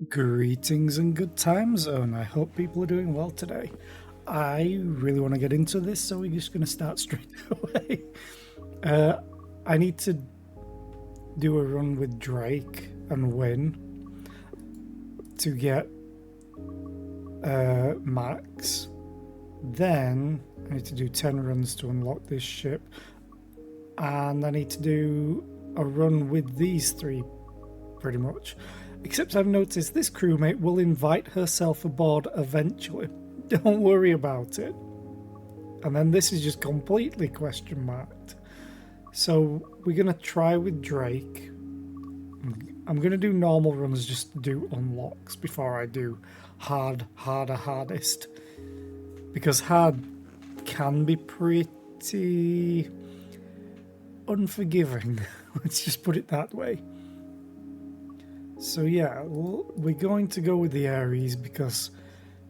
Greetings and good time zone. I hope people are doing well today. I really want to get into this, so we're just going to start straight away. I need to do a run with Drake and win to get max. Then I need to do 10 runs to unlock this ship. And I need to do a run with these three, pretty much. Except I've noticed this crewmate will invite herself aboard eventually. Don't worry about it. And then this is just completely question marked. So we're going to try with Drake. I'm going to do normal runs just to do unlocks before I do hardest. Because hard can be pretty unforgiving. Let's just put it that way. So yeah, we're going to go with the Ares because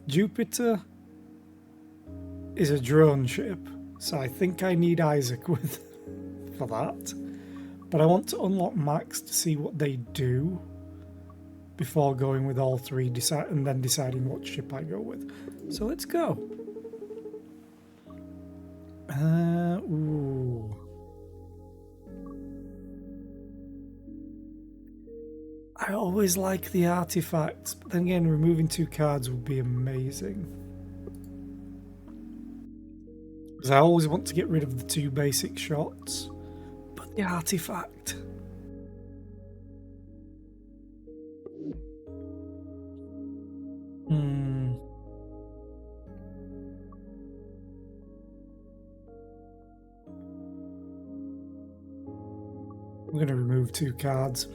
Jupiter is a drone ship, so I think I need Isaac with for that. But I want to unlock Max to see what they do before going with all three and then deciding what ship I go with. So let's go. Ooh. I always like the artifacts, but then again, removing 2 cards would be amazing. Because I always want to get rid of the 2 basic shots, but the artifact. I'm going to remove 2 cards.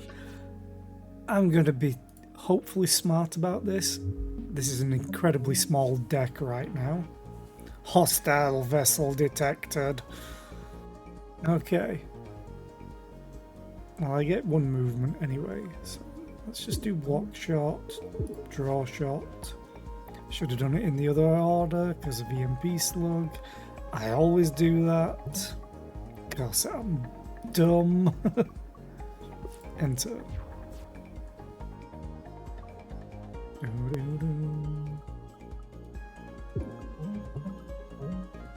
I'm going to be hopefully smart about this. This is an incredibly small deck right now. Hostile vessel detected. Okay. Well, I get 1 movement anyway, so let's just do block shot, draw shot. Should have done it in the other order because of EMP slug. I always do that because I'm dumb. Enter.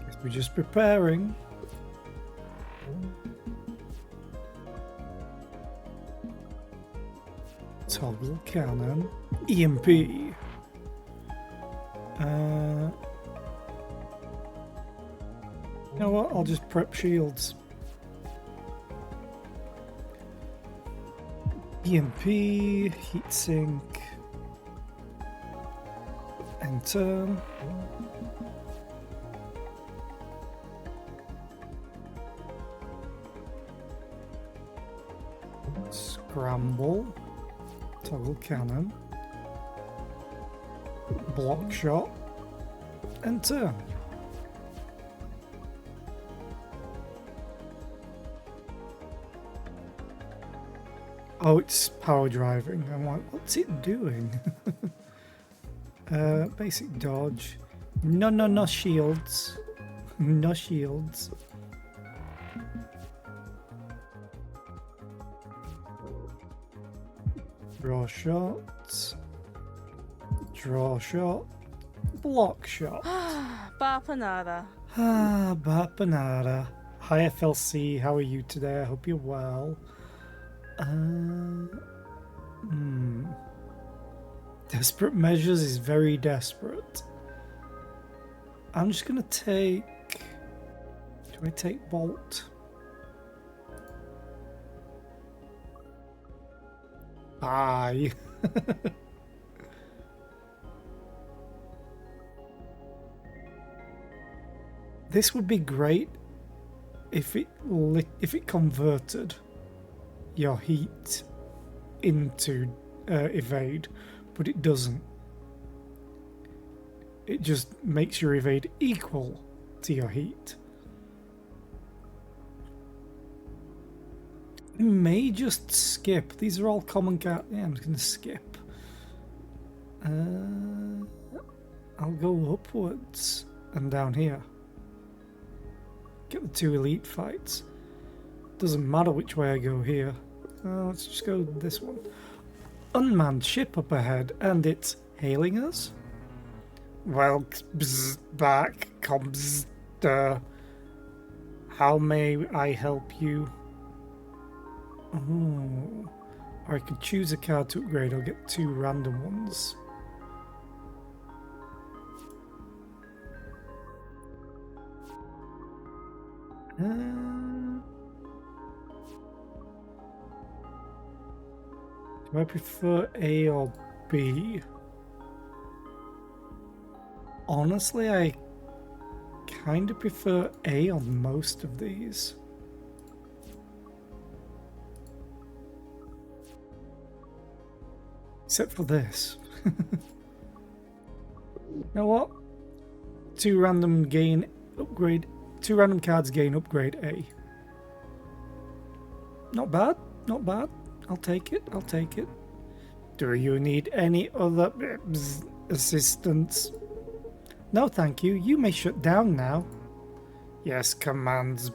Guess we're just preparing. Toggle cannon. EMP. You know what? I'll just prep shields. EMP, heatsink. Enter. Scramble. Toggle cannon. Block shot. Enter. Oh, it's power driving. I'm like, what's it doing? Basic dodge. No shields. No shields. Draw shot. Draw shot. Block shot. Bapanada. Bapanada. Hi FLC, how are you today? I hope you're well. Desperate measures is very desperate. I'm just gonna take... Do I take Bolt? Aye. This would be great if it converted your heat into evade, but it doesn't. It just makes your evade equal to your heat. You may just skip. These are all common cards. Yeah, I'm just going to skip. I'll go upwards and down here. Get the 2 elite fights. Doesn't matter which way I go here. Let's just go this one. unmanned ship up ahead, and it's hailing us. Well, back comes the... How may I help you? Oh, or I could choose a card to upgrade or get 2 random ones. Do I prefer A or B? Honestly, I kind of prefer A on most of these. Except for this. You know what? 2 random gain upgrade. 2 random cards gain upgrade A. Not bad, not bad. I'll take it, I'll take it. Do you need any other assistance? No, thank you. You may shut down now. Yes, commands.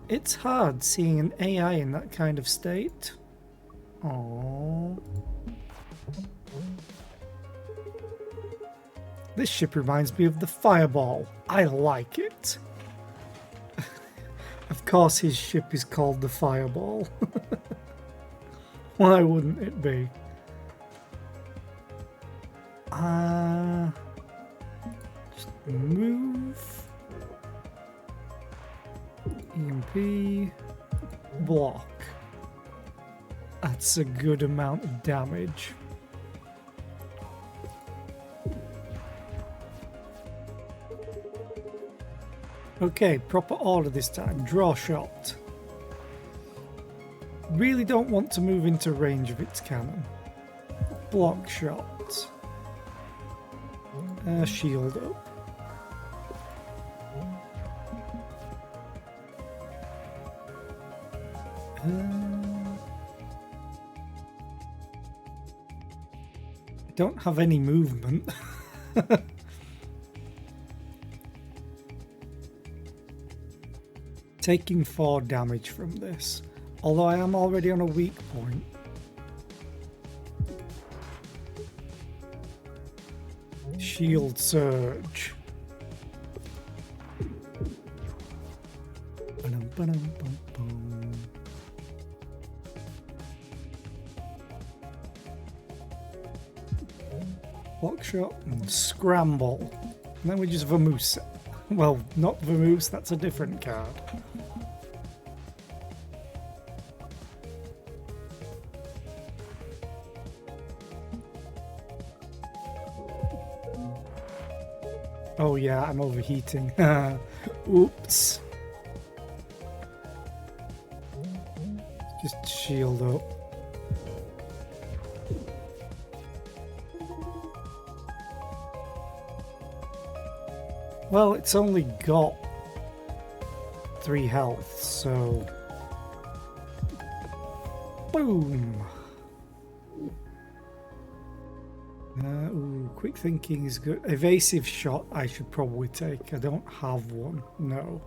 It's hard seeing an AI in that kind of state. Aww. This ship reminds me of the Fireball. I like it. Of course his ship is called the Fireball. Why wouldn't it be? Just move. EMP. Block. That's a good amount of damage. Okay, proper order this time. Draw shot. Really don't want to move into range of its cannon. Block shot. Shield up. I don't have any movement. Taking 4 damage from this, although I am already on a weak point. Shield surge. Block shot and scramble. And then we just vamoose. Well, not vamoose, that's a different card. Oh yeah, I'm overheating. Oops. Just shield up. Well, it's only got 3 health, so... Boom! Ooh, quick thinking is good. Evasive shot I should probably take. I don't have one. No.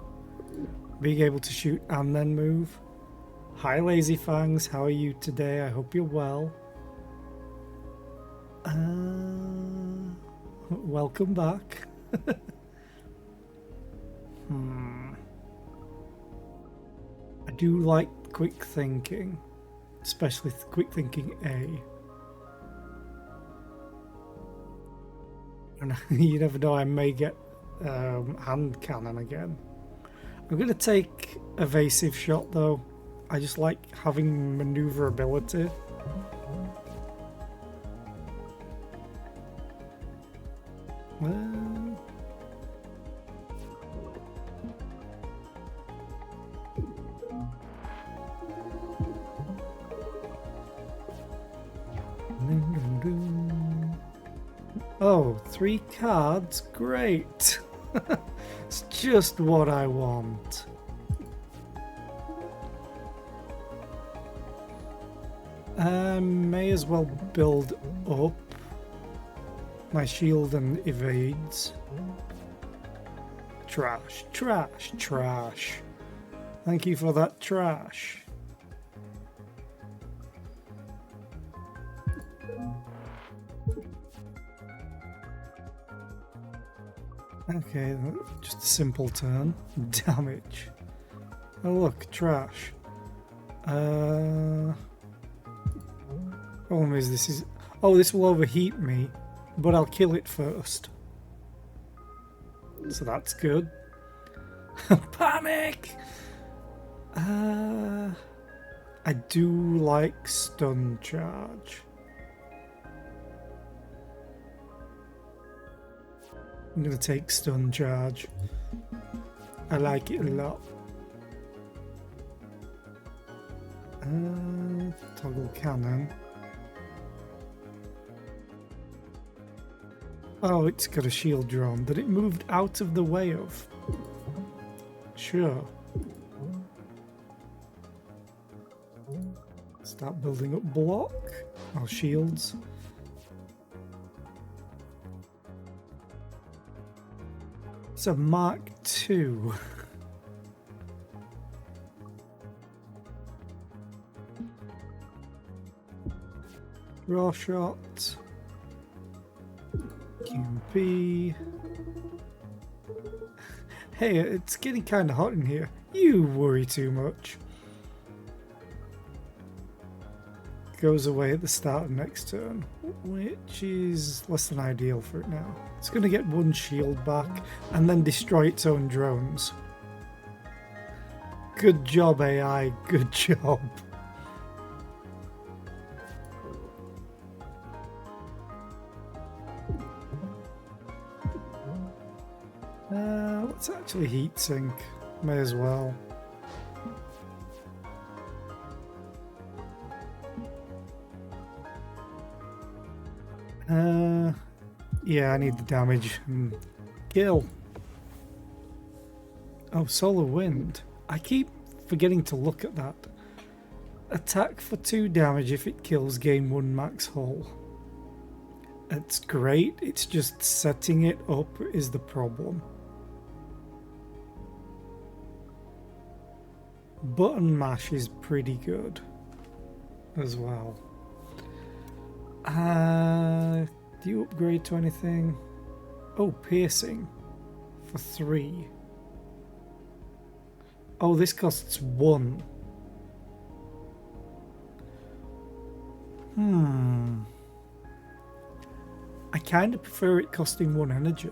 Being able to shoot and then move. Hi Lazy Fangs, how are you today? I hope you're well. Welcome back. I do like quick thinking, especially quick thinking A. And you never know, I may get hand cannon again. I'm going to take evasive shot though. I just like having maneuverability. Oh, 3 cards? Great! It's just what I want. May as well build up my shield and evades. Trash, trash, trash. Thank you for that trash. Okay, just a simple turn. Damage. Oh look, trash. Problem is this is... Oh, this will overheat me, but I'll kill it first. So that's good. Panic! I do like stun charge. I'm gonna take stun charge. I like it a lot. Toggle cannon. Oh, it's got a shield drawn that it moved out of the way of. Sure. Start building up block. Or shields. It's a Mark II. Raw shot. QP. Hey, it's getting kind of hot in here. You worry too much. Goes away at the start of next turn, which is less than ideal for it now. It's going to get one shield back and then destroy its own drones. Good job, AI. Good job. Let's actually heat sink. May as well. Yeah, I need the damage. Kill. Oh, solar wind. I keep forgetting to look at that. Attack for 2 damage if it kills, gain 1 max hull. It's great, it's just setting it up is the problem. Button mash is pretty good as well. Do you upgrade to anything? Oh, piercing for 3. Oh, this costs 1. I kind of prefer it costing 1 energy.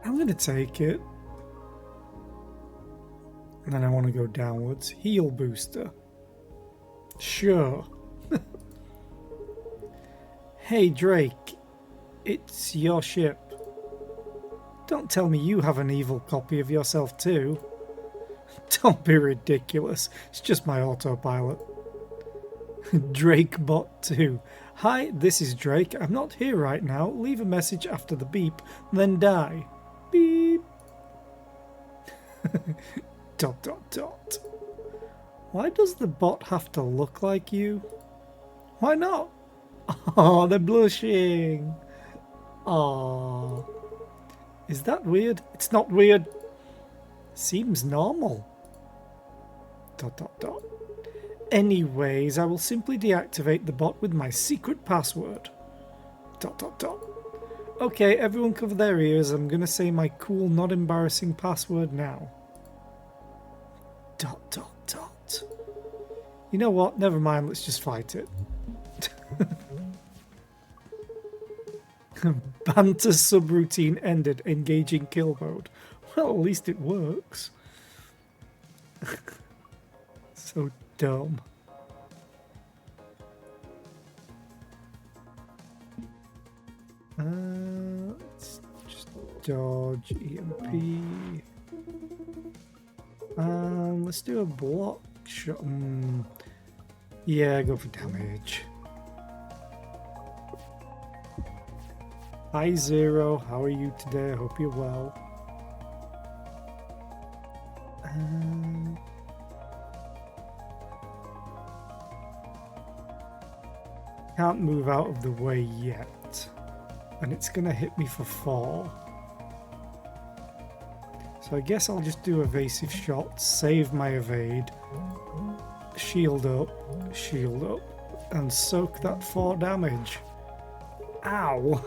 I'm going to take it. And then I want to go downwards. Heal booster. Sure. Hey Drake, it's your ship. Don't tell me you have an evil copy of yourself too. Don't be ridiculous. It's just my autopilot. Drake bot 2. Hi, this is Drake. I'm not here right now. Leave a message after the beep, then die. Beep. ... Why does the bot have to look like you? Why not? Oh, they're blushing. Oh. Is that weird? It's not weird. Seems normal. ... Anyways, I will simply deactivate the bot with my secret password. ... Okay, everyone cover their ears. I'm gonna say my cool, not embarrassing password now. ... You know what? Never mind, let's just fight it. Banter subroutine ended. Engaging kill mode. Well, at least it works. So dumb. Let's just dodge EMP. Let's do a block shot. Yeah, go for damage. Hi Zero, how are you today? I hope you're well. Can't move out of the way yet. And it's gonna hit me for 4. So I guess I'll just do evasive shots, save my evade, shield up, and soak that 4 damage. Ow!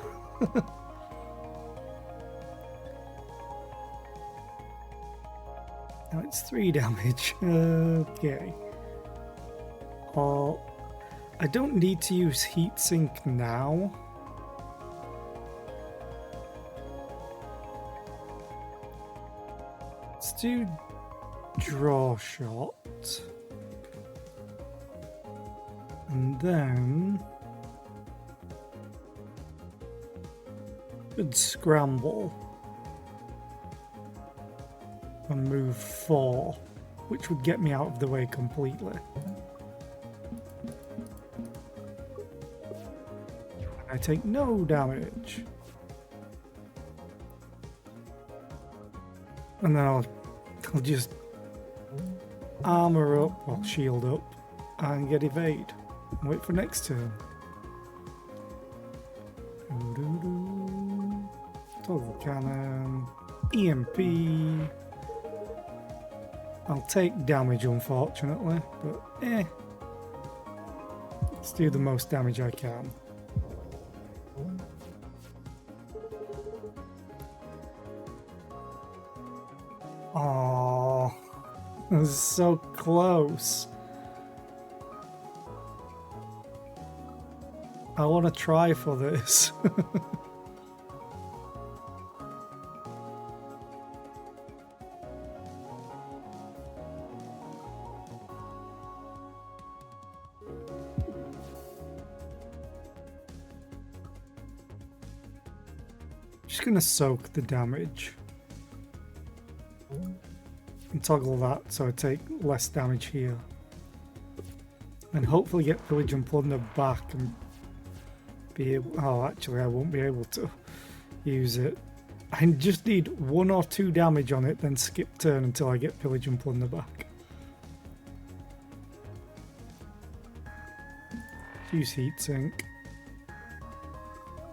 Now it's 3 damage. Okay. I don't need to use heatsink now. Let's do draw shot. And then should scramble and move 4, which would get me out of the way completely. I take no damage. And then I'll just armor up, or shield up, and get evade. And wait for next turn. Toggle cannon, EMP. I'll take damage, unfortunately, but let's do the most damage I can. Oh, that was so close. I want to try for this. Just gonna soak the damage and toggle that so I take less damage here, and hopefully get Pillage and Plunder back and be able. Oh, actually, I won't be able to use it. I just need 1 or 2 damage on it, then skip turn until I get Pillage and Plunder back. Use heatsink.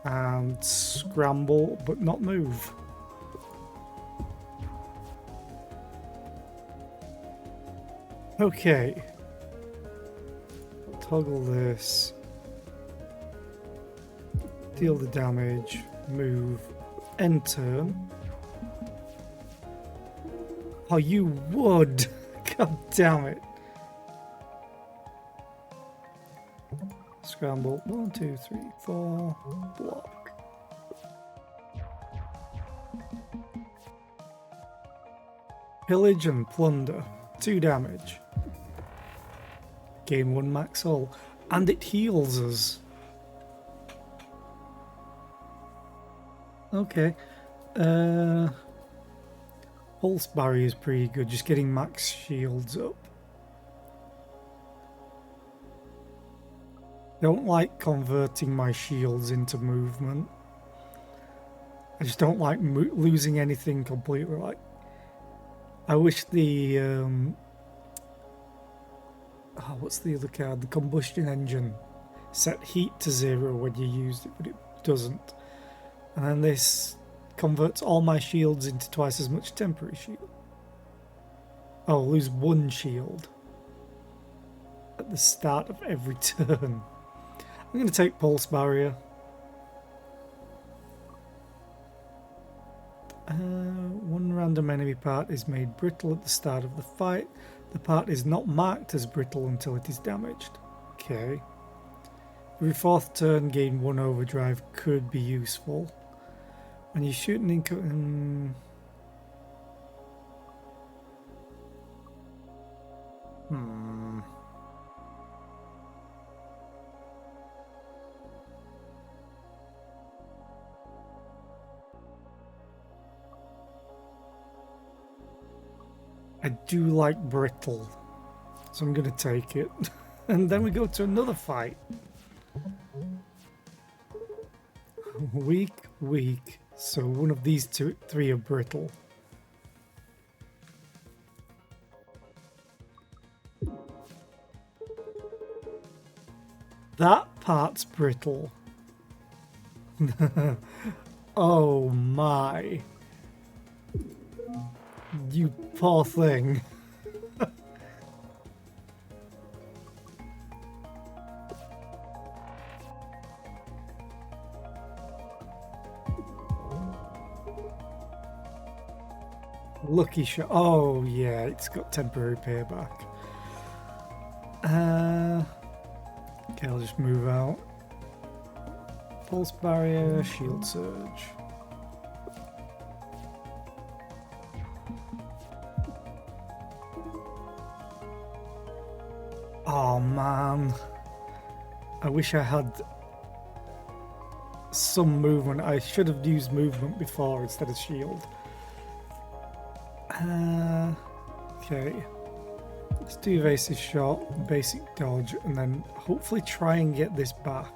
And scramble, but not move. Okay. Toggle this. Deal the damage. Move. End turn. Oh, you would! God damn it. Scramble. 1, 2, 3, 4. Block. Pillage and Plunder. 2 damage. Gain 1 max hull. And it heals us. Okay. Pulse Barrier is pretty good. Just getting max shields up. Don't like converting my shields into movement. I just don't like losing anything completely. Like, I wish the what's the other card? The combustion engine set heat to 0 when you used it, but it doesn't. And then this converts all my shields into twice as much temporary shield. Oh, I'll lose 1 shield at the start of every turn. I'm going to take Pulse Barrier. One random enemy part is made brittle at the start of the fight. The part is not marked as brittle until it is damaged. Okay. Every 4th turn, gain 1 overdrive could be useful. When you shoot an incoming... I do like brittle, so I'm going to take it. And then we go to another fight. Weak. So one of these 3 are brittle. That part's brittle. Oh my. You poor thing. Lucky shot. Oh, yeah, it's got temporary payback. Okay, I'll just move out. Pulse barrier, shield surge. Oh, man. I wish I had some movement. I should have used movement before instead of shield. Okay. Let's do evasive shot, basic dodge, and then hopefully try and get this back.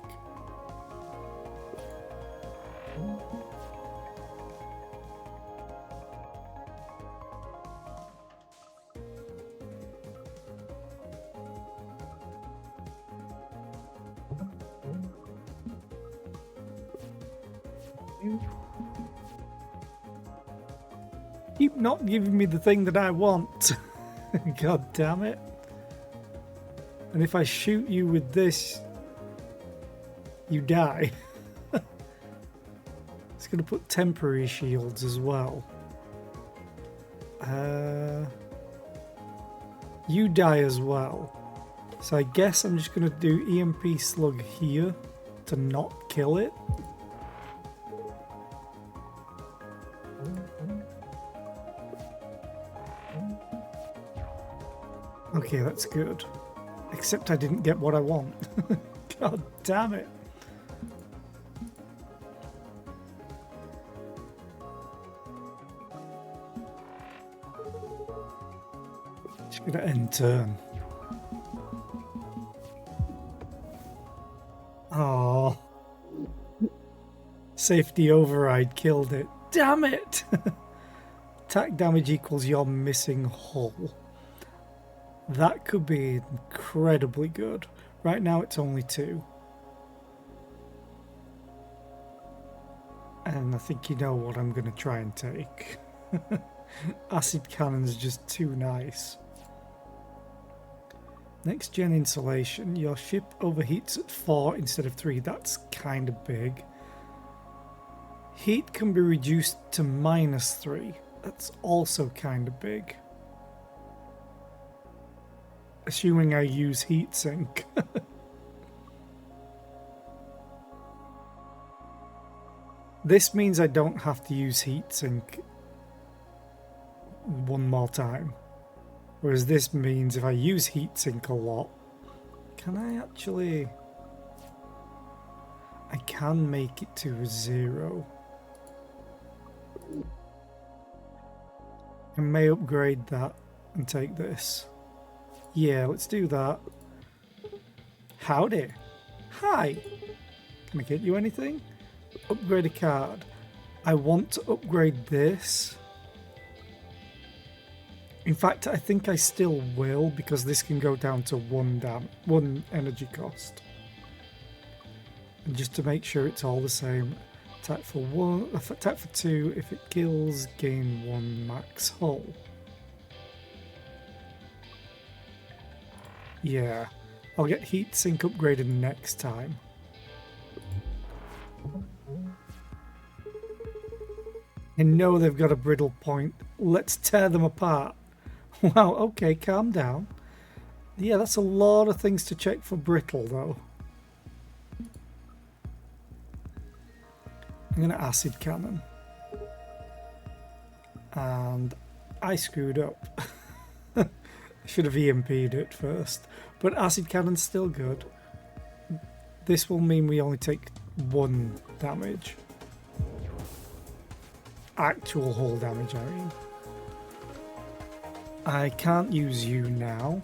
Keep not giving me the thing that I want. God damn it. And if I shoot you with this, you die. It's going to put temporary shields as well. You die as well. So I guess I'm just going to do EMP slug here to not kill it. Okay, that's good. Except I didn't get what I want. God damn it. Just gonna end turn. Oh. Safety override killed it. Damn it! Attack damage equals your missing hull. That could be incredibly good. Right now it's only 2. And I think you know what I'm going to try and take. Acid cannon's just too nice. Next gen insulation. Your ship overheats at 4 instead of 3. That's kind of big. Heat can be reduced to -3. That's also kind of big. Assuming I use heatsink. This means I don't have to use heatsink one more time. Whereas this means if I use heatsink a lot, can I actually... I can make it to 0. I may upgrade that and take this. Yeah, let's do that. Howdy. Hi. Can I get you anything? Upgrade a card. I want to upgrade this. In fact, I think I still will because this can go down to 1 energy cost. And just to make sure it's all the same. Attack for 1, attack for 2. If it kills, gain 1 max hull. Yeah, I'll get heatsink upgraded next time. I know they've got a brittle point. Let's tear them apart. Wow, okay, calm down. Yeah, that's a lot of things to check for brittle, though. I'm going to acid cannon. And I screwed up. I should have EMP'd it first. But acid cannon's still good. This will mean we only take 1 damage. Actual hull damage, I mean. I can't use you now.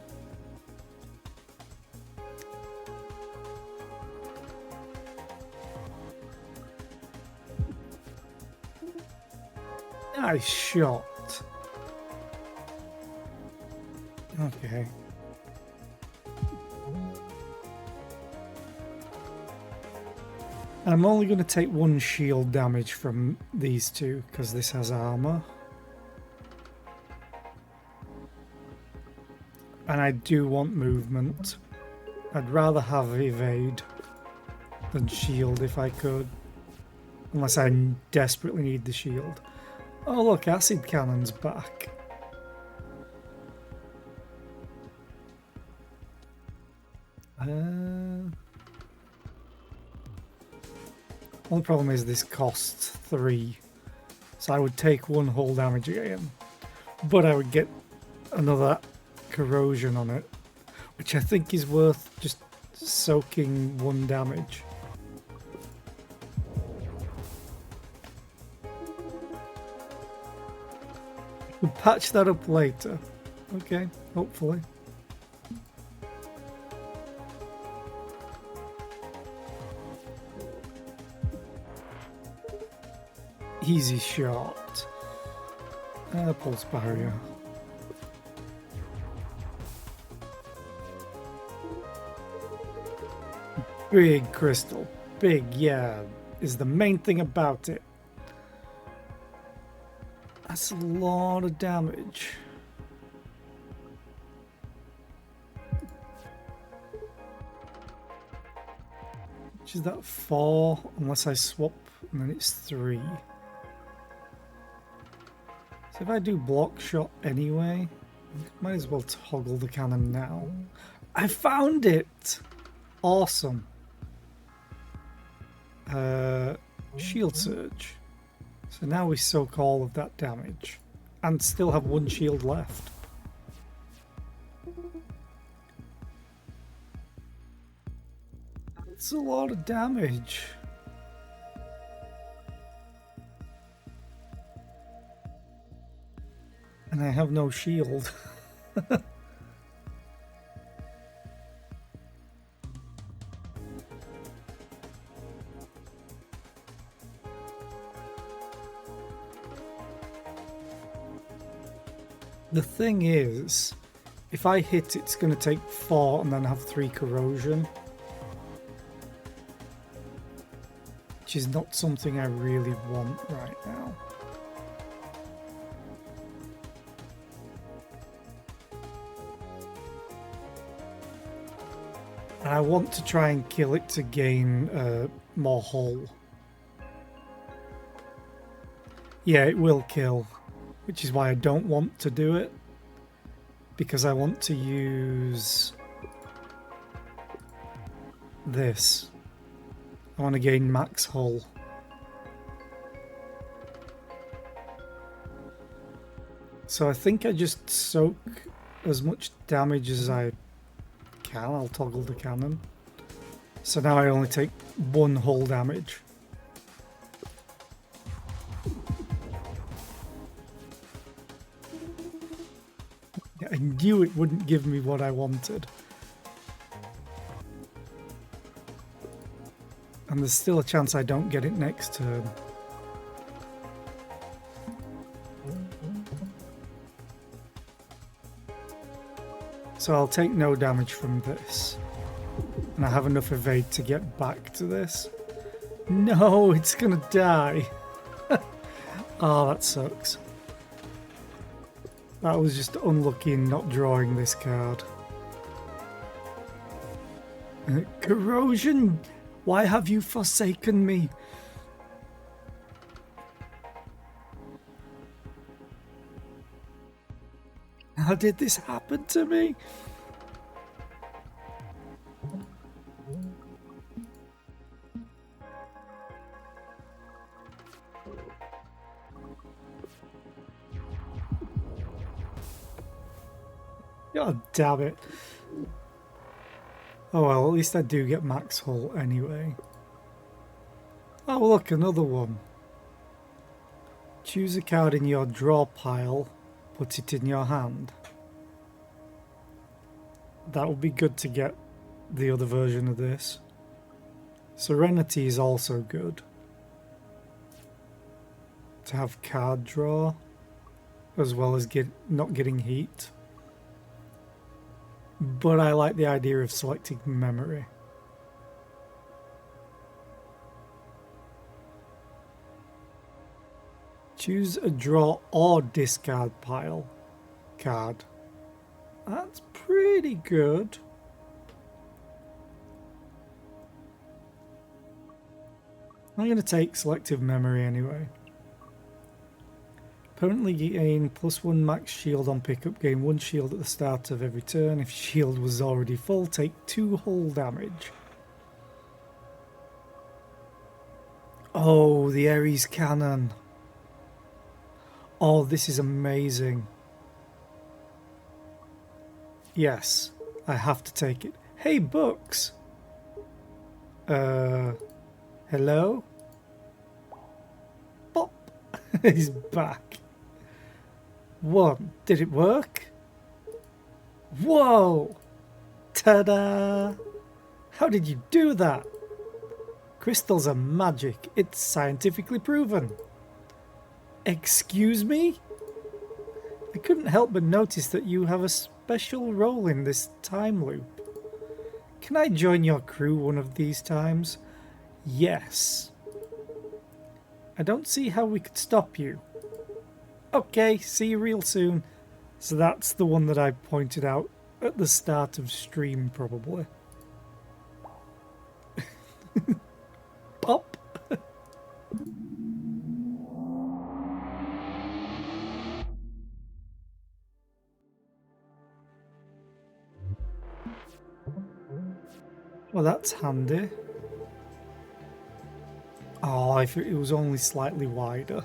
Nice shot. Okay. I'm only going to take 1 shield damage from these 2 because this has armor. And I do want movement. I'd rather have evade than shield if I could. Unless I desperately need the shield. Oh look, acid cannon's back. Only problem is this costs 3. So I would take 1 hull damage again. But I would get another corrosion on it, which I think is worth just soaking 1 damage. We'll patch that up later. Okay, hopefully. Easy shot. Pulse barrier. Big crystal. Big, yeah, is the main thing about it. That's a lot of damage. Which is that 4, unless I swap, and then it's 3. So if I do block shot anyway, might as well toggle the cannon now. I found it! Awesome. Shield surge. So now we soak all of that damage and still have 1 shield left. That's a lot of damage. And I have no shield. The thing is, if I hit, it's going to take 4 and then have 3 corrosion. Which is not something I really want right now. And I want to try and kill it to gain more hull. Yeah, it will kill. Which is why I don't want to do it, because I want to use this. I want to gain max hull. So I think I just soak as much damage as I can. I'll toggle the cannon. So now I only take 1 hull damage. I knew it wouldn't give me what I wanted. And there's still a chance I don't get it next turn. So I'll take no damage from this. And I have enough evade to get back to this. No, it's gonna die. Oh, that sucks. That was just unlucky in not drawing this card. Corrosion! Why have you forsaken me? How did this happen to me? God damn it. Oh well, at least I do get max hull anyway. Oh look, another one. Choose a card in your draw pile, put it in your hand. That would be good to get the other version of this. Serenity is also good. To have card draw, as well as not getting heat. But I like the idea of selecting memory. Choose a draw or discard pile card. That's pretty good. I'm going to take selective memory anyway. Permanently gain +1 max shield on pickup. Gain 1 shield at the start of every turn. If shield was already full, take 2 hull damage. Oh, the Ares cannon. Oh, this is amazing. Yes, I have to take it. Hey, Books. Hello? Pop. He's back. One. Did it work? Whoa! Ta-da! How did you do that? Crystals are magic. It's scientifically proven. Excuse me? I couldn't help but notice that you have a special role in this time loop. Can I join your crew one of these times? Yes. I don't see how we could stop you. Okay, see you real soon. So that's the one that I pointed out at the start of stream, probably. Pop. Well, that's handy. Oh, if it was only slightly wider.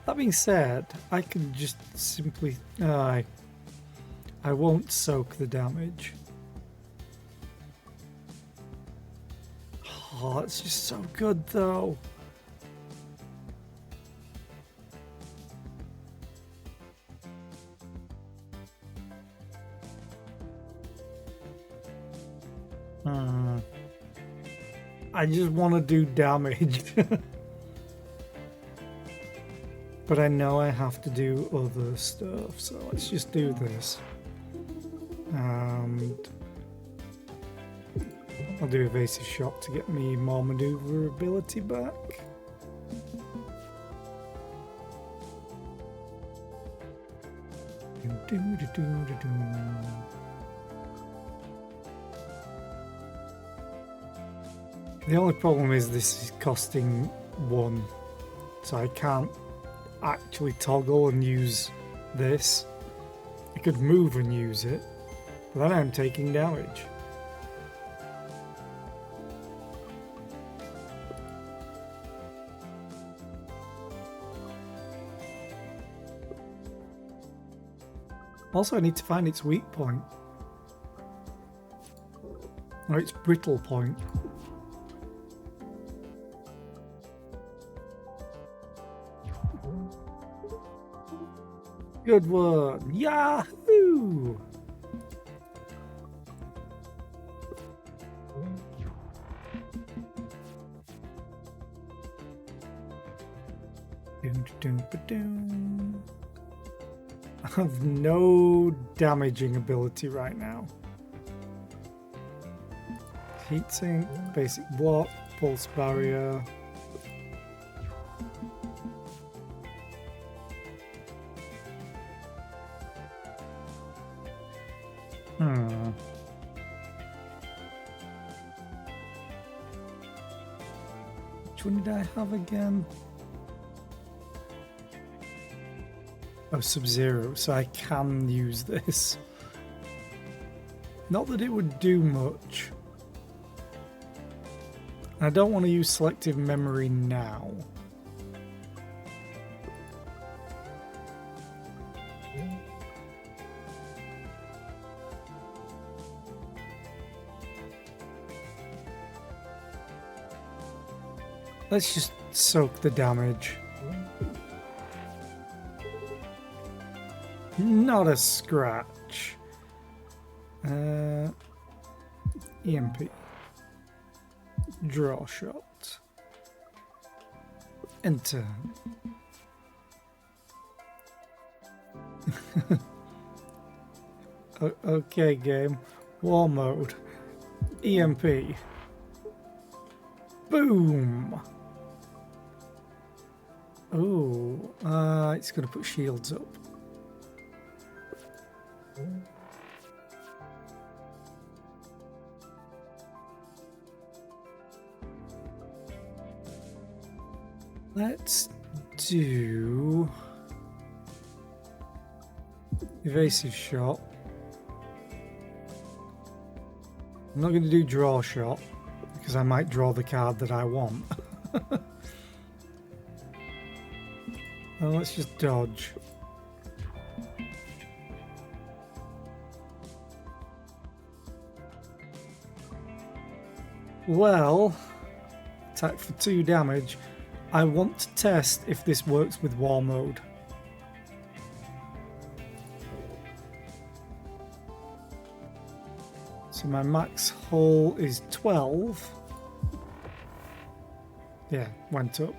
That being said, I can just simply... I won't soak the damage. Oh, that's just so good, though. I just want to do damage. But I know I have to do other stuff, so let's just do this. And I'll do evasive shot to get me more maneuverability back. The only problem is this is costing 1, so I can't actually toggle and use this. I could move and use it, but then I'm taking damage. Also, I need to find its weak point. Or its brittle point. Good one! Yahoo! I have no damaging ability right now. Heatsink, basic block, pulse barrier. Which one did I have again? Oh, Sub-Zero, so I can use this. Not that it would do much. I don't want to use selective memory now. Let's just soak the damage. Not a scratch. EMP. Draw shot. Enter. Okay, game. War mode. EMP. Boom! Oh, it's going to put shields up. Let's do evasive shot. I'm not going to do draw shot because I might draw the card that I want. Well, let's just dodge. Well, attack for 2 damage. I want to test if this works with war mode. So my max hull is 12. Yeah, went up.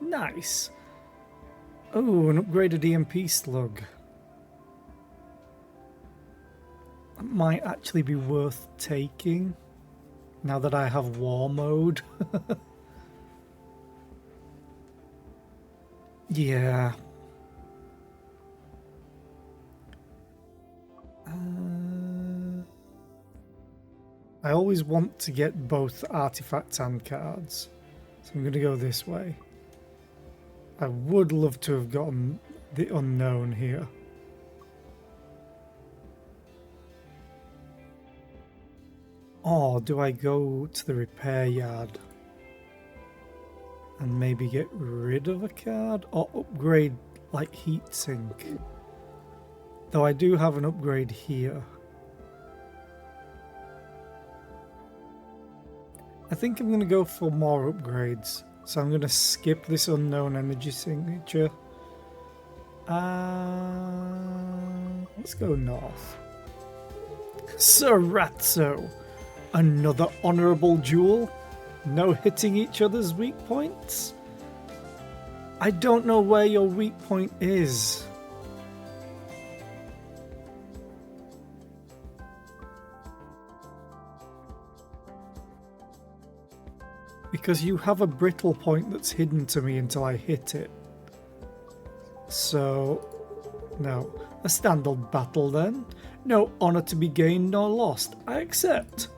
Nice. Oh, an upgraded EMP slug. That might actually be worth taking now that I have war mode. Yeah. I always want to get both artifacts and cards, so I'm going to go this way. I would love to have gotten the unknown here. Or do I go to the repair yard and maybe get rid of a card or upgrade like heatsink? Though I do have an upgrade here. I think I'm going to go for more upgrades. So I'm going to skip this unknown energy signature. Let's go north. Sarazzo! Another honourable duel? No hitting each other's weak points? I don't know where your weak point is. Because you have a brittle point that's hidden to me until I hit it. So, no. A standard battle then. No honour to be gained nor lost. I accept.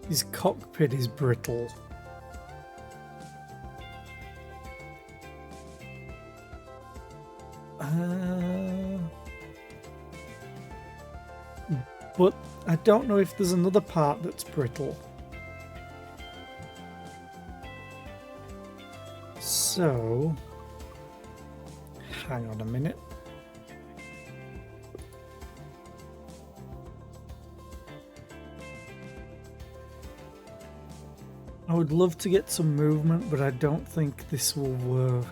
His cockpit is brittle. But I don't know if there's another part that's brittle. So, hang on a minute. I would love to get some movement, but I don't think this will work.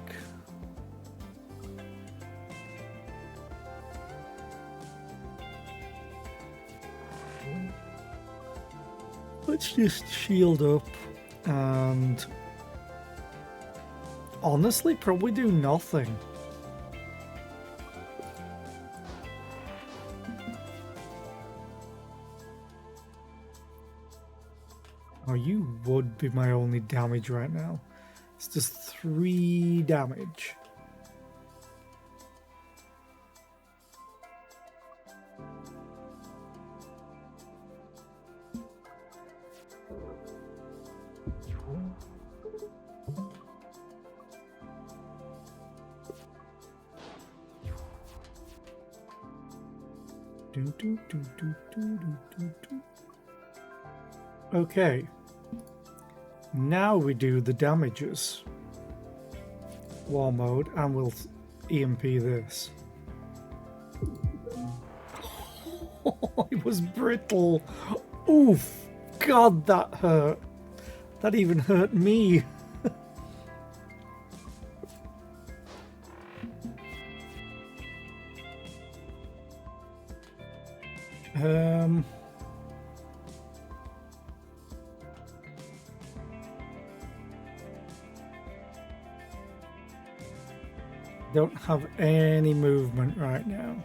Let's just shield up and honestly probably do nothing. Oh, you would be my only damage right now. It's just 3 damage. Okay, now we do the damages. War mode, and we'll EMP this. Oh, it was brittle. Oof, God, that hurt. That even hurt me. Don't have any movement right now.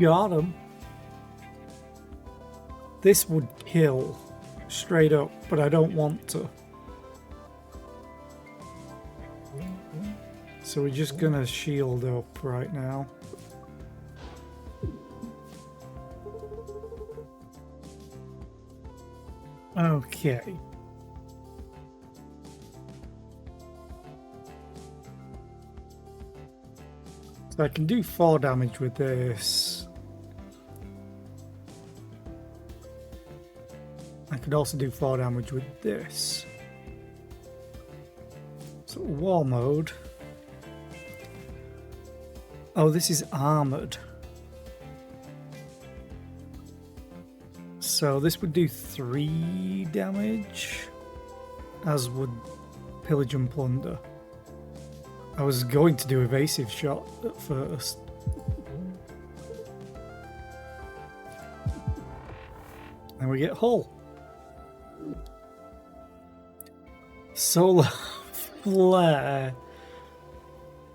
Got him. This would kill straight up, but I don't want to. So we're just gonna shield up right now. Okay. So I can do 4 damage with this. I could also do 4 damage with this. So war mode. Oh, this is armored. So this would do 3 damage, as would pillage and plunder. I was going to do evasive shot at first. And we get hull. Solar flare.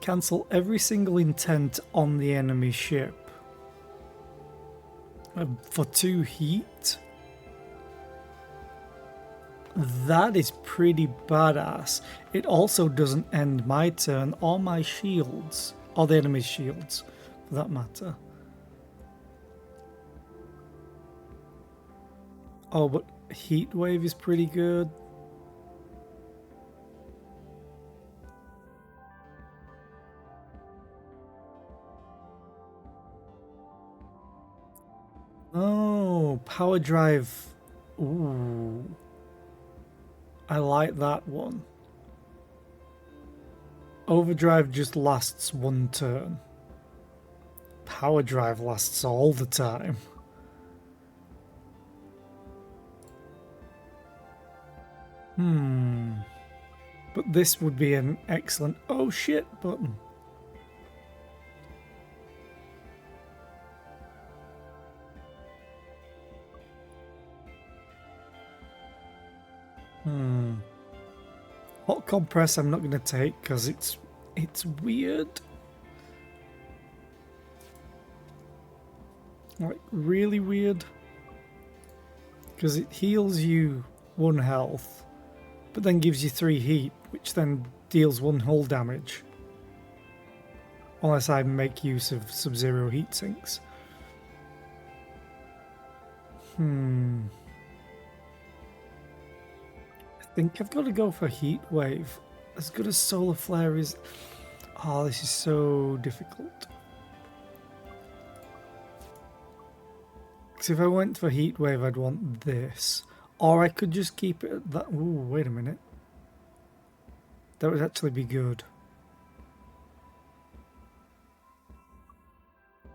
Cancel every single intent on the enemy ship. For 2 heat. That is pretty badass. It also doesn't end my turn or my shields, or the enemy's shields for that matter. Oh, but heat wave is pretty good. Oh, power drive. Ooh. I like that one. Overdrive just lasts 1 turn. Power drive lasts all the time. But this would be an excellent oh shit button. Hot compress I'm not going to take because it's weird. Like really weird. Because it heals you 1 health, but then gives you 3 heat, which then deals 1 hull damage. Unless I make use of Sub-Zero heat sinks. I think I've got to go for Heat Wave. As good as Solar Flare is... Oh, this is so difficult. Because if I went for Heat Wave, I'd want this. Or I could just keep it at that... Ooh, wait a minute. That would actually be good.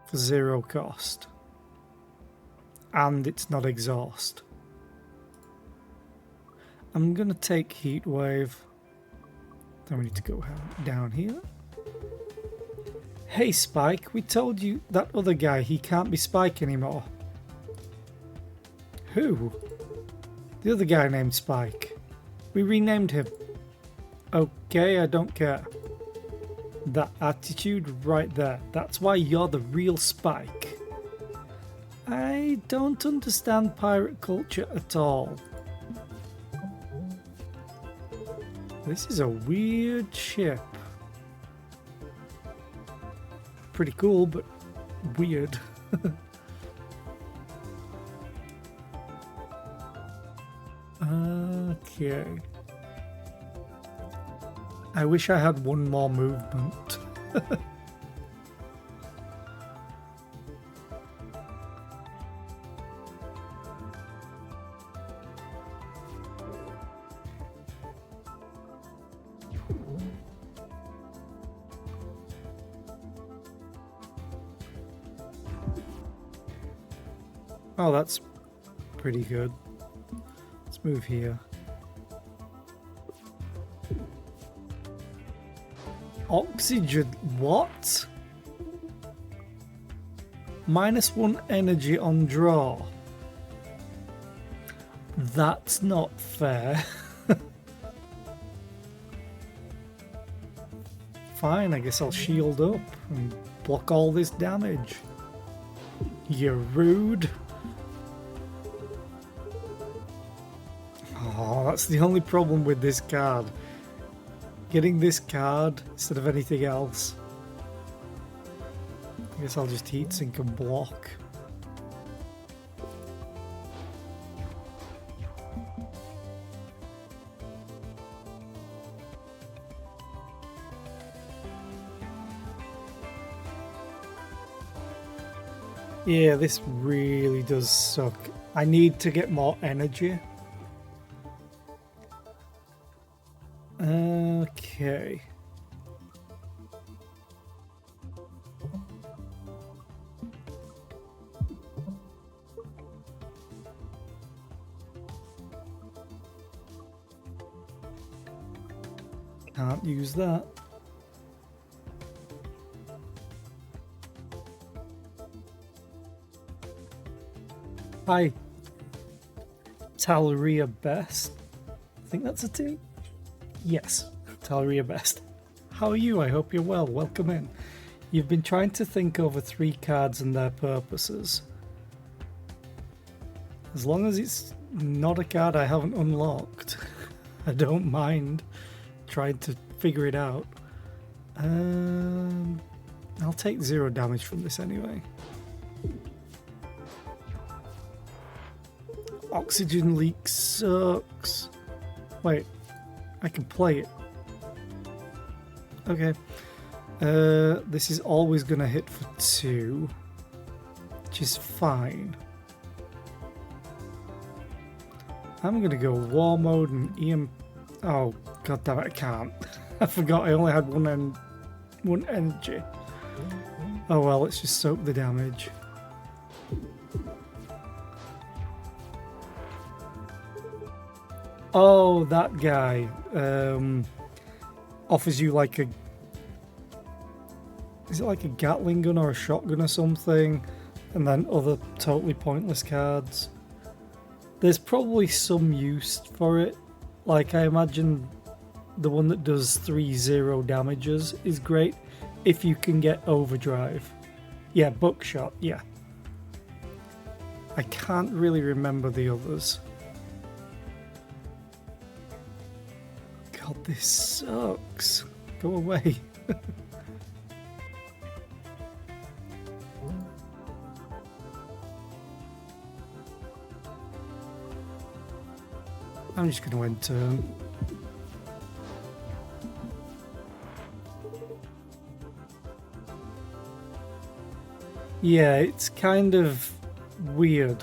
For 0 cost. And it's not exhaust. I'm going to take Heat Wave. Then we need to go down here. Hey Spike, we told you that other guy, he can't be Spike anymore. Who? The other guy named Spike. We renamed him. Okay, I don't care. That attitude right there. That's why you're the real Spike. I don't understand pirate culture at all. This is a weird ship. Pretty cool, but weird. Okay. I wish I had 1 more movement. Oh, that's pretty good. Let's move here. Oxygen, what? -1 energy on draw. That's not fair. Fine, I guess I'll shield up and block all this damage. You're rude. that's the only problem with this card. Getting this card instead of anything else. I guess I'll just heat sink and block. Yeah, this really does suck. I need to get more energy. Okay. Can't use that. Hi. Talaria Best. I think that's a T. Yes, Talaria Best. How are you? I hope you're well. Welcome in. You've been trying to think over 3 cards and their purposes. As long as it's not a card I haven't unlocked, I don't mind trying to figure it out. I'll take 0 damage from this anyway. Oxygen leak sucks. Wait, I can play it. Okay. This is always going to hit for 2, which is fine. I'm going to go War Mode and EM... Oh, god damn it, I can't. I forgot I only had one energy. Oh well, let's just soak the damage. Oh, that guy offers you like a... Is it like a Gatling gun or a shotgun or something? And then other totally pointless cards. There's probably some use for it. Like, I imagine the one that does 3-0 damages is great if you can get Overdrive. Yeah, Buckshot, yeah. I can't really remember the others. God, this sucks. Go away. I'm just going to end turn. Yeah, it's kind of weird.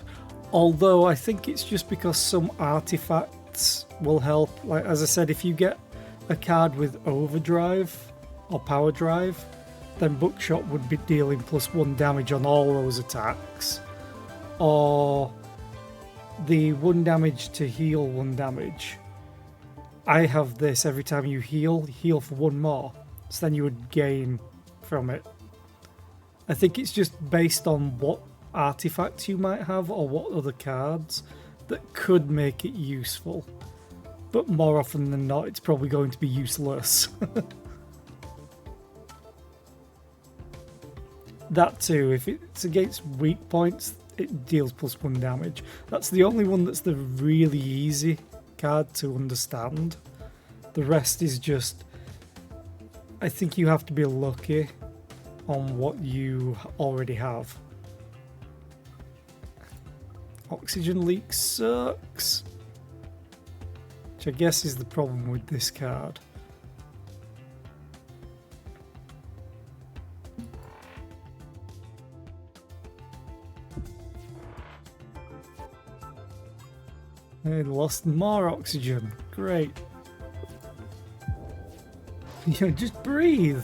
Although I think it's just because some artifacts will help. Like, as I said, if you get a card with Overdrive or Power Drive, then Buckshot would be dealing +1 damage on all those attacks. Or the 1 damage to heal 1 damage. I have this every time you heal for 1 more. So then you would gain from it. I think it's just based on what artifacts you might have or what other cards that could make it useful. But more often than not, it's probably going to be useless. That too, if it's against weak points, it deals +1 damage. That's the only one that's the really easy card to understand. The rest is just... I think you have to be lucky on what you already have. Oxygen leak sucks. Which I guess is the problem with this card. They lost more oxygen. Great. You know, just breathe.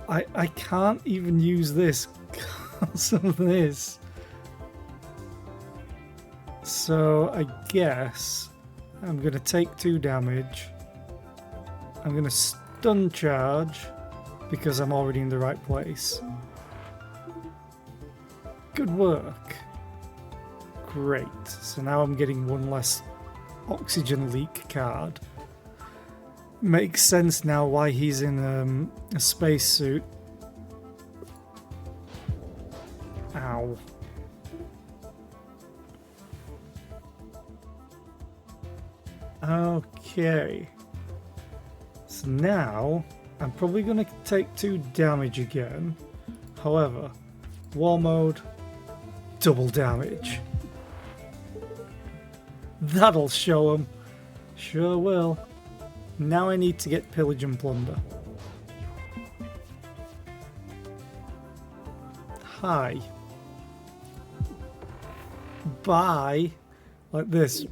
I can't even use this because of this. So I guess I'm going to take 2 damage. I'm going to stun charge because I'm already in the right place. Good work. Great. So now I'm getting 1 less oxygen leak card. Makes sense now why he's in a spacesuit. Ow. Okay. So now I'm probably going to take 2 damage again. However, war mode, double damage. That'll show them. Sure will. Now I need to get pillage and plunder. Hi. Buy like this.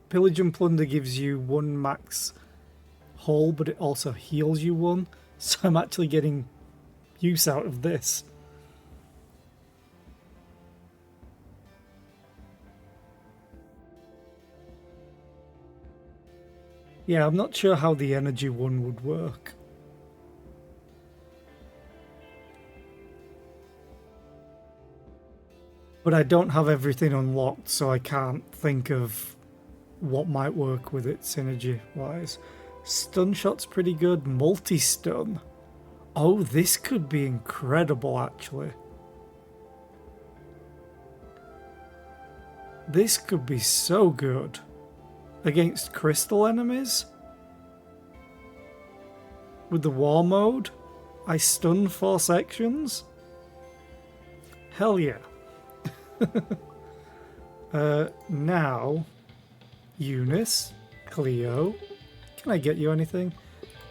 Pillage and plunder gives you 1 max hull, but it also heals you 1. So I'm actually getting use out of this. Yeah, I'm not sure how the energy one would work. But I don't have everything unlocked, so I can't think of what might work with it synergy-wise. Stun shot's pretty good. Multi-stun. Oh, this could be incredible, actually. This could be so good. Against crystal enemies? With the war mode? I stun 4 sections? Hell yeah. Now, Eunice, Cleo, can I get you anything?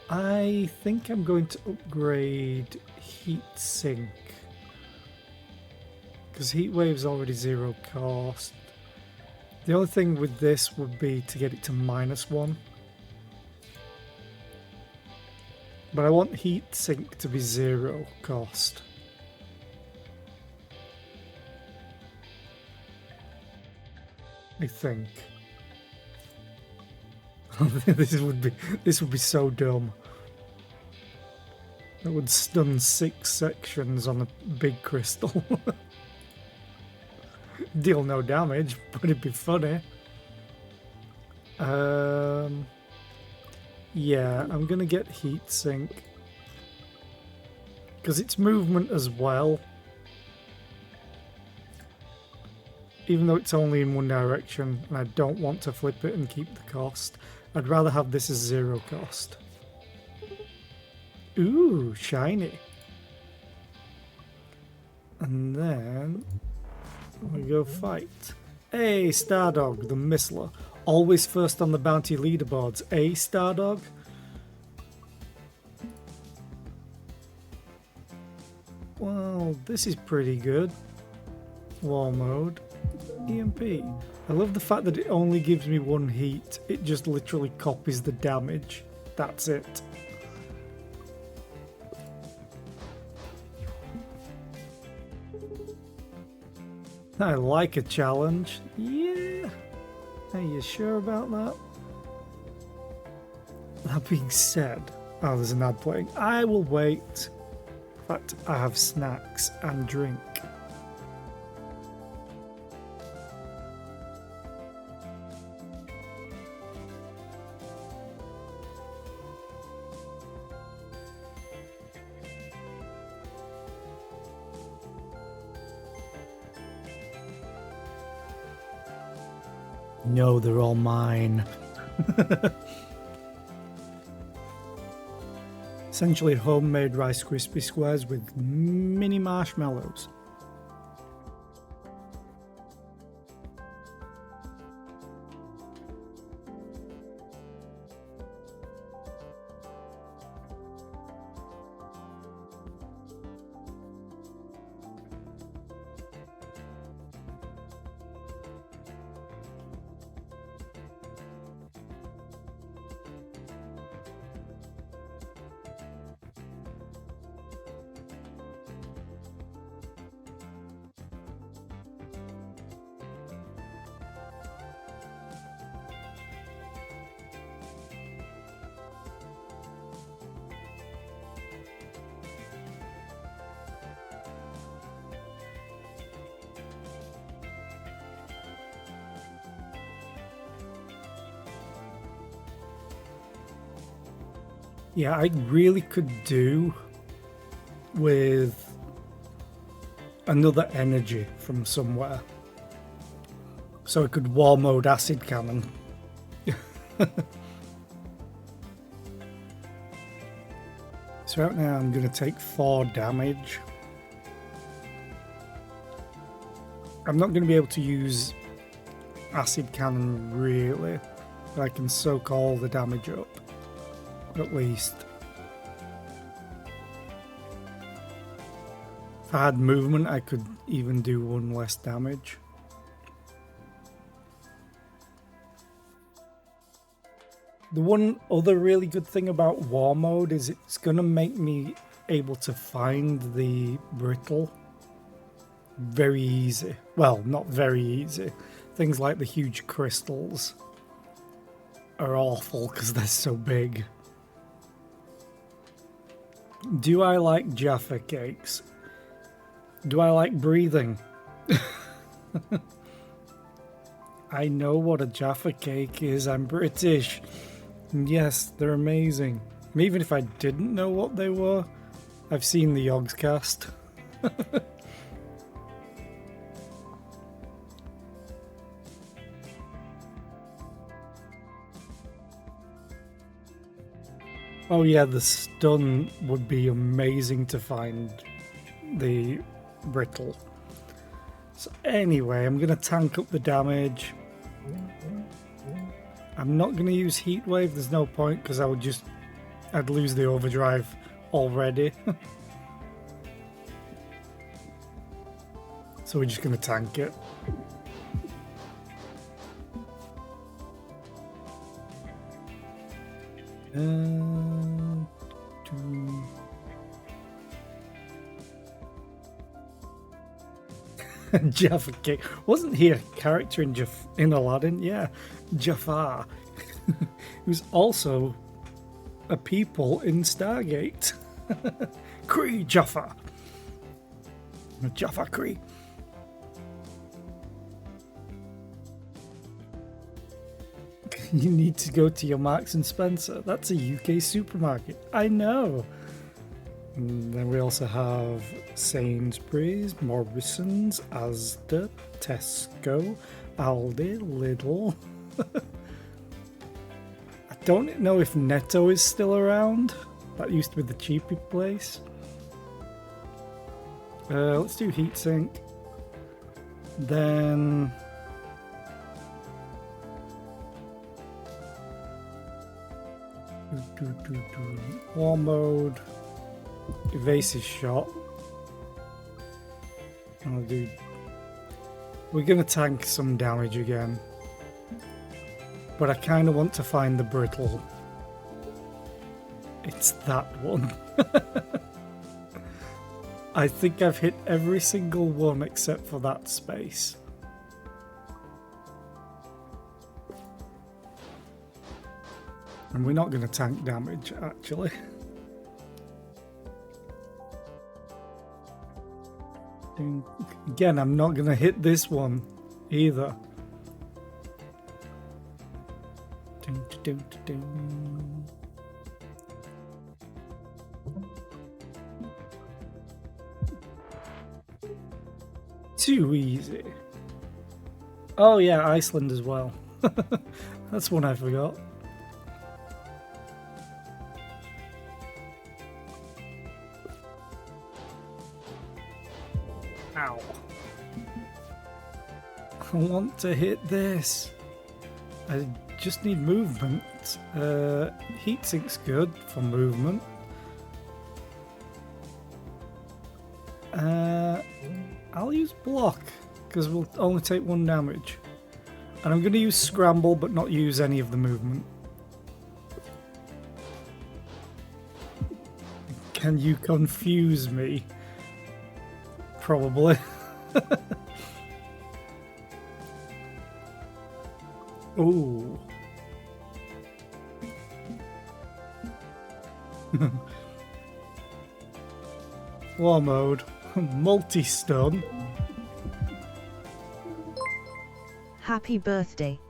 I think I'm going to upgrade Heat Sink. Because Heat Wave's already 0 cost. The only thing with this would be to get it to -1. But I want Heat Sink to be 0 cost. I think. This would be so dumb. That would stun 6 sections on a big crystal. Deal no damage, but it'd be funny. Yeah, I'm gonna get Heat Sink. Because it's movement as well. Even though it's only in one direction, and I don't want to flip it and keep the cost. I'd rather have this as 0 cost. Ooh, shiny. And then we go fight. Hey, Stardog, the Missler. Always first on the bounty leaderboards. Hey, Stardog. Well, this is pretty good. War mode. EMP. I love the fact that it only gives me 1 heat. It just literally copies the damage. That's it. I like a challenge. Yeah. Are you sure about that? That being said, oh, there's an ad playing. I will wait. In fact, I have snacks and drink. No, they're all mine. Essentially homemade Rice Krispie squares with mini marshmallows. Yeah, I really could do with another energy from somewhere. So I could war mode acid cannon So right now I'm going to take 4 damage. I'm not going to be able to use acid cannon really, but I can soak all the damage up, at least. If I had movement, I could even do 1 less damage. The one other really good thing about War Mode is it's going to make me able to find the brittle very easy. Well, not very easy. Things like the huge crystals are awful because they're so big. Do I like Jaffa cakes? Do I like breathing? I know what a Jaffa cake is. I'm British. And yes, they're amazing. And even if I didn't know what they were, I've seen the Yogscast. Oh yeah, the stun would be amazing to find the brittle. So anyway, I'm going to tank up the damage. I'm not going to use Heat Wave, there's no point because I'd lose the overdrive already. So we're just going to tank it. Jaffa Cake. Wasn't he a character in Aladdin? Yeah, Jafar. Who's also a people in Stargate. Kree Jaffa. Jaffa Kree. You need to go to your Marks and Spencer. That's a UK supermarket. I know. And then we also have Sainsbury's, Morrison's, Asda, Tesco, Aldi, Lidl. I don't know if Netto is still around. That used to be the cheapy place. Let's do Heatsink. Then War Mode, Evasive Shot. And we're gonna tank some damage again, but I kind of want to find the brittle. It's that one. I think I've hit every single one except for that space. And we're not going to tank damage, actually. Again, I'm not going to hit this one either. Too easy. Oh yeah, Iceland as well. That's one I forgot. Ow. I want to hit this. I just need movement. Heatsink's good for movement. I'll use block because we'll only take 1 damage. And I'm going to use scramble but not use any of the movement. Can you confuse me? Probably. Ooh. War Mode. Multi-stun. Happy birthday.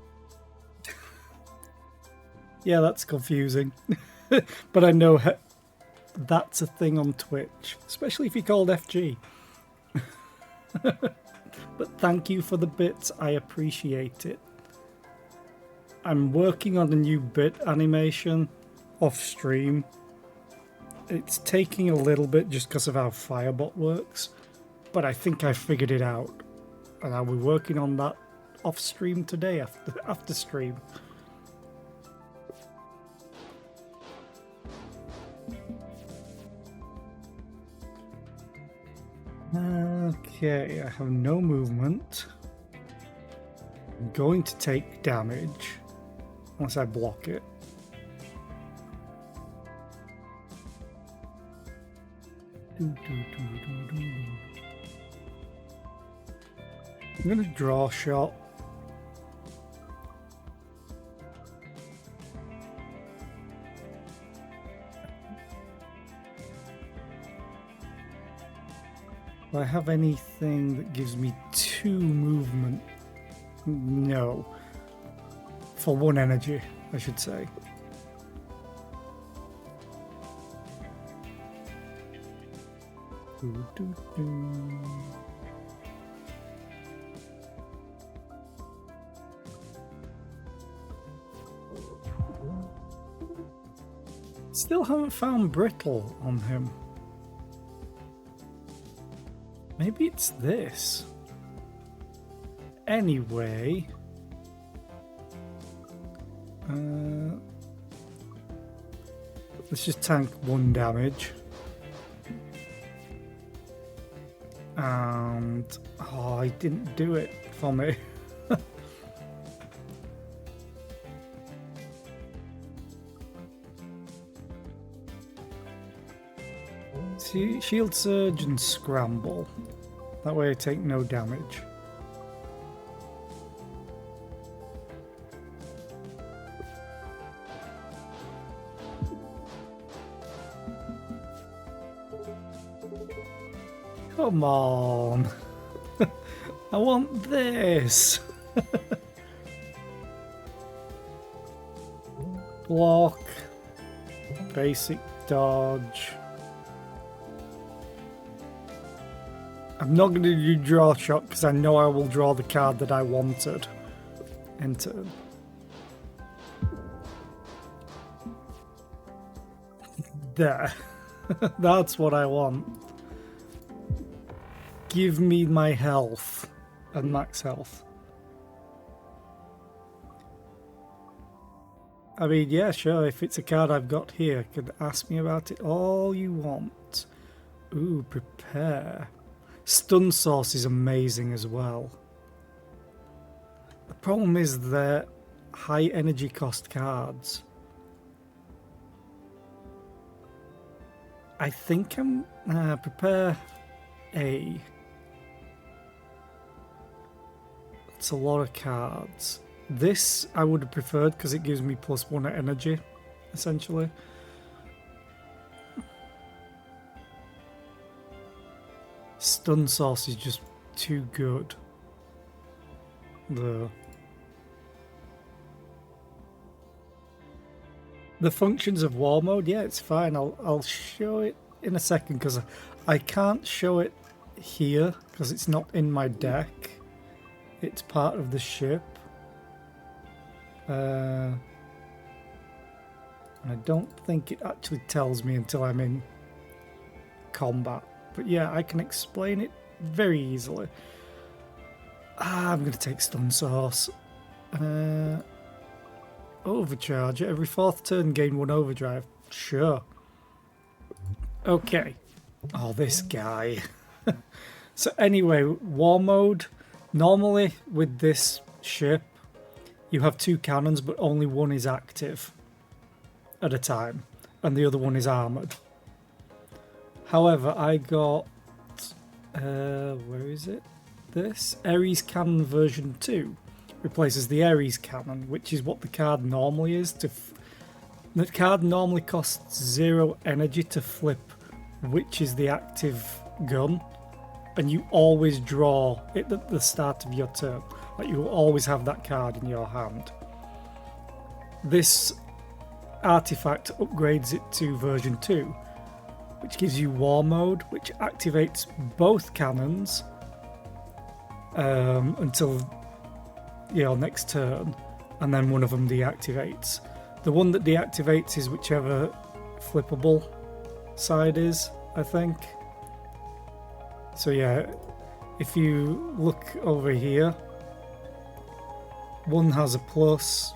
Yeah, that's confusing. But I know that's a thing on Twitch, especially if you're called FG. But thank you for the bits, I appreciate it. I'm working on a new bit animation off stream. It's taking a little bit just because of how Firebot works, but I think I figured it out, and I'll be working on that off stream today after stream. Okay, I have no movement. I'm going to take damage once I block it. I'm gonna draw a shot. Do I have anything that gives me 2 movement? No. For 1 energy, I should say. Still haven't found brittle on him. Maybe it's this. Anyway. Let's just tank 1 damage. And oh, I didn't do it for me. See, shield surge and scramble. That way I take no damage. Come on. I want this. Block. Basic dodge. I'm not going to do draw shot because I know I will draw the card that I wanted. Enter. There. That's what I want. Give me my health and max health. I mean, yeah, sure, if it's a card I've got here, you could ask me about it all you want. Ooh, prepare. Stun Source is amazing as well. The problem is they're high energy cost cards. I think I'm... prepare A. It's a lot of cards. This I would have preferred because it gives me +1 at energy, essentially. Stun Source is just too good. The functions of War Mode, yeah, it's fine. I'll show it in a second because I can't show it here because it's not in my deck. It's part of the ship. And I don't think it actually tells me until I'm in combat. But yeah, I can explain it very easily. I'm going to take Stun Source. Overcharge. Every 4th turn, gain 1 overdrive. Sure. Okay. Oh, this guy. So anyway, War Mode. Normally, with this ship, you have 2 cannons, but only one is active at a time, and the other one is armoured. However, I got... where is it? This? Ares Cannon version 2 replaces the Ares Cannon, which is what the card normally is. The card normally costs 0 energy to flip which is the active gun, and you always draw it at the start of your turn. Like, you will always have that card in your hand. This artifact upgrades it to version 2, which gives you War Mode, which activates both cannons until your next turn, and then one of them deactivates. The one that deactivates is whichever flippable side is, I think. So yeah, if you look over here, one has a plus,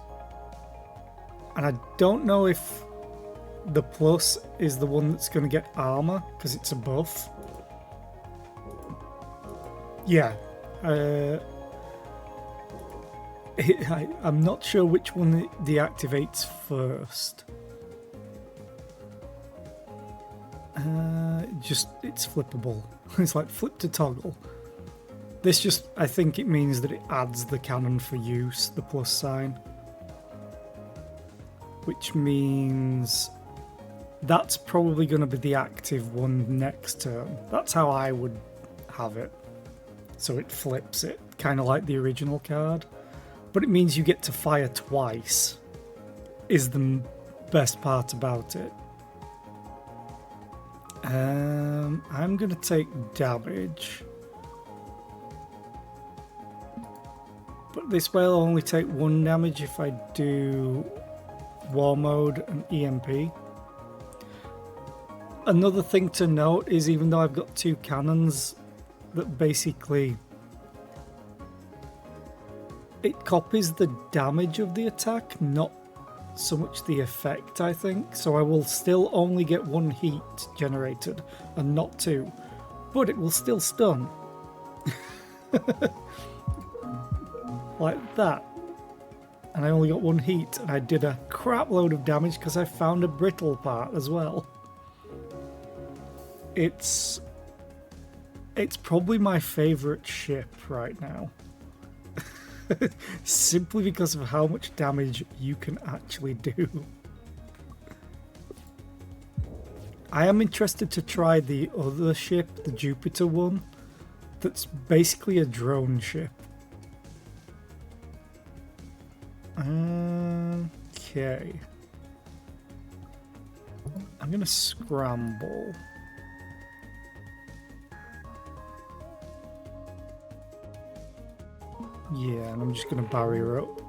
and I don't know if the plus is the one that's going to get armor because it's a buff. Yeah, I'm not sure which one it deactivates first. It's flippable. It's like flip to toggle. This just, I think it means that it adds the cannon for use, the plus sign. Which means that's probably going to be the active one next turn. That's how I would have it. So it flips it, kind of like the original card. But it means you get to fire twice, is the best part about it. I'm going to take damage. But this way I'll only take 1 damage if I do War Mode and EMP. Another thing to note is even though I've got 2 cannons, that basically it copies the damage of the attack, not so much the effect, I think. So I will still only get 1 heat generated and not 2, but it will still stun. Like that. And I only got 1 heat, and I did a crap load of damage because I found a brittle part as well. It's probably my favourite ship right now. Simply because of how much damage you can actually do. I am interested to try the other ship, the Jupiter one, that's basically a drone ship. Okay. I'm gonna scramble. Yeah, and I'm just going to barrier up.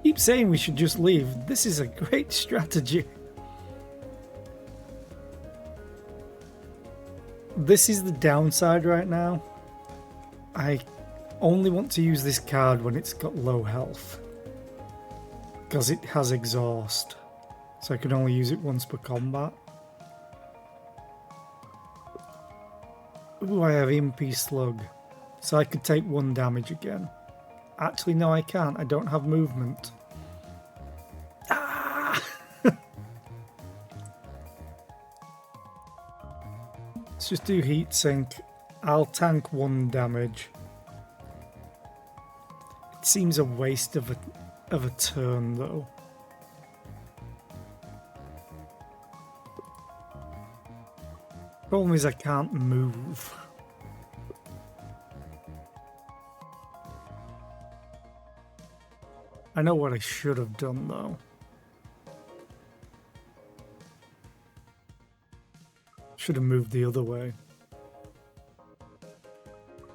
Keep saying we should just leave. This is a great strategy. This is the downside right now. I only want to use this card when it's got low health. Because it has exhaust. So I can only use it once per combat. Ooh, I have MP Slug. So I could take 1 damage again. Actually, no, I can't. I don't have movement. Ah! Let's just do heat sink. I'll tank 1 damage. It seems a waste of a turn, though. Problem is I can't move. I know what I should have done, though. Should have moved the other way.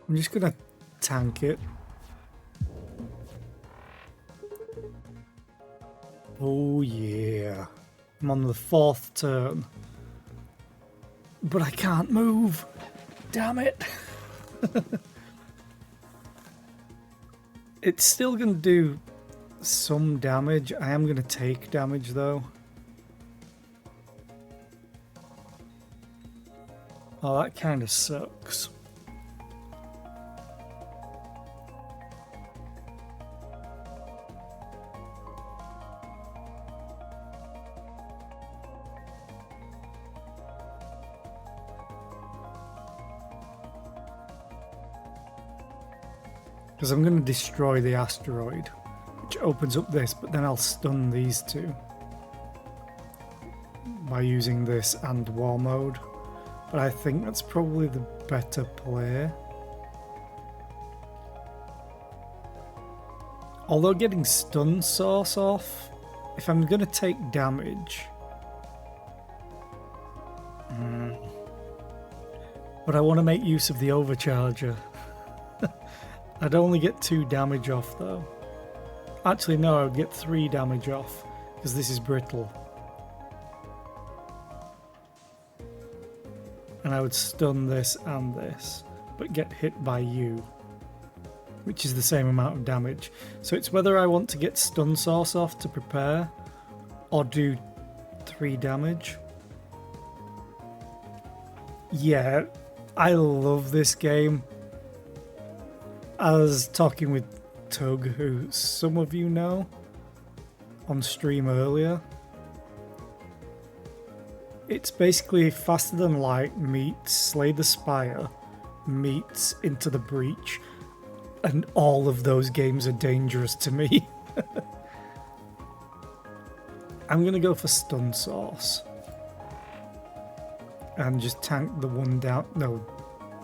I'm just gonna tank it. Oh yeah. I'm on the 4th turn. But I can't move. Damn it. It's still gonna do some damage. I am going to take damage though. Oh, that kind of sucks. Because I'm going to destroy the asteroid. Which opens up this, but then I'll stun these 2 by using this and War Mode. But I think that's probably the better play. Although getting stun source off, if I'm going to take damage... But I want to make use of the overcharger. I'd only get 2 damage off though. Actually, no, I'd get 3 damage off because this is brittle. And I would stun this and this, but get hit by you, which is the same amount of damage. So it's whether I want to get stun source off to prepare or do 3 damage. Yeah, I love this game. I was talking with Tug, who some of you know, on stream earlier. It's basically Faster Than Light meets Slay the Spire meets Into the Breach, and all of those games are dangerous to me. I'm gonna go for Stun Source and just tank the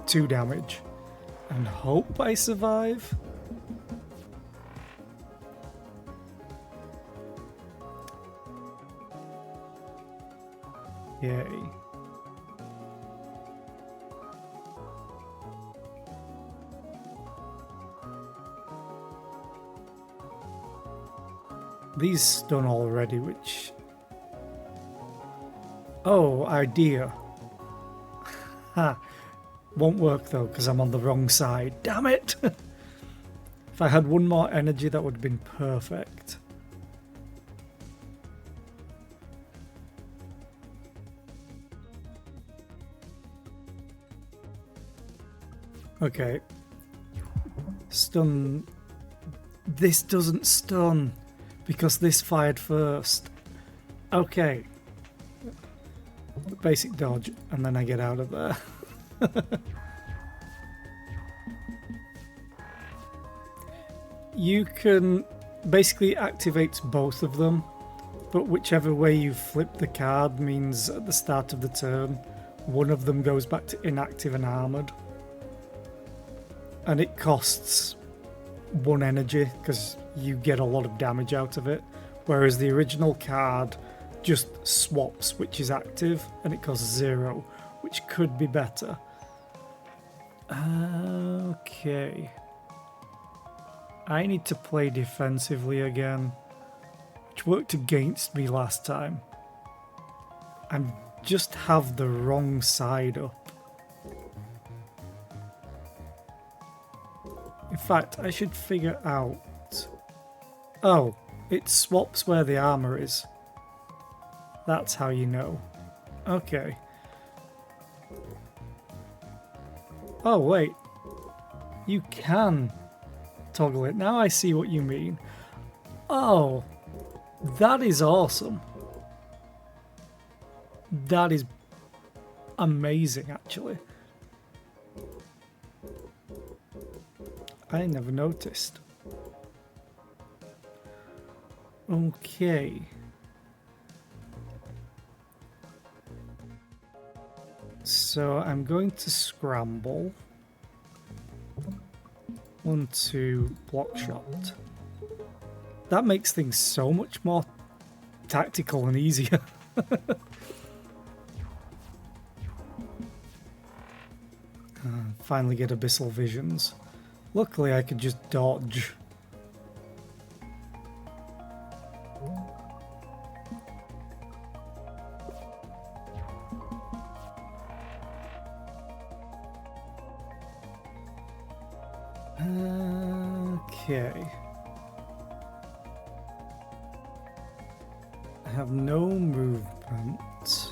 2 damage and hope I survive. Yay. These stun already, which... Oh, idea. Ha. Won't work though, because I'm on the wrong side. Damn it! If I had 1 more energy, that would have been perfect. Okay. Stun. This doesn't stun because this fired first. Okay. Basic dodge, and then I get out of there. You can basically activate both of them, but whichever way you flip the card means at the start of the turn, one of them goes back to inactive and armoured. And it costs 1 energy because you get a lot of damage out of it, whereas the original card just swaps which is active and it costs 0, which could be better. Okay. I need to play defensively again, which worked against me last time. I just have the wrong side up. In fact, I should figure out... Oh, it swaps where the armor is. That's how you know. Okay. Oh, wait. You can toggle it. Now I see what you mean. Oh, that is awesome. That is amazing, actually. I never noticed. Okay. So I'm going to scramble. 1, 2, block shot. That makes things so much more tactical and easier. Finally get Abyssal Visions. Luckily I could just dodge. Okay. I have no movement.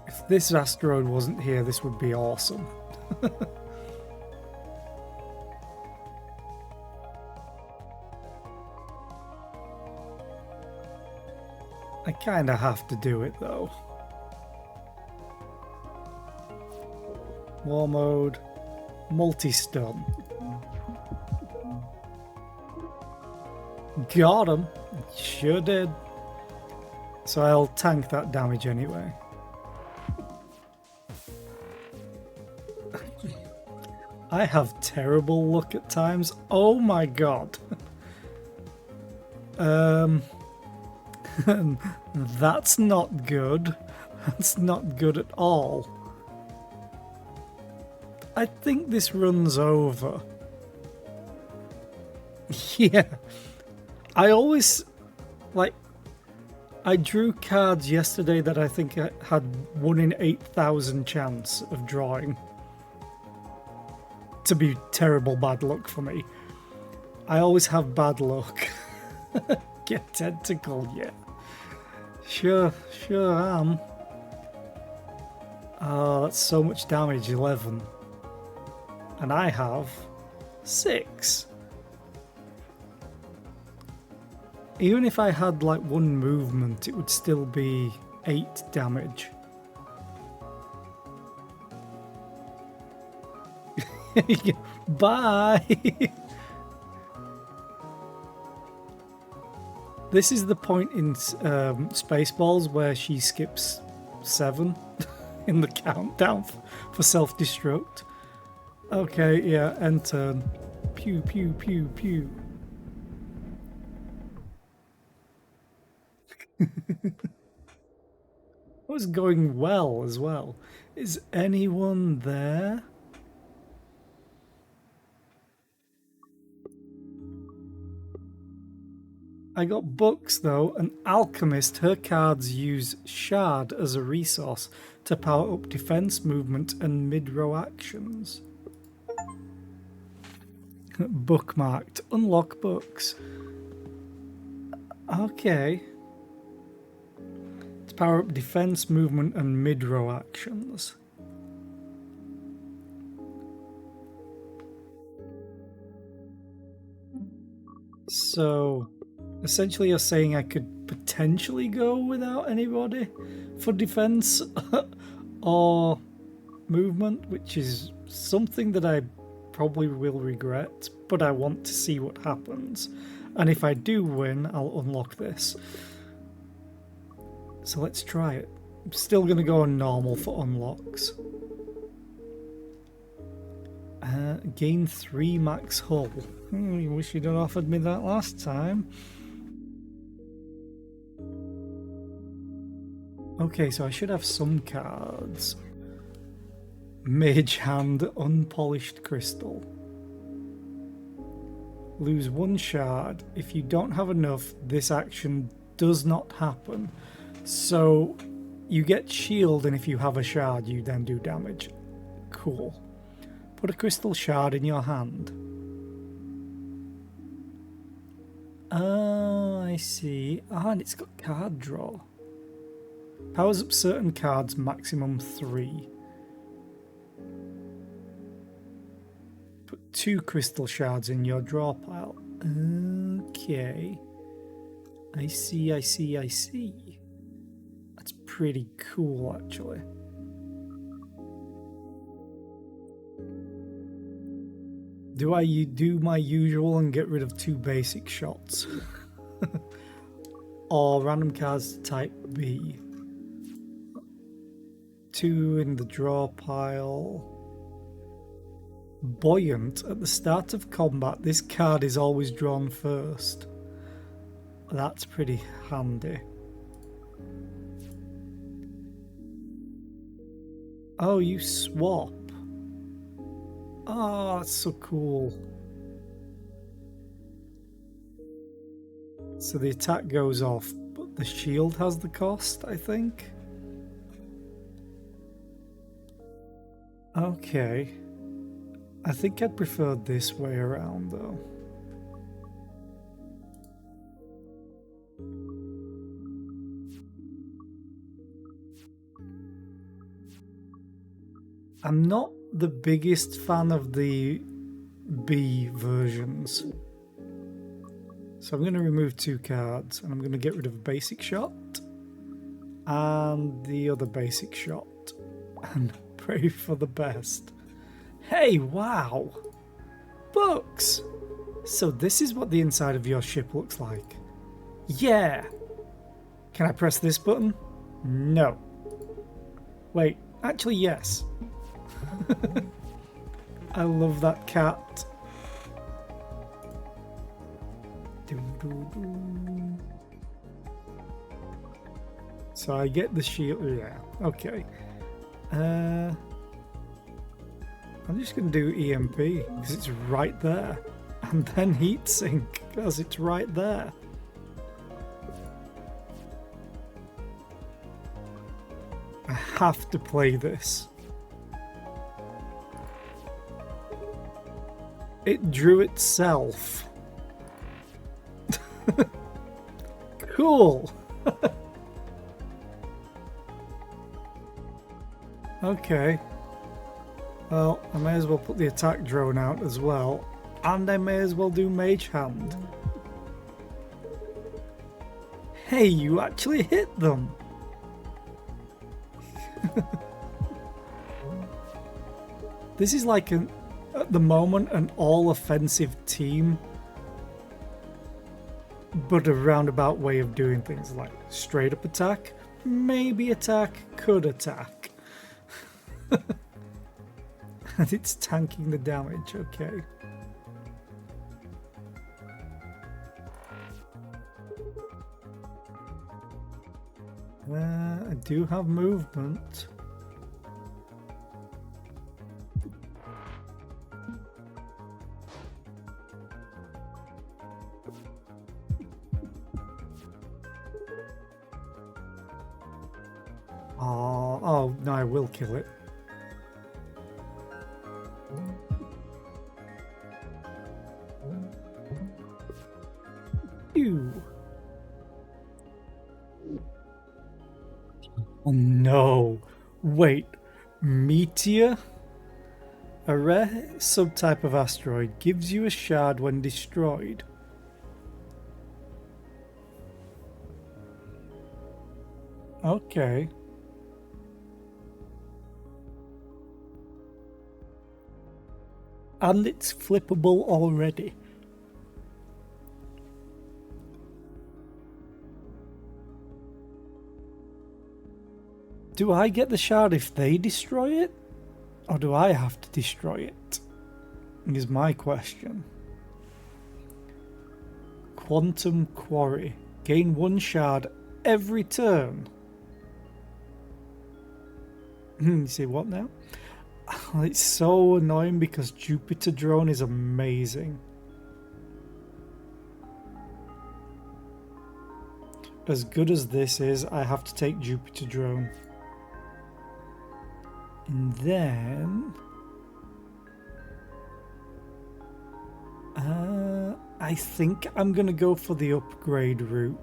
If this asteroid wasn't here, this would be awesome. I kinda have to do it though. War mode, multi-stun. Got him. Sure did. So I'll tank that damage anyway. I have terrible luck at times. Oh my god. That's not good. That's not good at all. I think this runs over. Yeah. I always, like, I drew cards yesterday that I think I had 1 in 8,000 chance of drawing. To be terrible bad luck for me. I always have bad luck. Get tentacled, yeah. Sure am. Oh, that's so much damage, 11. And I have 6. Even if I had like 1 movement, it would still be 8 damage. Bye! This is the point in Spaceballs where she skips 7 in the countdown for self-destruct. Okay, yeah, end turn. Pew, pew, pew, pew. It was going well as well. Is anyone there? I got books though. An alchemist, her cards use shard as a resource to power up defense, movement, and mid-row actions. Bookmarked. Unlock books. Okay. To power up defense, movement, and mid-row actions. So, essentially you're saying I could potentially go without anybody for defense or movement, which is something that I probably will regret, but I want to see what happens. And if I do win, I'll unlock this. So let's try it. I'm still going to go on normal for unlocks. Gain 3 max hull. I wish you'd have offered me that last time. Okay, so I should have some cards. Mage Hand, Unpolished Crystal. Lose 1 shard. If you don't have enough, this action does not happen. So you get shield, and if you have a shard, you then do damage. Cool. Put a crystal shard in your hand. Oh, I see. Ah, and it's got card draw. Powers up certain cards, maximum 3. Put 2 crystal shards in your draw pile. Okay. I see. That's pretty cool, actually. Do I do my usual and get rid of 2 basic shots? Or random cards type B? 2 in the draw pile. Buoyant. At the start of combat, this card is always drawn first. That's pretty handy. Oh, you swap. Oh, that's so cool. So the attack goes off, but the shield has the cost, I think. Okay. I think I'd prefer this way around, though. I'm not the biggest fan of the B versions. So I'm going to remove 2 cards, and I'm going to get rid of a basic shot and the other basic shot and pray for the best. Hey, wow! Books! So this is what the inside of your ship looks like. Yeah! Can I press this button? No. Wait, actually yes. I love that cat. So I get the shield. Yeah, okay. I'm just going to do EMP because it's right there. And then heat sink because it's right there. I have to play this. It drew itself. Cool. Okay. Well, I may as well put the attack drone out as well. And I may as well do Mage Hand. Hey, you actually hit them! This is like, at the moment, an all-offensive team. But a roundabout way of doing things, like straight up attack, maybe attack, could attack. And it's tanking the damage, okay. I do have movement. Oh, no, I will kill it. Ew. Oh no. Wait. Meteor? A rare subtype of asteroid gives you a shard when destroyed. Okay. And it's flippable already. Do I get the shard if they destroy it? Or do I have to destroy it? Is my question. Quantum Quarry. Gain 1 shard every turn. You say what now? It's so annoying because Jupiter Drone is amazing. As good as this is, I have to take Jupiter Drone. And then... I think I'm going to go for the upgrade route.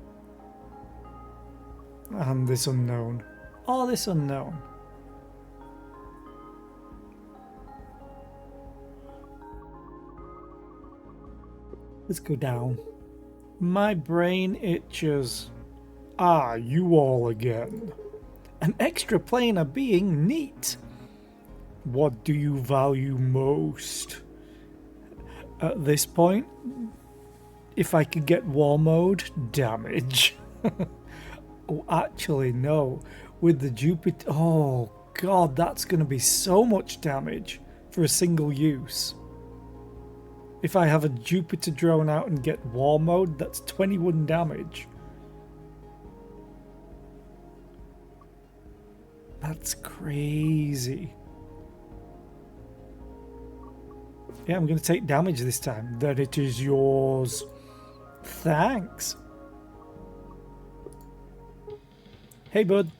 And this unknown. Or this unknown. Let's go down. My brain itches. Ah, you all again. An extra planar being, neat. What do you value most? At this point, if I could get war mode, damage. Oh, actually, no. With the Jupiter... Oh, God, that's going to be so much damage for a single use. If I have a Jupiter drone out and get war mode, that's 21 damage. That's crazy. Yeah, I'm going to take damage this time. Then it is yours. Thanks. Hey, bud.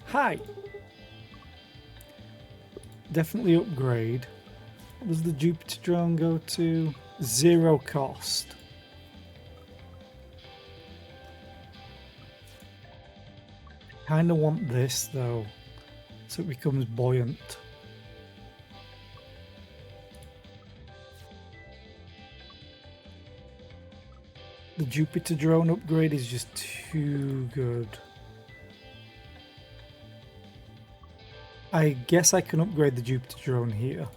Hi. Definitely upgrade. What does the Jupiter drone go to? 0 cost. Kinda want this though, so it becomes buoyant. The Jupiter drone upgrade is just too good. I guess I can upgrade the Jupiter drone here.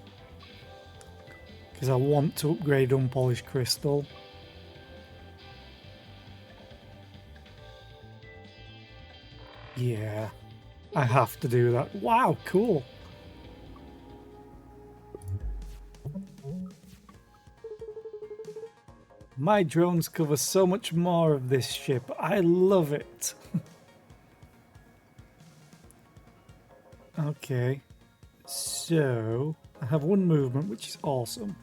Because I want to upgrade Unpolished Crystal. Yeah, I have to do that. Wow, cool. My drones cover so much more of this ship. I love it. Okay. So I have one movement, which is awesome.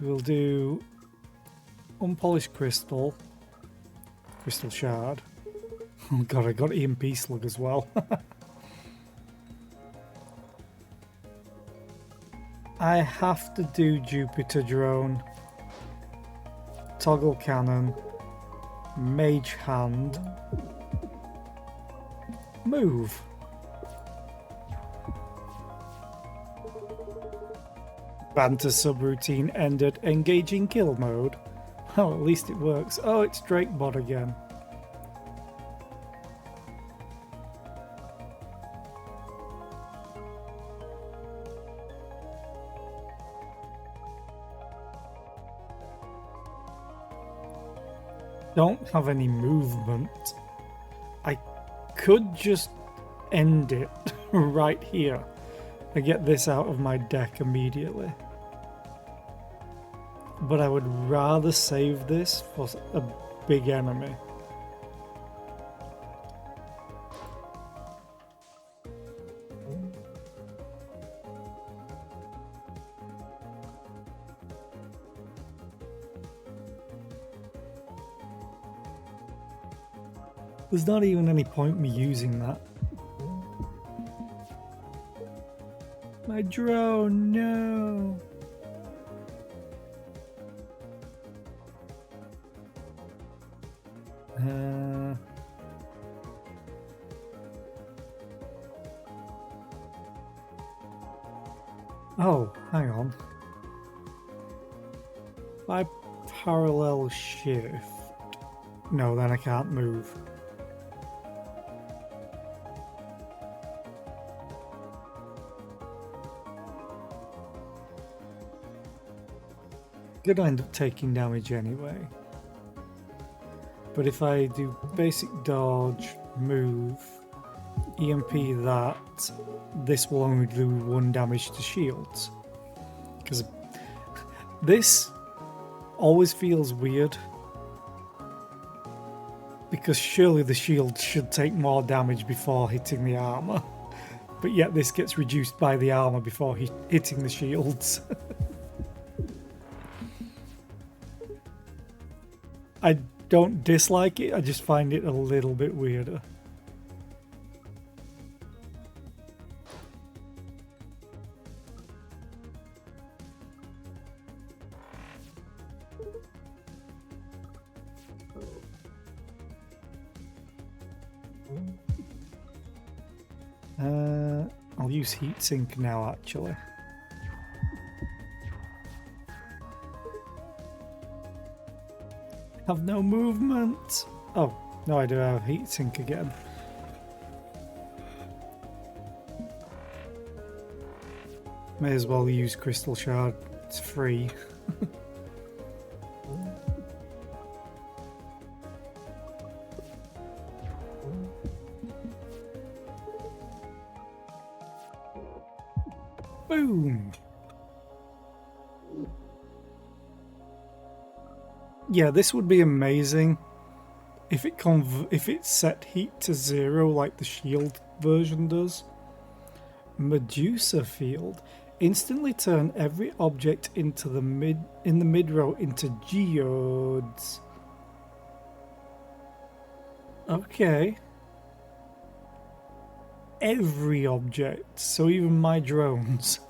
We'll do unpolished crystal, crystal shard. Oh god, I got EMP slug as well. I have to do Jupiter drone, toggle cannon, mage hand, move. Banter subroutine ended. Engaging kill mode. Well, at least it works. Oh, it's Drakebot again. Don't have any movement. I could just end it right here and get this out of my deck immediately. But I would rather save this for a big enemy. There's not even any point me using that. My drone, no! Oh, hang on. If I parallel shift... No, then I can't move. Gonna end up taking damage anyway. But if I do basic dodge, move, EMP that, this will only do 1 damage to shields. Because this always feels weird. Because surely the shield should take more damage before hitting the armor. But yet this gets reduced by the armor before hitting the shields. I don't dislike it, I just find it a little bit weirder. I'll use heatsink now actually. Have no movement. Oh, no, I do have heatsink again. May as well use crystal shard. It's free. Boom. Yeah, this would be amazing if it set heat to 0 like the shield version does. Medusa field. Instantly turn every object into the mid row into geodes. Okay. Every object, so even my drones.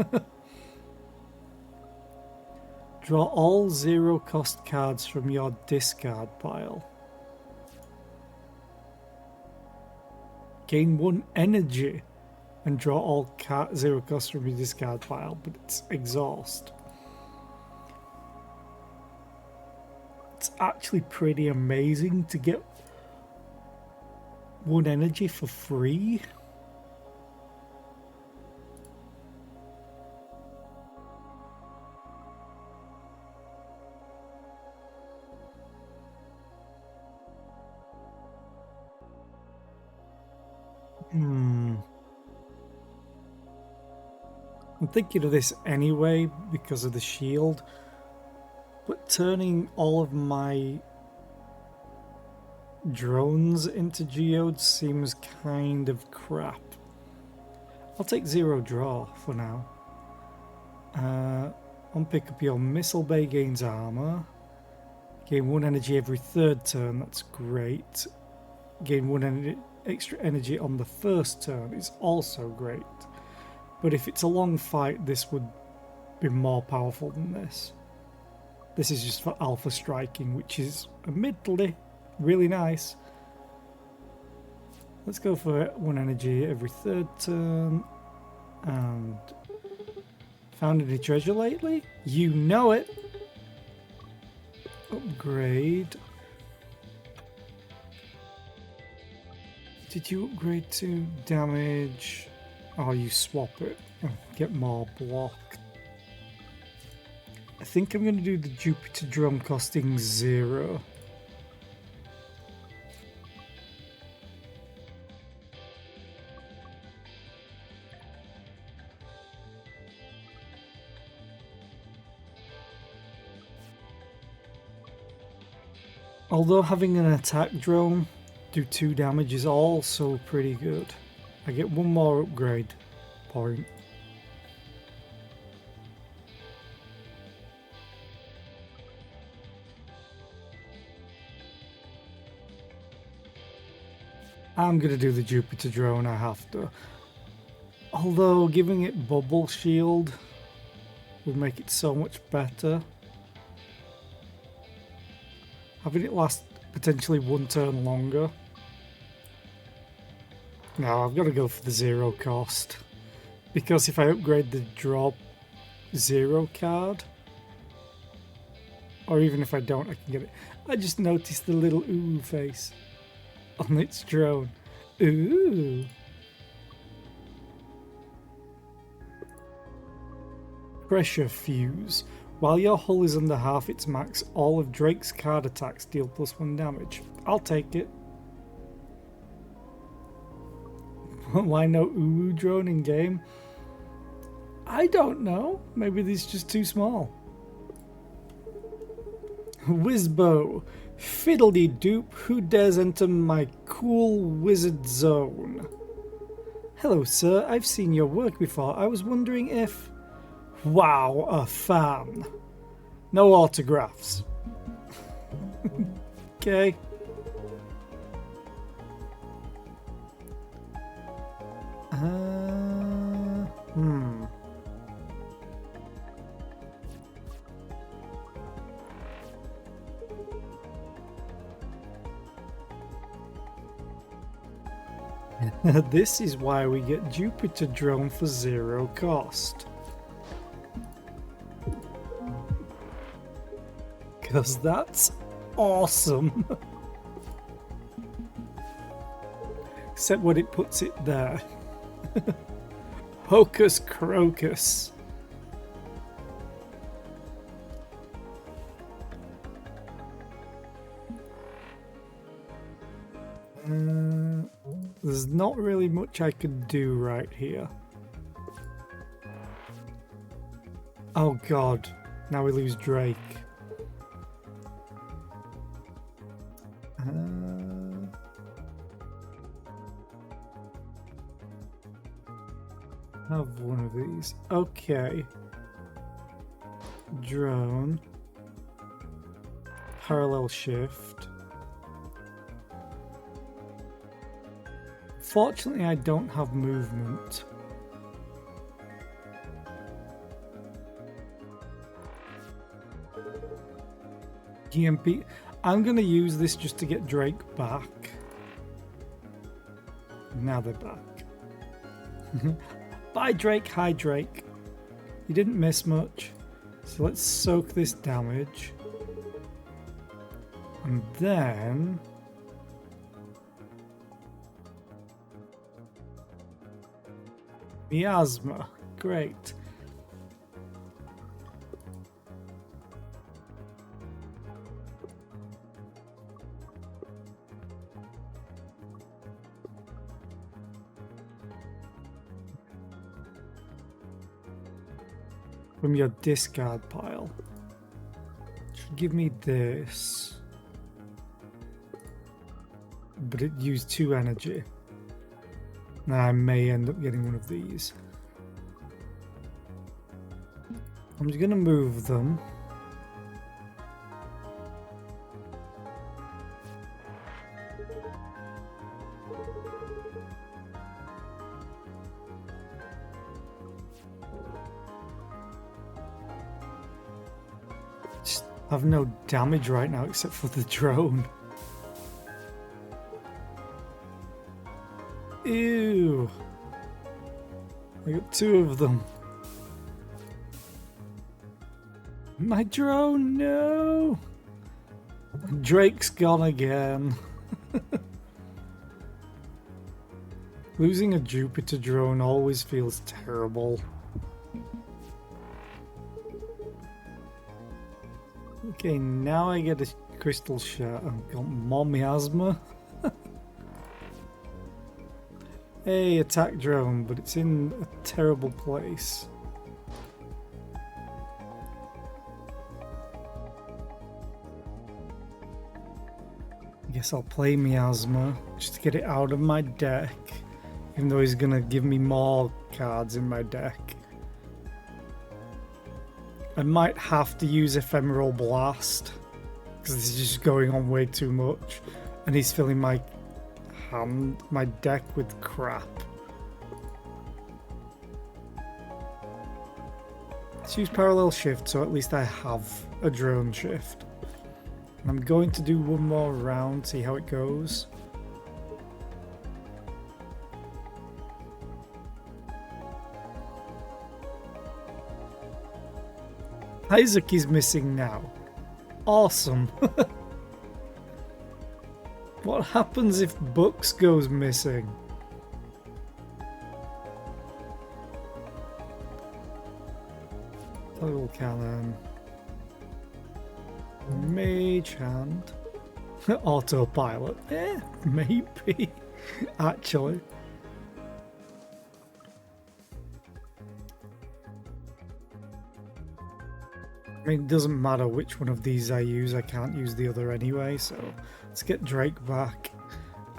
Draw all 0 cost cards from your discard pile. Gain 1 energy and draw all 0 cost from your discard pile, but it's exhaust. It's actually pretty amazing to get 1 energy for free. I'm thinking of this anyway because of the shield, but turning all of my drones into geodes seems kind of crap. I'll take 0 draw for now. Unpick up your Missile Bay gains armor. Gain 1 energy every 3rd turn, that's great. Gain 1 extra energy on the 1st turn is also great. But if it's a long fight, this would be more powerful than this. This is just for alpha striking, which is admittedly really nice. Let's go for 1 energy every 3rd turn. And found any treasure lately? You know it! Upgrade. Did you upgrade to damage? Oh, you swap it. Oh, get more block. I think I'm going to do the Jupiter drone costing 0. Although having an attack drone do 2 damage is also pretty good. I get 1 more upgrade point. I'm going to do the Jupiter drone, I have to. Although giving it bubble shield would make it so much better. Having it last potentially 1 turn longer. No, I've got to go for the 0 cost. Because if I upgrade the drop 0 card, or even if I don't, I can get it. I just noticed the little ooh face on its drone. Ooh. Pressure fuse. While your hull is under half its max, all of Drake's card attacks deal +1 damage. I'll take it. Why no ooh drone in game? I don't know. Maybe these just too small. Wizbo. Fiddly dupe, who dares enter my cool wizard zone? Hello sir, I've seen your work before. I was wondering if... Wow, a fan. No autographs. Okay. This is why we get Jupiter drone for 0 cost. Because that's awesome. Except when it puts it there. Hocus crocus. There's not really much I could do right here. Oh god, now we lose Drake. Have one of these. Okay. Drone. Parallel shift. Fortunately, I don't have movement. EMP. I'm going to use this just to get Drake back. Now they're back. Bye Drake, hi Drake. You didn't miss much. So let's soak this damage. And then... Miasma. Great. From your discard pile. Should give me this. But it used 2 energy. Now I may end up getting one of these. I'm just gonna move them. Just have no damage right now except for the drone. Ew. I got 2 of them. My drone, no! Drake's gone again. Losing a Jupiter drone always feels terrible. Okay, now I get a crystal shot. I've got more miasma. Hey, attack drone, but it's in a terrible place. I guess I'll play miasma just to get it out of my deck, even though he's gonna give me more cards in my deck. I might have to use Ephemeral Blast because this is just going on way too much, and he's filling my deck with crap. Let's use Parallel Shift so at least I have a drone shift. I'm going to do one more round, see how it goes. Isaac is missing now. Awesome. What happens if Bucks goes missing? Total Cannon. Mage Hand. Autopilot. Maybe. Actually. I mean, it doesn't matter which one of these I use, I can't use the other anyway, so let's get Drake back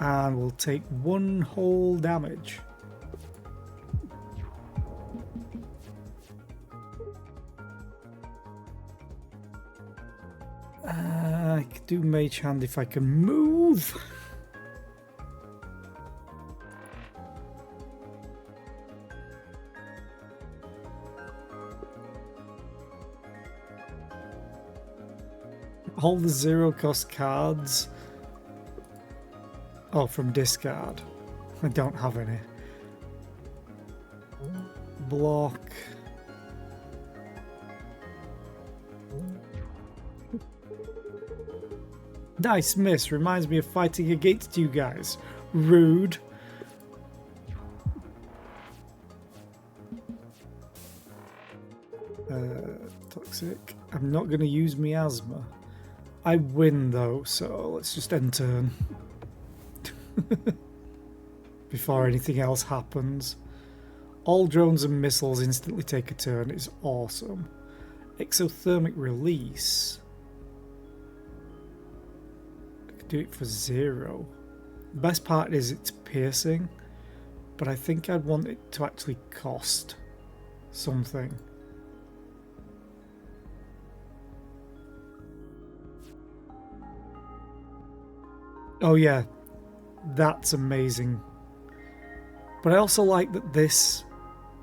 and we'll take 1 whole damage. I could do Mage Hand if I can move. All the 0-cost cards. Oh, from discard. I don't have any. Block. Nice miss. Reminds me of fighting against you guys. Rude. Toxic. I'm not going to use miasma. I win though, so let's just end turn. Before anything else happens. All drones and missiles instantly take a turn. It's awesome. Exothermic release. I could do it for 0. The best part is it's piercing, but I think I'd want it to actually cost something. Oh yeah, that's amazing. But I also like that this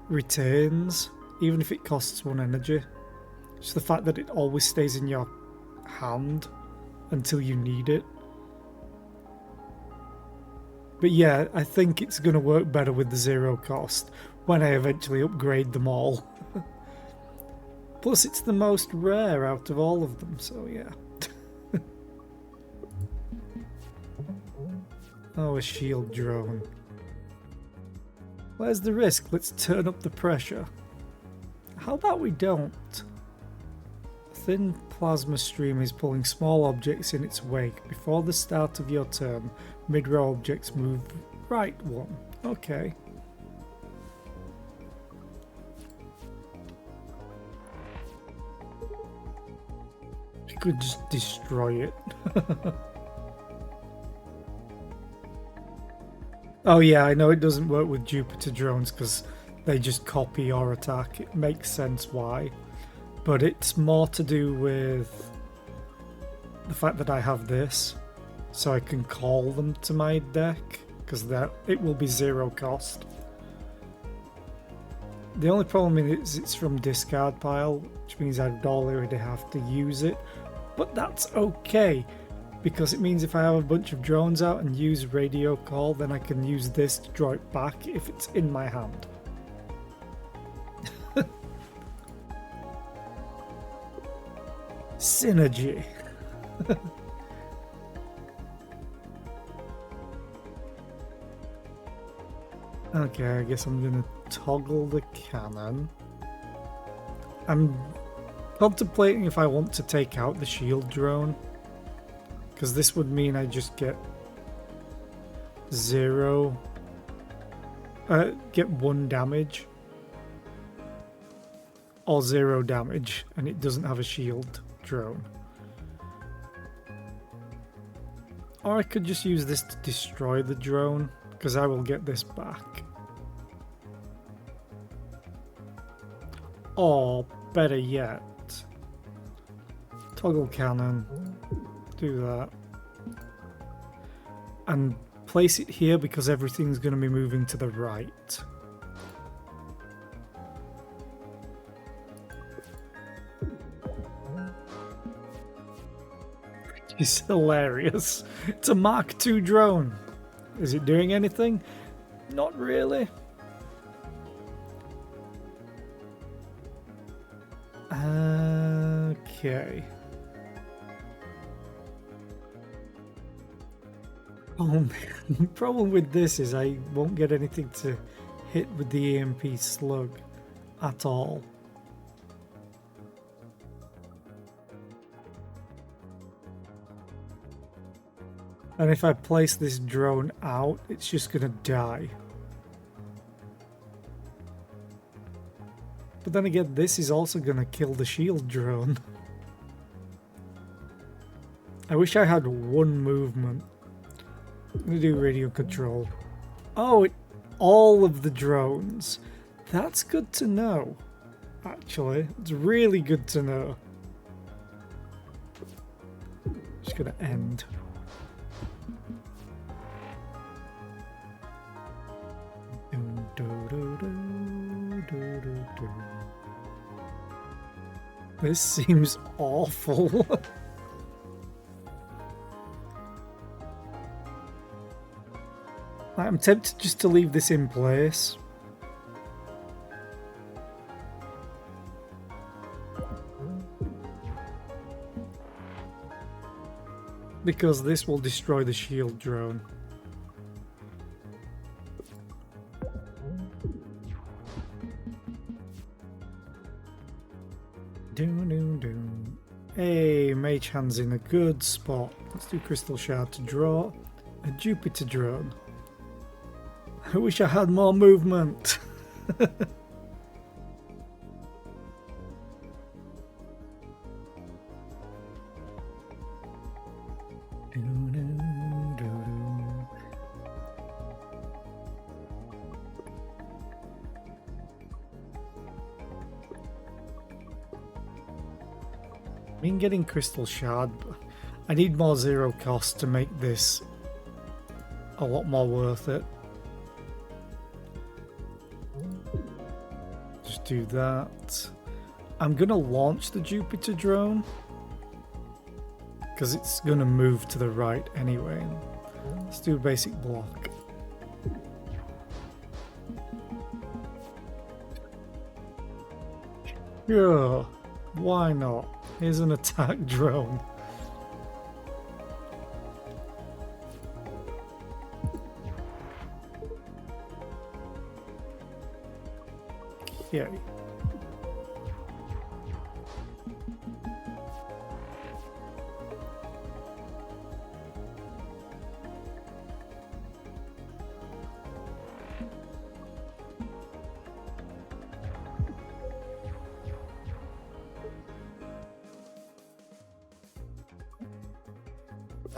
retains, even if it costs 1 energy. Just the fact that it always stays in your hand until you need it. But yeah, I think it's going to work better with the 0 cost when I eventually upgrade them all. Plus it's the most rare out of all of them, so yeah. Oh, a shield drone. Where's the risk? Let's turn up the pressure. How about we don't? A thin plasma stream is pulling small objects in its wake. Before the start of your turn, mid-row objects move right 1. Okay. You could just destroy it. Oh yeah, I know it doesn't work with Jupiter drones because they just copy your attack. It makes sense why. But it's more to do with the fact that I have this, so I can call them to my deck, because it will be 0 cost. The only problem is it's from discard pile, which means I'd already have to use it. But that's okay, because it means if I have a bunch of drones out and use radio call, then I can use this to draw it back if it's in my hand. Synergy. Okay, I guess I'm gonna toggle the cannon. I'm contemplating if I want to take out the shield drone, because this would mean I just get 1 damage or 0 damage, and it doesn't have a shield drone. Or I could just use this to destroy the drone, because I will get this back. Or better yet, toggle cannon, do that, and place it here because everything's going to be moving to the right. It's hilarious. It's a Mark II drone. Is it doing anything? Not really. Okay. Oh man, the problem with this is I won't get anything to hit with the EMP slug at all. And if I place this drone out, it's just gonna die. But then again, this is also gonna kill the shield drone. I wish I had 1 movement. I'm gonna do radio control. Oh, all of the drones. That's good to know. Actually, it's really good to know. Just gonna end. This seems awful. I'm tempted just to leave this in place. Because this will destroy the shield drone. Hey, Mage Hand's in a good spot. Let's do Crystal Shard to draw a Jupiter drone. I wish I had more movement. I mean, getting Crystal Shard, but I need more 0 cost to make this a lot more worth it. Just do that. I'm gonna launch the Jupiter drone because it's gonna move to the right anyway. Let's do a basic block. Yeah, why not? Here's an attack drone. Okay.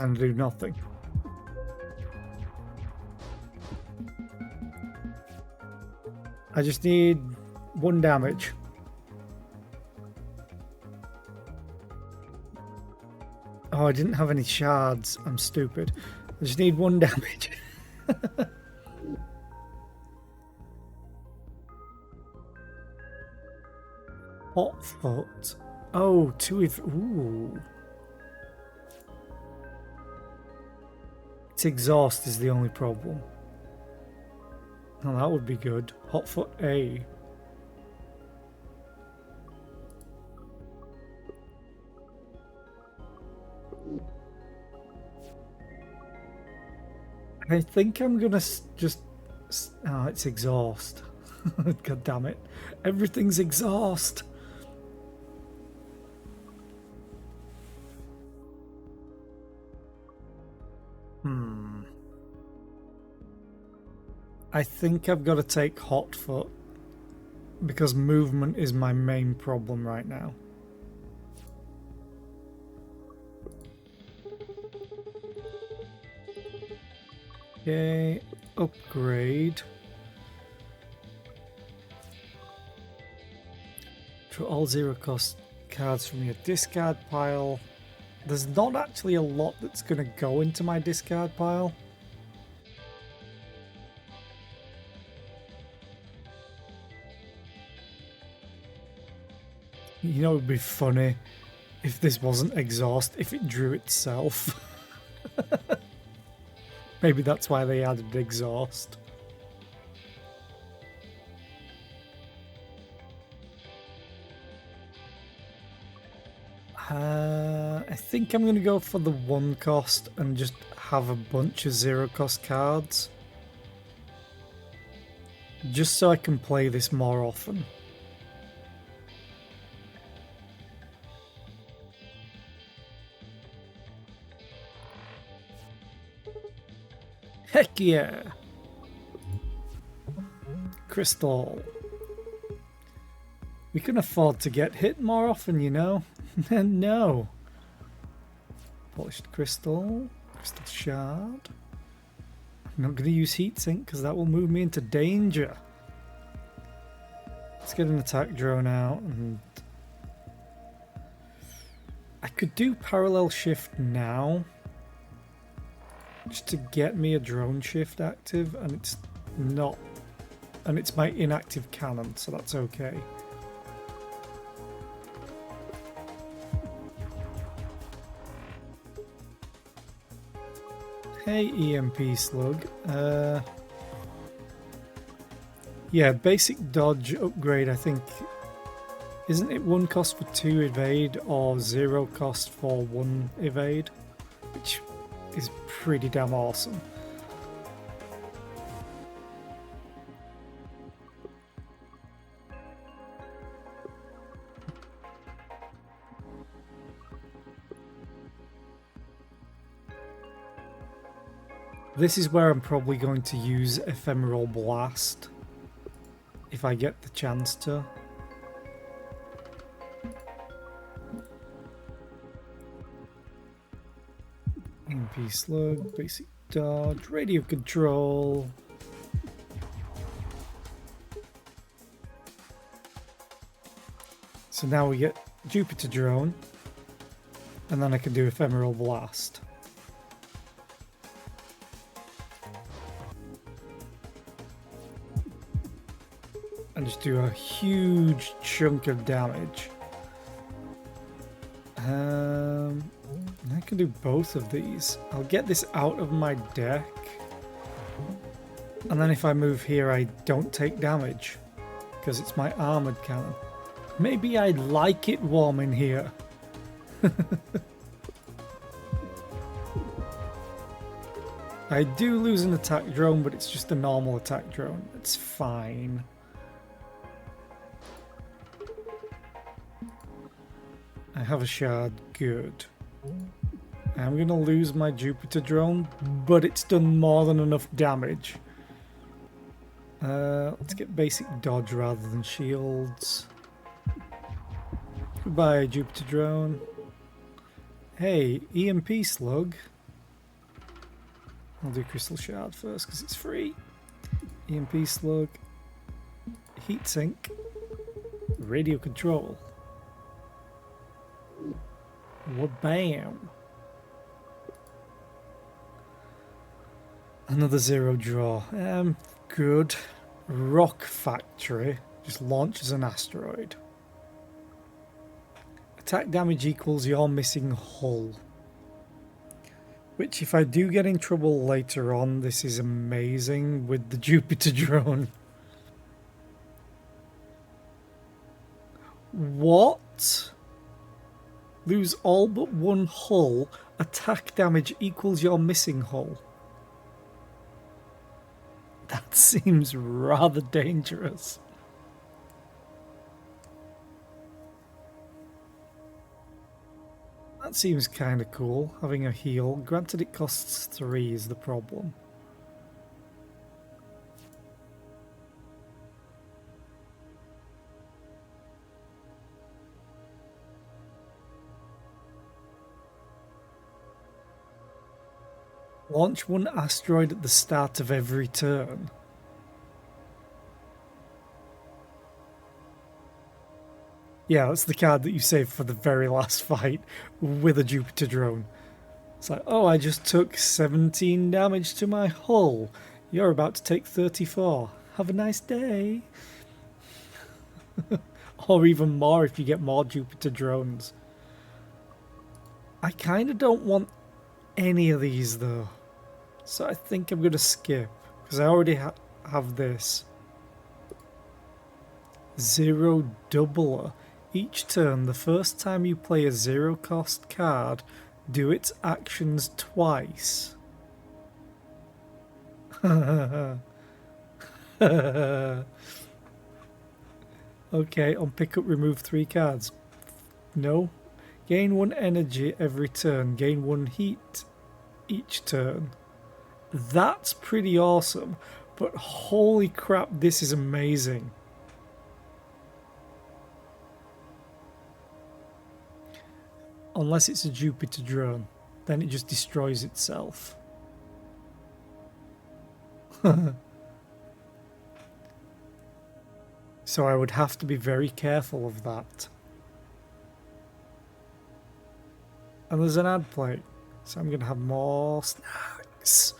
And do nothing. I just need 1 damage. Oh, I didn't have any shards. I'm stupid. I just need 1 damage. Hotfoot. Oh, 2 if... Ooh. Its exhaust is the only problem. Oh, that would be good. Hotfoot A. I think I'm gonna just... Oh, it's exhaust. God damn it. Everything's exhaust. I think I've got to take Hotfoot because movement is my main problem right now. Okay, upgrade. Draw all 0 cost cards from your discard pile. There's not actually a lot that's going to go into my discard pile. You know, it would be funny if this wasn't exhaust, if it drew itself. Maybe that's why they added exhaust. I think I'm going to go for the 1 cost and just have a bunch of 0 cost cards. Just so I can play this more often. Heck yeah! Crystal. We can afford to get hit more often, you know? No. Polished crystal. Crystal shard. I'm not going to use heatsink because that will move me into danger. Let's get an attack drone out and... I could do parallel shift now. Just to get me a drone shift active, and it's not, and it's my inactive cannon, so that's okay. Hey, EMP slug. Yeah, basic dodge upgrade, I think. Isn't it 1 cost for 2 evade or 0 cost for 1 evade? Which is pretty damn awesome. This is where I'm probably going to use Ephemeral Blast if I get the chance to. EMP slug, basic dodge, radio control. So now we get Jupiter drone, and then I can do Ephemeral Blast. And just do a huge chunk of damage. I can do both of these. I'll get this out of my deck. And then if I move here, I don't take damage. Because it's my armored cannon. Maybe I like it warm in here. I do lose an attack drone, but it's just a normal attack drone. It's fine. I have a shard, good. I'm gonna lose my Jupiter drone, but it's done more than enough damage. Let's get basic dodge rather than shields. Goodbye, Jupiter drone. Hey, EMP slug. I'll do crystal shard first because it's free. EMP slug. heatsink, radio control. Wha-bam! Another zero draw. Good. Rock factory just launches an asteroid. Attack damage equals your missing hull. Which, if I do get in trouble later on, this is amazing with the Jupiter drone. What? Lose all but one hull. Attack damage equals your missing hull. That seems rather dangerous. That seems kind of cool, having a heal. Granted it costs 3 is the problem. Launch one asteroid at the start of every turn. Yeah, that's the card that you save for the very last fight with a Jupiter drone. It's like, oh, I just took 17 damage to my hull. You're about to take 34. Have a nice day. Or even more if you get more Jupiter drones. I kind of don't want any of these though. So I think I'm going to skip. Because I already have this. Zero doubler. Each turn, the first time you play a zero cost card, do its actions twice. Okay, on pickup, remove 3 cards. No. Gain 1 energy every turn. Gain 1 heat each turn. That's pretty awesome. But holy crap, this is amazing. Unless it's a Jupiter drone, then it just destroys itself. So I would have to be very careful of that. And there's an ad plate, so I'm going to have more snacks.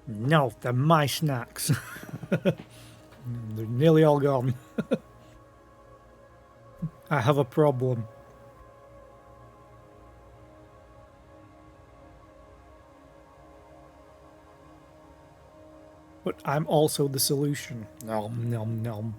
No, they're my snacks. They're nearly all gone. I have a problem. But I'm also the solution. Nom nom nom.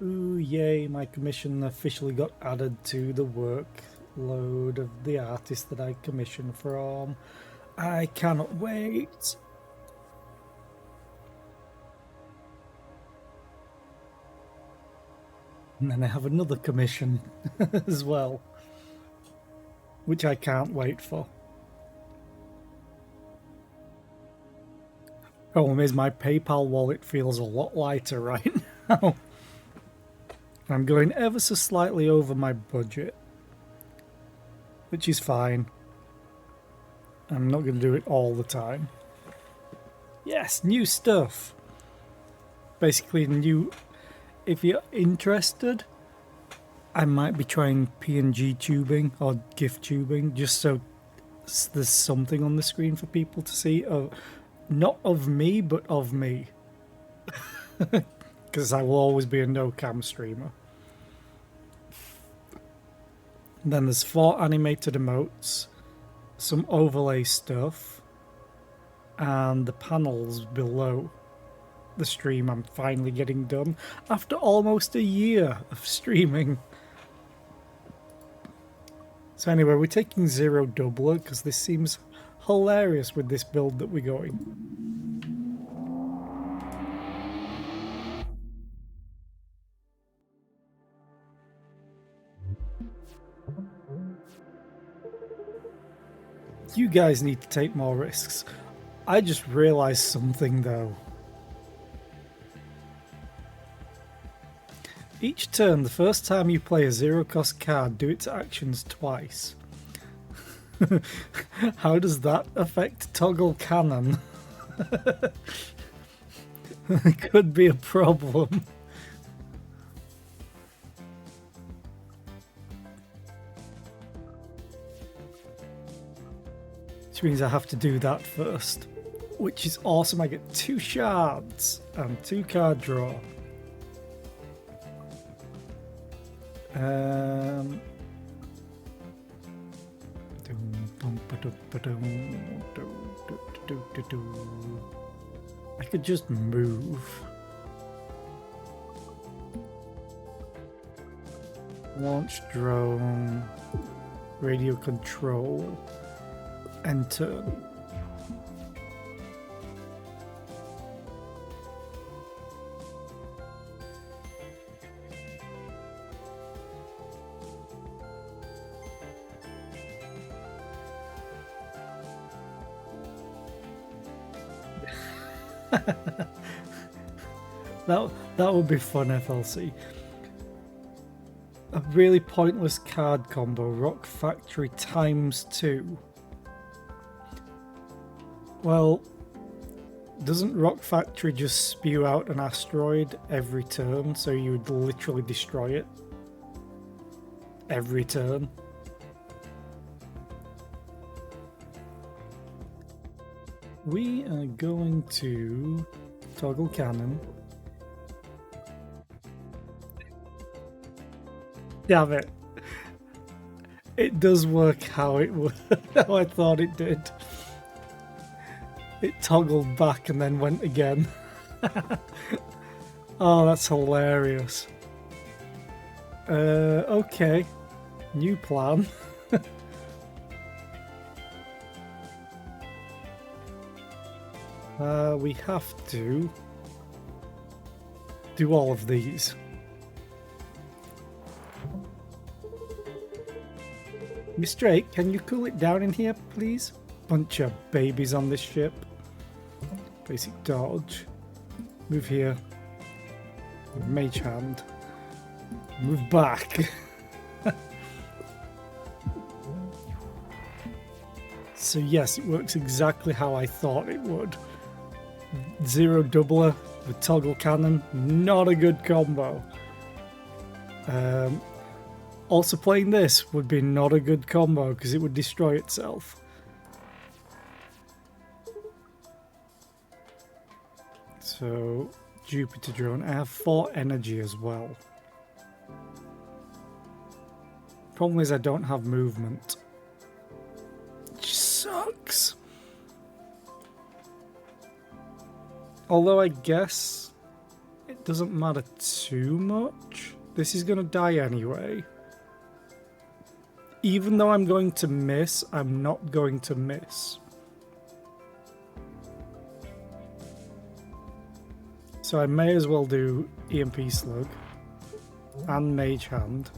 Ooh, yay, my commission officially got added to the workload of the artist that I commissioned from. I cannot wait. And then I have another commission as well, which I can't wait for. Problem is, my PayPal wallet feels a lot lighter right now. I'm going ever so slightly over my budget, which is fine. I'm not going to do it all the time. Yes, new stuff. Basically, new. If you're interested, I might be trying PNG tubing or GIF tubing, just so there's something on the screen for people to see. Not of me, but of me. Because I will always be a no-cam streamer. And then there's 4 animated emotes, some overlay stuff, and the panels below the stream I'm finally getting done after almost a year of streaming. So anyway, we're taking Zero Doubler because this seems hilarious with this build that we're going. You guys need to take more risks. I just realized something though. Each turn, the first time you play a zero-cost card, do its actions twice. How does that affect Toggle Cannon? Could be a problem. Which means I have to do that first. Which is awesome. I get 2 shards and 2 card draw. I could just move. Launch drone, radio control, and turn. That would be fun, FLC. A really pointless card combo, Rock Factory ×2. Well, doesn't Rock Factory just spew out an asteroid every turn, so you would literally destroy it every turn? We are going to Toggle Cannon. Damn it. It does work how it would, how I thought it did. It toggled back and then went again. Oh, that's hilarious. Okay. New plan. We have to do all of these. Mr. Drake, can you cool it down in here, please? Bunch of babies on this ship. Basic dodge. Move here. Mage hand. Move back. So yes, it works exactly how I thought it would. Zero doubler with Toggle Cannon, not a good combo. Also playing this would be not a good combo because it would destroy itself. So, Jupiter drone. I have 4 energy as well. Problem is I don't have movement. Which sucks. Although I guess it doesn't matter too much. This is going to die anyway. Even though I'm going to miss, I'm not going to miss. So I may as well do EMP Slug and Mage Hand.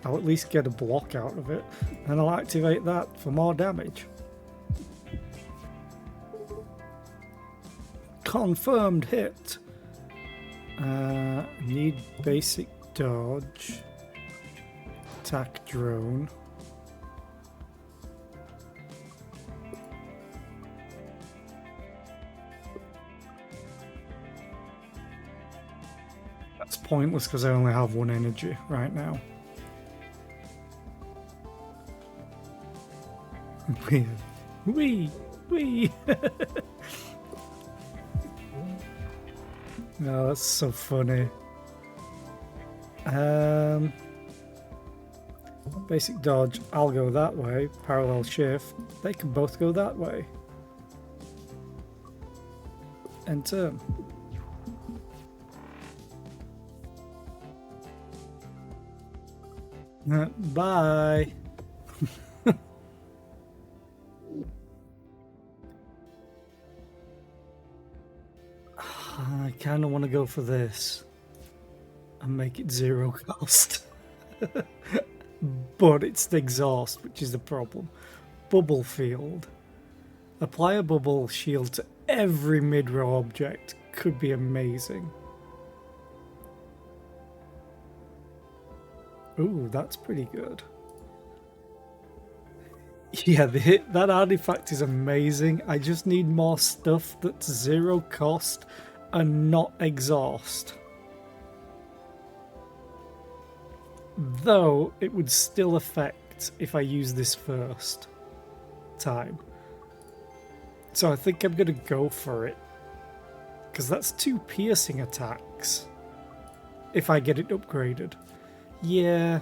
I'll at least get a block out of it, and I'll activate that for more damage. confirmed hit. Need basic dodge. Attack drone. That's pointless because I only have one energy right now. Wee! No, that's so funny. Basic dodge, I'll go that way. Parallel shift, they can both go that way. And turn. Bye. I kind of want to go for this and make it 0 cost. But it's the exhaust, which is the problem. Bubble field. Apply a bubble shield to every mid-row object. Could be amazing. Ooh, that's pretty good. Yeah, that artifact is amazing. I just need more stuff that's 0 cost and not exhaust. Though it would still affect if I use this first time. So I think I'm going to go for it. Because that's 2 piercing attacks. If I get it upgraded. Yeah.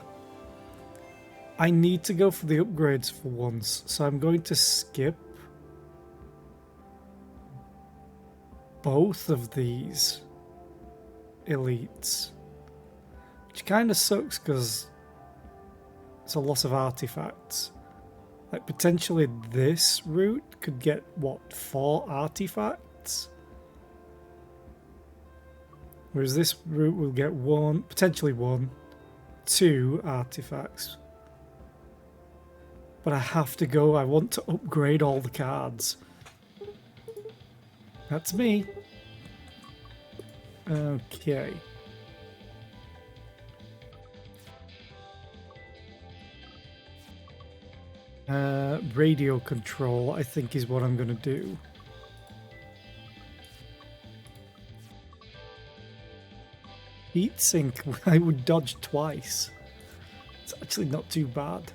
I need to go for the upgrades for once. So I'm going to skip both of these elites. Which kind of sucks because it's a loss of artifacts. Like potentially this route could get, what, 4 artifacts? Whereas this route will get 1, potentially 1, 2 artifacts. But I have to go, I want to upgrade all the cards. That's me. Okay. Radio control, I think, is what I'm going to do. Heat sink, I would dodge twice. It's actually not too bad.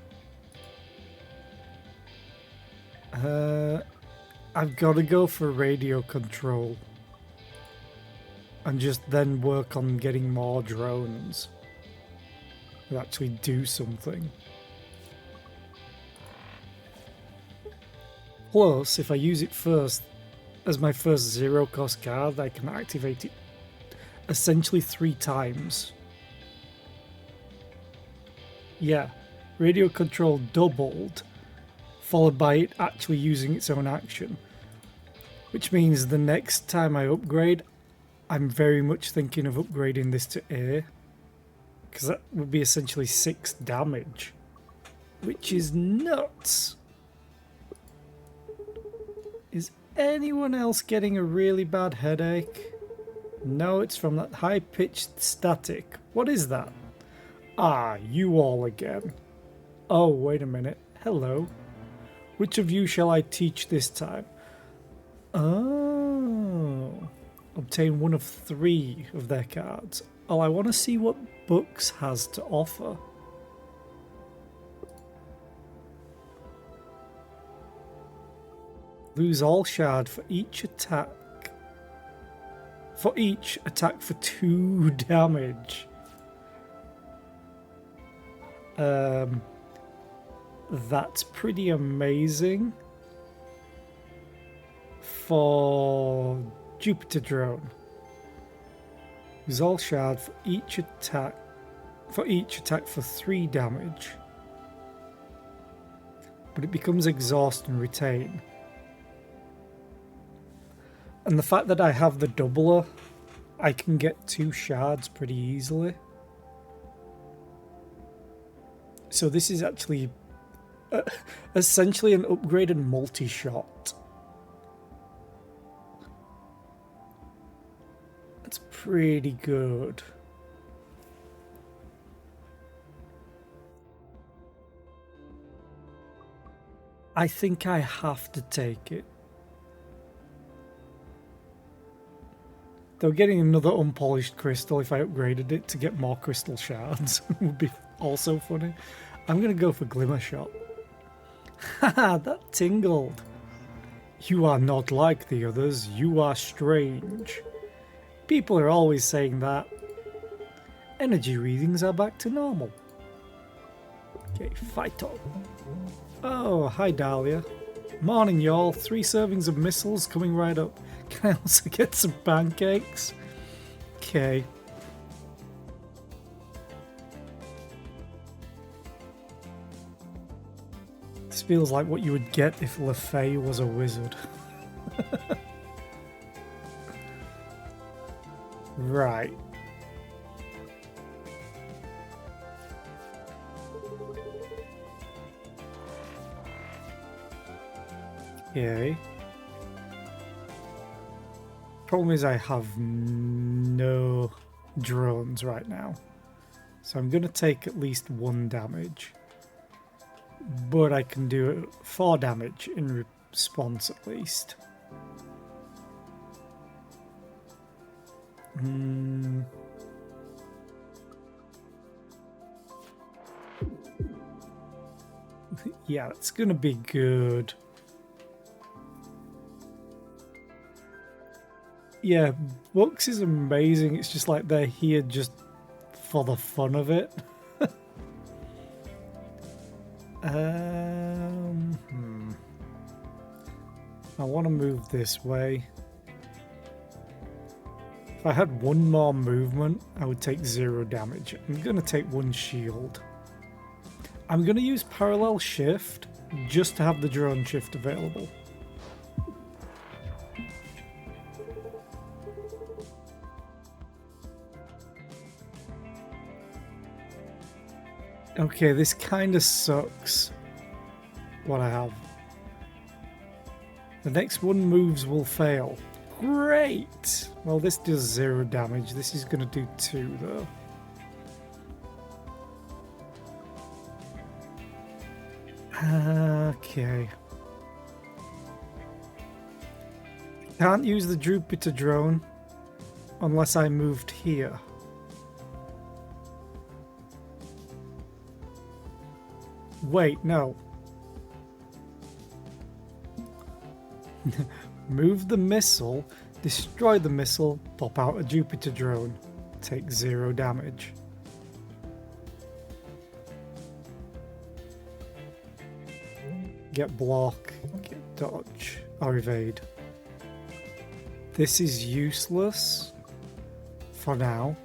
I've got to go for radio control. And just then work on getting more drones. That actually do something. Plus, if I use it first, as my first 0 cost card, I can activate it essentially 3 times. Yeah, radio control doubled, followed by it actually using its own action. Which means the next time I upgrade, I'm very much thinking of upgrading this to A. Because that would be essentially 6 damage. Which is nuts. Is anyone else getting a really bad headache? No, it's from that high-pitched static. What is that? Ah, you all again. Oh, wait a minute. Hello. Which of you shall I teach this time? Oh. Obtain 1 of 3 of their cards. Oh, I want to see what Books has to offer. Lose all shard for each attack. For each attack for 2 damage. That's pretty amazing. For Jupiter Drone. Lose all shard for each attack. For each attack for 3 damage. But it becomes exhaust and retain. And the fact that I have the doubler, I can get 2 shards pretty easily. So this is actually essentially an upgraded multi-shot. That's pretty good. I think I have to take it. Though getting another unpolished crystal if I upgraded it to get more crystal shards would be also funny. I'm gonna go for Glimmer Shot. Haha, that tingled. You are not like the others, you are strange. People are always saying that. Energy readings are back to normal. Okay, Phyto. Oh, hi Dahlia. Morning y'all, 3 servings of missiles coming right up. Can I also get some pancakes? Okay. This feels like what you would get if LeFay was a wizard. Right. Okay. Problem is I have no drones right now. So I'm going to take at least 1 damage. But I can do 4 damage in response at least. Yeah, that's going to be good. Yeah, Books is amazing. It's just like they're here just for the fun of it. I want to move this way. If I had 1 more movement, I would take 0 damage. I'm going to take 1 shield. I'm going to use parallel shift just to have the drone shift available. Okay, this kind of sucks, what I have. The next 1 moves will fail. Great! Well, this does 0 damage. This is going to do 2, though. Okay. Can't use the Jupiter drone unless I moved here. Wait, no. Move the missile, destroy the missile, pop out a Jupiter drone. Take 0 damage. Get block, get dodge, or evade. This is useless for now.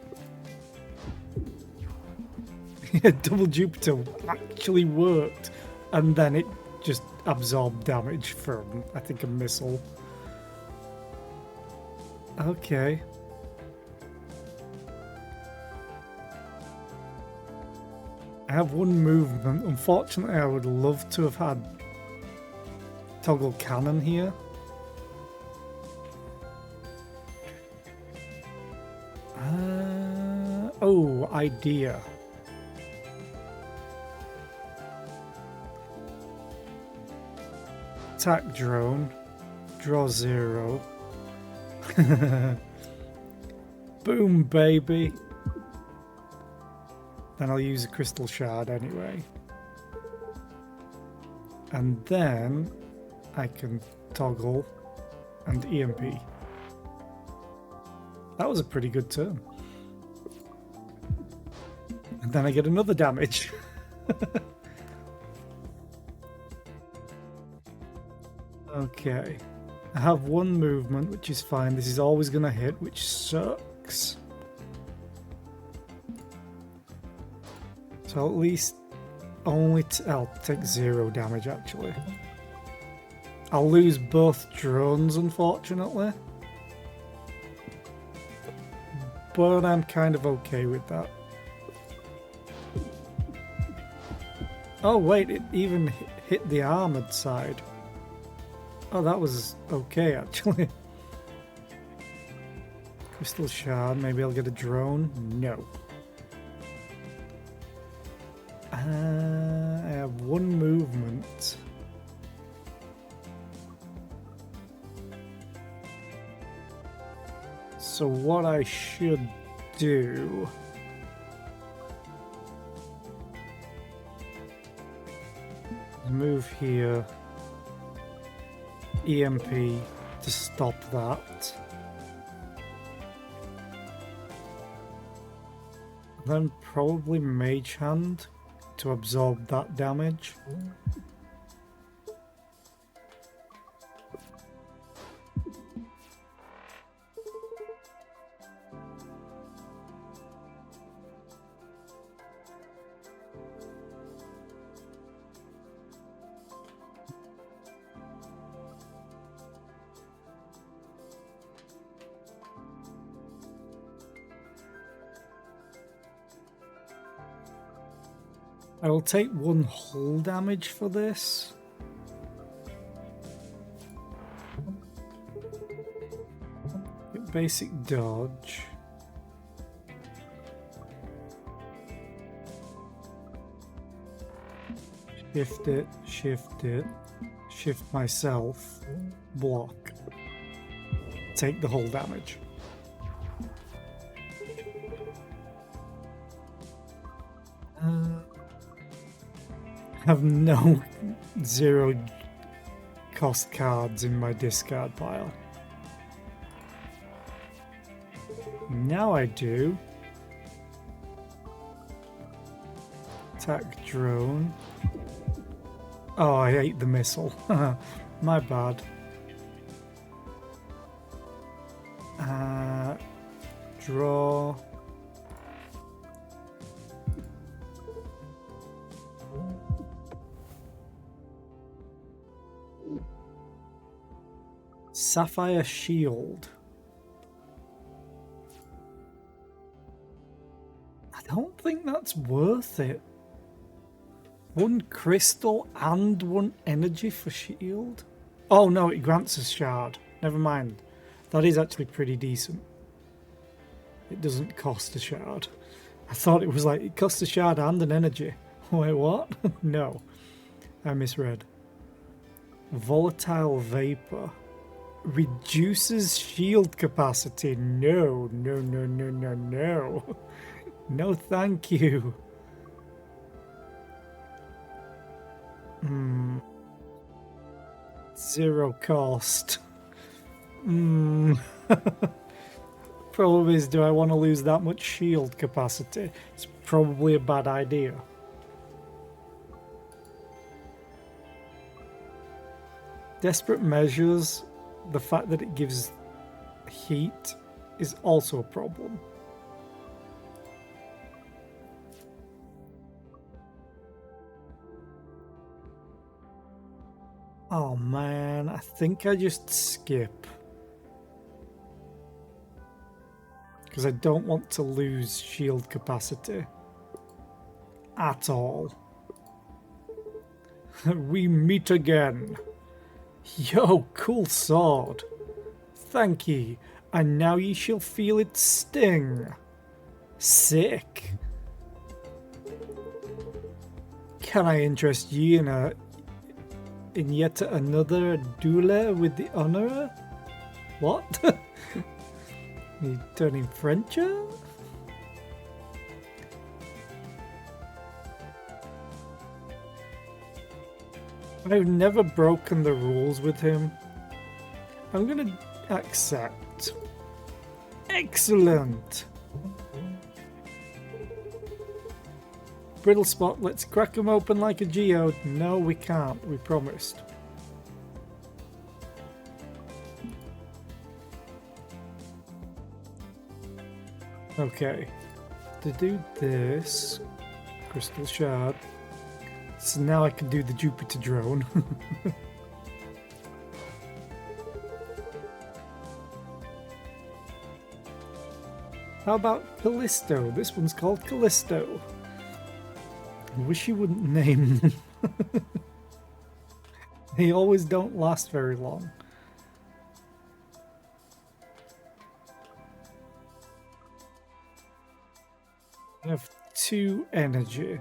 Double Jupiter actually worked, and then it just absorbed damage from, I think, a missile. Okay. I have 1 movement. Unfortunately, I would love to have had toggle cannon here. Oh, idea. Attack drone. Draw 0. Boom, baby. Then I'll use a crystal shard anyway. And then I can toggle and EMP. That was a pretty good turn. And then I get another damage. Okay. I have 1 movement, which is fine. This is always going to hit, which sucks. So at least only I'll take 0 damage, actually. I'll lose both drones, unfortunately. But I'm kind of okay with that. Oh wait, it even hit the armored side. Oh, that was okay, actually. Crystal shard. Maybe I'll get a drone. No. I have one movement. So what I should do... move here. EMP to stop that. Then probably Mage Hand to absorb that damage. I will take one hull damage for this. Basic dodge. Shift it, shift myself, block. Take the hull damage. Have no 0 cost cards in my discard pile. Now I do. Attack drone. Oh, I ate the missile. My bad. Draw. Sapphire Shield. I don't think that's worth it. One crystal and one energy for shield? Oh no, it grants a shard. Never mind. That is actually pretty decent. It doesn't cost a shard. I thought it was like, it costs a shard and an energy. Wait, what? No. I misread. Volatile Vapor. Reduces shield capacity. No, no, no, no, no, no. No, thank you. Zero cost. Problem is, do I want to lose that much shield capacity? It's probably a bad idea. Desperate Measures, the fact that it gives heat is also a problem. Oh man, I think I just skip. Because I don't want to lose shield capacity. At all. We meet again. Yo, cool sword. Thank ye, and now ye shall feel its sting. Sick. Can I interest ye in yet another duel with the Honorer? What? You turning Frencher? I've never broken the rules with him. I'm gonna accept. Excellent! Brittle spot, let's crack him open like a geode. No, we can't, we promised. Okay, to do this, crystal shard. So now I can do the Jupiter drone. How about Callisto? This one's called Callisto. I wish you wouldn't name them. They always don't last very long. I have 2 energy.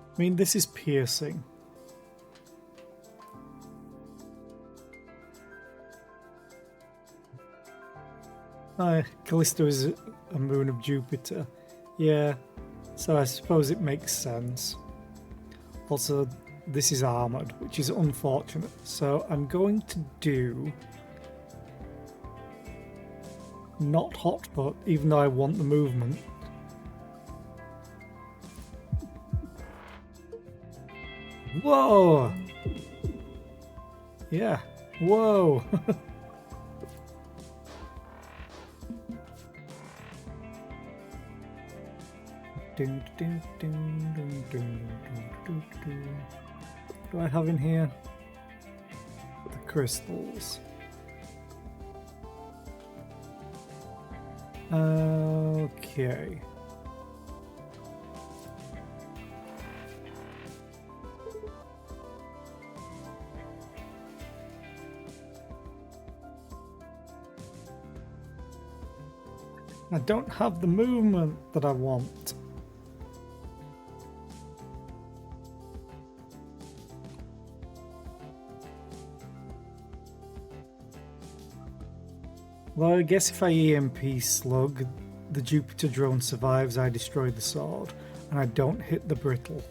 I mean, this is piercing. Callisto is a moon of Jupiter. Yeah, so I suppose it makes sense. Also, this is armoured, which is unfortunate. So I'm going to do not hot foot, even though I want the movement. Whoa! Yeah, whoa! What do I have in here? The crystals. Okay. I don't have the movement that I want. Well, I guess if I EMP slug, the Jupiter drone survives, I destroy the sword, and I don't hit the brittle.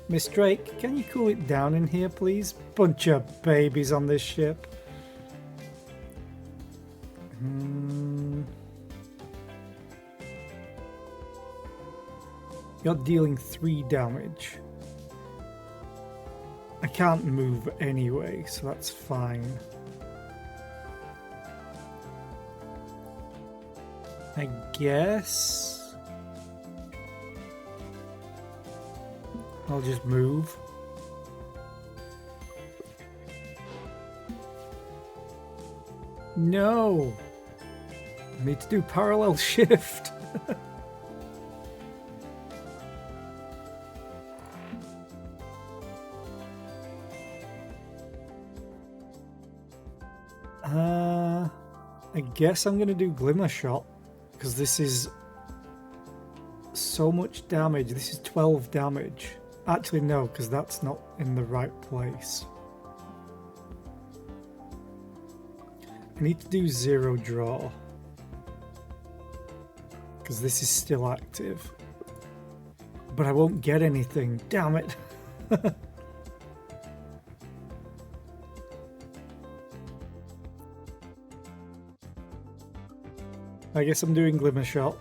Miss Drake, can you cool it down in here, please? Bunch of babies on this ship. You're dealing 3 damage. I can't move anyway, so that's fine. I guess I'll just move. No! I need to do parallel shift. I guess I'm going to do Glimmer Shot, because this is so much damage. This is 12 damage. Actually, no, because that's not in the right place. I need to do Zero Draw, because this is still active. But I won't get anything, damn it. I guess I'm doing Glimmer Shot,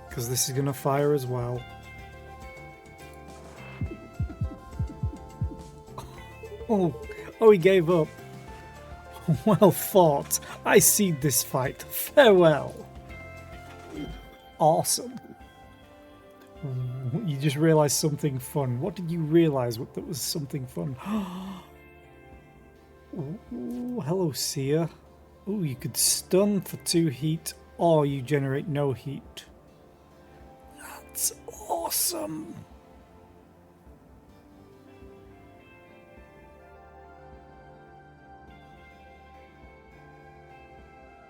because this is going to fire as well. Oh, he gave up. Well fought. I cede this fight. Farewell. Awesome. You just realised something fun. What did you realise that was something fun? Ooh, hello, Seer. Ooh, you could stun for 2 heat, or you generate no heat. That's awesome.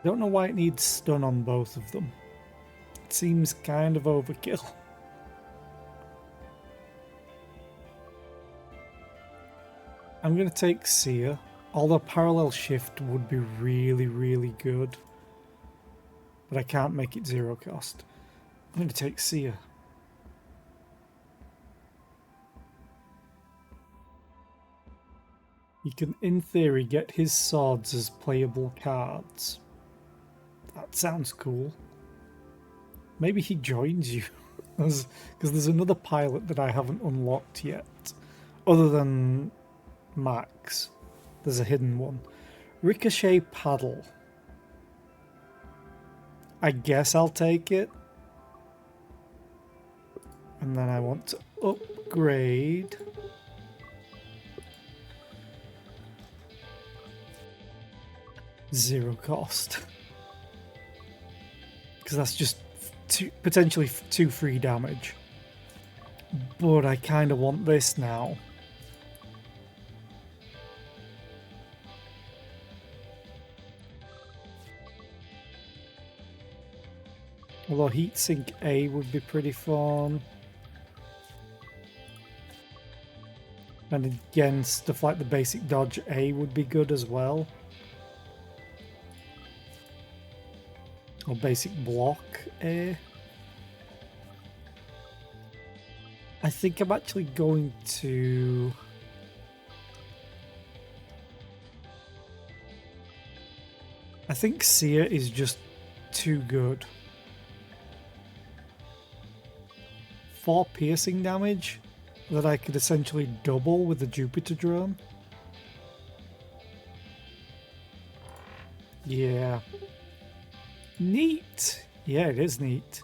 Don't know why it needs stun on both of them. It seems kind of overkill. I'm going to take Seer, although parallel shift would be really, really good. But I can't make it 0 cost. I'm going to take Seer. You can, in theory, get his swords as playable cards. That sounds cool. Maybe he joins you. Because there's another pilot that I haven't unlocked yet. Other than Max. There's a hidden one. Ricochet Paddle. I guess I'll take it. And then I want to upgrade. Zero cost. Because that's just potentially 2 free damage. But I kind of want this now. Although Heatsink A would be pretty fun. And again, stuff like the basic dodge A would be good as well. Or basic block A. I think I'm actually going to... I think Seer is just too good. 4 piercing damage that I could essentially double with the Jupiter drone. Yeah. Neat. Yeah, it is neat.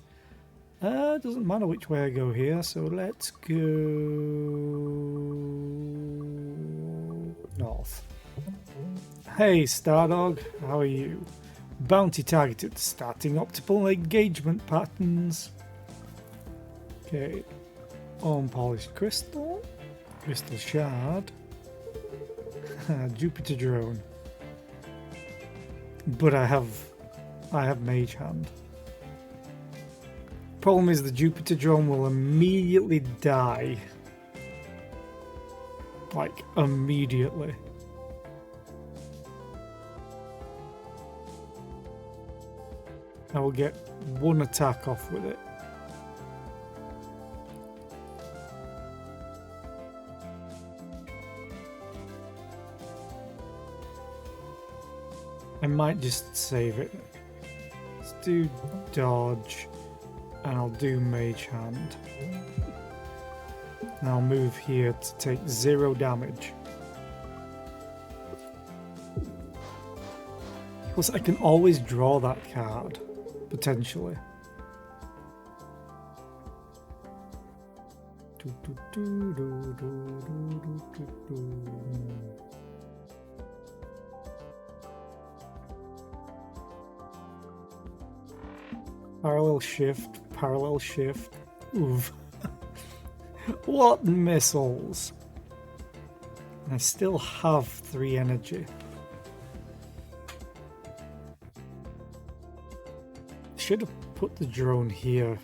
Doesn't matter which way I go here, so let's go north. Hey, Stardog, how are you? Bounty targeted, starting optimal engagement patterns. Okay, unpolished crystal, crystal shard, Jupiter drone. But I have mage hand. Problem is the Jupiter drone will immediately die. Like, immediately. I will get 1 attack off with it. I might just save it. Let's do dodge, and I'll do mage hand. And I'll move here to take 0 damage. Plus, I can always draw that card, potentially. Parallel shift. Oof. What missiles? I still have 3 energy. Should have put the drone here,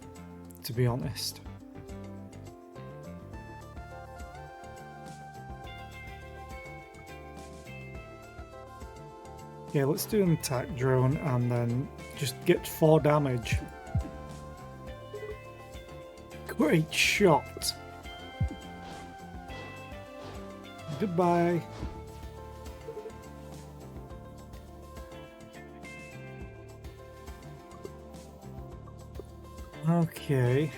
to be honest. Yeah, let's do an attack drone and then just get 4 damage. Great shot. Goodbye. Okay.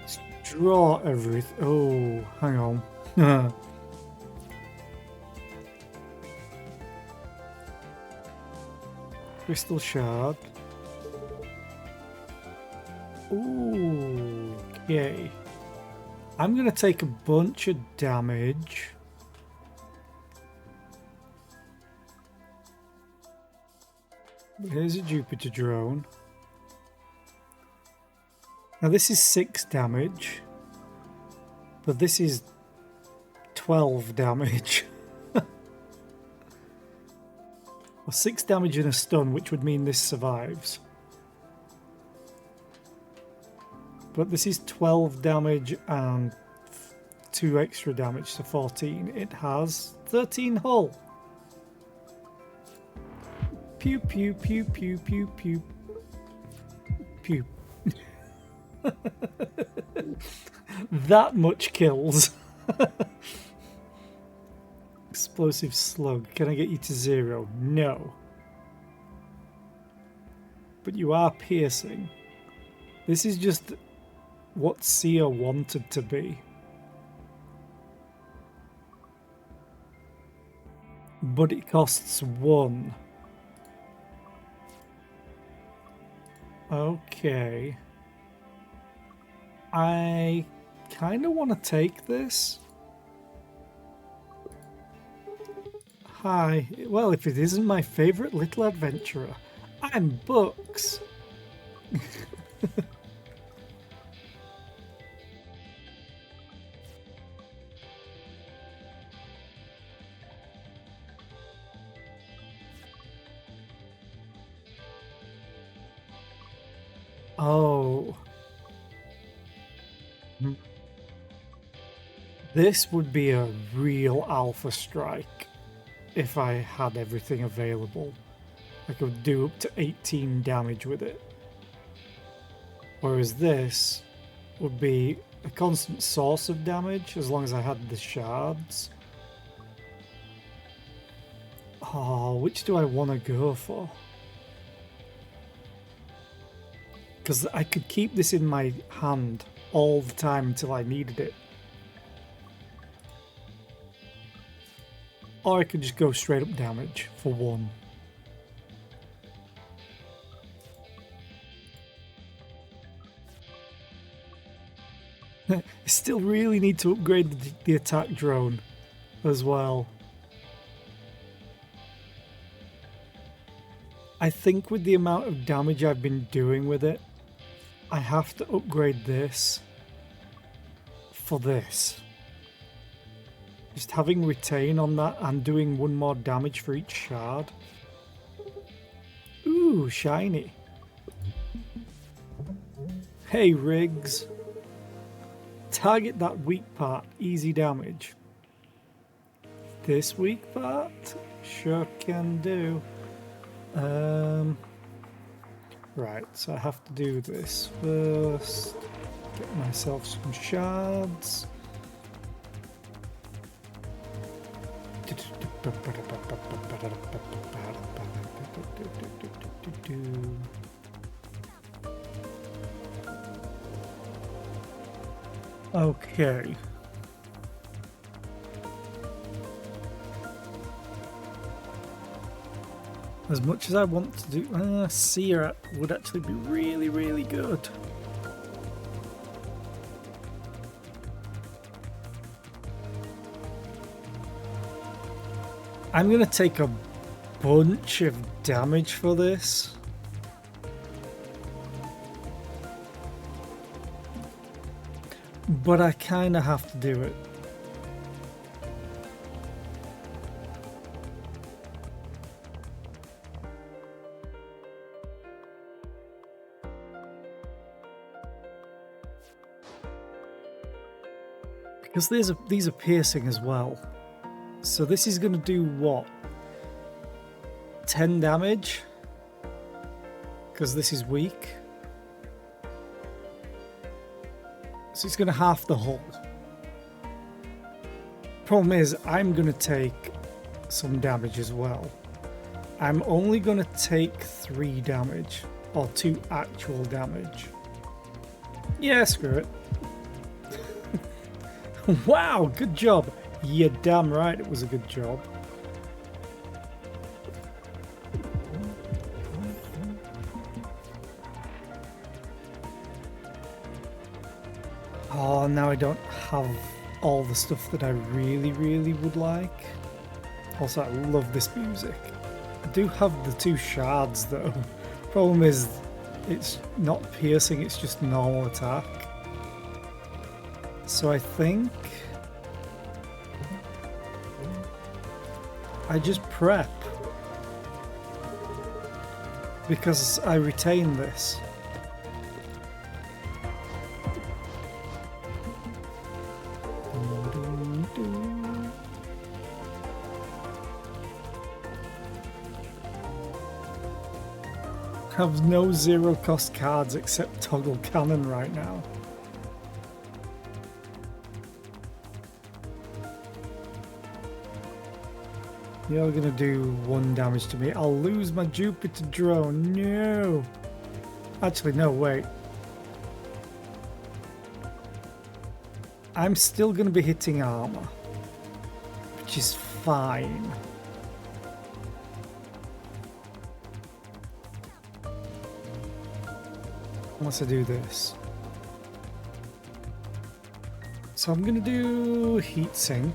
Let's draw everything. Oh, hang on. Crystal shard. Ooh, okay. I'm going to take a bunch of damage. Here's a Jupiter drone. Now this is 6 damage, but this is 12 damage. Or 6 damage and a stun, which would mean this survives. But this is 12 damage and 2 extra damage, so 14. It has 13 hull. Pew pew pew pew pew pew. Pew. That much kills. Explosive slug. Can I get you to 0? No. But you are piercing. This is just what Seer wanted to be. But it costs 1. Okay. I kind of want to take this. Hi. Well, if it isn't my favourite little adventurer, I'm Books. Oh. This would be a real alpha strike if I had everything available. I could do up to 18 damage with it. Whereas this would be a constant source of damage as long as I had the shards. Oh, which do I want to go for? Because I could keep this in my hand all the time until I needed it. Or I could just go straight up damage for one. I still really need to upgrade the attack drone as well. I think with the amount of damage I've been doing with it, I have to upgrade this for this. Just having retain on that and doing one more damage for each shard. Ooh, shiny. Hey, Riggs. Target that weak part, easy damage. This weak part? Sure can do. Right, so I have to do this first. Get myself some shards. Okay. As much as I want to do, Seer would actually be really, really good. I'm gonna take a bunch of damage for this. But I kind of have to do it. Because these are piercing as well. So this is going to do what? 10 damage? Because this is weak. So it's going to half the hull. Problem is, I'm going to take some damage as well. I'm only going to take 3 damage. Or 2 actual damage. Yeah, screw it. Wow, good job. You're damn right it was a good job. Oh, now I don't have all the stuff that I really, really would like. Also, I love this music. I do have the 2 shards though. Problem is, it's not piercing, it's just normal attack. So I think I just prep because I retain this. Have no zero cost cards except Toggle Cannon right now. You're gonna do 1 damage to me. I'll lose my Jupiter drone. No. Actually, no, wait. I'm still gonna be hitting armor, which is fine. Unless I do this. So I'm gonna do heat sink.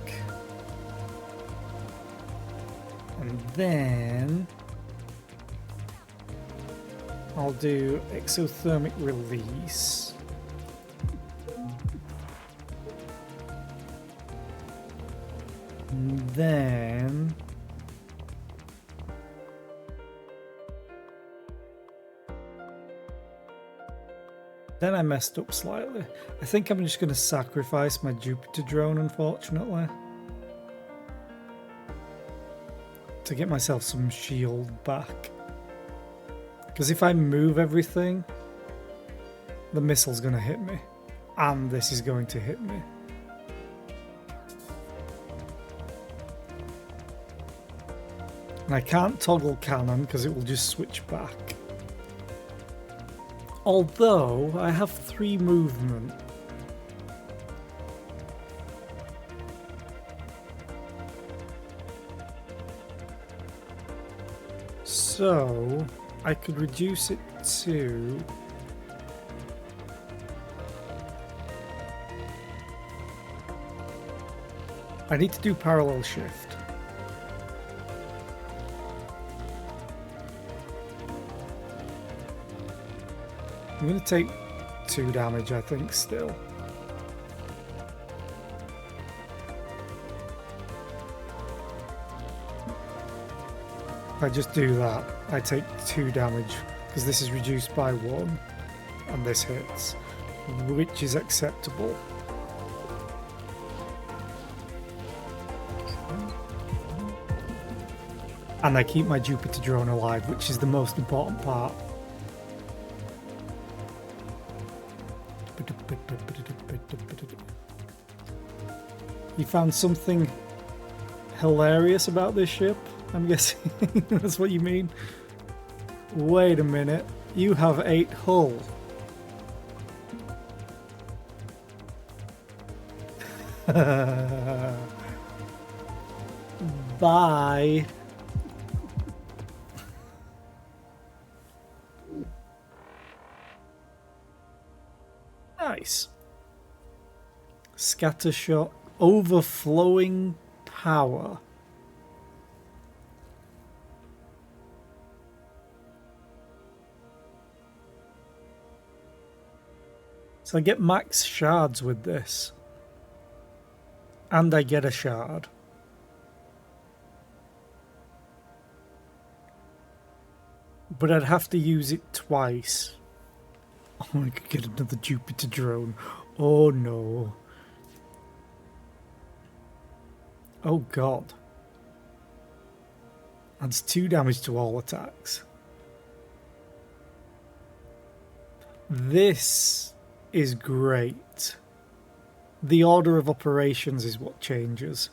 And then I'll do exothermic release. And then I messed up slightly. I think I'm just going to sacrifice my Jupiter drone, unfortunately, to get myself some shield back. Because if I move everything, the missile's going to hit me. And this is going to hit me. And I can't toggle cannon because it will just switch back. Although I have 3 movement. So I could reduce it to I need to do parallel shift. I'm going to take 2 damage, I think, still. If I just do that, I take 2 damage, because this is reduced by 1, and this hits, which is acceptable. And I keep my Jupiter drone alive, which is the most important part. You found something hilarious about this ship? I'm guessing that's what you mean. Wait a minute. You have 8 hull. Bye. Nice. Scatter shot. Overflowing power. So I get max shards with this. And I get a shard. But I'd have to use it twice. Oh, I could get another Jupiter drone. Oh no. Oh god. Adds 2 damage to all attacks. This is great. The order of operations is what changes.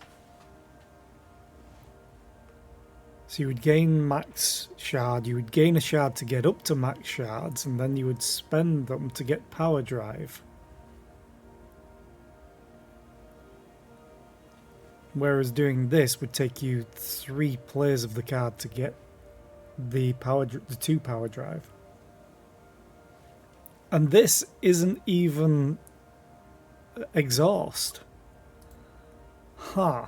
So you would gain max shard, you would gain a shard to get up to max shards, and then you would spend them to get power drive. Whereas doing this would take you 3 plays of the card to get the 2 power drive. And this isn't even exhaust. Huh.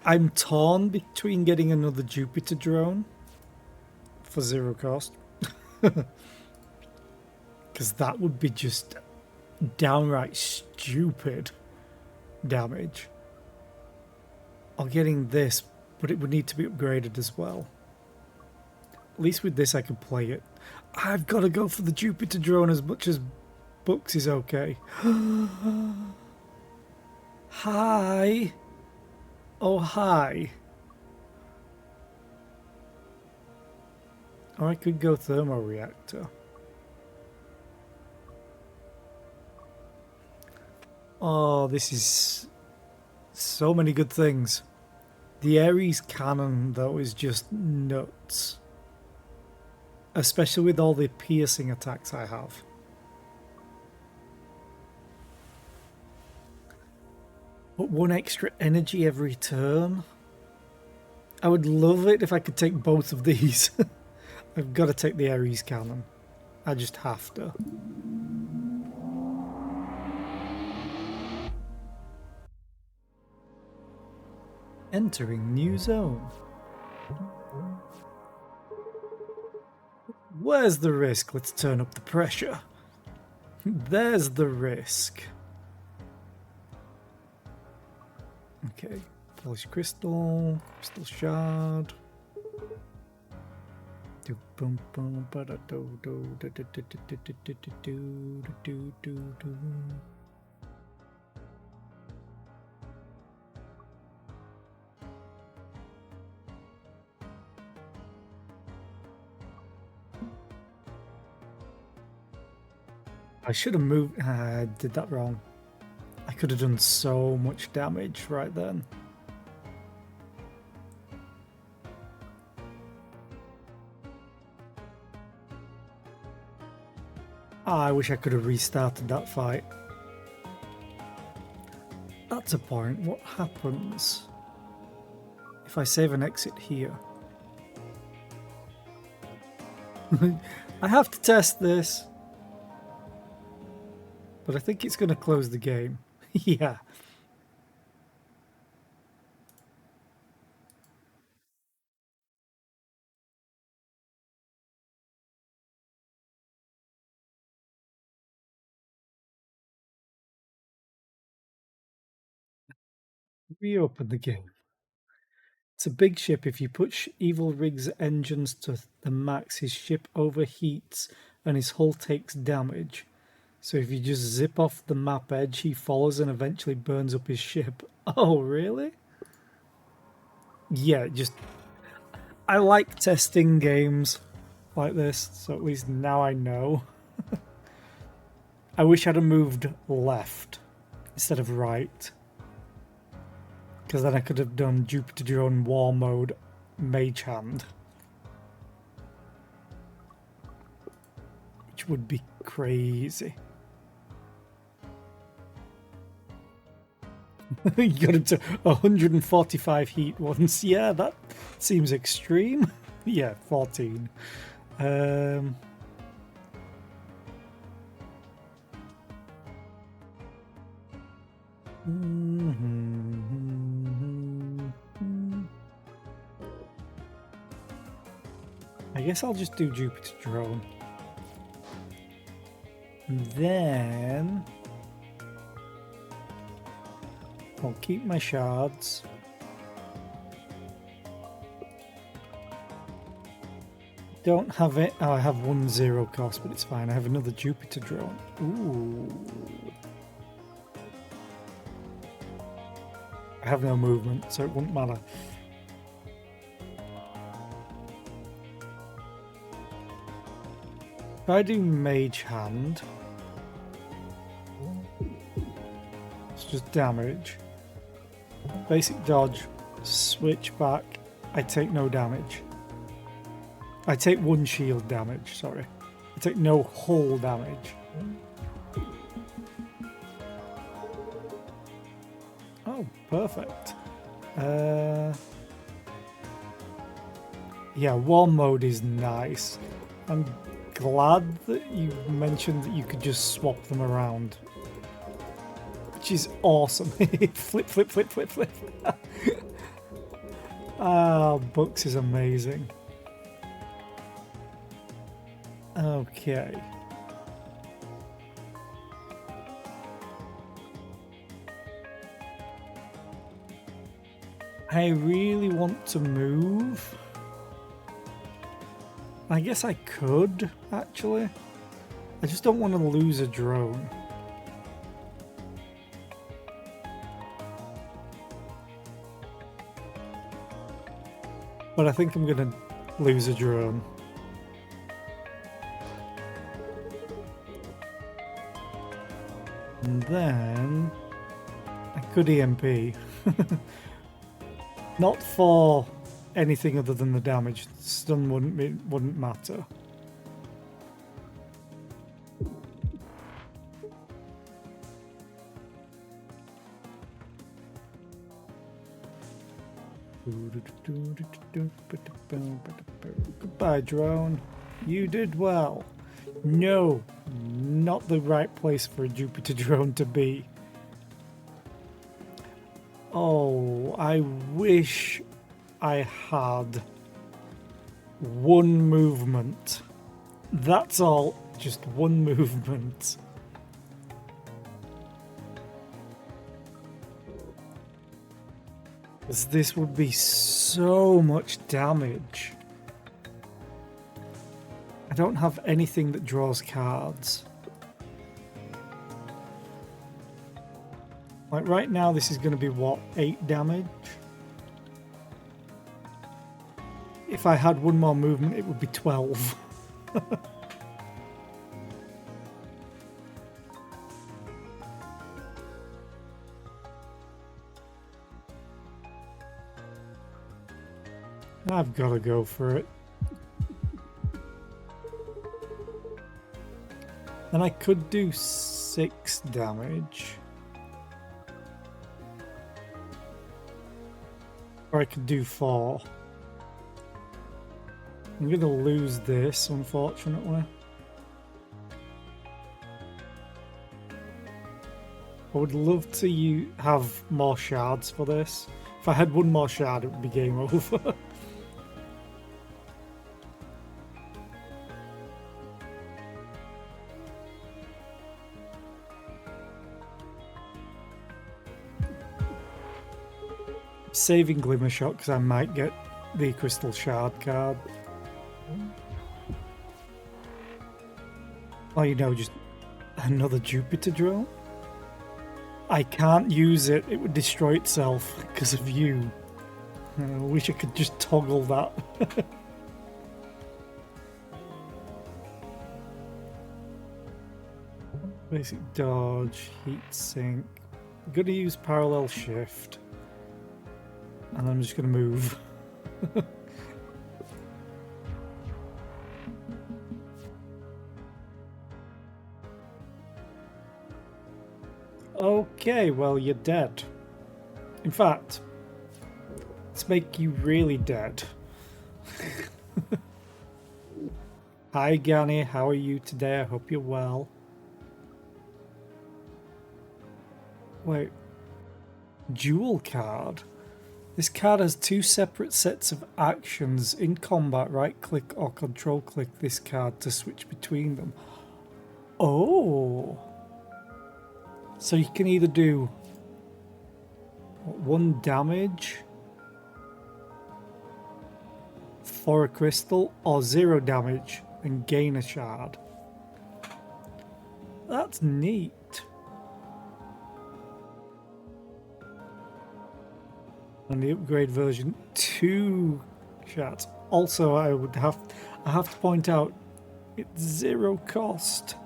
I'm torn between getting another Jupiter drone for 0 cost. Because that would be just downright stupid damage. Or getting this, but it would need to be upgraded as well. At least with this I could play it. I've got to go for the Jupiter drone as much as Books is okay. Hi. Oh, hi. Or I could go thermoreactor. Oh, this is so many good things. The Ares cannon, though, is just nuts. Especially with all the piercing attacks I have. But 1 extra energy every turn. I would love it if I could take both of these. I've got to take the Ares cannon. I just have to. Entering new zone. Where's the risk? Let's turn up the pressure. There's the risk. Okay, polished crystal, crystal shard. I should have moved. I did that wrong. I could have done so much damage right then. I wish I could have restarted that fight. That's a point. What happens if I save an exit here? I have to test this. But I think it's going to close the game. Yeah. Reopen the game. It's a big ship. If you push Evil Rig's engines to the max, his ship overheats and his hull takes damage. So if you just zip off the map edge, he follows and eventually burns up his ship. Oh, really? Yeah, just... I like testing games like this, so at least now I know. I wish I'd have moved left instead of right. Because then I could have done Jupiter Drone War Mode Mage Hand. Which would be crazy. You got him to 145 heat once. Yeah, that seems extreme. Yeah, 14. I guess I'll just do Jupiter Drone. And then I'll keep my shards. Don't have it. Oh, I have 1 0 cost, but it's fine. I have another Jupiter Drone. Ooh. I have no movement, so it wouldn't matter. If I do Mage Hand, it's just damage. Basic dodge, switch back, I take no damage. I take 1 shield damage, sorry. I take no hull damage. Oh, perfect. Yeah, War Mode is nice. I'm glad that you mentioned that you could just swap them around. Which is awesome. Flip, flip, flip, flip, flip. Ah, Books is amazing. Okay. I really want to move. I guess I could, actually. I just don't want to lose a drone. But I think I'm going to lose a drone. And then I could EMP. Not for anything other than the damage. Stun wouldn't matter. Goodbye, drone. You did well. No, not the right place for a Jupiter drone to be. Oh, I wish I had one movement. That's all, just one movement. Because this would be so much damage. I don't have anything that draws cards. Like right now, this is going to be what, 8 damage? If I had one more movement, it would be 12. I've got to go for it. Then I could do 6 damage. Or I could do 4. I'm going to lose this, unfortunately. I would love to have more shards for this. If I had one more shard, it would be game over. Saving Glimmer Shot because I might get the Crystal Shard card. Or, you know, just another Jupiter drill. I can't use it, it would destroy itself because of you. I wish I could just toggle that. Basic dodge, heat sink. I'm gonna use parallel shift. And I'm just gonna move. Okay, well, you're dead. In fact, let's make you really dead. Hi, Gani, how are you today? I hope you're well. Wait. Dual card? This card has 2 separate sets of actions. In combat, right-click or control-click this card to switch between them. Oh! So you can either do 1 damage for a crystal or 0 damage and gain a shard. That's neat. And the upgrade version, 2 shards. Also, I have to point out, it's 0 cost.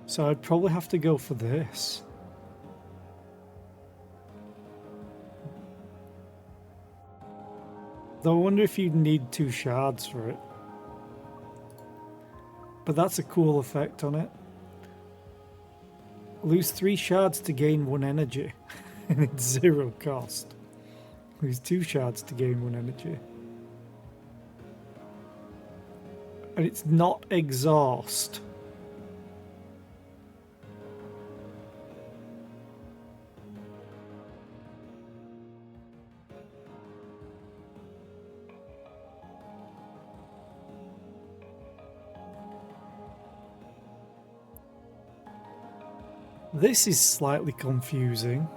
So I'd probably have to go for this. Though I wonder if you'd need 2 shards for it. But that's a cool effect on it. Lose 3 shards to gain 1 energy. And it's 0 cost. Lose 2 shards to gain 1 energy. And it's not exhaust. This is slightly confusing.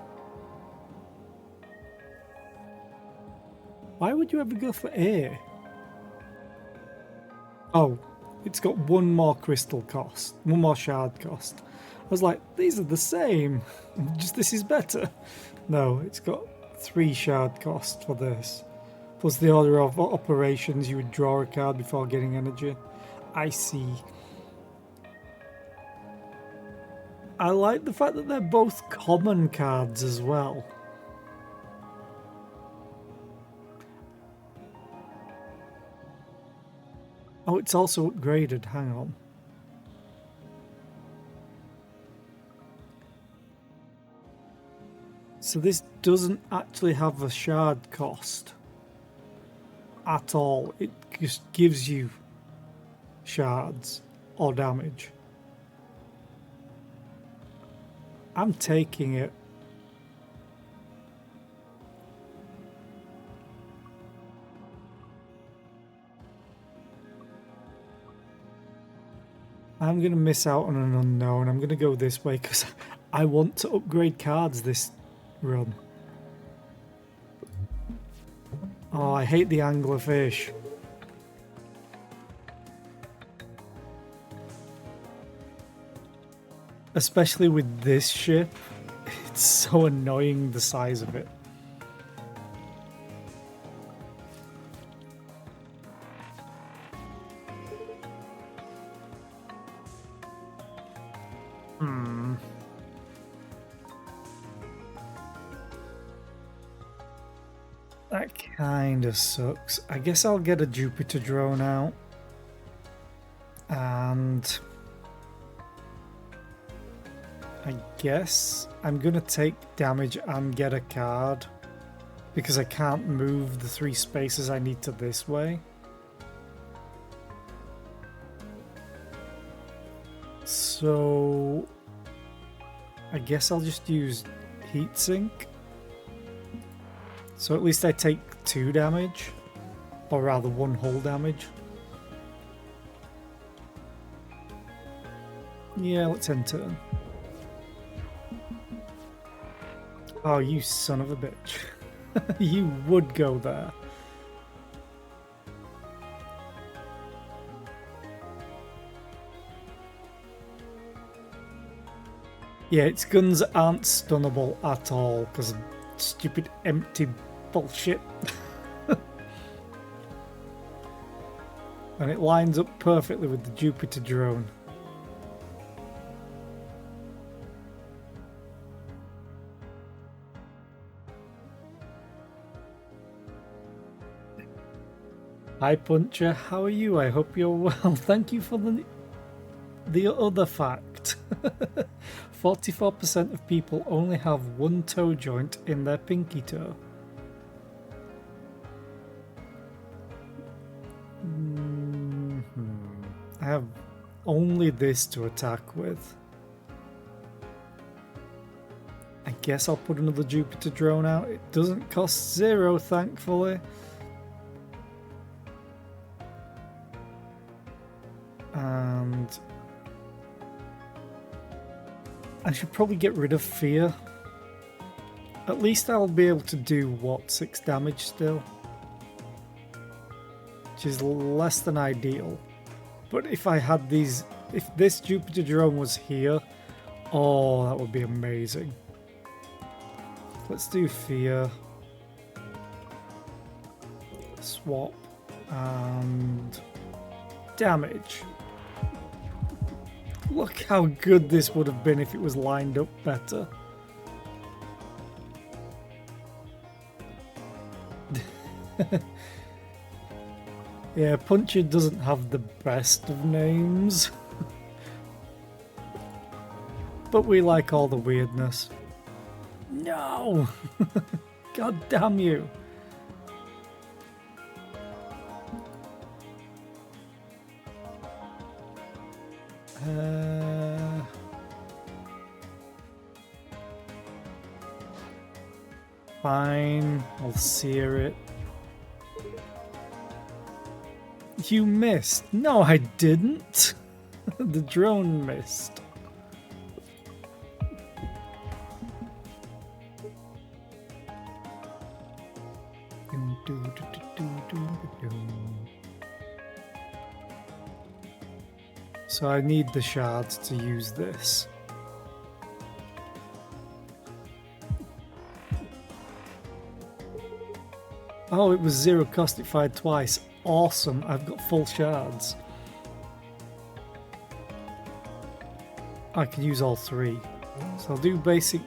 Why would you ever go for A? Oh, it's got 1 more crystal cost, 1 more shard cost. I was like, these are the same, just this is better. No, it's got 3 shard cost for this. Plus the order of operations, you would draw a card before getting energy. I see. I like the fact that they're both common cards as well. Oh, it's also upgraded, hang on. So this doesn't actually have a shard cost at all. It just gives you shards or damage. I'm taking it. I'm going to miss out on an unknown. I'm going to go this way because I want to upgrade cards this run. Oh, I hate the anglerfish. Especially with this ship. It's so annoying, the size of it. That kind of sucks. I guess I'll get a Jupiter drone out. And I guess I'm going to take damage and get a card. Because I can't move the 3 spaces I need to this way. So I guess I'll just use Heatsink. So at least I take 2 damage, or rather 1 hull damage. Yeah, let's end turn. Oh, you son of a bitch. You would go there. Yeah, its guns aren't stunnable at all because of stupid empty bullshit. And it lines up perfectly with the Jupiter drone. Hi Puncher, how are you? I hope you're well. Thank you for the other fact. 44% of people only have 1 toe joint in their pinky toe. I have only this to attack with. I guess I'll put another Jupiter drone out. It doesn't cost 0, thankfully. And I should probably get rid of Fear. At least I'll be able to do, what, 6 damage still? Which is less than ideal. But if I had these... If this Jupiter drone was here... Oh, that would be amazing. Let's do Fear. Swap. And... damage. Look how good this would have been if it was lined up better. Yeah, Puncher doesn't have the best of names. But we like all the weirdness. No! God damn you. Fine, I'll sear it. You missed. No, I didn't. The drone missed. So I need the shards to use this. Oh, it was 0 cost, it fired twice. Awesome, I've got full shards. I can use all 3. So I'll do basic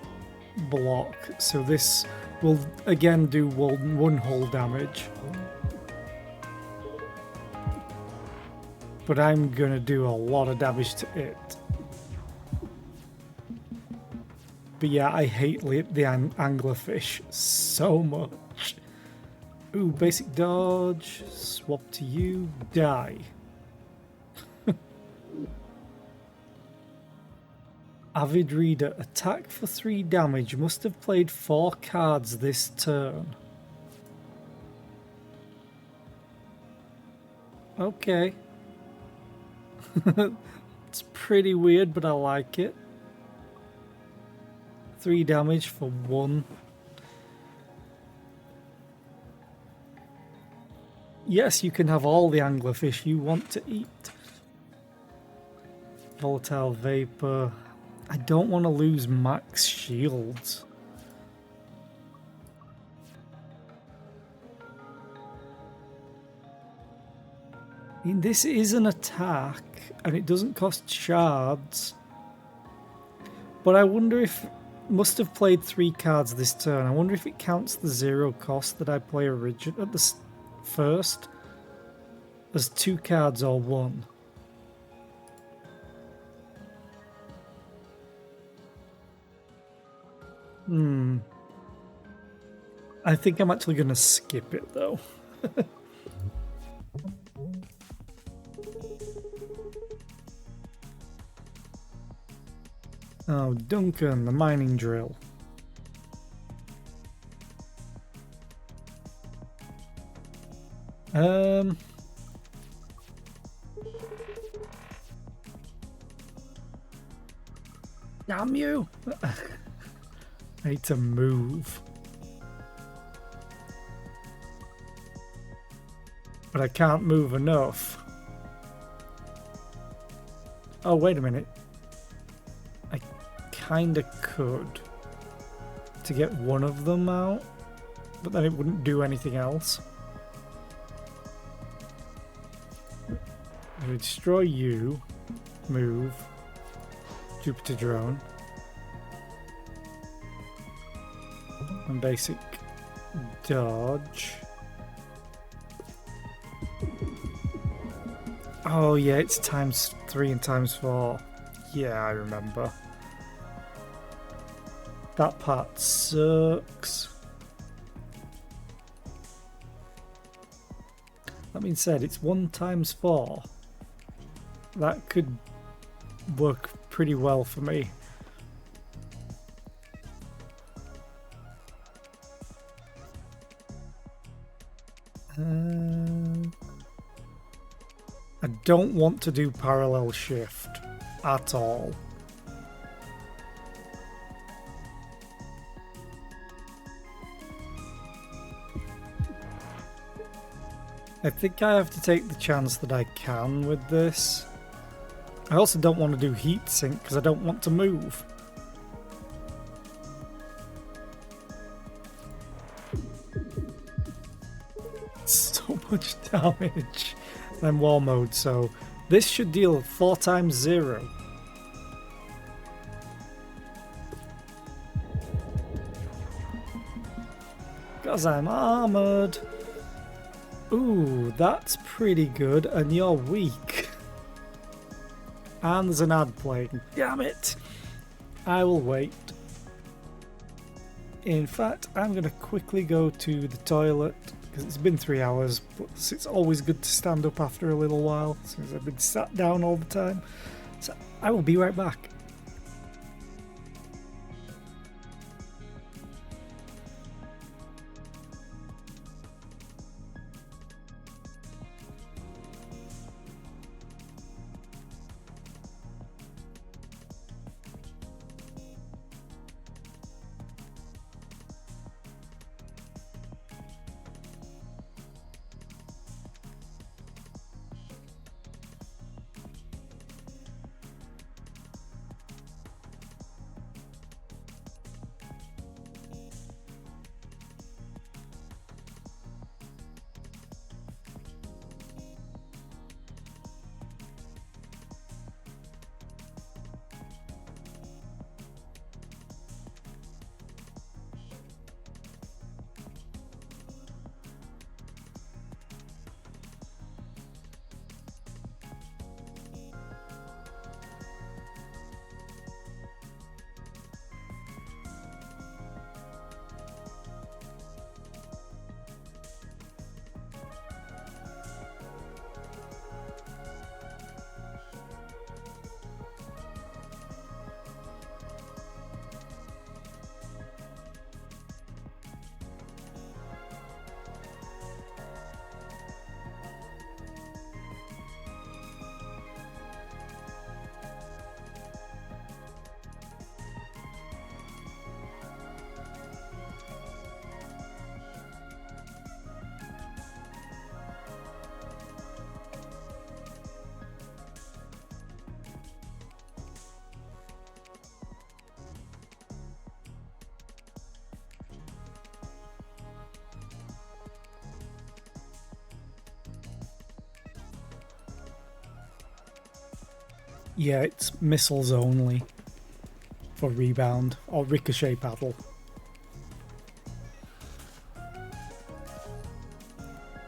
block. So this will again do 1 hull damage. But I'm gonna do a lot of damage to it. But yeah, I hate the anglerfish so much. Ooh, basic dodge, swap to you, die. Avid Reader, attack for 3 damage. Must have played 4 cards this turn. Okay. It's pretty weird, but I like it. 3 damage for 1. Yes, you can have all the anglerfish you want to eat. Volatile Vapor. I don't want to lose max shields. I mean, this is an attack, and it doesn't cost shards. But I wonder if... Must have played 3 cards this turn. I wonder if it counts the 0 cost that I play at the first as 2 cards or 1. I think I'm actually going to skip it though. Oh, Duncan, the mining drill. Damn you! I need to move. But I can't move enough. Oh, wait a minute. I kinda could. To get one of them out. But then it wouldn't do anything else. We destroy you. Move. Jupiter drone. And basic dodge. Oh yeah, it's ×3 and ×4. Yeah, I remember. That part sucks. That being said, it's 1 ×4. That could work pretty well for me. I don't want to do parallel shift at all. I think I have to take the chance that I can with this. I also don't want to do heat sink because I don't want to move. So much damage. I'm war mode, so this should deal 4 × 0. Because I'm armored. Ooh, that's pretty good, and you're weak. And there's an ad playing. Damn it! I will wait. In fact, I'm going to quickly go to the toilet, because it's been 3 hours, but it's always good to stand up after a little while, since I've been sat down all the time. So I will be right back. Yeah, it's missiles only for rebound or ricochet paddle.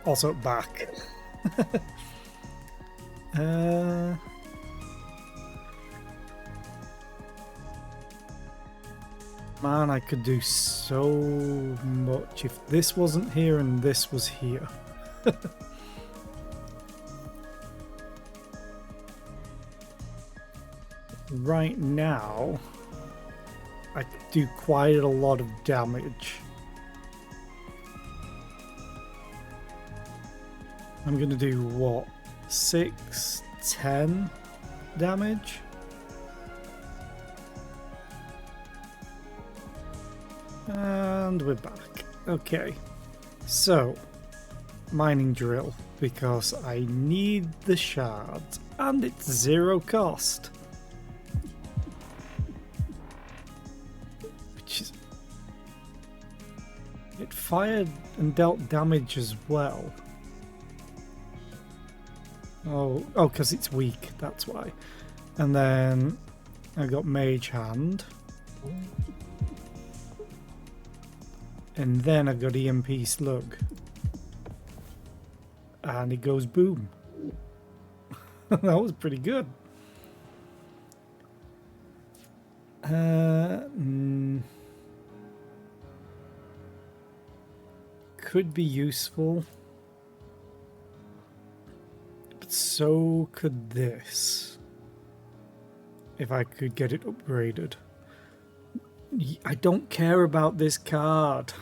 Also back. Man, I could do so much if this wasn't here and this was here. Right now, I do quite a lot of damage. I'm gonna do what? 6, 10 damage? And we're back. Okay, so mining drill because I need the shards and it's 0 cost. Which is... It fired and dealt damage as well. Oh, because it's weak, that's why. And then I got Mage Hand. And then I got EMP Slug. And it goes boom. That was pretty good. Could be useful. But so could this. If I could get it upgraded. I don't care about this card.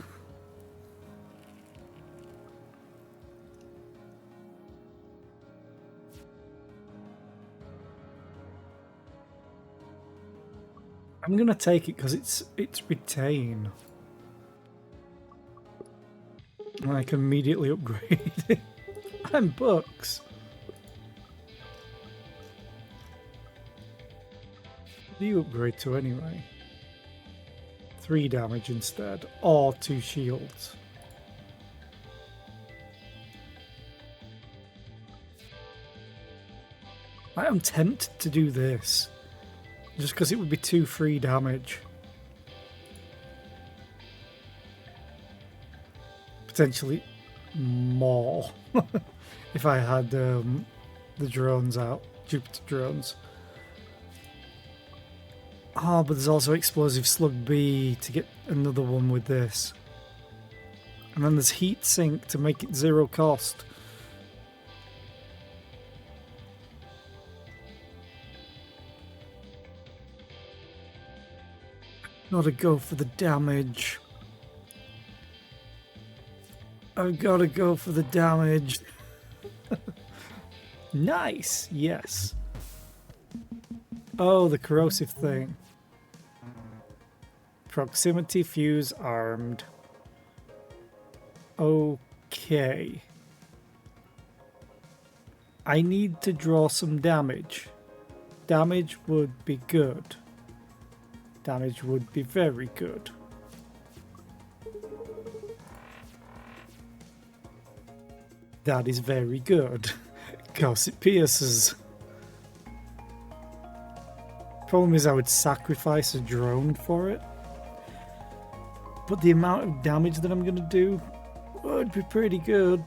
I'm gonna take it because it's retain. And I can immediately upgrade it. And books. What do you upgrade to anyway? 3 damage instead, or 2 shields. I am tempted to do this, just because it would be 2 free damage. Potentially more, if I had the drones out, Jupiter drones. Oh, but there's also Explosive Slug B to get another one with this. And then there's Heat Sink to make it 0 cost. Gotta go for the damage. I've gotta go for the damage. Nice, yes. Oh, the corrosive thing. Proximity fuse armed. Okay. I need to draw some damage. Damage would be good. Damage would be very good. That is very good. Because it pierces. Problem is I would sacrifice a drone for it. But the amount of damage that I'm going to do would be pretty good.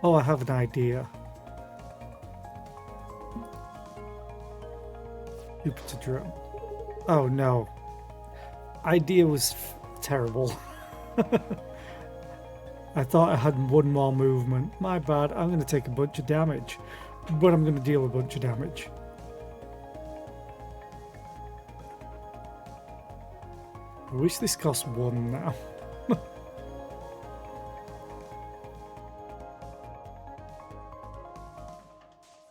Oh, I have an idea. Jupiter drone. Oh no. Idea was terrible. I thought I had 1 more movement. My bad. I'm going to take a bunch of damage. But I'm going to deal a bunch of damage. I wish this cost 1 now.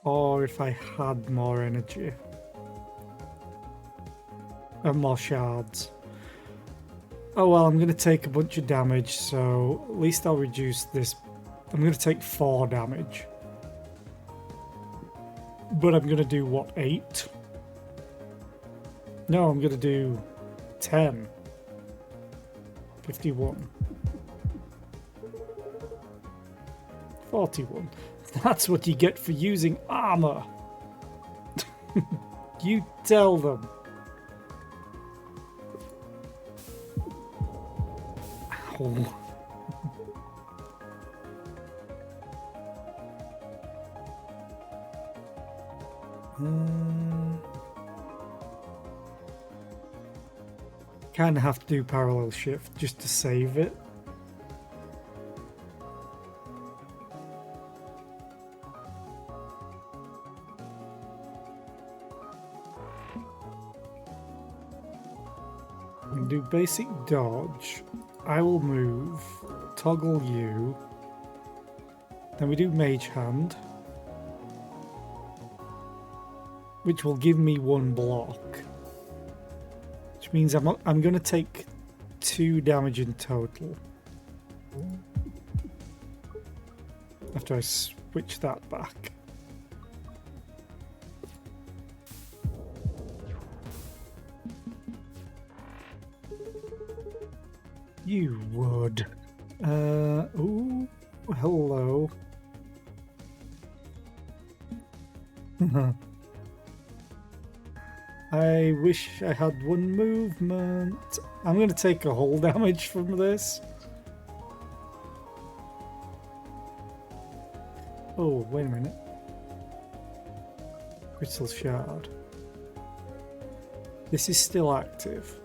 Or if I had more energy. And more shards. Oh well, I'm going to take a bunch of damage, so at least I'll reduce this. I'm going to take 4 damage. But I'm going to do, what, 8? No, I'm going to do 10. 51. 41. That's what you get for using armor. You tell them. Ow. Kind of have to do parallel shift just to save it. And do basic dodge. I will move, toggle you. Then we do mage hand, which will give me 1 block. Which means I'm going to take 2 damage in total. After I switch that back. You would. Ooh, hello. I wish I had 1 movement. I'm going to take a whole damage from this. Oh, wait a minute. Crystal Shard. This is still active.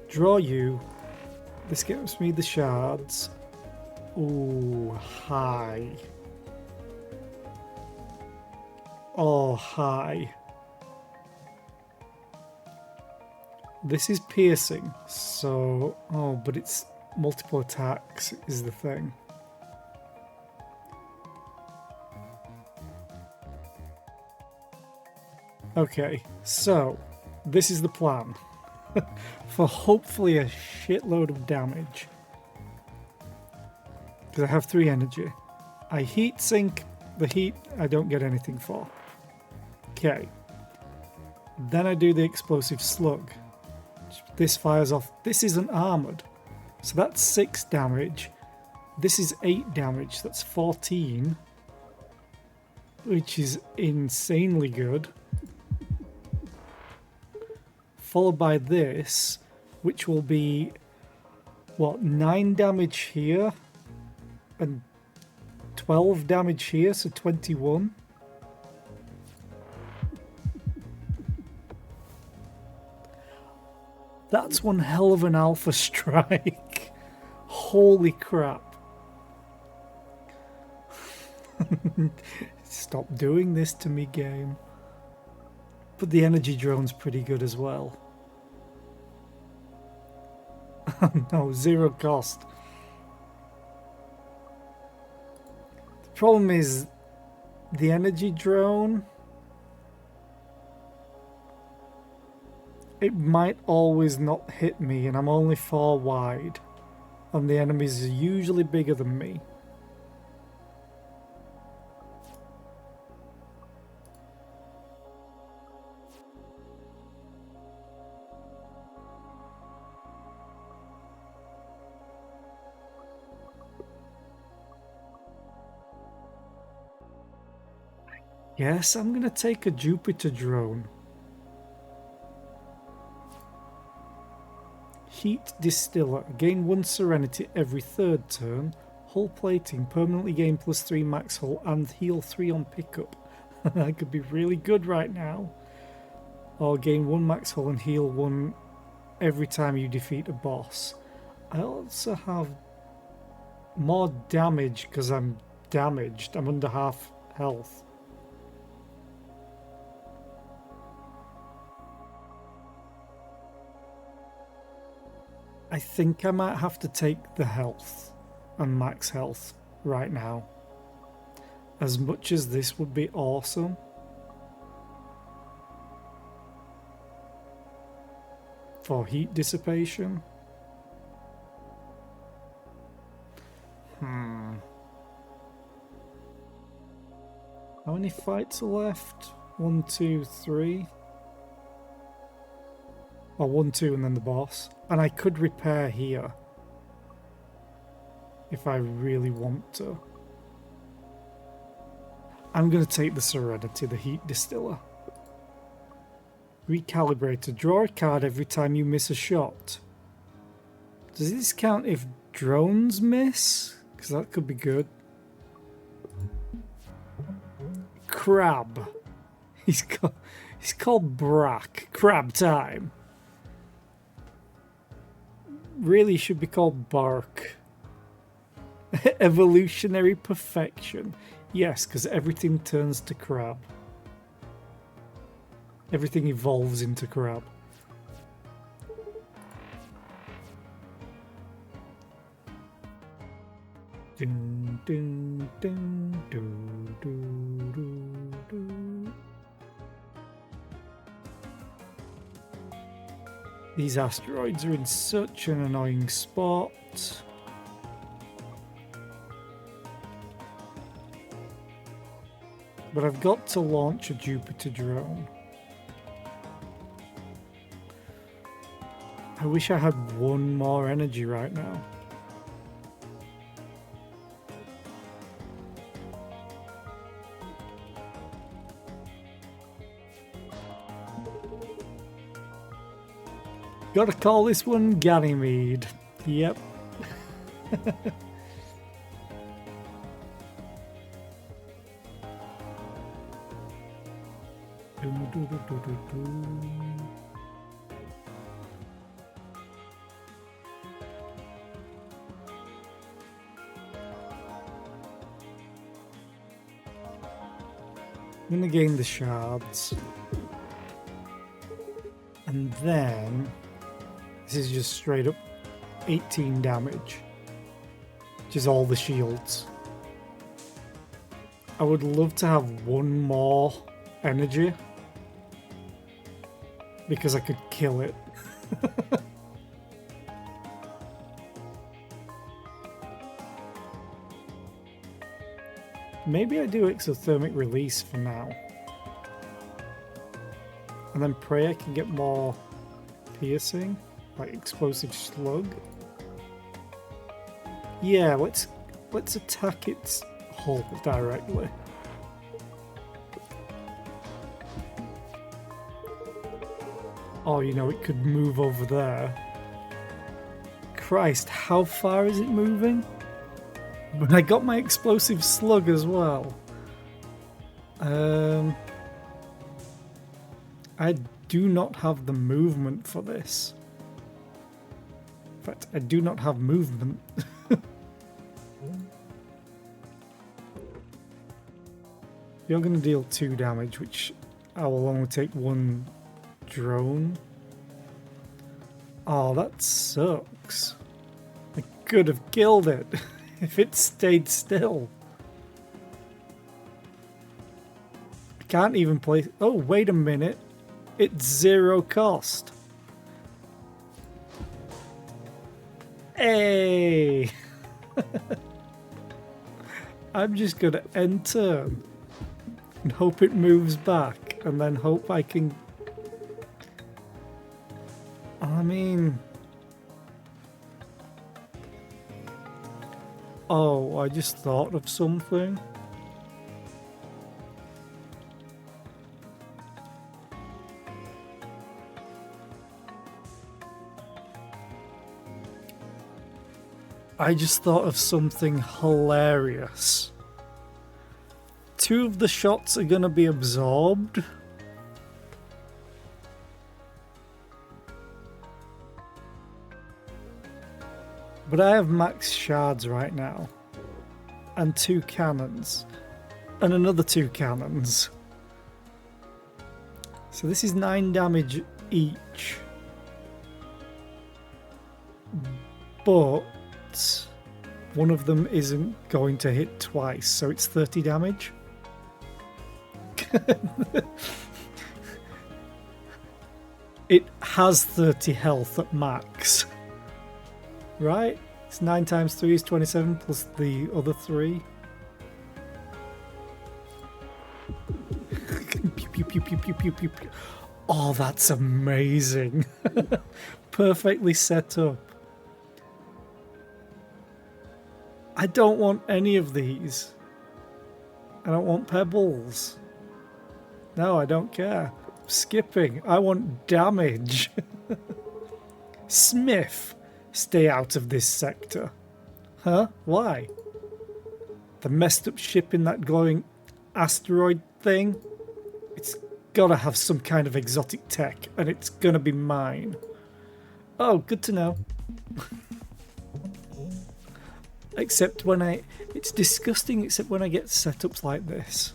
Draw you. This gives me the shards. Ooh, high. Oh, high. This is piercing, so... Oh, but it's multiple attacks is the thing. Okay, so this is the plan. For hopefully a shitload of damage. Because I have 3 energy. I heat sink. The heat I don't get anything for. Okay. Then I do the explosive slug. This fires off. This isn't armoured. So that's 6 damage. This is 8 damage. That's 14. Which is insanely good. Followed by this, which will be, what, 9 damage here? And 12 damage here, so 21. That's one hell of an alpha strike. Holy crap. Stop doing this to me, game. But the energy drone's pretty good as well. No, 0 cost. The problem is the energy drone, it might always not hit me, and I'm only 4 wide, and the enemies are usually bigger than me. Yes, I'm gonna take a Jupiter drone. Heat Distiller. Gain 1 Serenity every 3rd turn. Hull plating. Permanently gain +3 max hull and heal 3 on pickup. That could be really good right now. Or gain 1 max hull and heal 1 every time you defeat a boss. I also have more damage because I'm damaged. I'm under half health. I think I might have to take the health and max health right now. As much as this would be awesome. For heat dissipation. How many fights are left? 1, 2, 3. Or 1, 2, and then the boss. And I could repair here. If I really want to. I'm going to take the Serenity, the Heat Distiller. Recalibrator. Draw a card every time you miss a shot. Does this count if drones miss? Because that could be good. Crab. He's called Brack. Crab time. Really should be called Bark. Evolutionary perfection. Yes, because everything turns to crab. Everything evolves into crab. Dun, dun, dun, dun, dun, dun, dun. These asteroids are in such an annoying spot. But I've got to launch a Jupiter drone. I wish I had one more energy right now. Gotta call this one Ganymede. Yep. I'm gonna gain the shards. And then this is just straight up 18 damage. Which is all the shields. I would love to have one more energy. Because I could kill it. Maybe I do exothermic release for now. And then pray I can get more piercing, like explosive slug. Yeah, let's attack its hull directly. Oh, you know, it could move over there. Christ, how far is it moving? But I got my explosive slug as well. I do not have the movement for this. In fact, I do not have movement. You're going to deal 2 damage, which I will only take 1 drone. Oh, that sucks. I could have killed it if it stayed still. I can't even place... Oh, wait a minute. It's 0 cost. Hey! I'm just gonna end turn and hope it moves back, and then hope I can... I mean... Oh, I just thought of something. I just thought of something hilarious. 2 of the shots are gonna be absorbed. But I have max shards right now. And 2 cannons. And another 2 cannons. So this is 9 damage each. But one of them isn't going to hit twice, so it's 30 damage. It has 30 health at max. Right? It's 9 times 3 is 27 plus the other 3. Pew, pew, pew, pew, pew, pew, pew, pew. Oh, that's amazing. Perfectly set up. I don't want any of these. I don't want pebbles. No, I don't care. Skipping. I want damage. Smith, stay out of this sector. Huh? Why? The messed up ship in that glowing asteroid thing? It's gotta have some kind of exotic tech, and it's gonna be mine. Oh, good to know. Except when it's disgusting except when I get setups like this.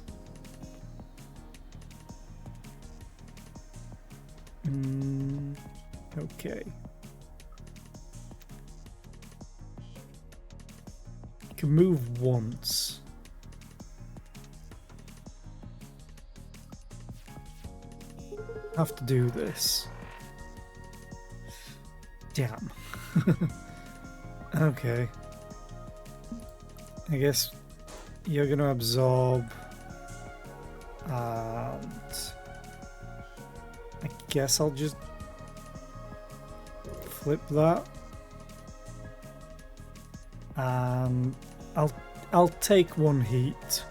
Okay. You can move once. Have to do this. Damn. Okay. I guess you're going to absorb, and I guess I'll just flip that, and I'll take one heat,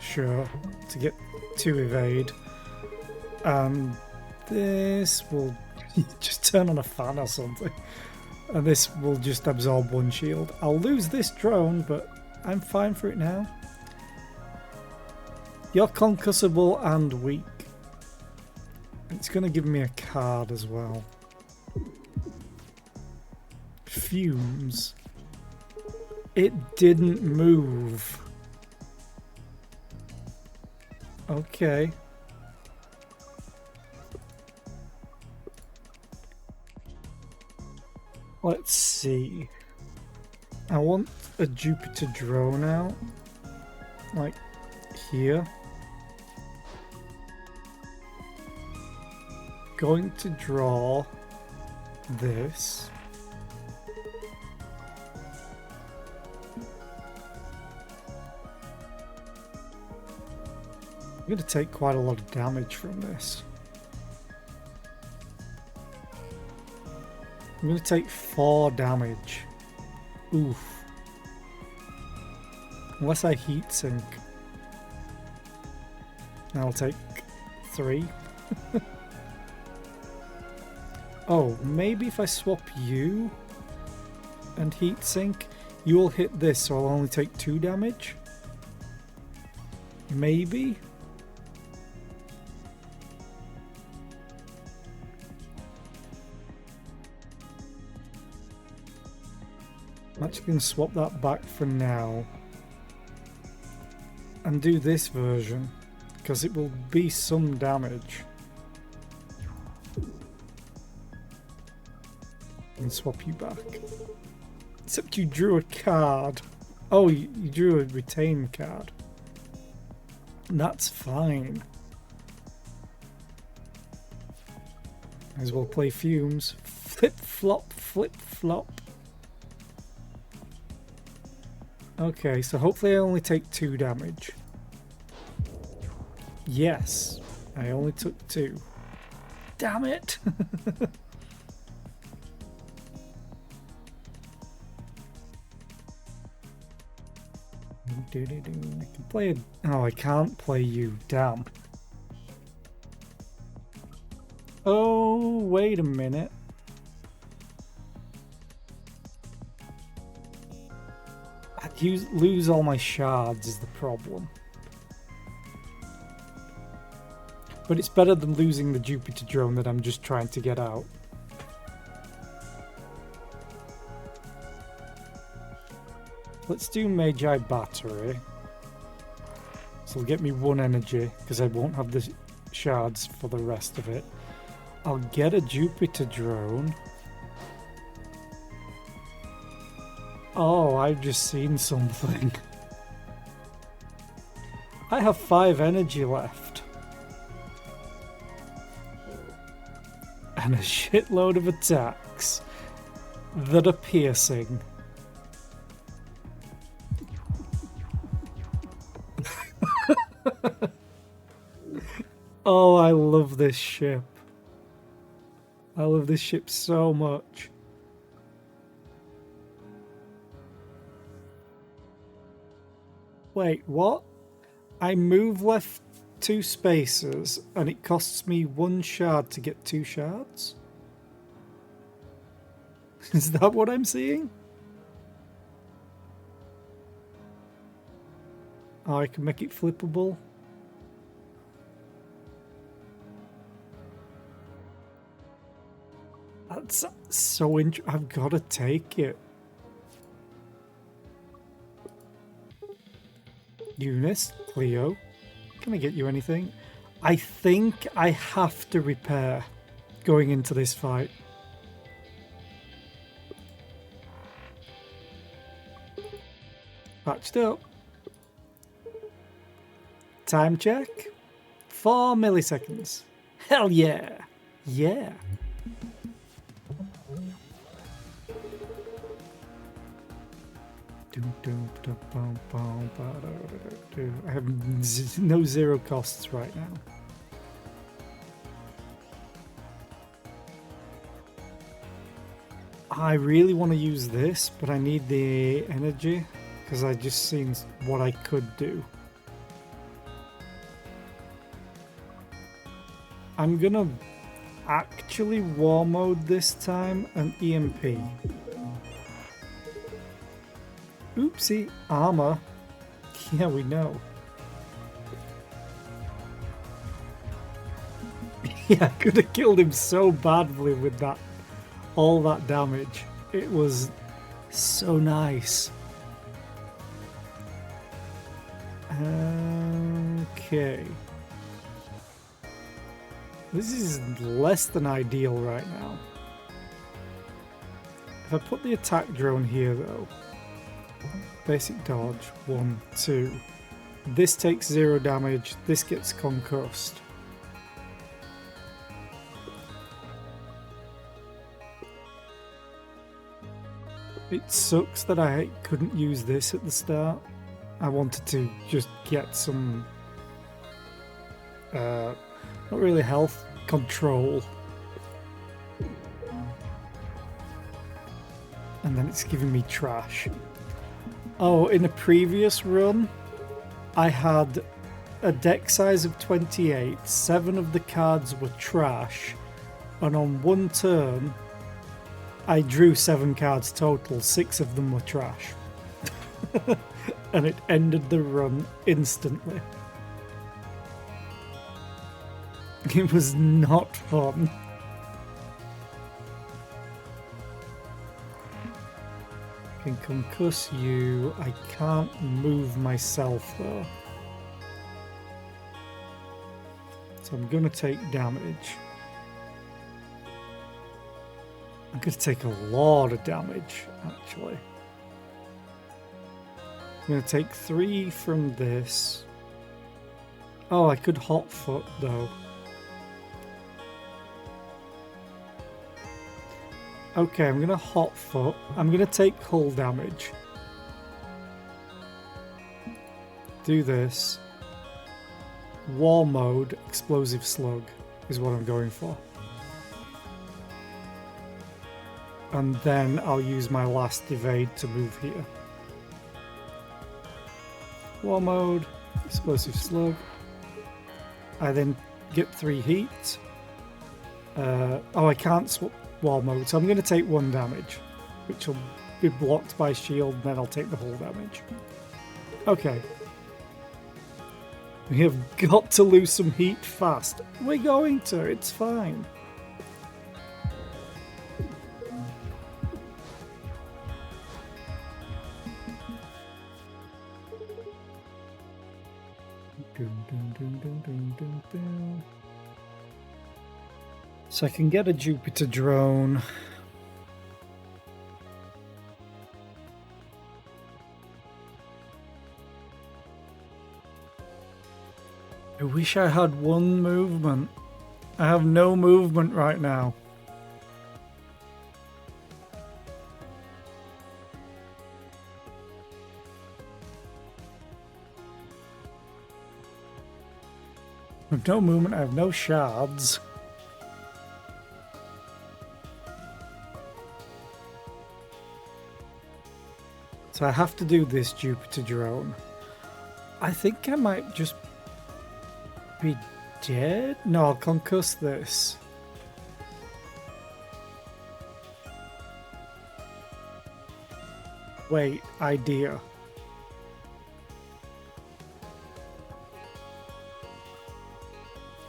sure, to get to evade, and this will just turn on a fan or something. And this will just absorb one shield. I'll lose this drone, but I'm fine for it now. You're concussable and weak. It's going to give me a card as well. Fumes. It didn't move. Okay. Let's see. I want a Jupiter drone out. Like here. Going to draw this. I'm going to take quite a lot of damage from this. I'm going to take 4 damage. Oof. Unless I heat sink. I'll take 3. Oh, maybe if I swap you and heat sink, you will hit this, so I'll only take 2 damage? Maybe? I'm actually going to swap that back for now and do this version because it will be some damage. And swap you back. Except you drew a card. Oh, you drew a retain card. That's fine. Might as well play Fumes. Flip flop, flip flop. Okay, so hopefully I only take 2 damage. Yes, I only took 2. Damn it! I can play a... Oh, I can't play you. Damn. Oh, wait a minute. I'd lose all my shards is the problem. But it's better than losing the Jupiter drone that I'm just trying to get out. Let's do Magi Battery. So it'll get me 1 energy, because I won't have the shards for the rest of it. I'll get a Jupiter drone. Oh, I've just seen something. I have 5 energy left. And a shitload of attacks that are piercing. Oh, I love this ship. I love this ship so much. Wait, what? I move left 2 spaces and it costs me 1 shard to get 2 shards? Is that what I'm seeing? Oh, I can make it flippable. That's so interesting. I've got to take it. Eunice, Cleo, can I get you anything? I think I have to repair going into this fight. Patched up. Time check. 4 milliseconds. Hell yeah. Yeah. I have no zero costs right now. I really want to use this, but I need the energy because I just seen what I could do. I'm gonna actually war mode this time and EMP. Oopsie, armor. Yeah, we know. Yeah, I could have killed him so badly with that, all that damage. It was so nice. Okay. This is less than ideal right now. If I put the attack drone here though, basic dodge, 1, 2. This takes 0 damage, this gets concussed. It sucks that I couldn't use this at the start. I wanted to just get some, not really health control. And then it's giving me trash. Oh, in a previous run, I had a deck size of 28, 7 of the cards were trash, and on one turn, I drew 7 cards total, 6 of them were trash. And it ended the run instantly. It was not fun. I can concuss you. I can't move myself though. So I'm going to take damage. I'm going to take a lot of damage, actually. I'm going to take 3 from this. Oh, I could hot foot though. Okay, I'm going to hot foot. I'm going to take hull damage. Do this. War mode, explosive slug is what I'm going for. And then I'll use my last evade to move here. War mode, explosive slug. I then get 3 heat. Oh, I can't swap war mode, so I'm going to take 1 damage, which will be blocked by shield, and then I'll take the whole damage. Okay. We have got to lose some heat fast. We're going to, it's fine. So I can get a Jupiter drone. I wish I had 1 movement. I have no movement right now. With no movement, I have no shards. So I have to do this Jupiter drone. I think I might just be dead. No, I'll concuss this. Wait, idea.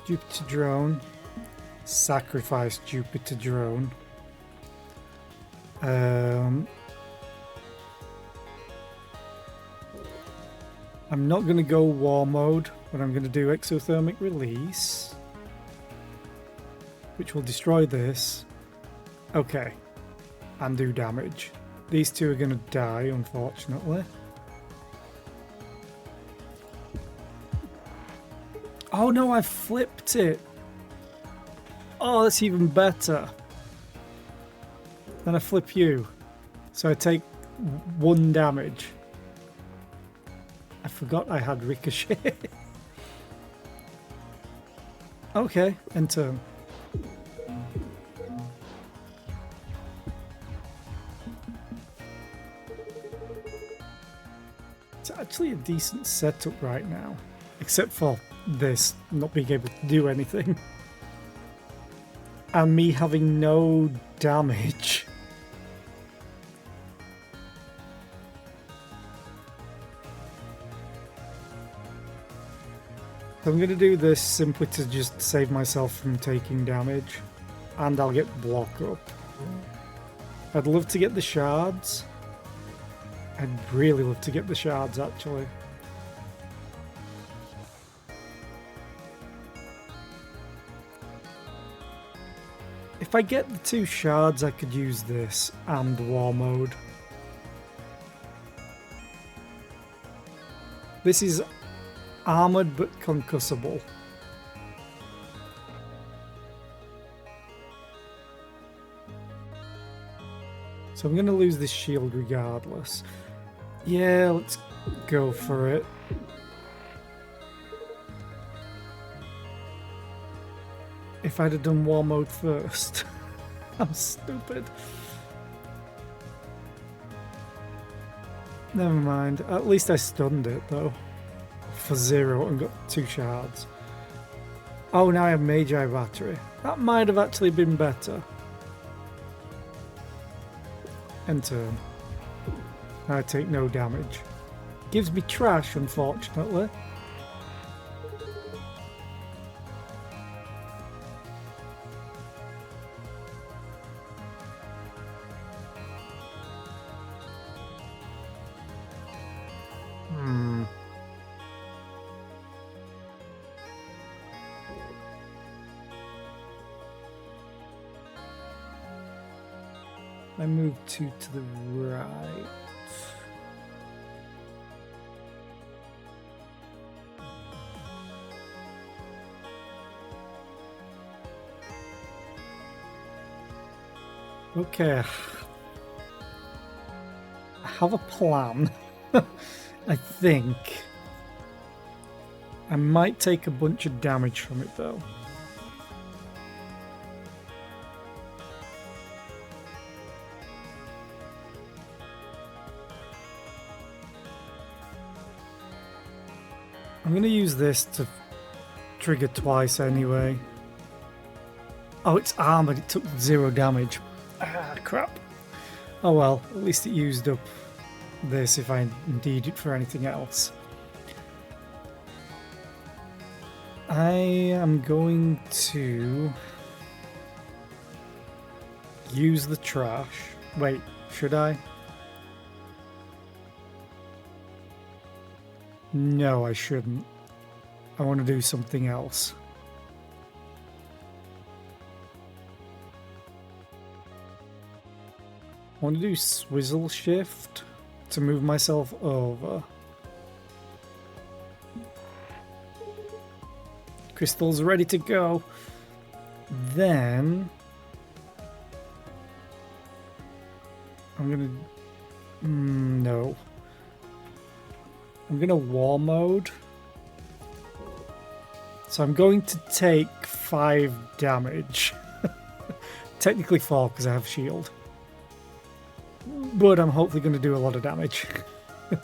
Jupiter drone. Sacrifice Jupiter drone. I'm not going to go war mode, but I'm going to do exothermic release, which will destroy this. Okay, and do damage. These two are going to die, unfortunately. Oh no, I flipped it. Oh, that's even better. Then I flip you. So I take 1 damage. I forgot I had ricochet. Okay, end turn. It's actually a decent setup right now. Except for this not being able to do anything. And me having no damage. So I'm going to do this simply to just save myself from taking damage. And I'll get block up. I'd love to get the shards. I'd really love to get the shards, actually. If I get the 2 shards, I could use this and war mode. This is armored but concussable. So I'm going to lose this shield regardless. Yeah, let's go for it. If I'd have done war mode first. I'm stupid. Never mind. At least I stunned it though. For 0 and got 2 shards. Oh, now I have Magi Battery. That might have actually been better. End turn. I take no damage. Gives me trash, unfortunately. I move 2 to the right. Okay. I have a plan. I think. I might take a bunch of damage from it though. I'm going to use this to trigger twice anyway. Oh, it's armored. It took 0 damage. Ah, crap. Oh well, at least it used up this if I need it for anything else. I am going to use the trash. Wait, should I? No, I shouldn't. I want to do something else. I want to do swizzle shift to move myself over. Crystals ready to go. Then I'm gonna no. I'm gonna war mode So I'm going to take 5 damage. Technically 4 because I have shield. But I'm hopefully going to do a lot of damage. It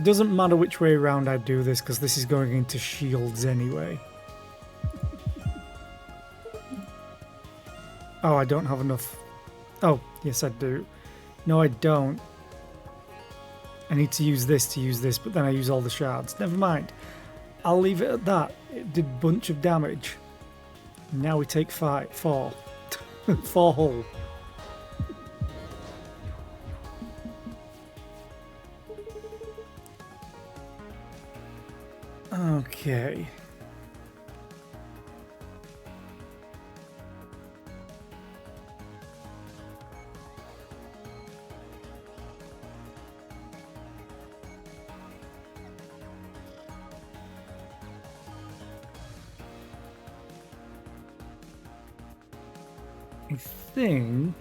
doesn't matter which way around I do this because this is going into shields anyway. Oh, I don't have enough. Oh, yes I do. No, I don't. I need to use this, but then I use all the shards. Never mind. I'll leave it at that. It did a bunch of damage. Now we take 4. 4 hull. Okay. I think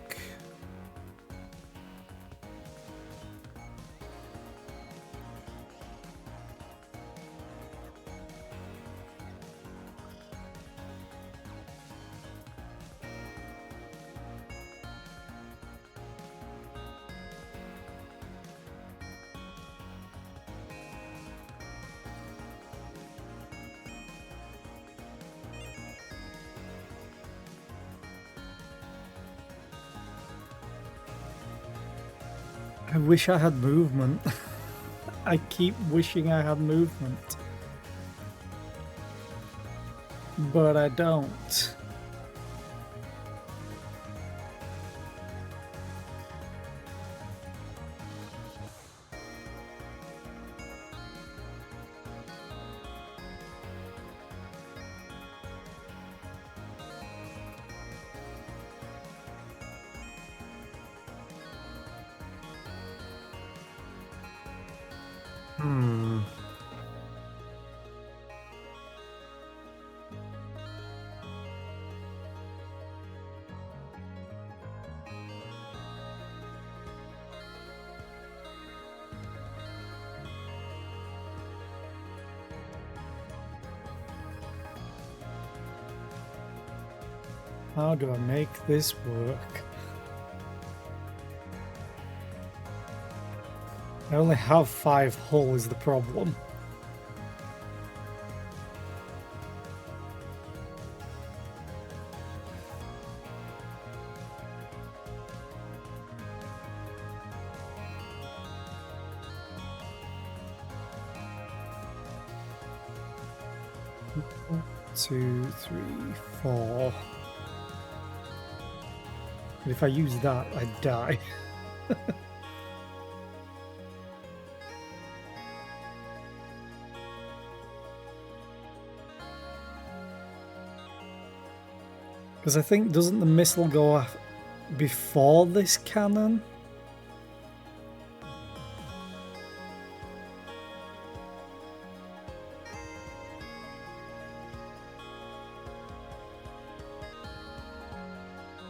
I wish I had movement. I keep wishing I had movement. But I don't. How do I make this work? I only have 5 hull is the problem. One, 2, 3, 4. And if I use that, I'd die. Because I think, doesn't the missile go off before this cannon?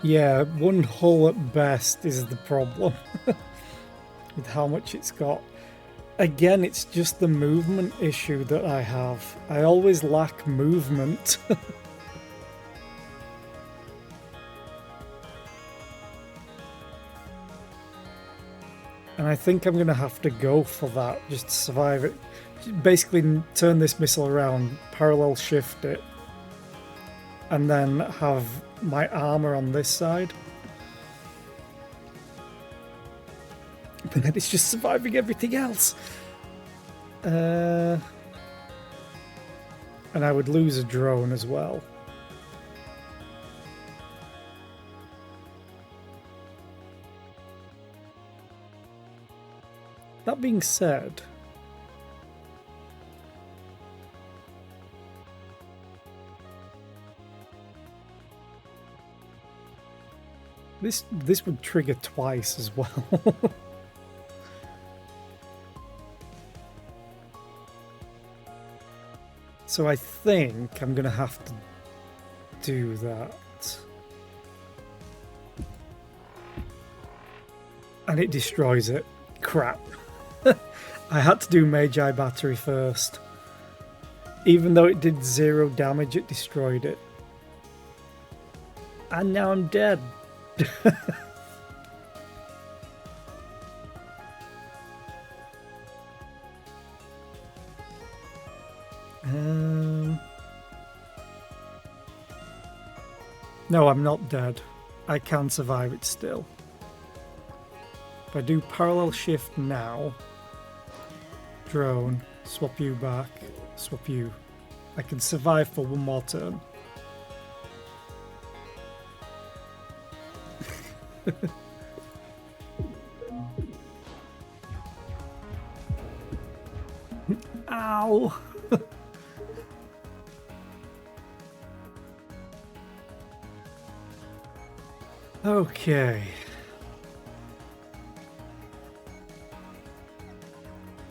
Yeah, 1 hull at best is the problem with how much it's got. Again, it's just the movement issue that I have. I always lack movement. And I think I'm going to have to go for that just to survive it. Basically turn this missile around, parallel shift it, and then have my armor on this side. But then it's just surviving everything else. And I would lose a drone as well. That being said, this would trigger twice as well. So I think I'm gonna have to do that. And it destroys it. Crap. I had to do Magi Battery first. Even though it did 0 damage, it destroyed it. And now I'm dead. No, I'm not dead. I can survive it still. If I do parallel shift now, drone, swap you back, swap you. I can survive for one more turn. Ow! Okay.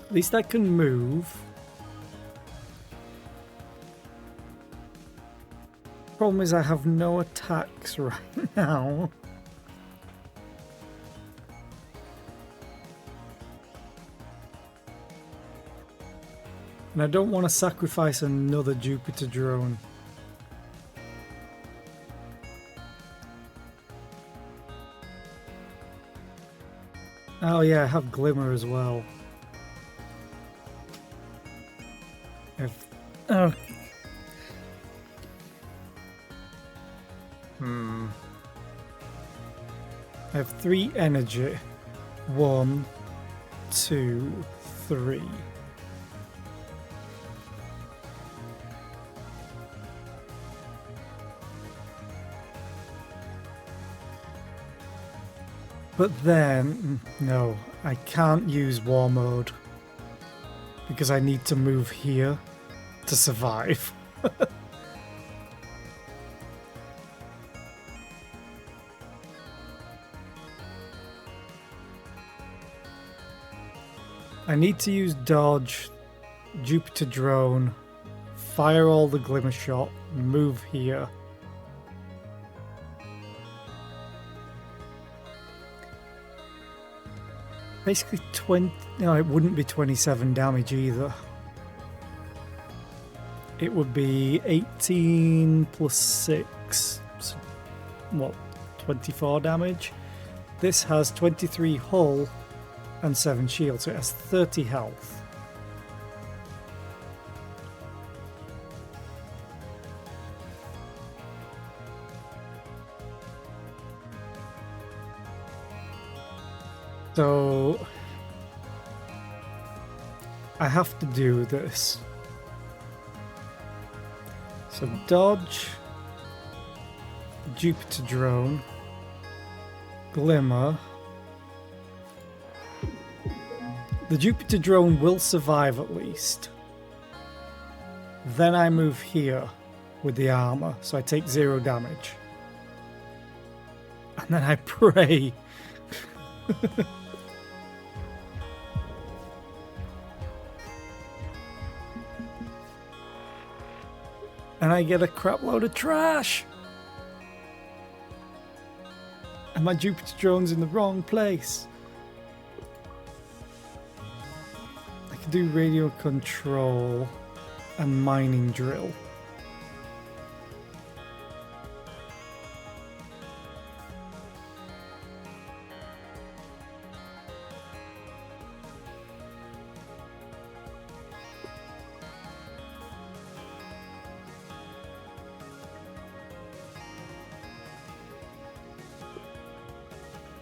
At least I can move. Problem is I have no attacks right now. And I don't want to sacrifice another Jupiter drone. Oh yeah, I have Glimmer as well. Oh. I have 3 energy. 1, 2, 3. But then, no, I can't use war mode because I need to move here to survive. I need to use dodge, Jupiter drone, fire all the glimmer shot, move here. Basically 20, no, it wouldn't be 27 damage either. It would be 18 plus 6, so what, 24 damage? This has 23 hull and 7 shield, so it has 30 health. So I have to do this. So dodge, Jupiter drone, glimmer. The Jupiter drone will survive at least. Then I move here with the armor, so I take 0 damage. And then I pray. And I get a crap load of trash. And my Jupiter drone's in the wrong place. I can do radio control and mining drill.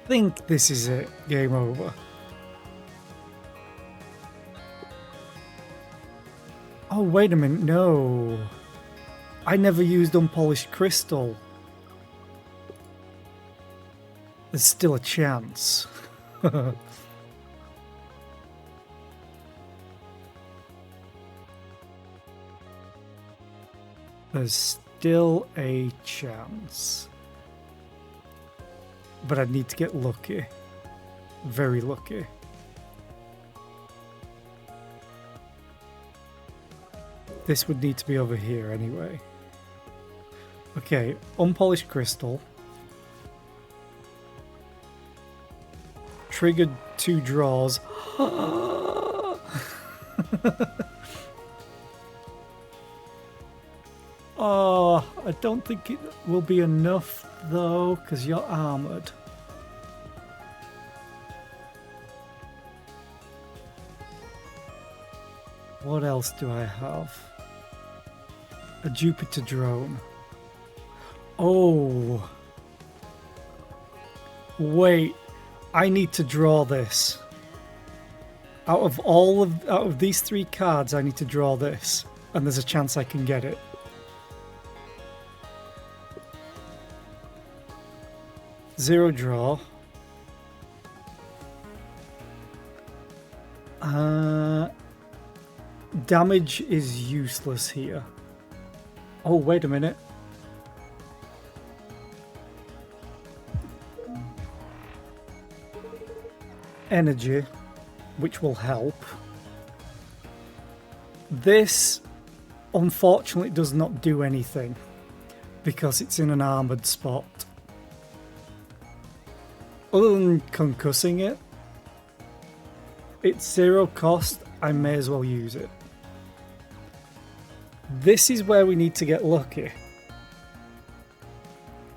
I think this is it. Game over. Oh, wait a minute. No. I never used unpolished crystal. There's still a chance. There's still a chance. But I need to get lucky. Very lucky. This would need to be over here anyway. Okay, unpolished crystal. Triggered 2 draws. Oh, I don't think it will be enough though, because you're armoured. What else do I have? A Jupiter drone. Oh. Wait, I need to draw this. Out of these 3 cards, I need to draw this, and there's a chance I can get it. Zero draw. Damage is useless here. Oh, wait a minute. Energy, which will help. This, unfortunately, does not do anything because it's in an armoured spot. Other than concussing it, it's 0 cost, I may as well use it. This is where we need to get lucky.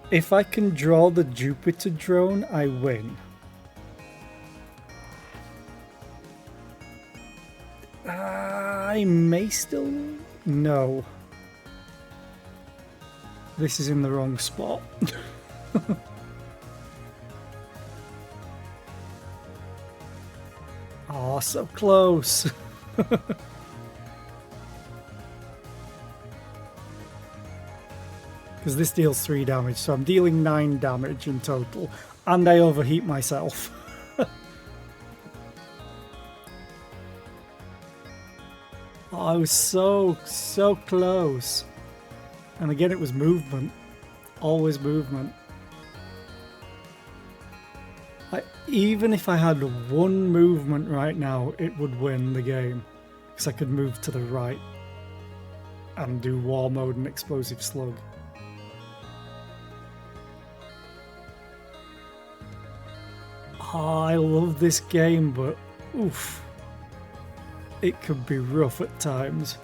If I can draw the Jupiter drone, I win. I may still... No. This is in the wrong spot. Oh, so close. Because this deals 3 damage, so I'm dealing 9 damage in total. And I overheat myself. Oh, I was so close. And again, it was movement. Always movement. Even if I had 1 movement right now, it would win the game. Because I could move to the right and do war mode and explosive slug. Oh, I love this game, but oof. It could be rough at times.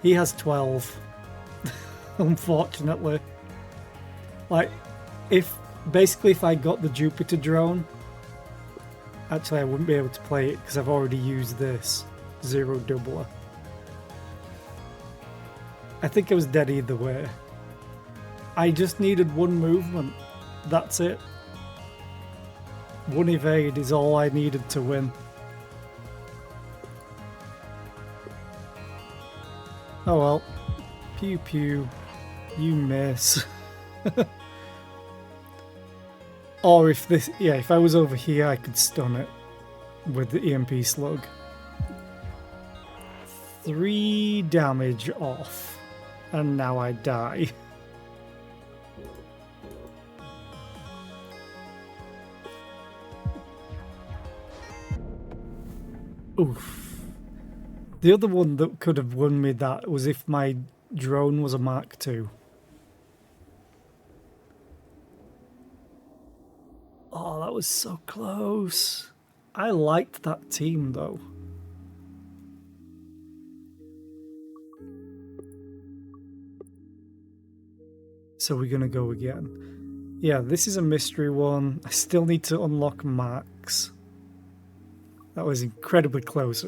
He has 12. Unfortunately. Like, if I got the Jupiter drone, actually I wouldn't be able to play it because I've already used this 0 doubler. I think I was dead either way. I just needed 1 movement. That's it. 1 evade is all I needed to win. Oh well. Pew pew. You miss. Or if I was over here, I could stun it with the EMP slug. 3 damage off. And now I die. Oof. The other one that could have won me that was if my drone was a Mark II. Oh, that was so close. I liked that team though. So we're gonna go again. Yeah, this is a mystery one. I still need to unlock Max. That was incredibly close.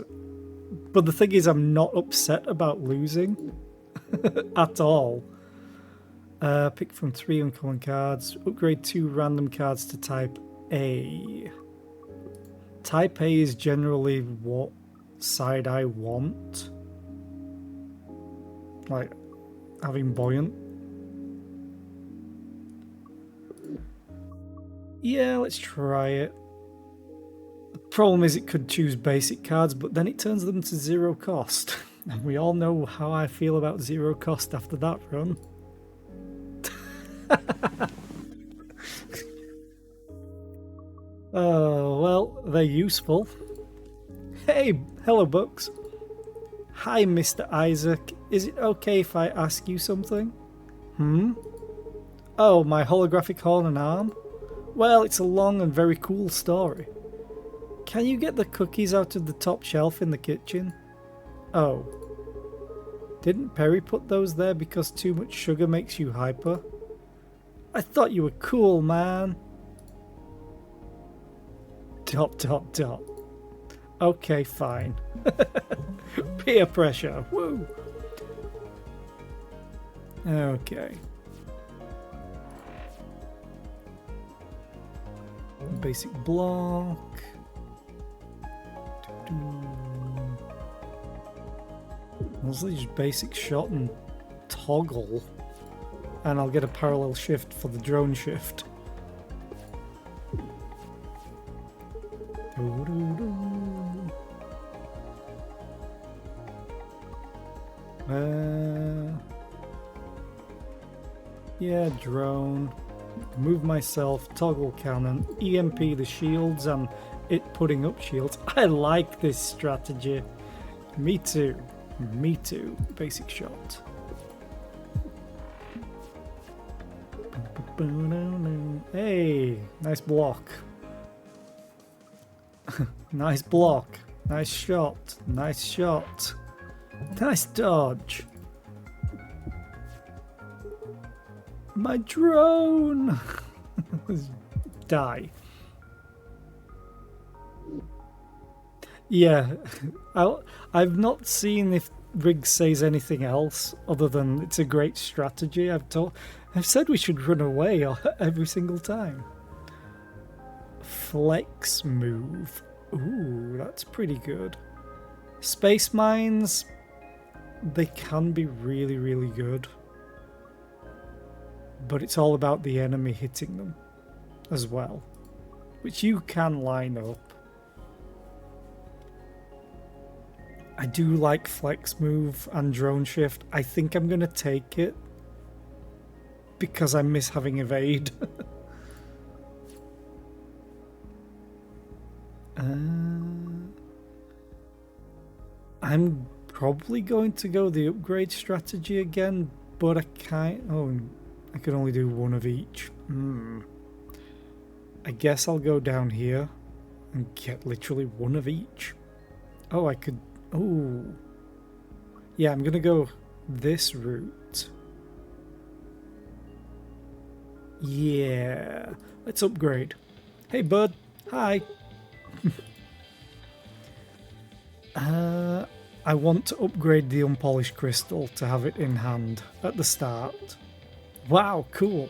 But the thing is, I'm not upset about losing at all. Pick from 3 uncommon cards. Upgrade 2 random cards to type A. Type A is generally what side I want. Like, having buoyant. Yeah, let's try it. The problem is it could choose basic cards, but then it turns them to 0 cost. And we all know how I feel about 0 cost after that run. Oh, well, they're useful. Hey, hello, Bucks. Hi, Mr. Isaac. Is it okay if I ask you something? Oh, my holographic horn and arm? Well, it's a long and very cool story. Can you get the cookies out of the top shelf in the kitchen? Oh. Didn't Perry put those there because too much sugar makes you hyper? I thought you were cool, man. Dot dot dot. Okay, fine. Peer pressure. Woo. Okay. Basic block. Mostly just basic shot and toggle. And I'll get a parallel shift for the drone shift. Yeah, drone. Move myself, toggle cannon, EMP the shields, and it putting up shields. I like this strategy. Me too. Me too. Basic shot. Hey, nice block. Nice block. Nice shot. Nice shot. Nice dodge. My drone! Die. Yeah, I've not seen if Riggs says anything else other than it's a great strategy. I've said we should run away every single time. Flex move. Ooh, that's pretty good. Space mines, they can be really, really good. But it's all about the enemy hitting them as well, which you can line up. I do like flex move and drone shift. I think I'm going to take it because I miss having evade. I'm probably going to go the upgrade strategy again, but I can't. Oh, I can only do one of each. I guess I'll go down here and get literally one of each. Oh, I could. Oh, yeah, I'm going to go this route. Yeah, let's upgrade. Hey, bud. Hi. I want to upgrade the unpolished crystal to have it in hand at the start. Wow, cool.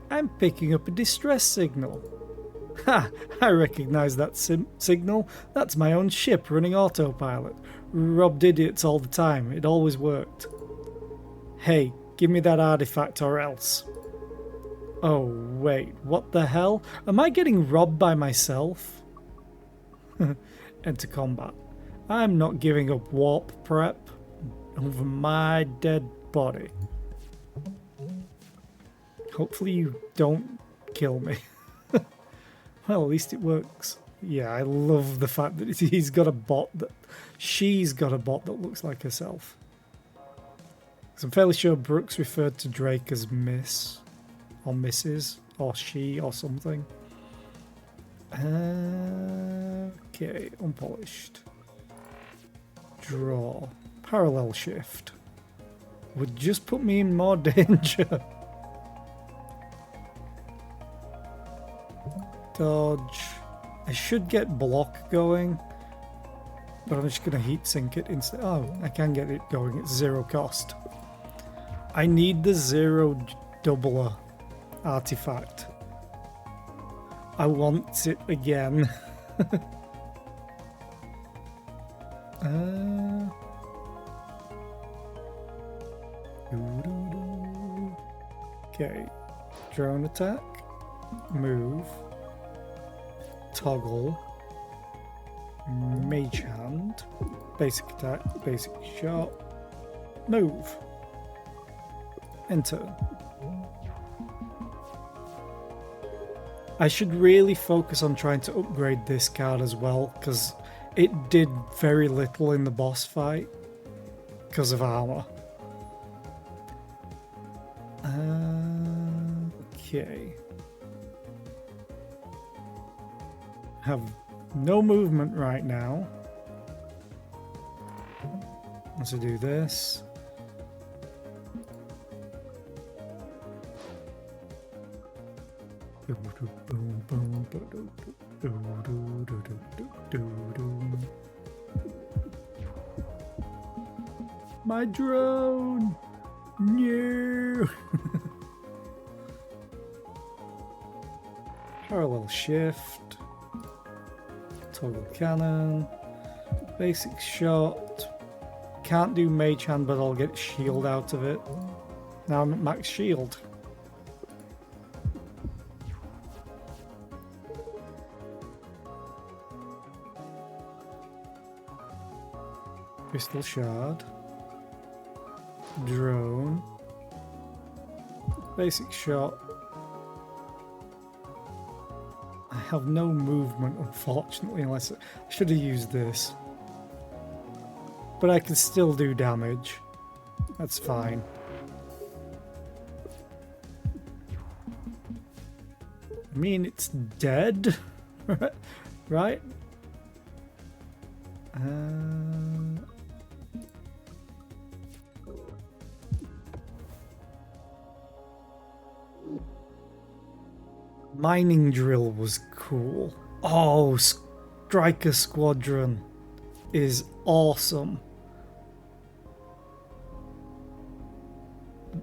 I'm picking up a distress signal. Ha! I recognize that signal. That's my own ship running autopilot. Robbed idiots all the time. It always worked. Hey, give me that artifact or else. Oh, wait. What the hell? Am I getting robbed by myself? Enter combat. I'm not giving up warp prep over my dead body. Hopefully you don't kill me. Well, at least it works. Yeah, I love the fact that she's got a bot that looks like herself. So I'm fairly sure Brooks referred to Drake as Miss or Mrs. or she or something. Okay, unpolished. Draw. Parallel shift. Would just put me in more danger. Dodge. I should get block going, but I'm just going to heat sink it instead. Oh, I can get it going. It's 0 cost. I need the 0 doubler artifact. I want it again. Okay. Drone attack. Move. Toggle. Mage hand. Basic attack. Basic shot. Move. Enter. I should really focus on trying to upgrade this card as well, because it did very little in the boss fight because of armor. Okay. Have no movement right now. Let's do this. My drone! No! Parallel shift. Toggle cannon. Basic shot. Can't do mage hand, but I'll get shield out of it. Now I'm at max shield. Crystal shard. Drone. Basic shot. I have no movement, unfortunately, unless I should have used this. But I can still do damage. That's fine. I mean, it's dead, right? Mining drill was cool. Oh, Striker Squadron is awesome.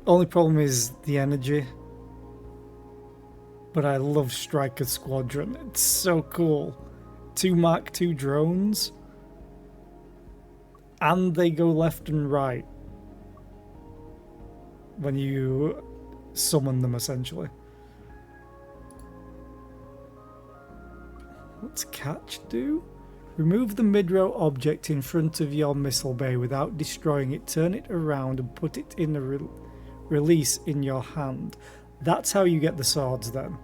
Only problem is the energy. But I love Striker Squadron. It's so cool. 2 Mark II drones. And they go left and right when you summon them, essentially. What's catch do? Remove the mid-row object in front of your missile bay without destroying it. Turn it around and put it in the release in your hand. That's how you get the swords then.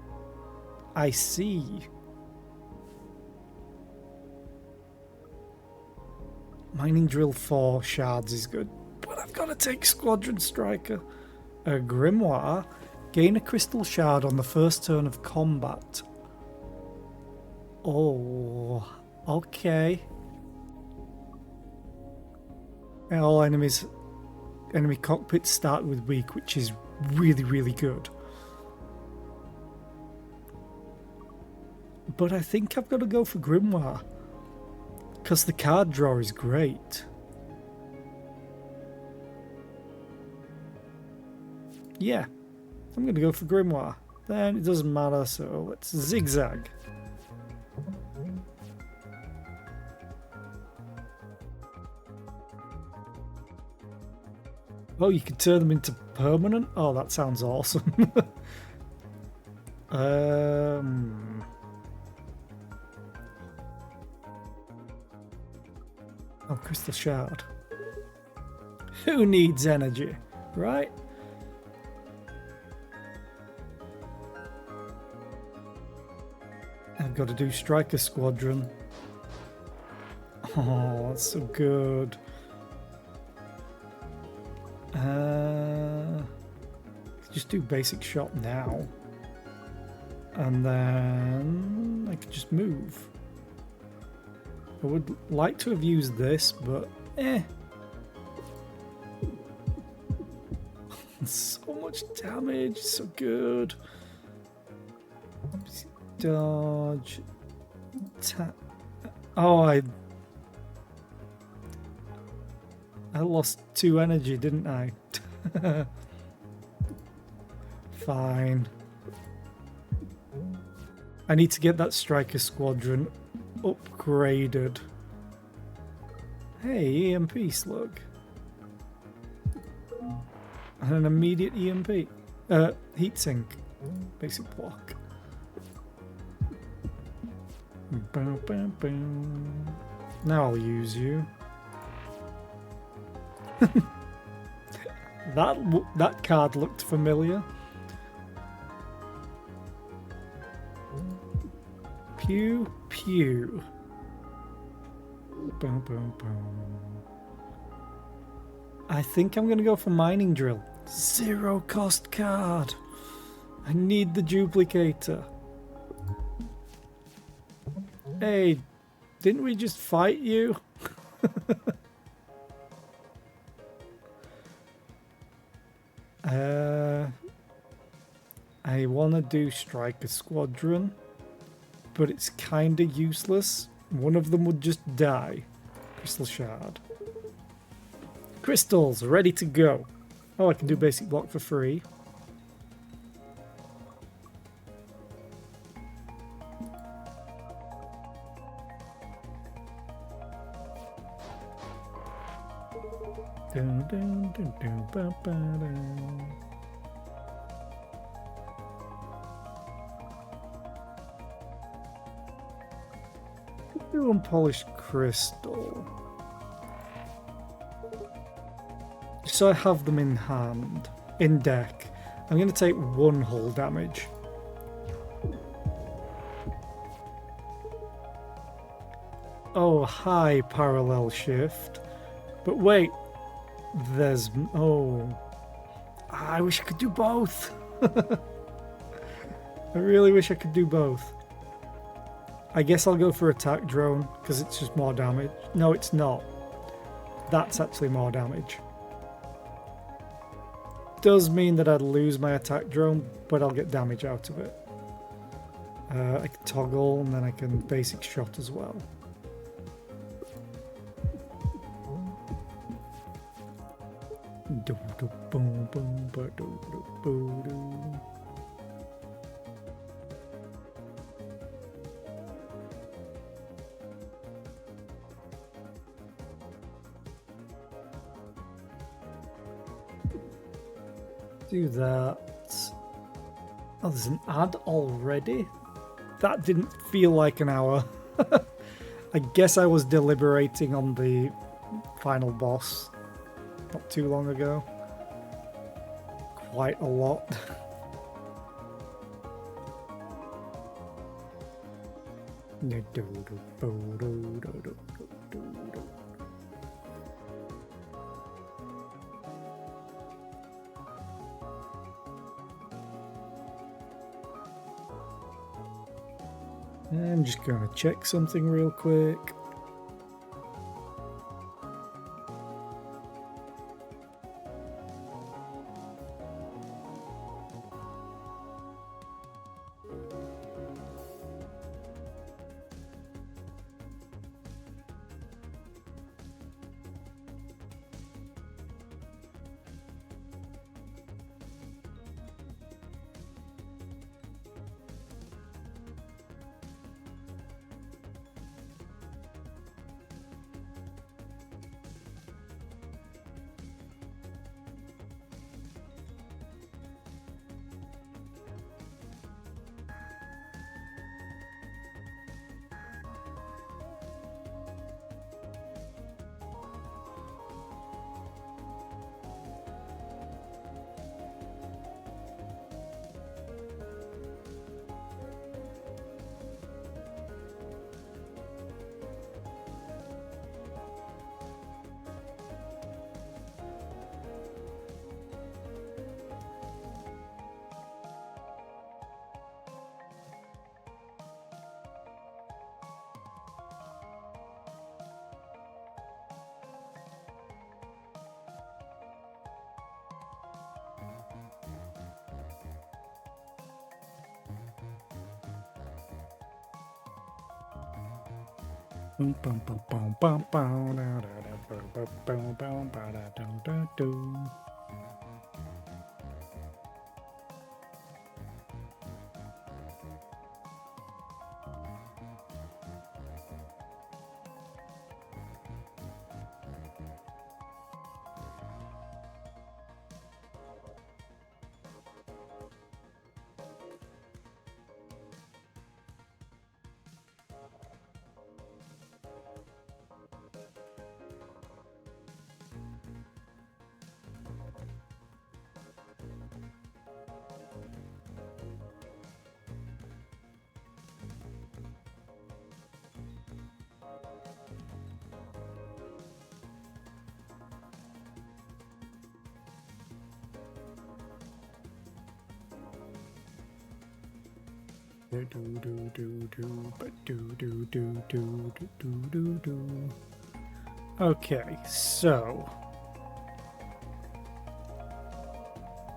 I see. Mining drill 4 shards is good. But I've got to take Squadron Striker. A Grimoire. Gain a crystal shard on the first turn of combat. Oh, okay. And all enemy cockpits start with weak, which is really, really good. But I think I've got to go for Grimoire, because the card draw is great. Yeah, I'm going to go for Grimoire. Then it doesn't matter, so let's zigzag. Oh, you can turn them into permanent? Oh, that sounds awesome. Oh, crystal shard. Who needs energy, right? I've got to do Striker Squadron. Oh, that's so good. Just do basic shot now. And then I could just move. I would like to have used this, but so much damage, so good. Dodge. Oh, I lost 2 energy, didn't I? Fine. I need to get that Striker Squadron upgraded. Hey, EMP slug. And an immediate EMP. Heatsink. Basic block. Boom, boom, boom. Now I'll use you. That card looked familiar. Pew pew. Boom boom boom. I think I'm gonna go for mining drill. 0 cost card. I need the duplicator. Hey, didn't we just fight you? do Striker Squadron, but it's kind of useless. One of them would just die. Crystal Shard. Crystals, ready to go. Oh, I can do basic block for free. Dun, dun, dun, dun, ba, ba, dun. Do unpolished crystal. So I have them in hand, in deck. I'm going to take 1 hull damage. Oh, hi, parallel shift. But wait, there's... Oh, I wish I could do both. I really wish I could do both. I guess I'll go for attack drone, because it's just more damage. No, it's not. That's actually more damage. Does mean that I'd lose my attack drone, but I'll get damage out of it. I can toggle, and then I can basic shot as well. Do that. Oh, there's an ad already? That didn't feel like an hour. I guess I was deliberating on the final boss not too long ago. Quite a lot. I'm just going to check something real quick. Okay, so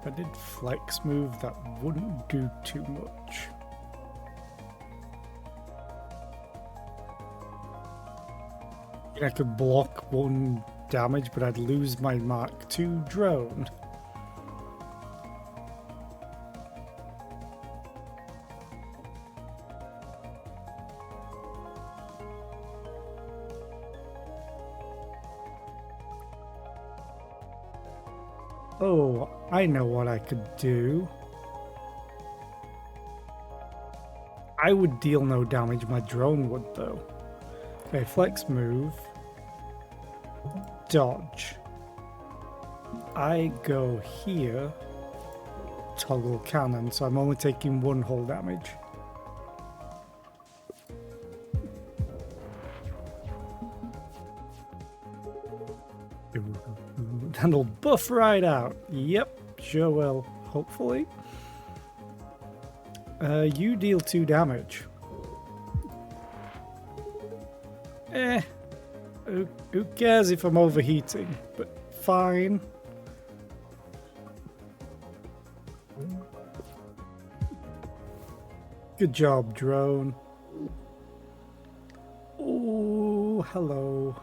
If I did flex move, that wouldn't do too much. I could block 1 damage, but I'd lose my Mark II drone. Oh, I know what I could do. I would deal no damage, my drone would though. Okay, flex move. Dodge. I go here. Toggle cannon, so I'm only taking 1 hull damage. That'll buff right out. Yep, sure will. Hopefully. You deal 2 damage. Who cares if I'm overheating? But fine. Good job, drone. Oh, hello.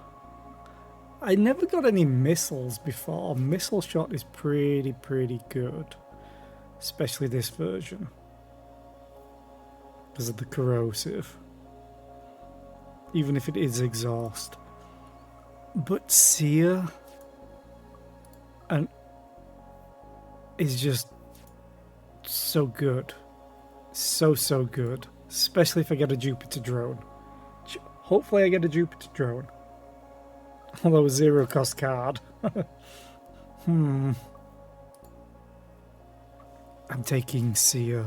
I never got any missiles before. Missile shot is pretty good. Especially this version. Because of the corrosive. Even if it is exhaust. But Seer and is just so good. So good. Especially if I get a Jupiter drone. Hopefully I get a Jupiter drone. Although a 0 cost card. I'm taking Seer.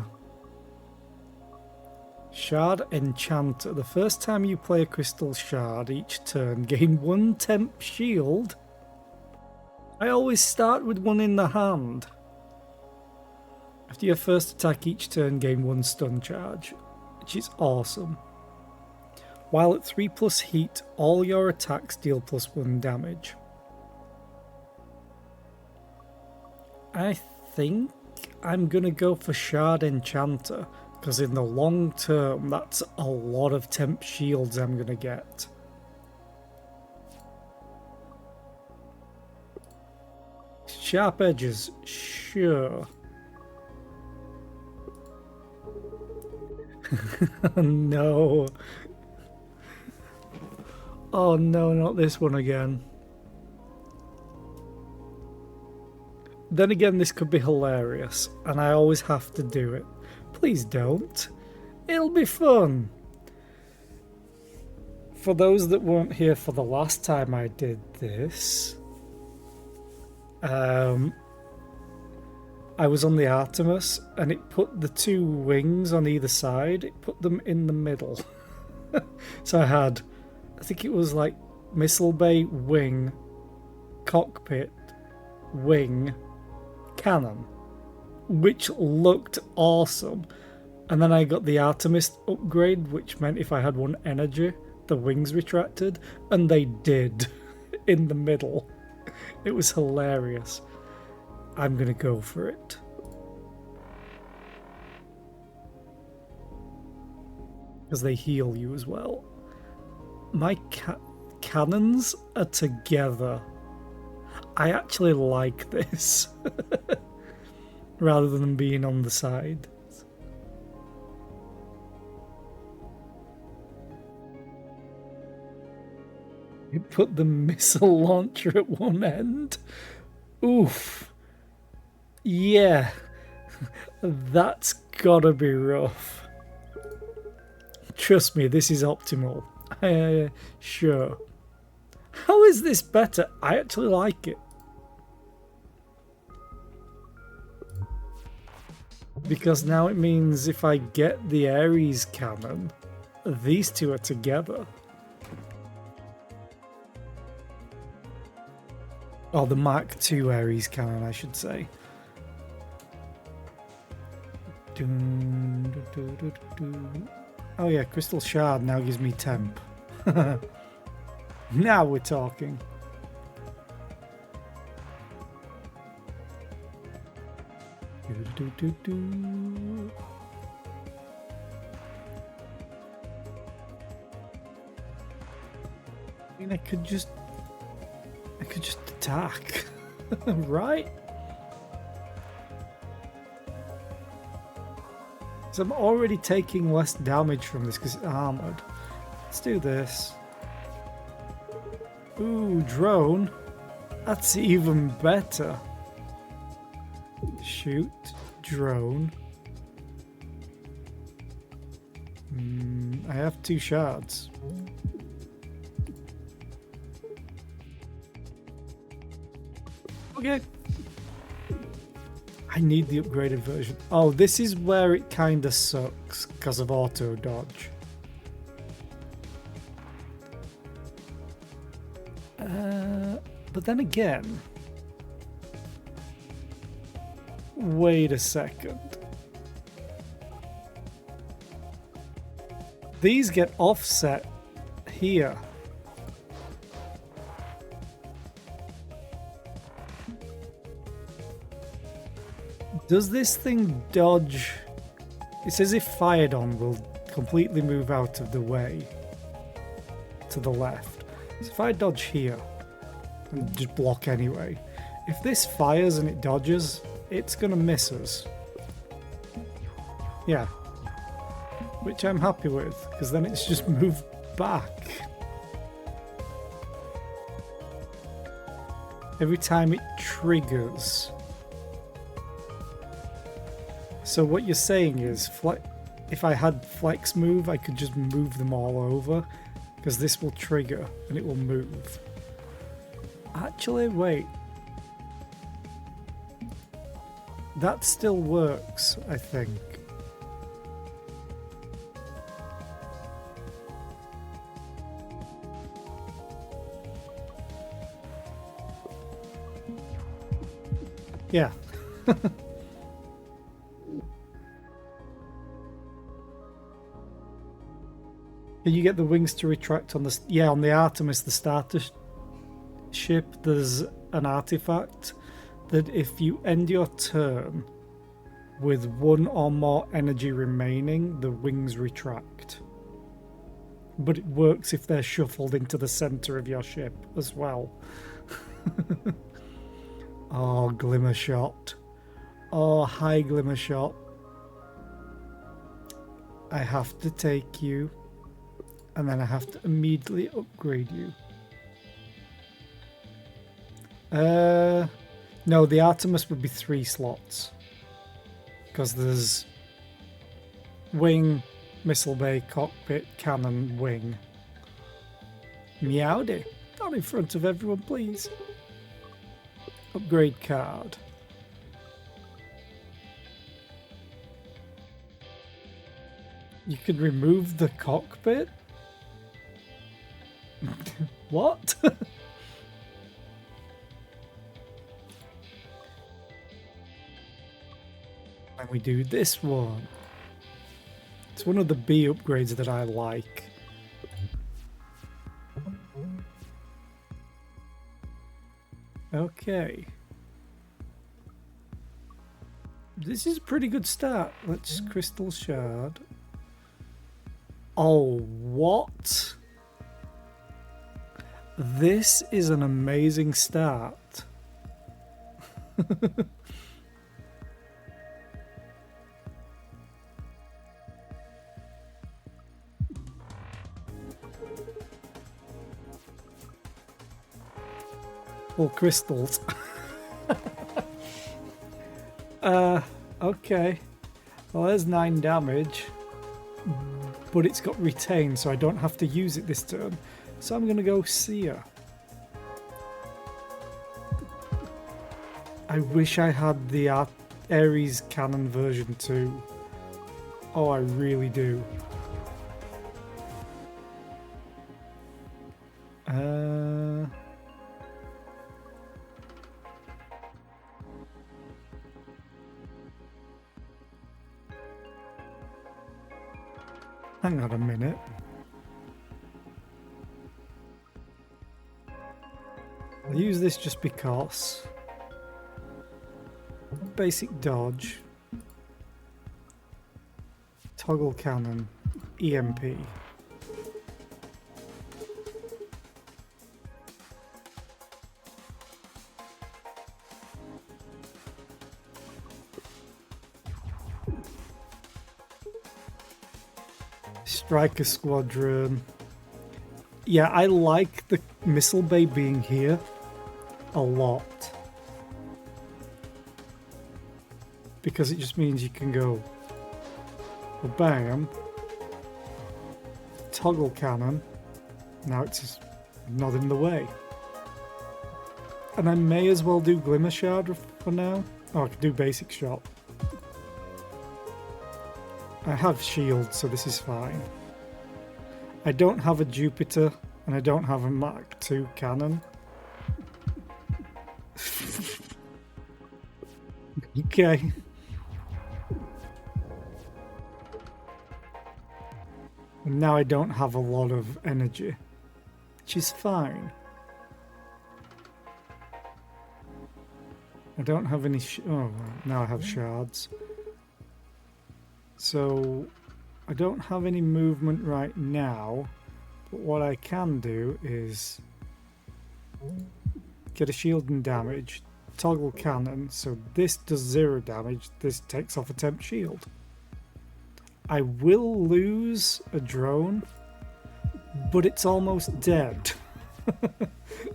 Shard Enchanter. The first time you play a Crystal Shard each turn, gain 1 temp shield. I always start with 1 in the hand. After your first attack each turn, gain 1 stun charge, which is awesome. While at 3+ heat, all your attacks deal +1 damage. I think I'm gonna go for Shard Enchanter, because in the long term, that's a lot of temp shields I'm gonna get. Sharp edges, sure. No. Oh no, not this one again. Then again, this could be hilarious, and I always have to do it. Please don't. It'll be fun. For those that weren't here for the last time I did this, I was on the Artemis, and it put the 2 wings on either side. It put them in the middle. So I had, I think it was like missile bay, wing, cockpit, wing, cannon, which looked awesome. And then I got the Artemis upgrade, which meant if I had 1 energy, the wings retracted, and they did in the middle. It was hilarious. I'm gonna go for it. Because they heal you as well. My cannons are together. I actually like this. Rather than them being on the side. You put the missile launcher at one end. Oof. Yeah. That's gotta be rough. Trust me, this is optimal. Sure. How is this better? I actually like it. Because now it means if I get the Ares cannon, these 2 are together. Or the Mark II Ares cannon, I should say. Oh yeah, Crystal Shard now gives me temp. Now we're talking. Do. I mean, I could just attack, right? So I'm already taking less damage from this because it's armored. Let's do this. Ooh, drone. That's even better. Shoot, drone. I have 2 shards. Okay. I need the upgraded version. Oh, this is where it kind of sucks because of auto dodge. But then again, wait a second. These get offset here. Does this thing dodge? It says if fired on will completely move out of the way to the left. So if I dodge here and just block anyway, if this fires and it dodges, it's gonna miss us. Yeah. Which I'm happy with, because then it's just moved back. Every time it triggers. So what you're saying is, if I had flex move, I could just move them all over, because this will trigger and it will move. Actually, wait. That still works, I think. Yeah. You get the wings to retract on the... Yeah, on the Artemis, the starter ship, there's an artifact that if you end your turn with 1 or more energy remaining, the wings retract. But it works if they're shuffled into the center of your ship as well. Oh, Glimmer Shot. Oh, hi, Glimmer Shot. I have to take you. And then I have to immediately upgrade you. No, the Artemis would be 3 slots. Because there's wing, missile bay, cockpit, cannon, wing. Meowdy. Not in front of everyone, please. Upgrade card. You could remove the cockpit? What? And we do this one. It's one of the B upgrades that I like. Okay. This is a pretty good start. Let's crystal shard. Oh, what? This is an amazing start. Well, crystals. Okay. Well, there's 9 damage. But it's got retained, so I don't have to use it this turn. So I'm going to go Seer. I wish I had the Ares cannon version too. Oh, I really do. Hang on a minute. I'll use this just because. Basic dodge. Toggle cannon. EMP. Striker Squadron. Yeah, I like the missile bay being here a lot. Because it just means you can go bam, toggle cannon. Now it's just not in the way. And I may as well do Glimmer Shard for now. Oh, I can do basic shot. I have shield, so this is fine. I don't have a Jupiter, and I don't have a Mach 2 cannon. Okay. And now I don't have a lot of energy, which is fine. I don't have any oh, now I have shards. So I don't have any movement right now, but what I can do is get a shield and damage, toggle cannon, so this does 0 damage, this takes off a temp shield. I will lose a drone, but it's almost dead,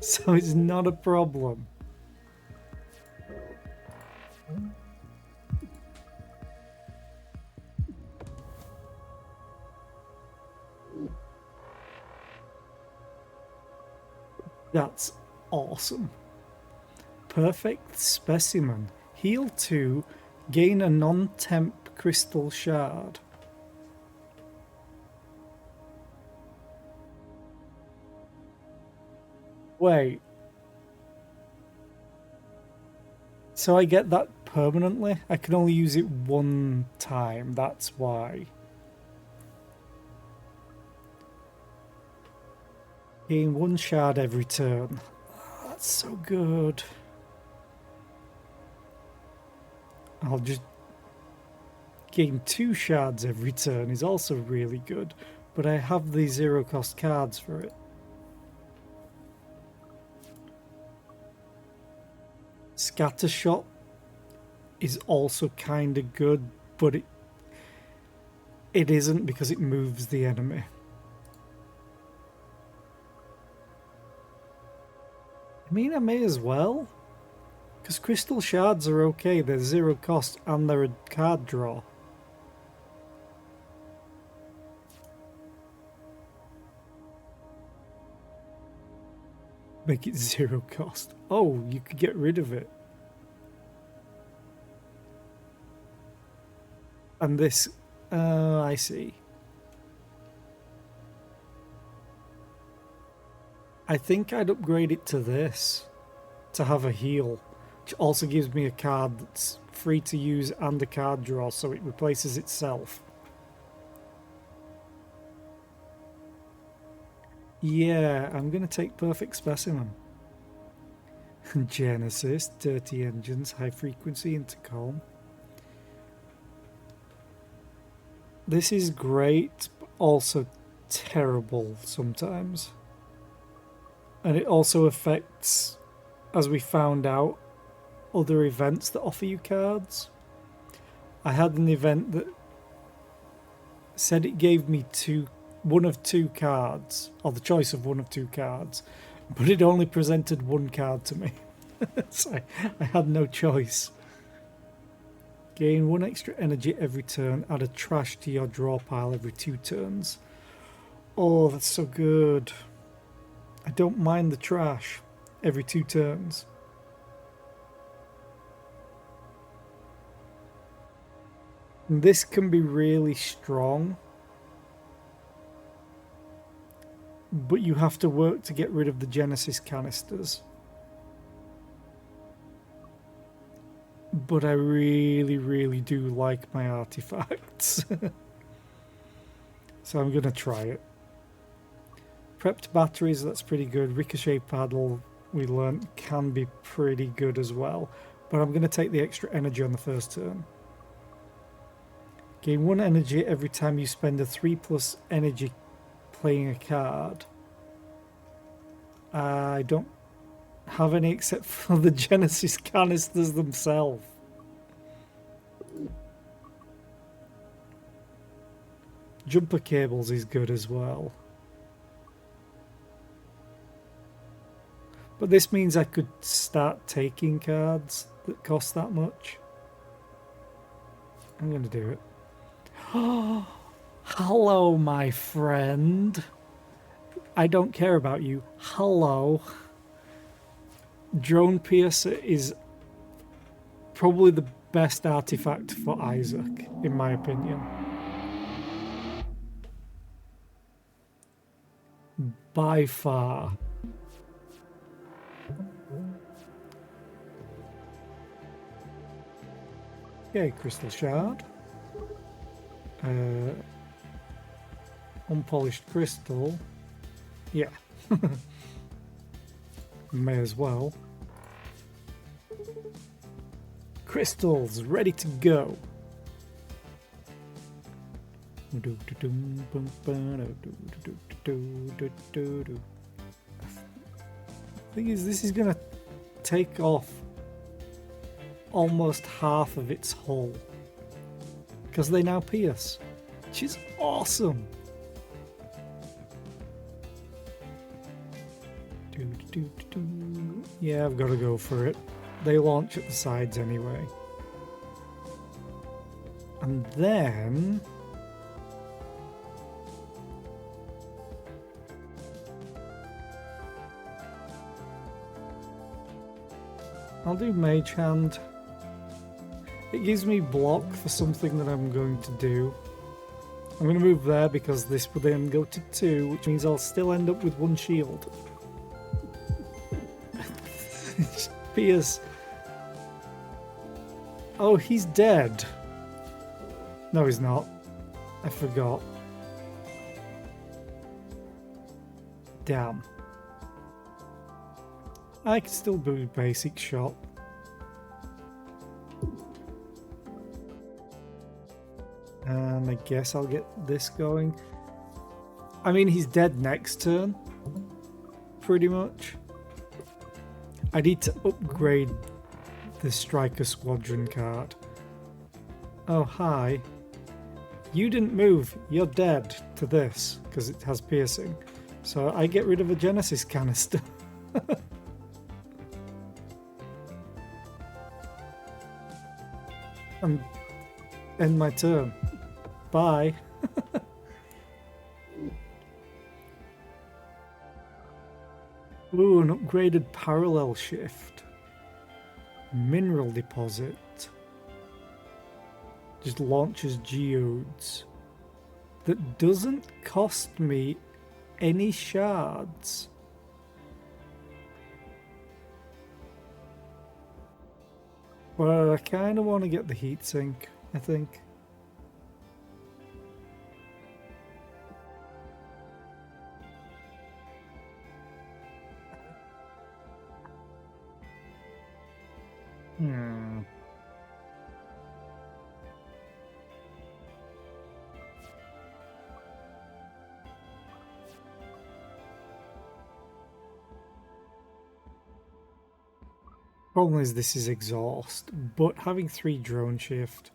so it's not a problem. That's awesome. Perfect specimen. Heal 2, gain a non-temp crystal shard. Wait. So I get that permanently? I can only use it one time, that's why. Gain 1 shard every turn. That's so good. I'll just gain 2 shards every turn is also really good, but I have the 0 cost cards for it. Scattershot is also kind of good, but it isn't because it moves the enemy. I mean, I may as well. Because crystal shards are okay, they're 0 cost and they're a card draw. Make it 0 cost. Oh, you could get rid of it. And this, I see. I think I'd upgrade it to this, to have a heal, which also gives me a card that's free to use and a card draw, so it replaces itself. Yeah, I'm going to take Perfect Specimen. Genesis, Dirty Engines, High Frequency Intercom. This is great, but also terrible sometimes. And it also affects, as we found out, other events that offer you cards. I had an event that said it gave me one of two cards, or the choice of one of 2 cards, but it only presented 1 card to me. So I had no choice. Gain 1 extra energy every turn, add a trash to your draw pile every 2 turns. Oh, that's so good. I don't mind the trash every 2 turns. And this can be really strong, but you have to work to get rid of the Genesis canisters. But I really, really do like my artifacts. So I'm going to try it. Prepped batteries, that's pretty good. Ricochet paddle, we learnt, can be pretty good as well. But I'm going to take the extra energy on the first turn. Gain 1 energy every time you spend a 3+ energy playing a card. I don't have any except for the Genesis canisters themselves. Jumper cables is good as well. But this means I could start taking cards that cost that much. I'm going to do it. Oh, hello, my friend. I don't care about you. Hello. Drone Piercer is probably the best artifact for Isaac, in my opinion. By far. Okay, Crystal Shard. Unpolished Crystal. Yeah. May as well. Crystals ready to go. Thing is, this is gonna take off almost half of its hull because they now pierce, which is awesome. Yeah, I've got to go for it. They launch at the sides anyway. And then I'll do Mage Hand. It gives me block for something that I'm going to do. I'm going to move there because this will then go to 2, which means I'll still end up with 1 shield. Pierce. Oh, he's dead. No, he's not. I forgot. Damn. I can still do basic shot. And I guess I'll get this going. I mean, he's dead next turn. Pretty much. I need to upgrade the Striker Squadron card. Oh, hi. You didn't move. You're dead to this because it has piercing. So I get rid of a Genesis canister. And end my turn. Bye. Ooh, an upgraded parallel shift. Mineral deposit. Just launches geodes. That doesn't cost me any shards. But I kind of want to get the heatsink, I think. Problem is this is exhaust, but having 3 drone shift,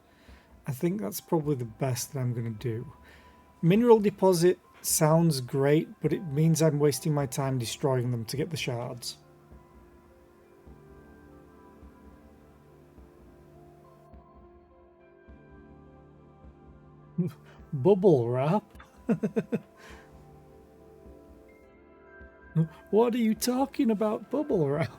I think that's probably the best that I'm going to do. Mineral deposit sounds great, but it means I'm wasting my time destroying them to get the shards. Bubble wrap? What are you talking about, bubble wrap?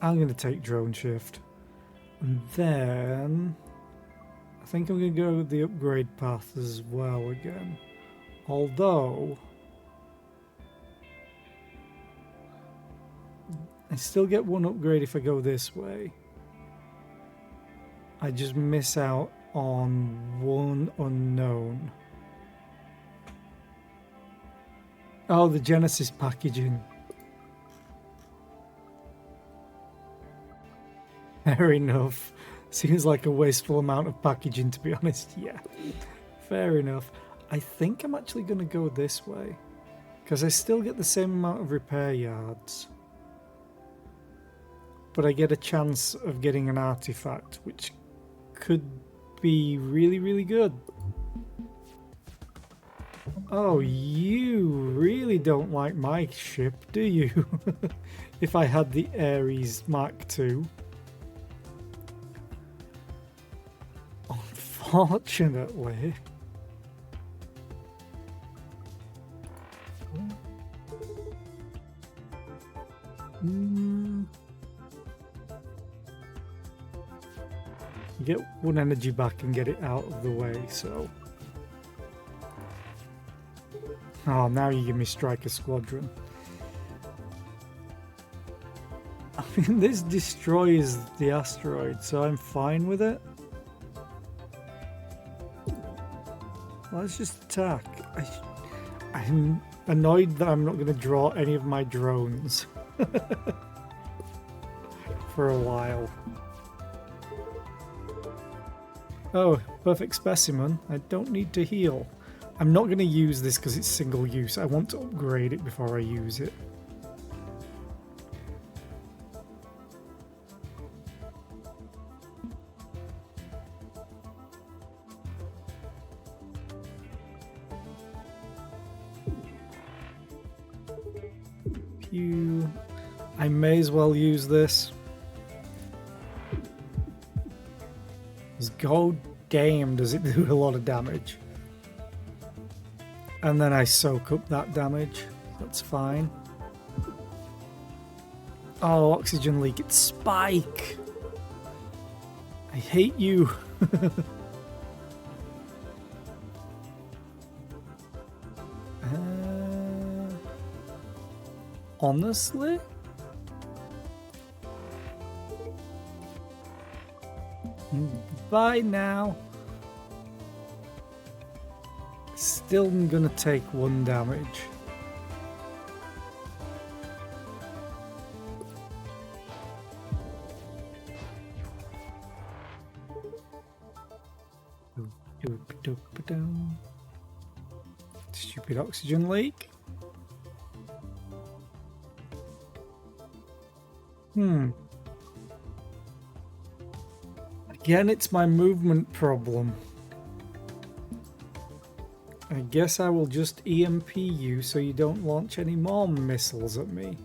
I'm going to take drone shift. And then I think I'm going to go the upgrade path as well again. Although I still get 1 upgrade if I go this way. I just miss out on one unknown. Oh, the Genesis packaging. Fair enough. Seems like a wasteful amount of packaging, to be honest. Yeah, fair enough. I think I'm actually going to go this way, because I still get the same amount of repair yards. But I get a chance of getting an artifact, which could be really, really good. Oh, you really don't like my ship, do you? If I had the Ares Mark II. Unfortunately. Get one energy back and get it out of the way, so... Oh, now you give me Striker Squadron. I mean, this destroys the asteroid, so I'm fine with it. Let's just attack. I'm annoyed that I'm not going to draw any of my drones for a while. Oh, perfect specimen. I don't need to heal. I'm not going to use this because it's single use. I want to upgrade it before I use it. I may as well use this. God damn, does it do a lot of damage. And then I soak up that damage. That's fine. Oh, oxygen leak. It's Spike. I hate you. Honestly? Bye now. Still gonna take 1 damage. Stupid oxygen leak. Again, it's my movement problem. I guess I will just EMP you so you don't launch any more missiles at me.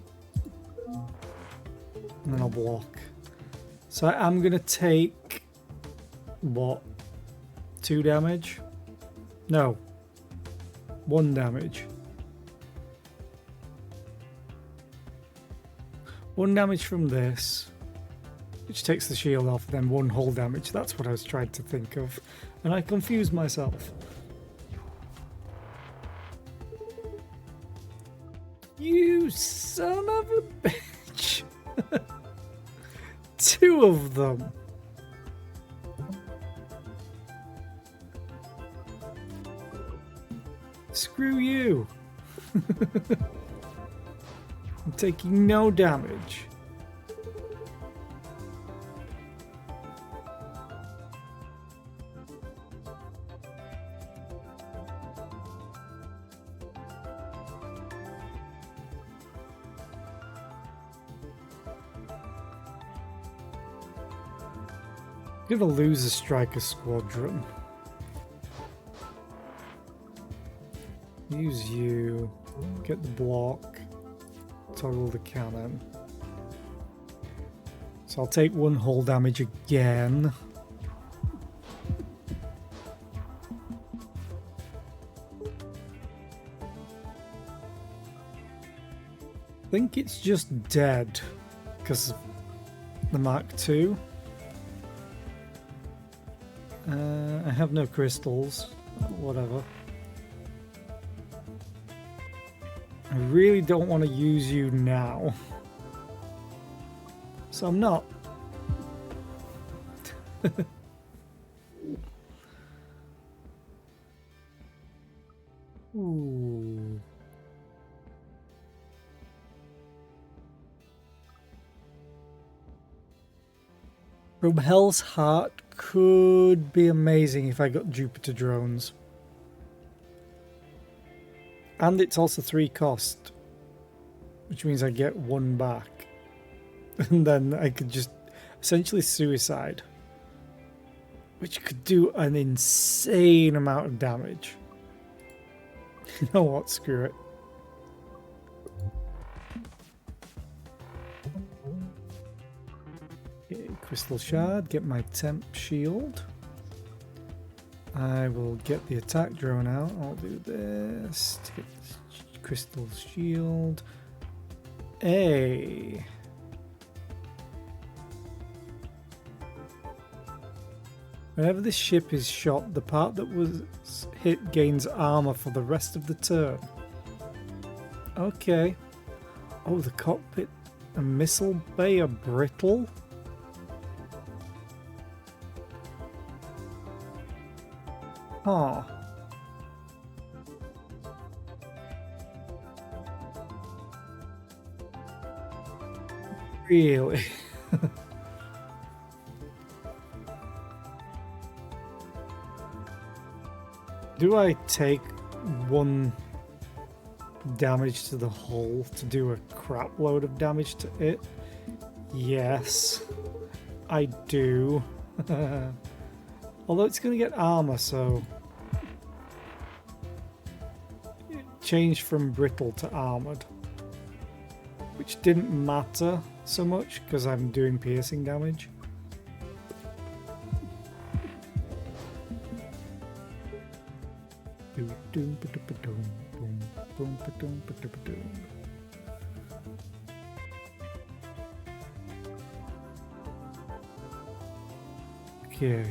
And then I'll block. So I'm going to take... what? 2 damage? No. 1 damage. 1 damage from this, which takes the shield off, then 1 hull damage. That's what I was trying to think of. And I confused myself. You son of a bitch. 2 of them. Screw you. I'm taking no damage. I'm gonna lose a Striker Squadron. Use you. Get the block. Toggle the cannon. So I'll take 1 hull damage again. I think it's just dead because of the Mark II. I have no crystals. Whatever. I really don't want to use you now. So I'm not. From Hell's Heart could be amazing if I got Jupiter drones. And it's also 3 cost, which means I get 1 back. And then I could just essentially suicide, which could do an insane amount of damage. You know what? Screw it. Okay, Crystal Shard, get my temp shield. I will get the attack drone out. I'll do this to get Crystal Shield. A. Whenever this ship is shot, the part that was hit gains armor for the rest of the turn. Okay. Oh, the cockpit and missile bay are brittle. Huh. Really? Do I take 1 damage to the hull to do a crap load of damage to it? Yes, I do. Although it's going to get armor, so it changed from brittle to armored, which didn't matter so much because I'm doing piercing damage. Okay.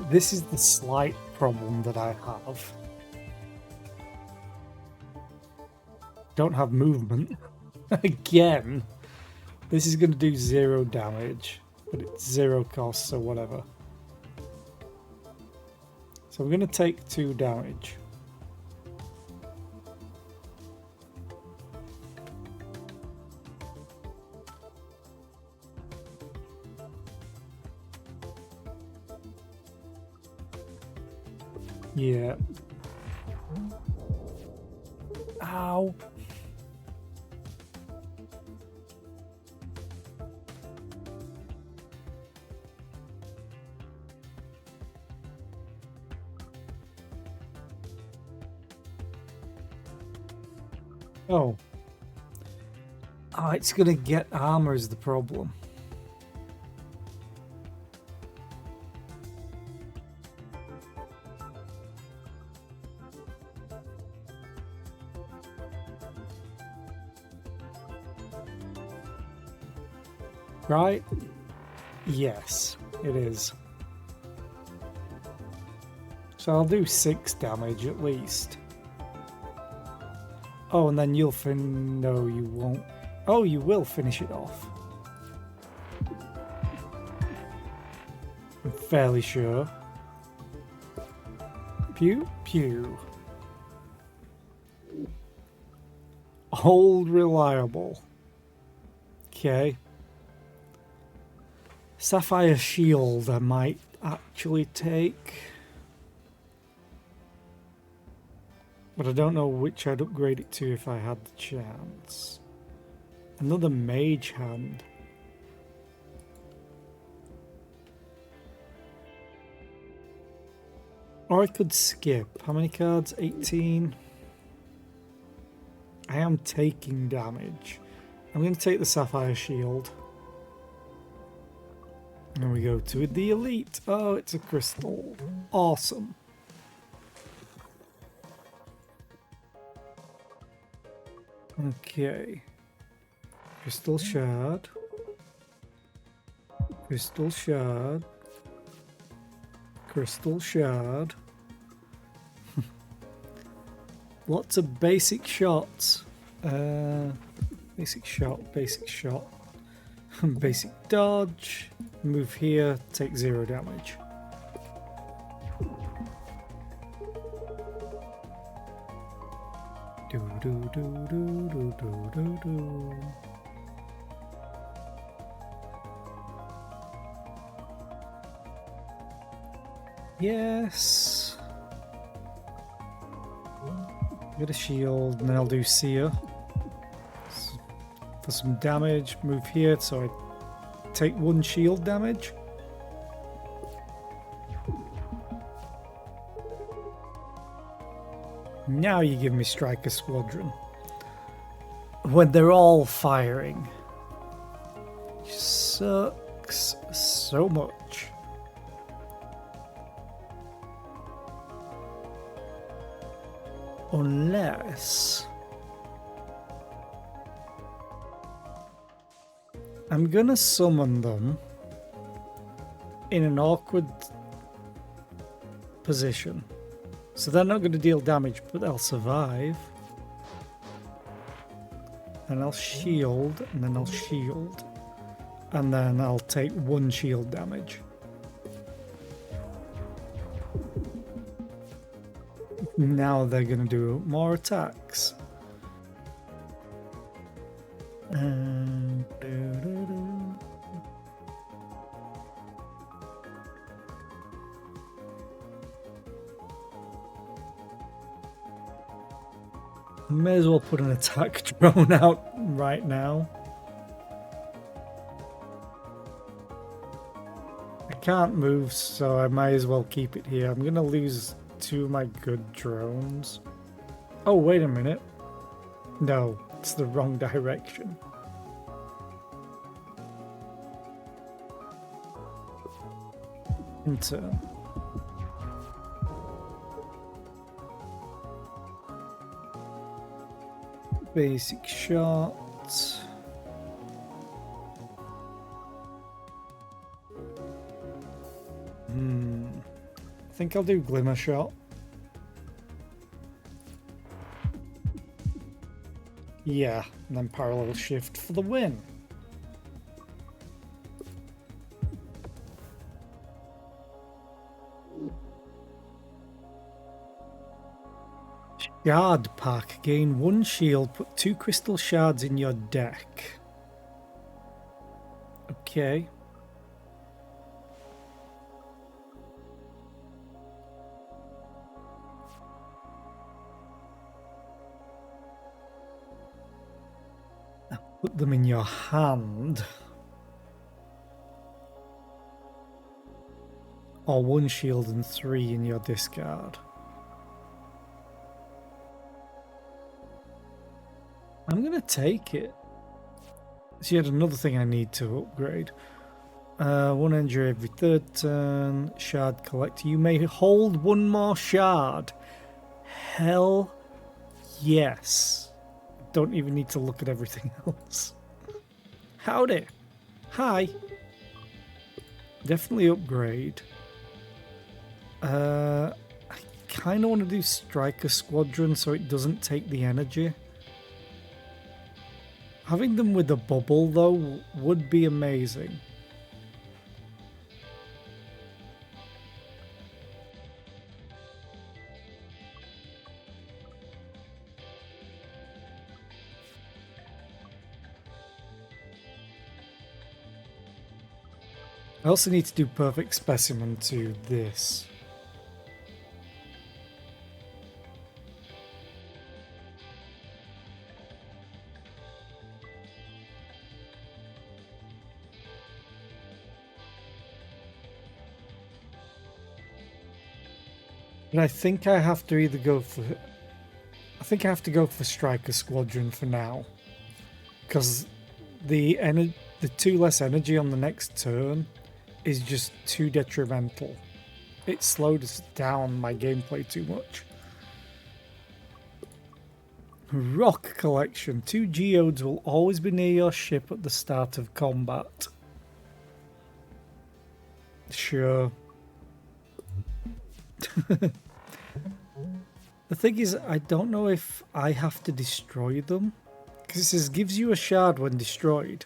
This is the slight problem that I have. Don't have movement. Again. This is going to do 0 damage, but it's 0 cost, so whatever. So I'm going to take 2 damage. Yeah. Ow. Oh. Oh, it's gonna get armor is the problem. Right? Yes, it is. So I'll do 6 damage at least. Oh, and then you'll no, you won't. Oh, you will finish it off. I'm fairly sure. Pew, pew. Old reliable. Okay. Sapphire Shield I might actually take. But I don't know which I'd upgrade it to if I had the chance. Another Mage Hand. Or I could skip. How many cards? 18. I am taking damage. I'm going to take the Sapphire Shield. And we go to the Elite. Oh, it's a crystal. Awesome. Okay. Crystal Shard. Crystal Shard. Crystal shard. Lots of basic shots. Basic shot, basic shot. Basic dodge. Move here, take 0 damage. Do do do do do do do do. Yes. Get a shield, and then I'll do Seer for some damage. Move here, so I take 1 shield damage. Now you give me Striker Squadron. When they're all firing. Sucks so much. Unless I'm gonna summon them in an awkward position. So they're not going to deal damage, but they'll survive. And I'll shield, and then I'll shield. And then I'll take 1 shield damage. Now they're going to do more attacks. May as well put an attack drone out right now. I can't move, so I might as well keep it here. I'm gonna lose 2 of my good drones. Oh, wait a minute. No, it's the wrong direction. Turn. Basic shot. I think I'll do Glimmer Shot. Yeah, and then Parallel Shift for the win. Shard Pack. Gain 1 shield, put 2 crystal shards in your deck. Okay. Put them in your hand. Or 1 shield and 3 in your discard. I'm going to take it. It's yet another thing I need to upgrade. 1 energy every 3rd turn. Shard collector. You may hold 1 more shard. Hell yes. Don't even need to look at everything else. Howdy. Hi. Definitely upgrade. I kind of want to do Striker Squadron so it doesn't take the energy. Having them with a bubble, though, would be amazing. I also need to do Perfect Specimen to this. And I think I have to either go for... I think I have to go for Striker Squadron for now. Because the 2 less energy on the next turn is just too detrimental. It slowed us down my gameplay too much. Rock Collection. 2 geodes will always be near your ship at the start of combat. Sure. The thing is, I don't know if I have to destroy them. Because it says gives you a shard when destroyed.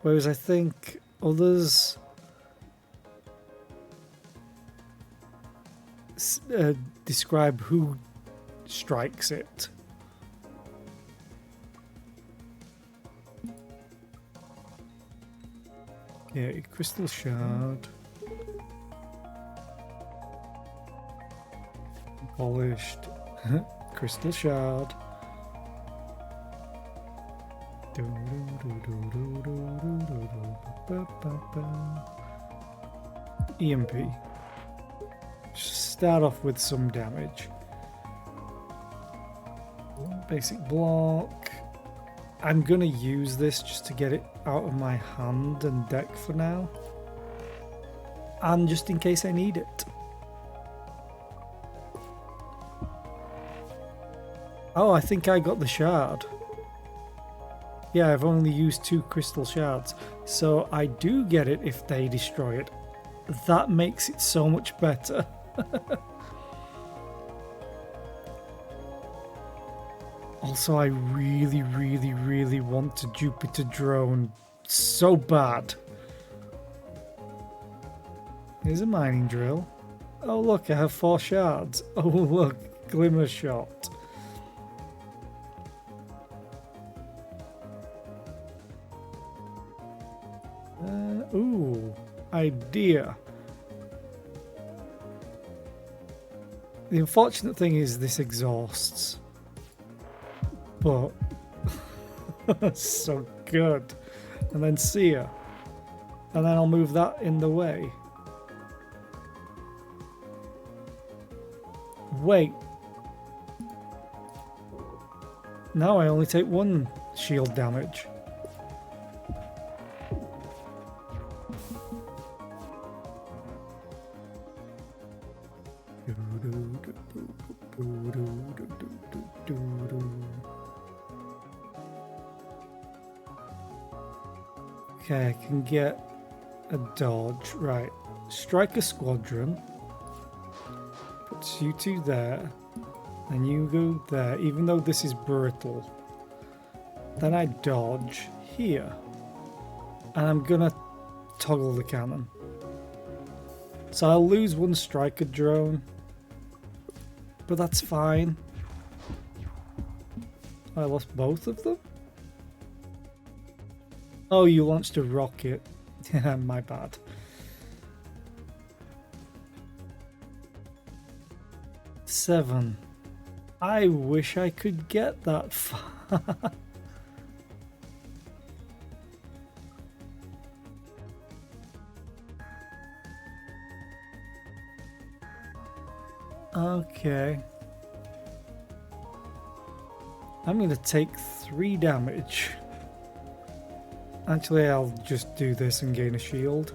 Whereas I think others describe who strikes it. Yeah, crystal shard. Polished. Crystal shard. EMP. Just start off with some damage. Basic block. I'm gonna use this just to get it out of my hand and deck for now. And just in case I need it. Oh, I think I got the shard. Yeah, I've only used 2 crystal shards. So I do get it if they destroy it. That makes it so much better. Also, I really want a Jupiter drone so bad. Here's a mining drill. Oh look, I have 4 shards. Oh look, glimmer shot. Ooh, idea. The unfortunate thing is this exhausts. But so good. And then Seer. And then I'll move that in the way. Wait. Now I only take 1 shield damage. Okay, I can get a dodge. Right. Strike a squadron. Puts you 2 there. And you go there, even though this is brittle. Then I dodge here. And I'm gonna toggle the cannon. So I'll lose 1 striker drone. But that's fine. I lost both of them? Oh, you launched a rocket. Yeah, my bad. Seven. I wish I could get that far. Okay. I'm going to take 3 damage. Actually, I'll just do this and gain a shield.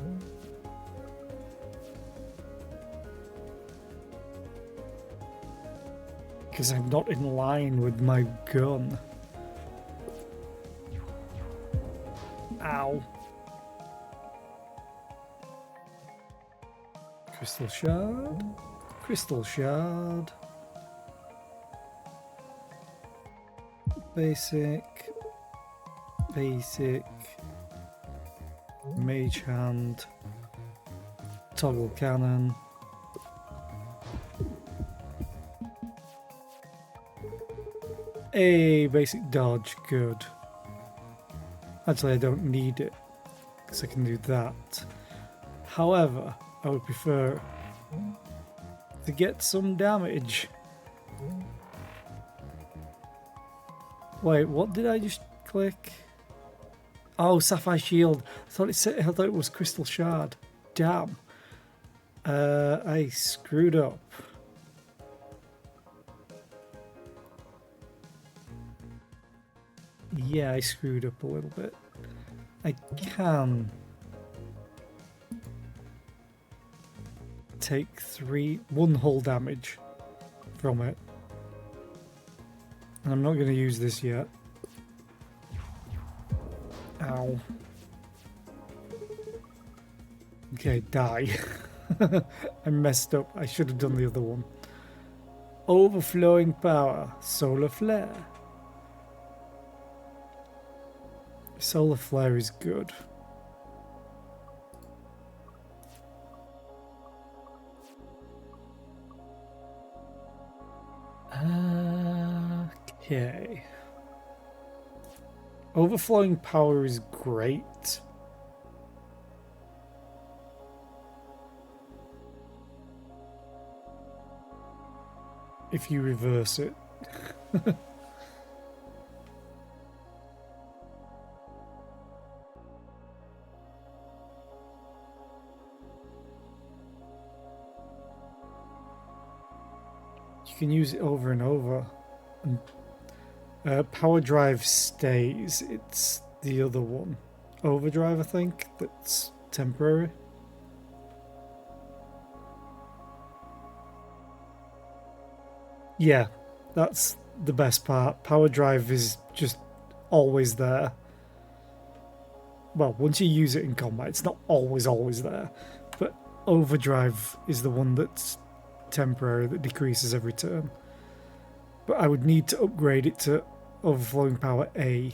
Because I'm not in line with my gun. Ow. Crystal shard. Crystal shard. Basic. Basic. Mage hand. Toggle cannon. A basic dodge, good. Actually, I don't need it because I can do that. However, I would prefer to get some damage. Wait, what did I just click? Oh, Sapphire Shield. I thought it was Crystal Shard. Damn. I screwed up. Yeah, I screwed up a little bit. I can take 1 hull damage from it. And I'm not going to use this yet. Ow. Okay, die. I messed up. I should have done the other one. Overflowing power. Solar flare. Solar flare is good. Okay. Overflowing power is great. If you reverse it. You can use it over and over. Power drive stays. It's the other one. Overdrive, I think, that's temporary. Yeah, that's the best part. Power drive is just always there. Well, once you use it in combat, it's not always there. But overdrive is the one that's temporary, that decreases every turn. But I would need to upgrade it to overflowing power A.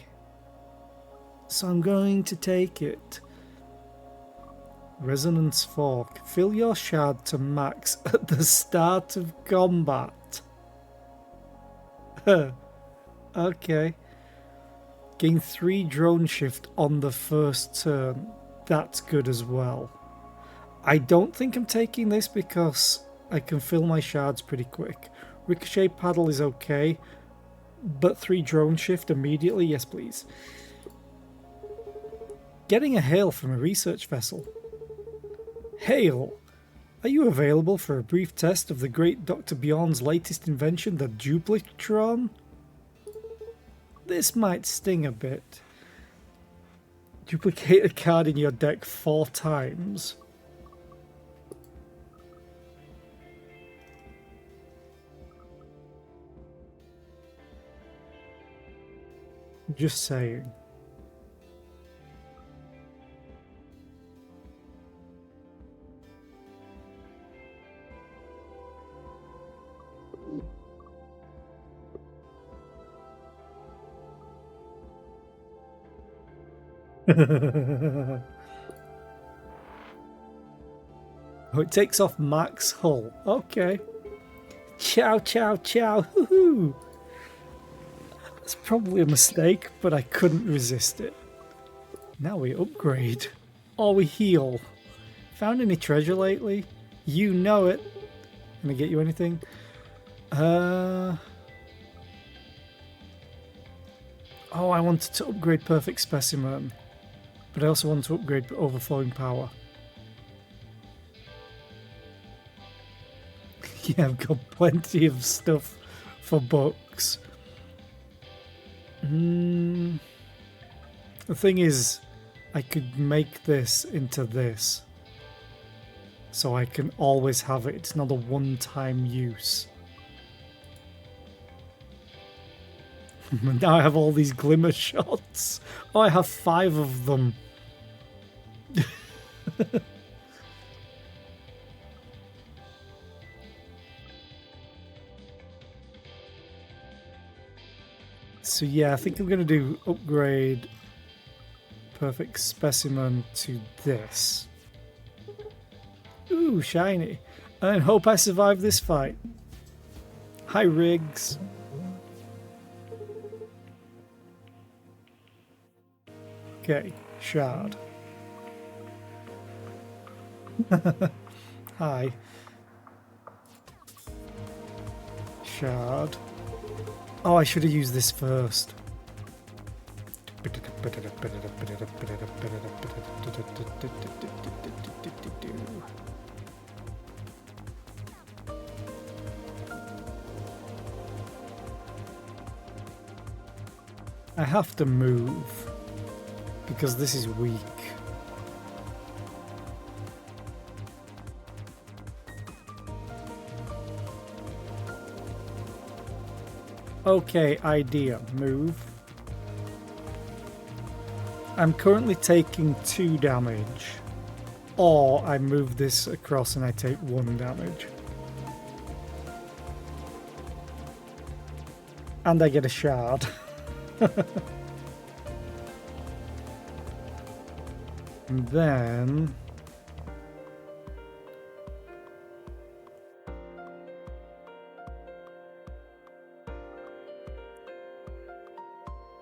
So I'm going to take it. Resonance Fork. Fill your shard to max at the start of combat. Okay. Gain 3 drone shift on the first turn. That's good as well. I don't think I'm taking this because I can fill my shards pretty quick. Ricochet paddle is okay, but 3 drone shift immediately? Yes, please. Getting a hail from a research vessel. Hail! Are you available for a brief test of the great Dr. Bjorn's latest invention, the Duplicatron? This might sting a bit. Duplicate a card in your deck 4 times. Just saying. Oh, it takes off Max Hull. Okay. Ciao, ciao, ciao. Hoo-hoo. That's probably a mistake, but I couldn't resist it. Now we upgrade. Or we heal. Found any treasure lately? You know it. Can I get you anything? Oh, I wanted to upgrade Perfect Specimen. But I also want to upgrade Overflowing Power. Yeah, I've got plenty of stuff for books. The thing is, I could make this into this. So I can always have it. It's not a one-time use. Now I have all these glimmer shots. Oh, I have 5 of them. So yeah, I think I'm going to do upgrade Perfect Specimen to this. Ooh, shiny. And hope I survive this fight. Hi, Riggs. Okay, shard. Hi. Shard. Oh, I should have used this first. I have to move because this is weak. Okay, idea. Move. I'm currently taking 2 damage. Or I move this across and I take 1 damage. And I get a shard. And then...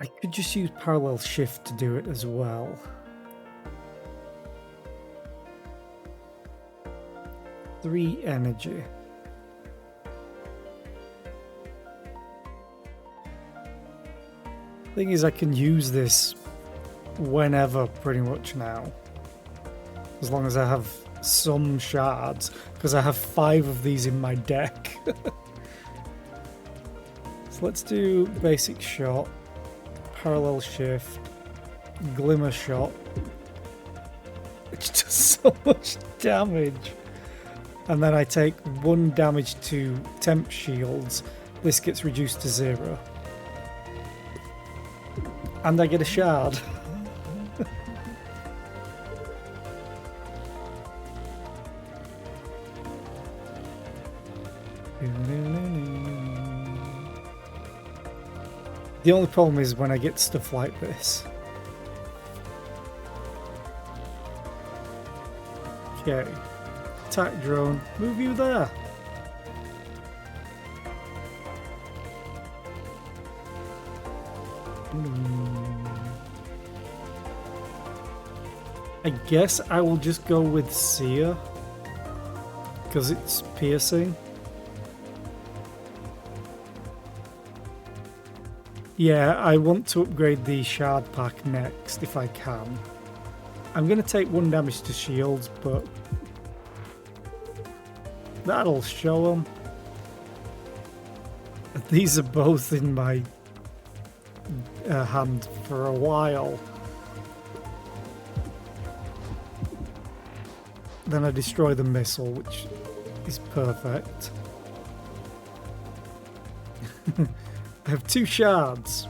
I could just use parallel shift to do it as well. Three energy. Thing is, I can use this whenever pretty much now. As long as I have some shards, because I have 5 of these in my deck. So let's do basic shot, parallel shift, glimmer shot, which does so much damage. And then I take 1 damage to temp shields. This gets reduced to 0. And I get a shard. The only problem is when I get stuff like this. Okay. Attack drone. Move you there. I guess I will just go with Seer. Because it's piercing. Yeah, I want to upgrade the shard pack next if I can. I'm going to take 1 damage to shields, but that'll show them. These are both in my hand for a while. Then I destroy the missile, which is perfect. I have 2 shards.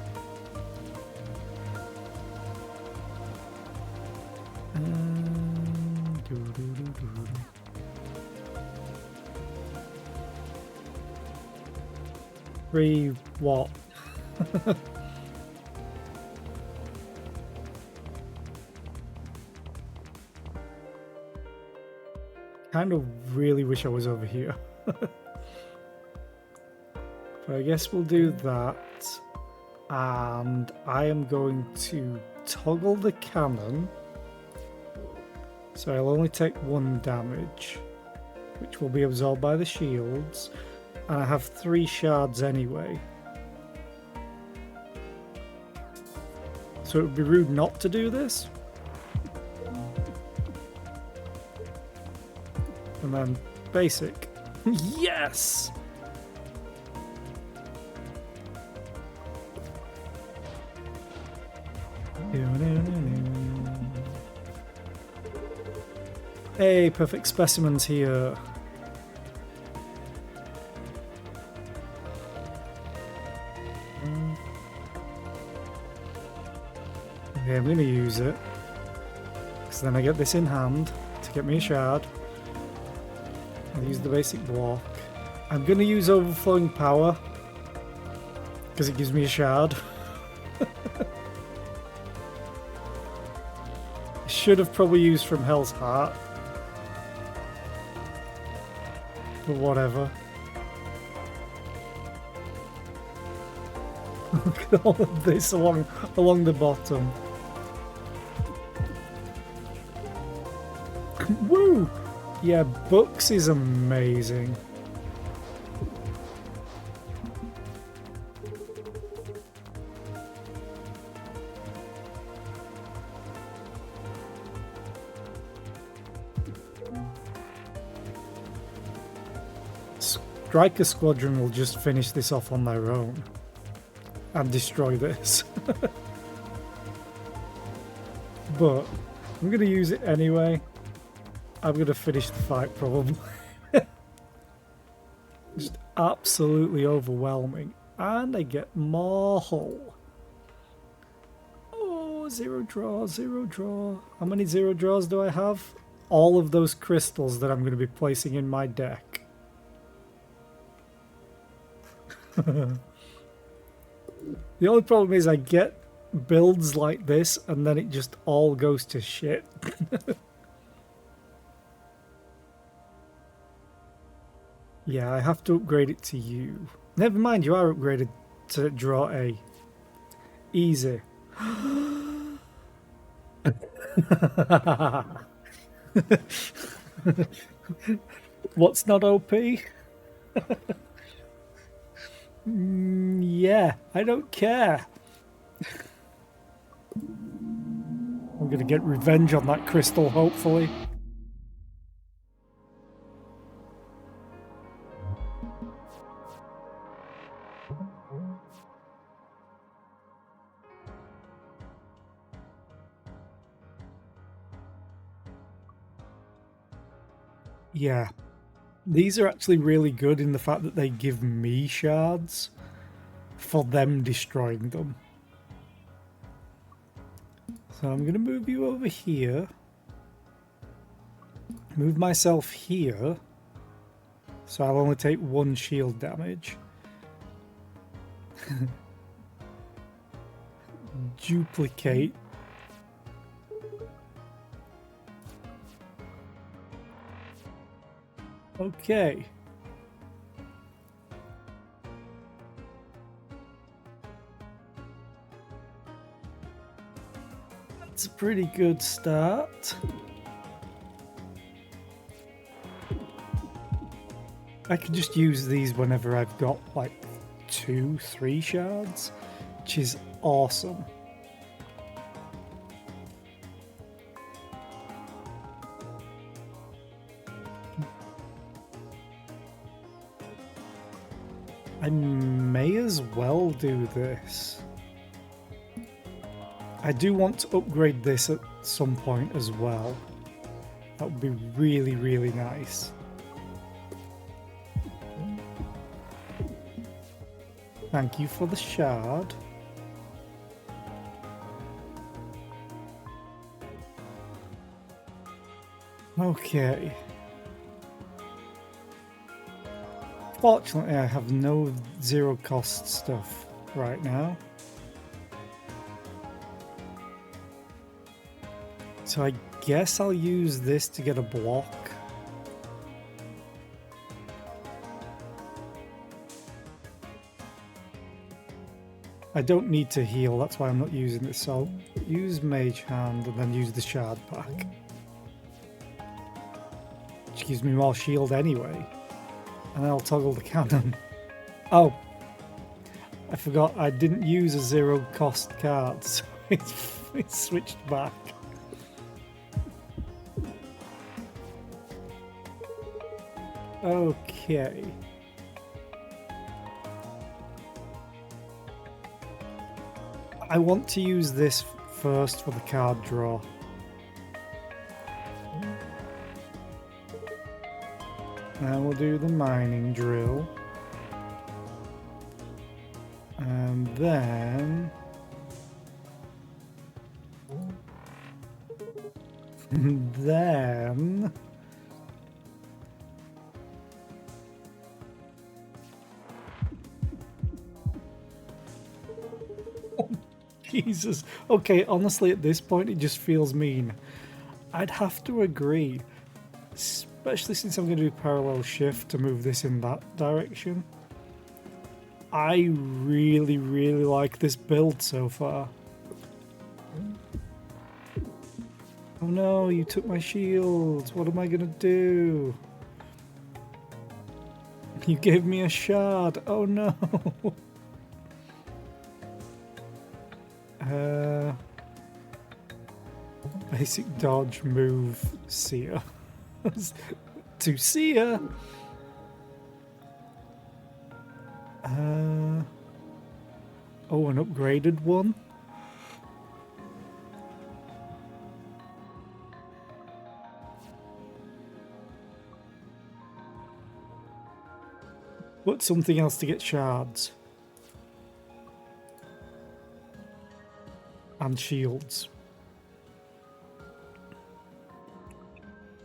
Three what? Kind of really wish I was over here. But I guess we'll do that. And I am going to toggle the cannon. So I'll only take 1 damage, which will be absorbed by the shields. And I have 3 shards anyway. So it would be rude not to do this. And then basic. Yes! Hey, perfect specimens here. Okay, I'm going to use it. Because then I get this in hand to get me a shard. I'll use the basic block. I'm going to use overflowing power. Because it gives me a shard. Should have probably used from Hell's Heart. But whatever. Look at all of this along the bottom. Woo! Yeah, books is amazing. Striker Squadron will just finish this off on their own and destroy this. But I'm going to use it anyway. I'm going to finish the fight probably. Just absolutely overwhelming. And I get more hull. Oh, 0 draw, 0 draw. How many 0 draws do I have? all of those crystals that I'm going to be placing in my deck. The only problem is I get builds like this and then it just all goes to shit. Yeah, I have to upgrade it to you. Never mind, you are upgraded to draw A. Easy. What's not OP? Yeah, I don't care. I'm gonna get revenge on that crystal, hopefully. Yeah. These are actually really good in the fact that they give me shards for them destroying them. So I'm going to move you over here. Move myself here. So I'll only take 1 shield damage. Duplicate. Okay. That's a pretty good start. I can just use these whenever I've got like 2, 3 shards, which is awesome. I may as well do this. I do want to upgrade this at some point as well. That would be really, really nice. Thank you for the shard. Okay. Fortunately, I have no zero cost stuff right now. So I guess I'll use this to get a block. I don't need to heal, that's why I'm not using this. So I'll use Mage Hand and then use the Shard Pack, which gives me more shield anyway. And then I'll toggle the cannon. Oh, I forgot I didn't use a zero cost card, so it's switched back. Okay. I want to use this first for the card draw. Now we'll do the mining drill. And then... then... Oh, Jesus. Okay, honestly, at this point, it just feels mean. I'd have to agree. Especially since I'm going to do parallel shift to move this in that direction. I really, really like this build so far. Oh no, you took my shields. What am I going to do? You gave me a shard. Oh no. Basic dodge, move, seer. To seer. Oh, an upgraded one. But something else to get shards. And shields.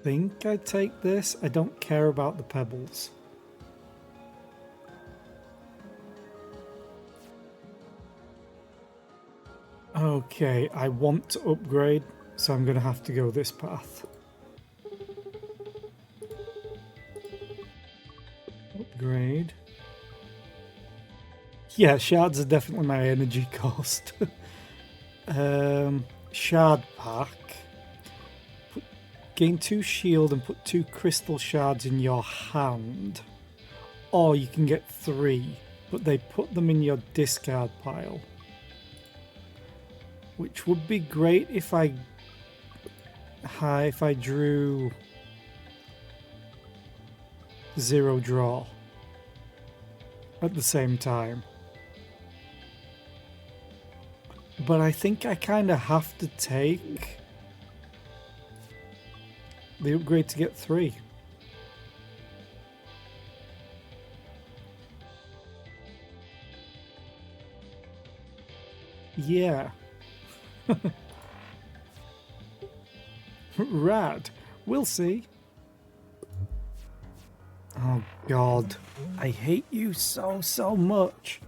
think I take this. I don't care about the pebbles. Okay, I want to upgrade, so I'm going to have to go this path. Upgrade. Yeah, shards are definitely my energy cost. Shard pack. Gain 2 shield and put 2 crystal shards in your hand. Or you can get 3, but they put them in your discard pile. Which would be great if I drew 0 draw at the same time. But I think I kind of have to take the upgrade to get 3. Yeah. Rad. We'll see. Oh god. I hate you so much.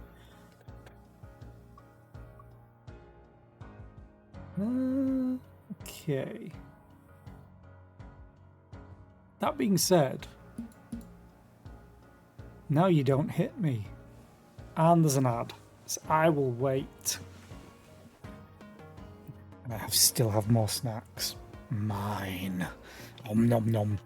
Okay. That being said, now you don't hit me. And there's an ad. So I will wait. And I still have more snacks. Mine. Om nom nom.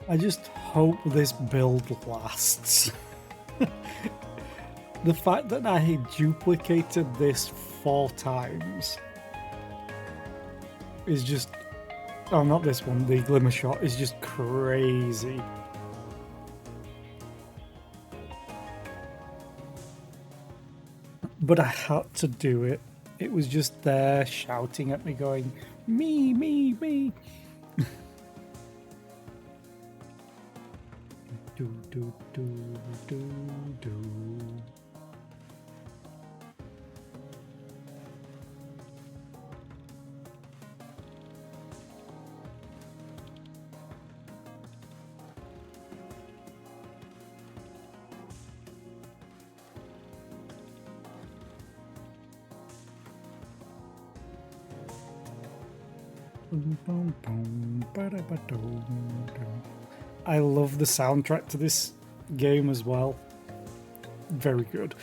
I just hope this build lasts. The fact that I duplicated this 4 times is just... Oh, not this one, the Glimmer Shot is just crazy. But I had to do it. It was just there shouting at me going, me, me, me. Do, do, do, do, do. I love the soundtrack to this game as well. Very good.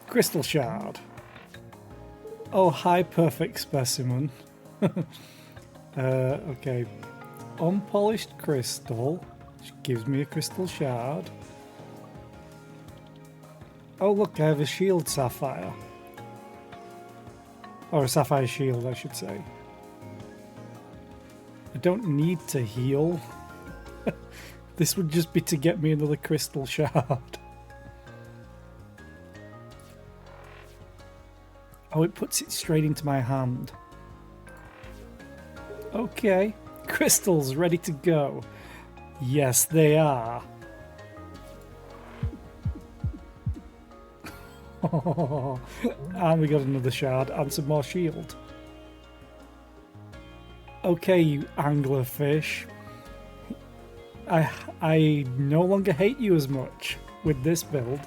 Crystal Shard. Oh, hi, perfect specimen. Okay. Unpolished crystal, which gives me a crystal shard. Oh look, I have a shield sapphire. Or a sapphire shield, I should say. I don't need to heal. This would just be to get me another crystal shard. Oh, it puts it straight into my hand. Okay, crystals ready to go. Yes, they are. And we got another shard and some more shield. Okay, you anglerfish. I no longer hate you as much with this build.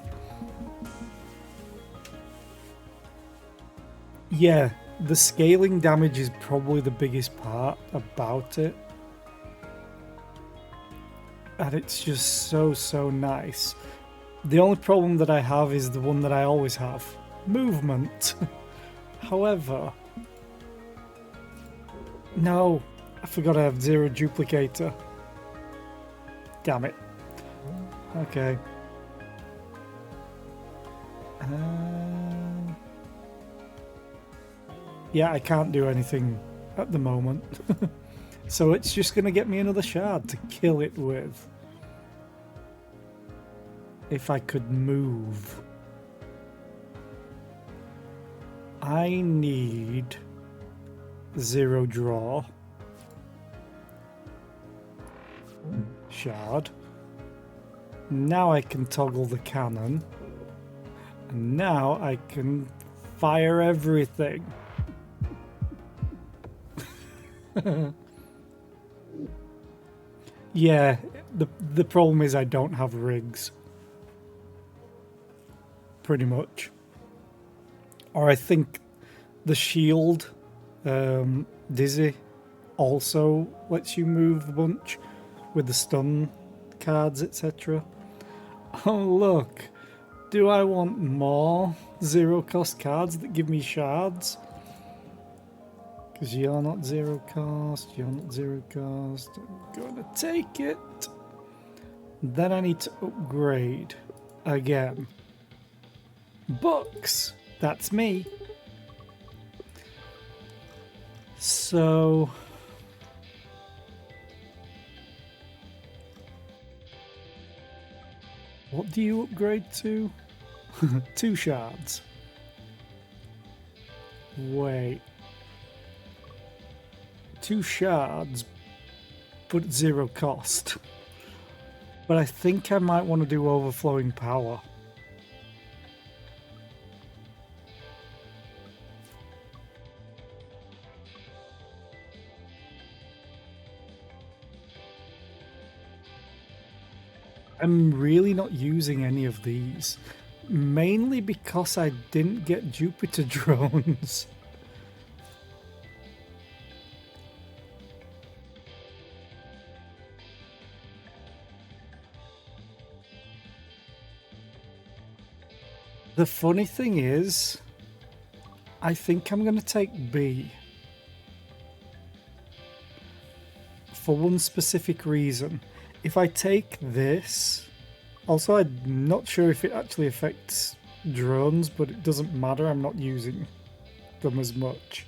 Yeah, the scaling damage is probably the biggest part about it. And it's just so nice. The only problem that I have is the one that I always have. Movement. However... No, I forgot I have zero duplicator. Damn it. Okay. Yeah, I can't do anything at the moment. So it's just going to get me another shard to kill it with. If I could move. I need 0 draw. Shard. Now I can toggle the cannon. And now I can fire everything. Yeah, the problem is I don't have rigs. Pretty much. Or I think the shield, Dizzy, also lets you move a bunch with the stun cards, etc. Oh look, do I want more 0 cost cards that give me shards? Because you're not 0 cost, you're not 0 cost. I'm gonna take it. Then I need to upgrade again. Books! That's me. So... what do you upgrade to? 2 shards. Wait. 2 shards, but 0 cost. But I think I might want to do overflowing power. I'm really not using any of these, mainly because I didn't get Jupiter drones. The funny thing is, I think I'm going to take B. For one specific reason. If I take this, also I'm not sure if it actually affects drones, but it doesn't matter, I'm not using them as much.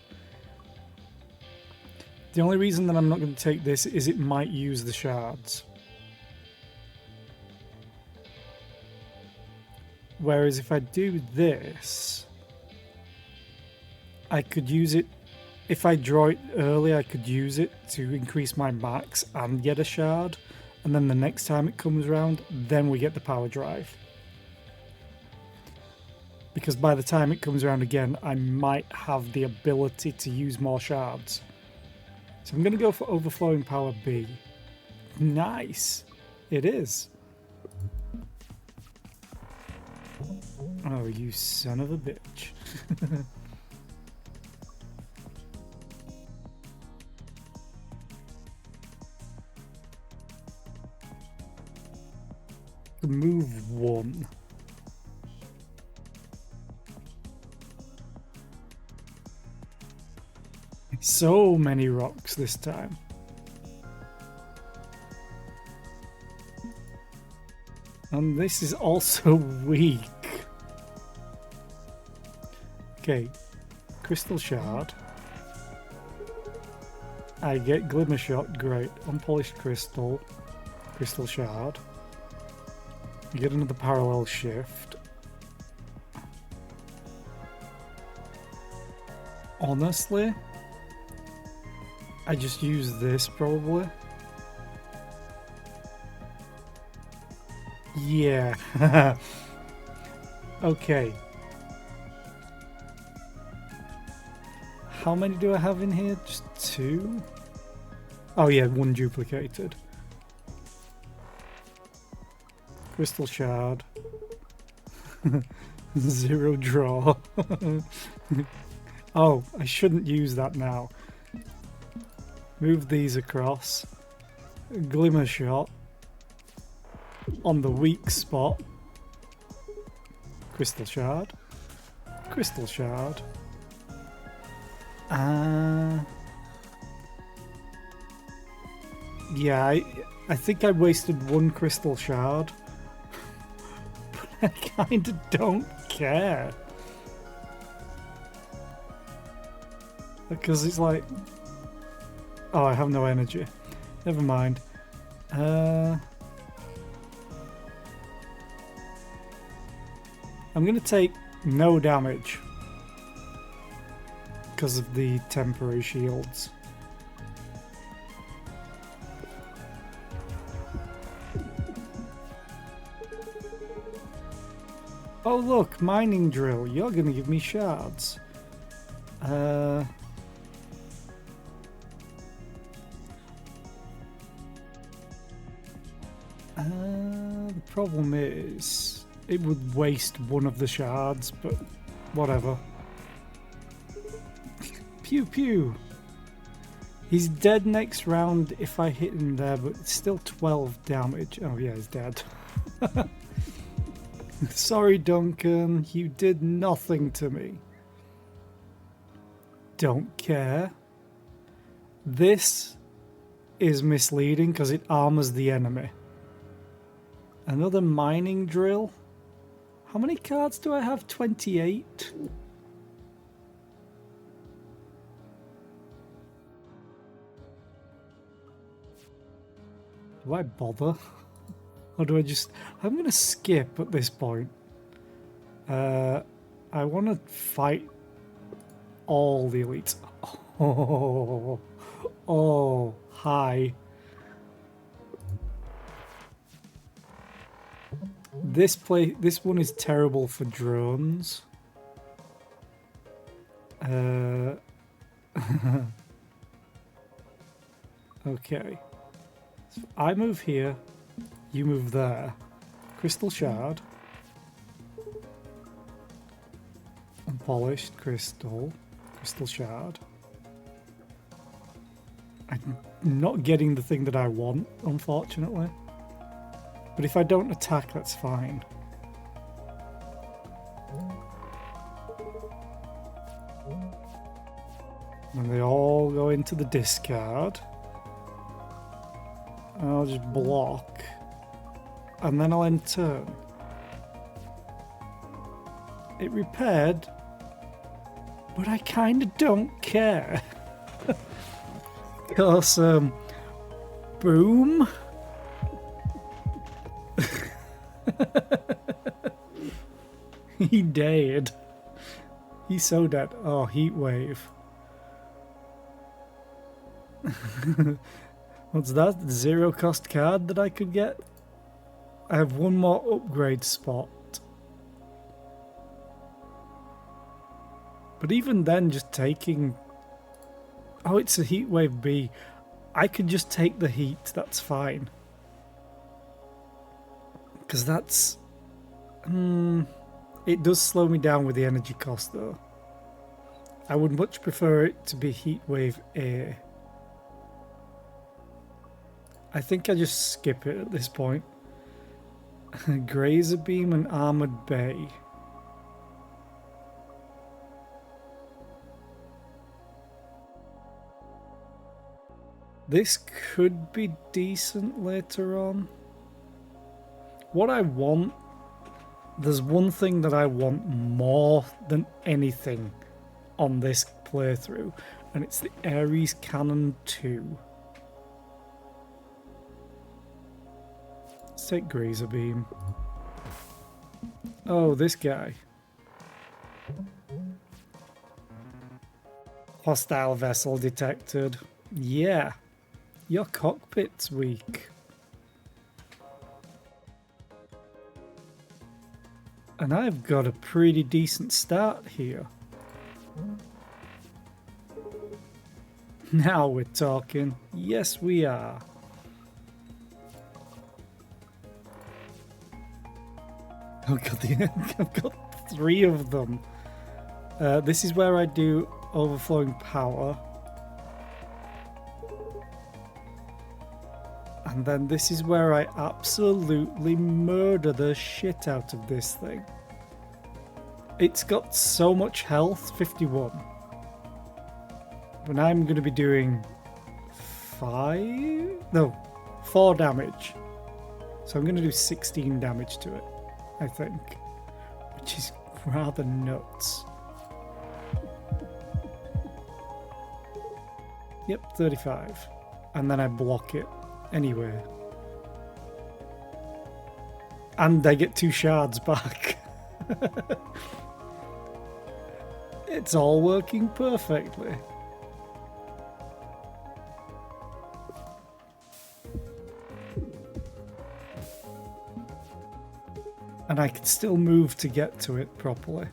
The only reason that I'm not going to take this is it might use the shards. Whereas if I do this, I could use it, if I draw it early, I could use it to increase my max and get a shard. And then the next time it comes around, then we get the power drive. Because by the time it comes around again, I might have the ability to use more shards. So I'm going to go for overflowing power B. Nice. It is. Oh, you son of a bitch. Move 1. So many rocks this time. And this is also weak. Okay, Crystal Shard. I get Glimmer Shot, great. Unpolished Crystal. Crystal Shard. You get another Parallel Shift. Honestly, I just use this probably. Yeah. Okay. How many do I have in here? Just 2? Oh yeah, 1 duplicated. Crystal Shard. 0 draw. Oh, I shouldn't use that now. Move these across. Glimmer Shot. On the weak spot. Crystal Shard. Crystal Shard. Yeah, I think I wasted 1 Crystal Shard. But I kinda don't care. Because it's like... Oh, I have no energy. Never mind. I'm going to take no damage. Because of the temporary shields. Oh look, mining drill. You're going to give me shards. The problem is, it would waste 1 of the shards, but whatever. Pew pew! He's dead next round if I hit him there, but it's still 12 damage. Oh yeah, he's dead. Sorry, Duncan, you did nothing to me. Don't care. This is misleading because it armors the enemy. Another mining drill. How many cards do I have? 28? Do I bother? Or do I just... I'm going to skip at this point. I want to fight all the elites. Oh, hi. This one is terrible for drones. Okay. So I move here, you move there. Crystal Shard. Unpolished Crystal. Crystal Shard. I'm not getting the thing that I want, unfortunately. But if I don't attack, that's fine. And they all go into the discard. I'll just block. And then I'll end turn. It repaired. But I kind of don't care. Because, boom. He died. He's so dead. Oh, heat wave. What's that? 0 cost card that I could get? I have 1 more upgrade spot. But even then, just taking... Oh, it's a heat wave B. I could just take the heat. That's fine. Because that's... it does slow me down with the energy cost, though. I would much prefer it to be heat wave A. I think I just skip it at this point. Grazer Beam and Armored Bay. This could be decent later on. What I want There's one thing that I want more than anything on this playthrough, and it's the Ares Cannon 2. Let's take Grazer Beam. Oh, this guy. Hostile vessel detected. Yeah, your cockpit's weak. And I've got a pretty decent start here. Now we're talking. Yes, we are. Oh god, I've got 3 of them. This is where I do overflowing power. And then this is where I absolutely murder the shit out of this thing. It's got so much health, 51. But I'm going to be doing 4 damage. So I'm going to do 16 damage to it, I think. Which is rather nuts. Yep, 35. And then I block it anyway. And I get 2 shards back. It's all working perfectly. And I can still move to get to it properly.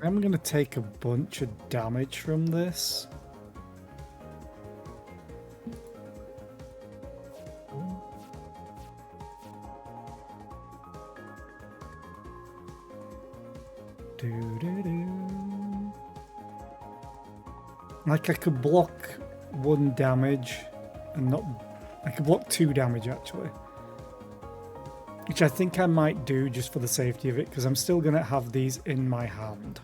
I'm going to take a bunch of damage from this. Like I could block 1 damage and not... I could block 2 damage actually. Which I think I might do just for the safety of it, because I'm still going to have these in my hand.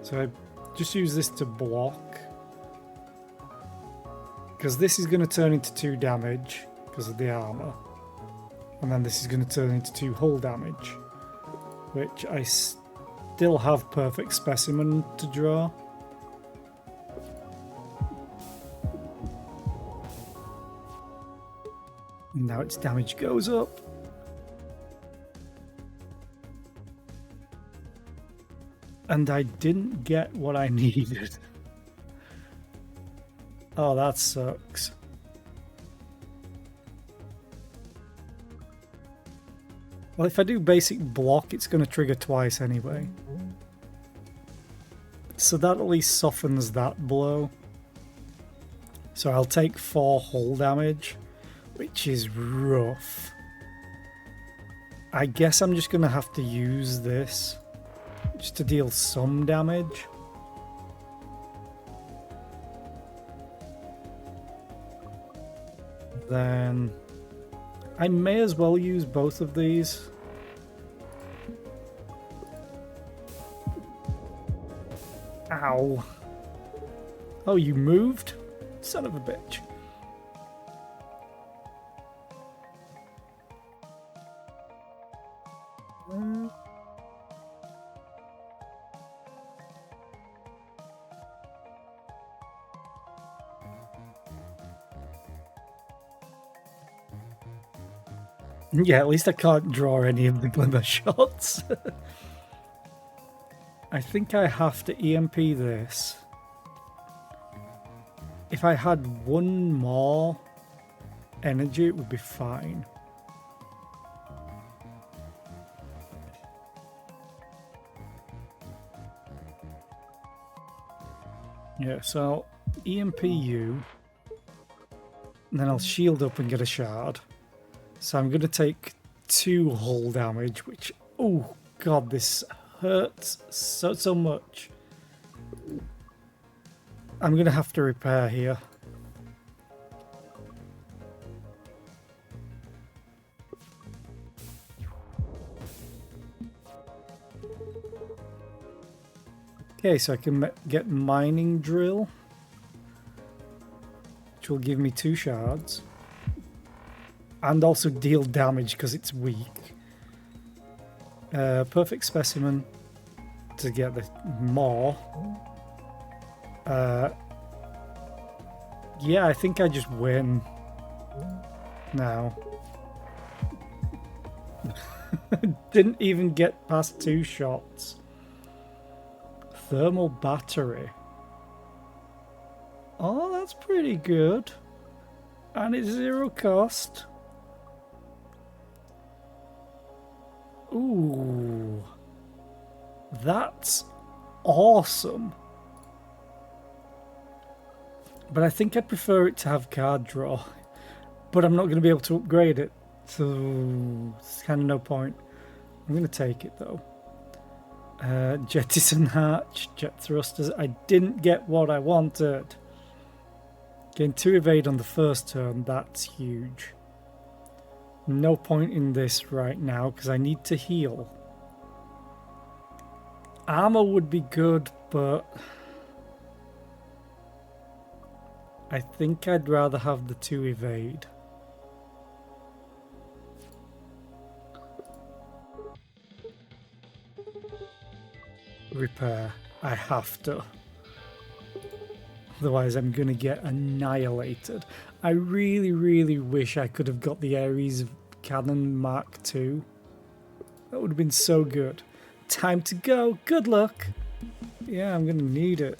So I just use this to block. Because this is going to turn into 2 damage because of the armor. And then this is going to turn into 2 hull damage. Which I still have perfect specimen to draw. Now its damage goes up. And I didn't get what I needed. Oh, that sucks. Well, if I do basic block, it's going to trigger twice anyway. So that at least softens that blow. So I'll take 4 hull damage, which is rough. I guess I'm just going to have to use this just to deal some damage. Then I may as well use both of these. Ow. Oh, you moved? Son of a bitch. Yeah, at least I can't draw any of the glimmer shots. I think I have to EMP this. If I had 1 more energy, it would be fine. Yeah, so I'll EMP you. And then I'll shield up and get a shard. So I'm going to take 2 hull damage, which... Oh, God, this hurts so much. I'm going to have to repair here. Okay, so I can get mining drill, which will give me 2 shards. And also deal damage because it's weak. Perfect specimen to get the more. Yeah, I think I just win now. Didn't even get past 2 shots. Thermal battery. Oh, that's pretty good. And it's 0 cost. Ooh. That's awesome. But I think I prefer it to have card draw. But I'm not going to be able to upgrade it. So it's kind of no point. I'm going to take it though. Jettison hatch, jet thrusters. I didn't get what I wanted. Gain 2 evade on the first turn. That's huge. No point in this right now because I need to heal. Armor would be good, but I think I'd rather have the 2 evade. Repair. I have to. Otherwise I'm going to get annihilated. I really, really wish I could have got the Ares Cannon Mark II. That would have been so good. Time to go. Good luck. Yeah, I'm going to need it.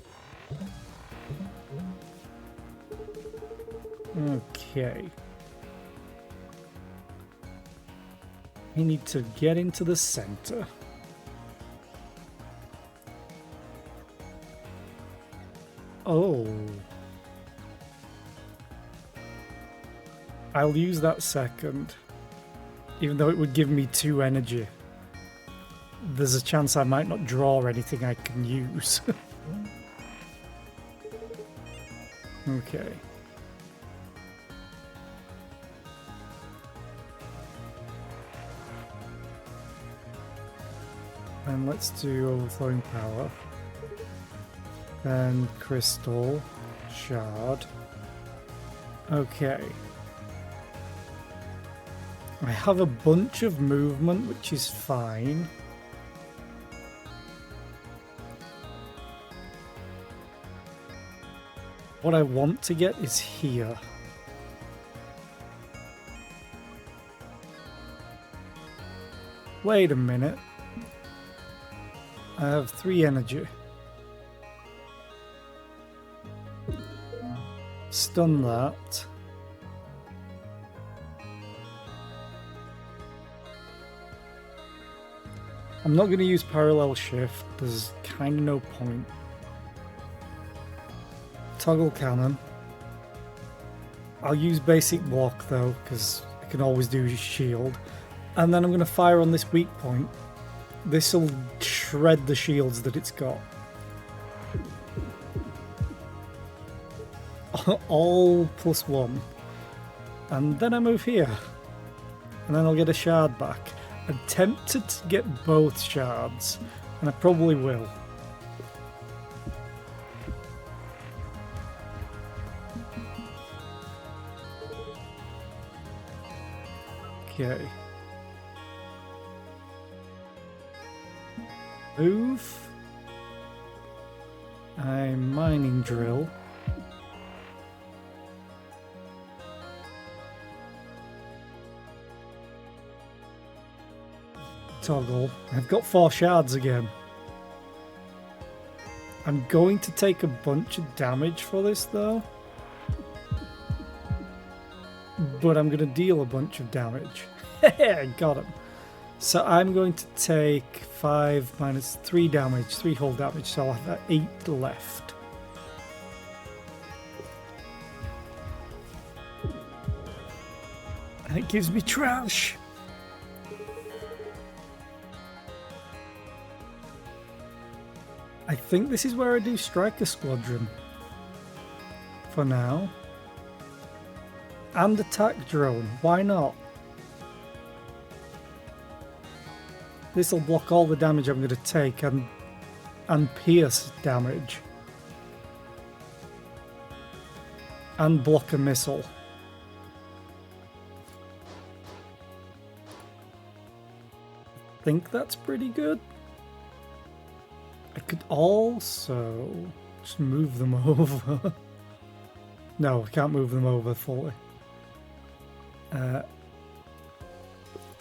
Okay. We need to get into the center. Oh. I'll use that second. Even though it would give me 2 energy. There's a chance I might not draw anything I can use. Okay. And let's do overflowing power. Then crystal, shard. Okay. I have a bunch of movement, which is fine. What I want to get is here. Wait a minute. I have 3 energy. Stun that. I'm not going to use parallel shift. There's kind of no point. Toggle cannon. I'll use basic block though, because I can always do shield. And then I'm going to fire on this weak point. This will shred the shields that it's got. All +1. And then I move here. And then I'll get a shard back. I'm tempted to get both shards. And I probably will. Okay. Move. I'm mining drill. Toggle. I've got 4 shards again. I'm going to take a bunch of damage for this though. But I'm going to deal a bunch of damage. I got him. So I'm going to take 5 minus 3 damage, 3 whole damage, so I'll have 8 left. And it gives me trash. I think this is where I do Striker Squadron. For now. And attack drone, why not? This will block all the damage I'm going to take, and and pierce damage. And block a missile. I think that's pretty good. I could also just move them over. No, I can't move them over fully.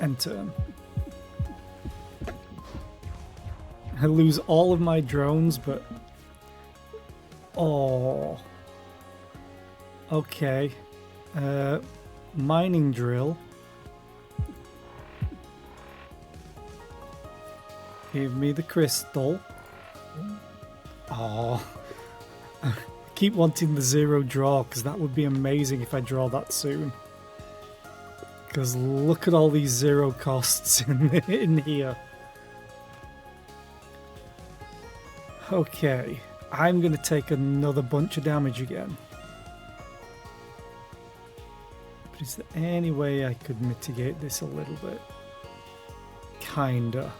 End turn. I lose all of my drones, but... Oh. Okay. Mining drill. Give me the crystal. Oh. I keep wanting the 0 draw, because that would be amazing if I draw that soon. Because look at all these 0 costs in here. Okay, I'm going to take another bunch of damage again. But is there any way I could mitigate this a little bit? Kinda.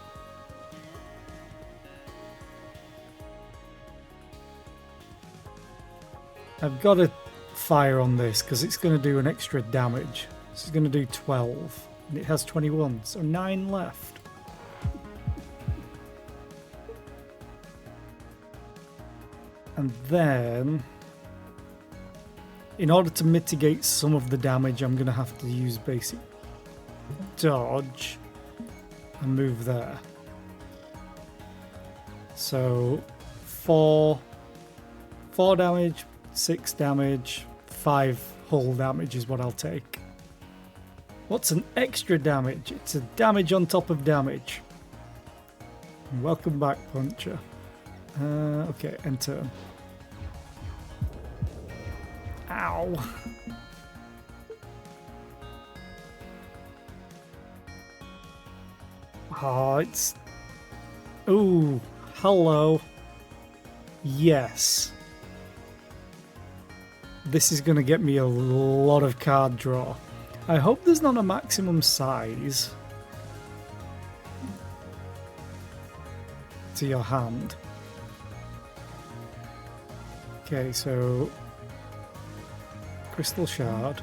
I've got to fire on this because it's going to do an extra damage. This is going to do 12 and it has 21, so 9 left. And then, in order to mitigate some of the damage, I'm going to have to use basic dodge and move there. So 4 damage, 6 damage, 5 hull damage is what I'll take. What's an extra damage? It's a damage on top of damage. Welcome back, Puncher. Okay, end turn. Ow. Oh, it's... Ooh, hello. Yes. This is going to get me a lot of card draw. I hope there's not a maximum size to your hand. Okay, so crystal shard.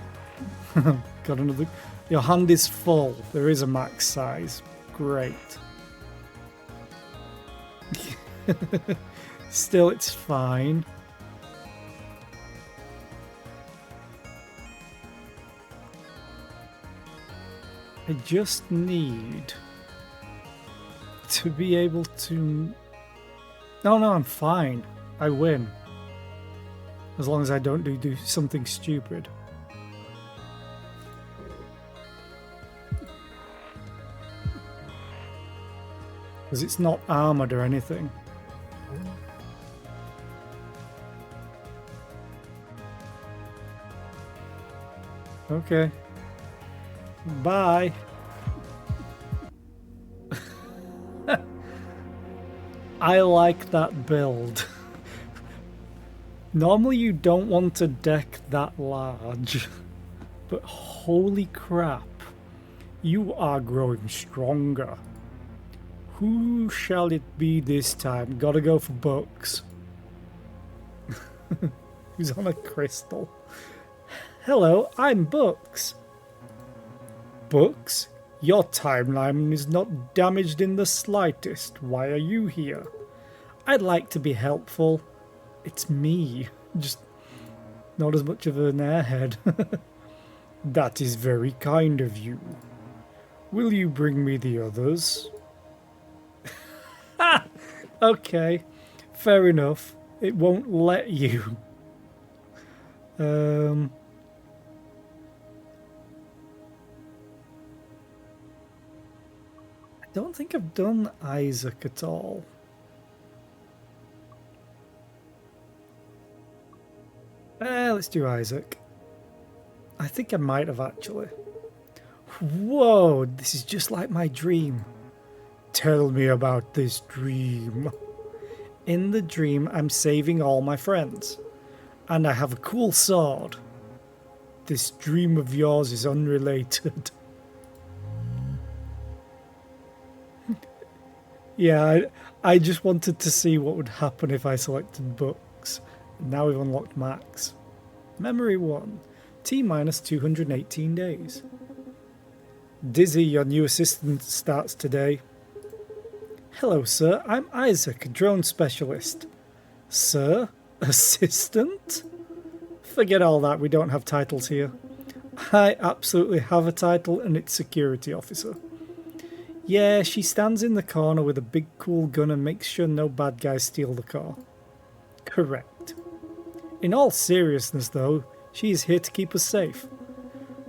Got another. Your hand is full. There is a max size. Great. Still, it's fine. I just need to be able to... No, I'm fine. I win. As long as I don't do something stupid. Because it's not armored or anything. Okay. Bye. I like that build. Normally you don't want a deck that large, but holy crap, you are growing stronger. Who shall it be this time? Gotta go for Bucks. Who's on a crystal? Hello, I'm Bucks. Bucks? Your timeline is not damaged in the slightest. Why are you here? I'd like to be helpful. It's me. Just not as much of an airhead. That is very kind of you. Will you bring me the others? Okay, fair enough. It won't let you. I don't think I've done Isaac at all. Let's do Isaac. I think I might have actually. Whoa, this is just like my dream. Tell me about this dream. In the dream, I'm saving all my friends. And I have a cool sword. This dream of yours is unrelated. Yeah, I just wanted to see what would happen if I selected books. Now we've unlocked Max. Memory 1. T minus 218 days. Dizzy, your new assistant starts today. Hello, sir. I'm Isaac, a drone specialist. Sir? Assistant? Forget all that. We don't have titles here. I absolutely have a title, and it's security officer. Yeah, she stands in the corner with a big cool gun and makes sure no bad guys steal the car. Correct. In all seriousness, though, she is here to keep us safe.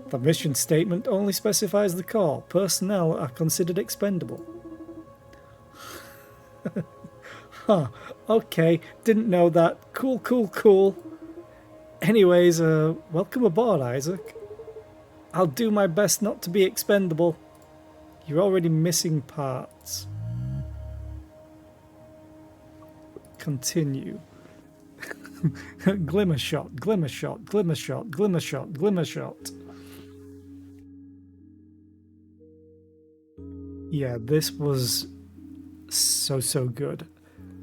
The mission statement only specifies the core. Personnel are considered expendable. Huh, okay, didn't know that. Cool. Anyways, welcome aboard, Isaac. I'll do my best not to be expendable. You're already missing parts. Continue. Glimmer shot. Yeah, this was so good.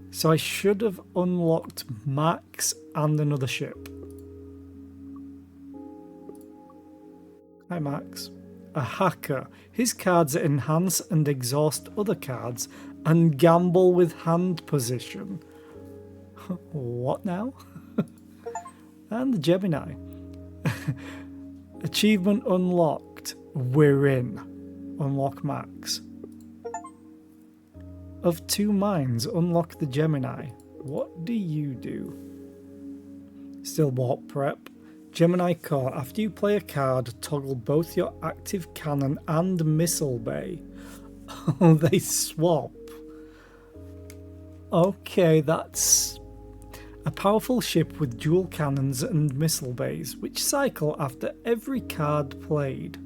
So I should have unlocked Max and another ship. Hi, Max. A hacker. His cards enhance and exhaust other cards and gamble with hand position. What now? And the Gemini. Achievement unlocked. We're in. Unlock Max. Of two minds, unlock the Gemini. What do you do? Still warp prep. Gemini core. After you play a card, toggle both your active cannon and missile bay. Oh, they swap. Okay, that's a powerful ship with dual cannons and missile bays, which cycle after every card played.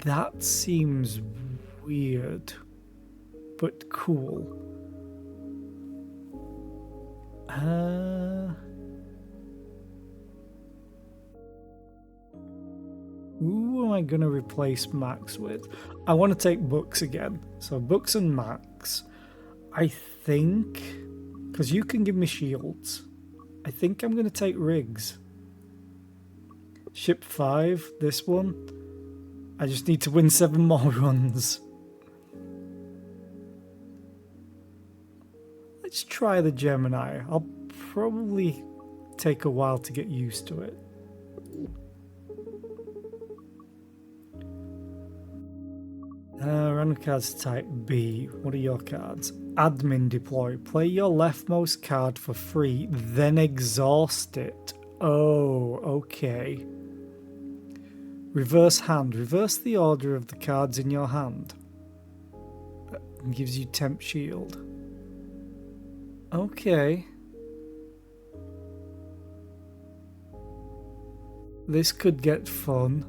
That seems weird, but cool. Who am I going to replace Max with? I want to take books again. So books and Max. I think, because you can give me shields, I think I'm going to take Riggs. Ship 5, this one. I just need to win 7 more runs. Let's try the Gemini. I'll probably take a while to get used to it. Random cards type B. What are your cards? Admin deploy. Play your leftmost card for free, then exhaust it. Oh, okay. Reverse hand. Reverse the order of the cards in your hand. That gives you temp shield. Okay. This could get fun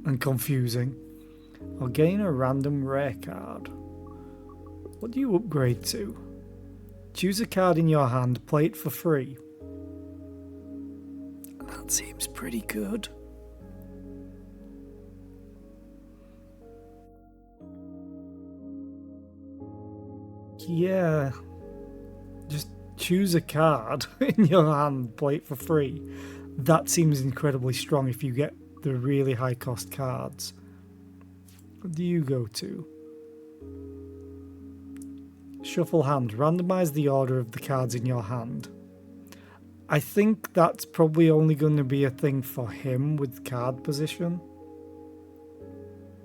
and confusing. I'll gain a random rare card. What do you upgrade to? Choose a card in your hand, play it for free. That seems pretty good. Yeah. Just choose a card in your hand, play it for free. That seems incredibly strong if you get the really high cost cards. What do you go to? Shuffle hand. Randomize the order of the cards in your hand. I think that's probably only going to be a thing for him with card position.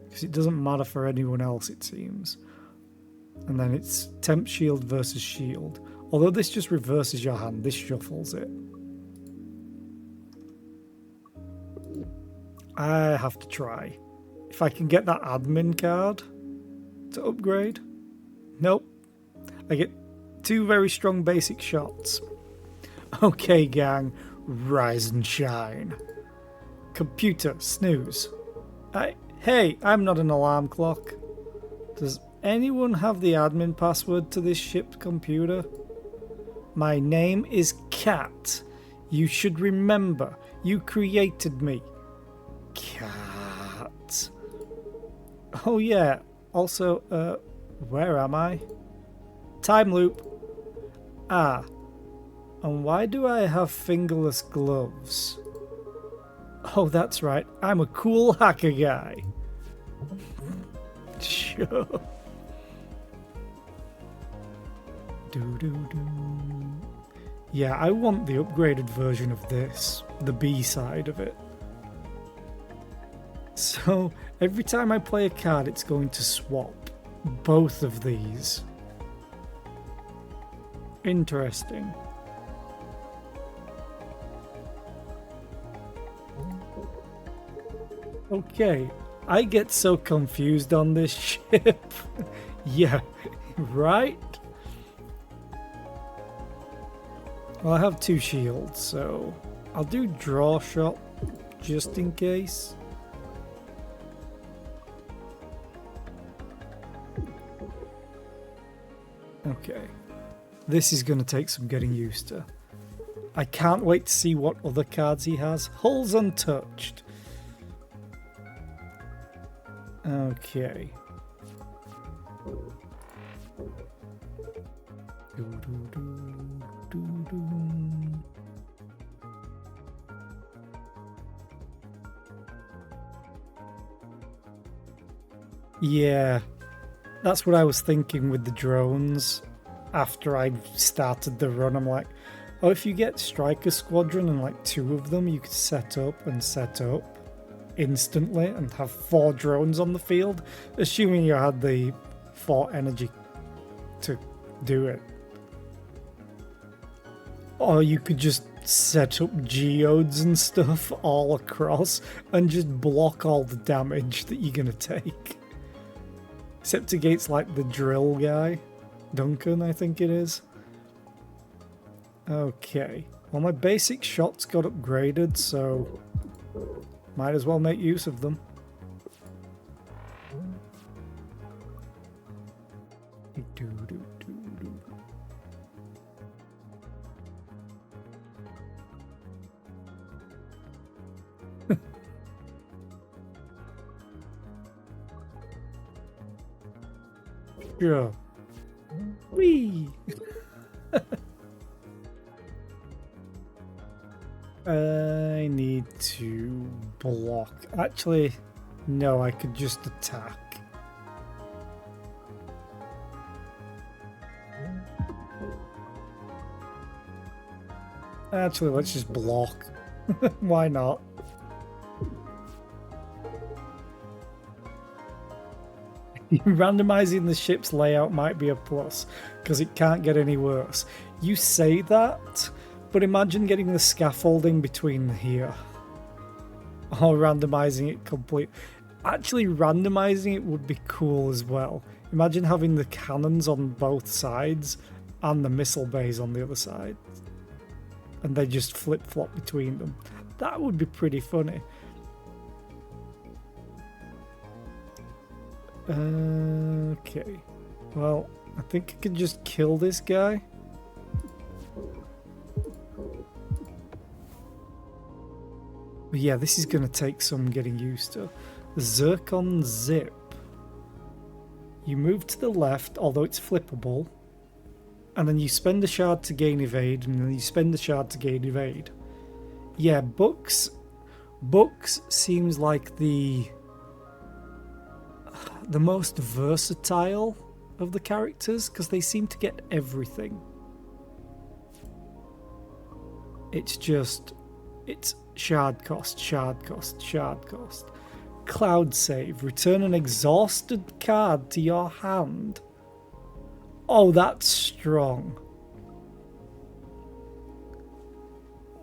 Because it doesn't matter for anyone else, it seems. And then it's temp shield versus shield. Although this just reverses your hand, this shuffles it. I have to try. If I can get that admin card to upgrade. Nope. I get 2 very strong basic shots. Okay, gang. Rise and shine. Computer, snooze. Hey, I'm not an alarm clock. Does anyone have the admin password to this ship's computer? My name is Cat. You should remember, you created me. Cat. Oh yeah, Also, where am I? Time loop. Ah. And why do I have fingerless gloves? Oh, that's right. I'm a cool hacker guy. Sure. Yeah, I want the upgraded version of this. The B side of it. So, every time I play a card, it's going to swap both of these. Interesting. Okay, I get so confused on this ship. Yeah, right? Well, I have 2 shields, so I'll do draw shot just in case. Okay, this is going to take some getting used to. I can't wait to see what other cards he has. Hull's untouched. Okay. Yeah, that's what I was thinking with the drones. After I started the run, I'm like, oh, if you get Striker Squadron and like 2 of them, you could set up instantly and have 4 drones on the field, assuming you had the 4 energy to do it. Or you could just set up geodes and stuff all across and just block all the damage that you're gonna take. Except against like the drill guy, Duncan, I think it is. Okay, well my basic shots got upgraded, so might as well make use of them. Sure. Whee! I need to block. Actually, no, I could just attack. Actually, let's just block. Why not? Randomizing the ship's layout might be a plus, because it can't get any worse. You say that, but imagine getting the scaffolding between here. Or randomizing it complete. Actually, randomizing it would be cool as well. Imagine having the cannons on both sides and the missile bays on the other side. And they just flip-flop between them. That would be pretty funny. Okay. Well, I think I can just kill this guy. But yeah, this is going to take some getting used to. Zircon Zip. You move to the left, although it's flippable. And then you spend a shard to gain evade, and then you spend a shard to gain evade. Yeah, Books seems like the most versatile of the characters, because they seem to get everything. It's shard cost, shard cost, shard cost. Cloud save. Return an exhausted card to your hand. Oh, that's strong.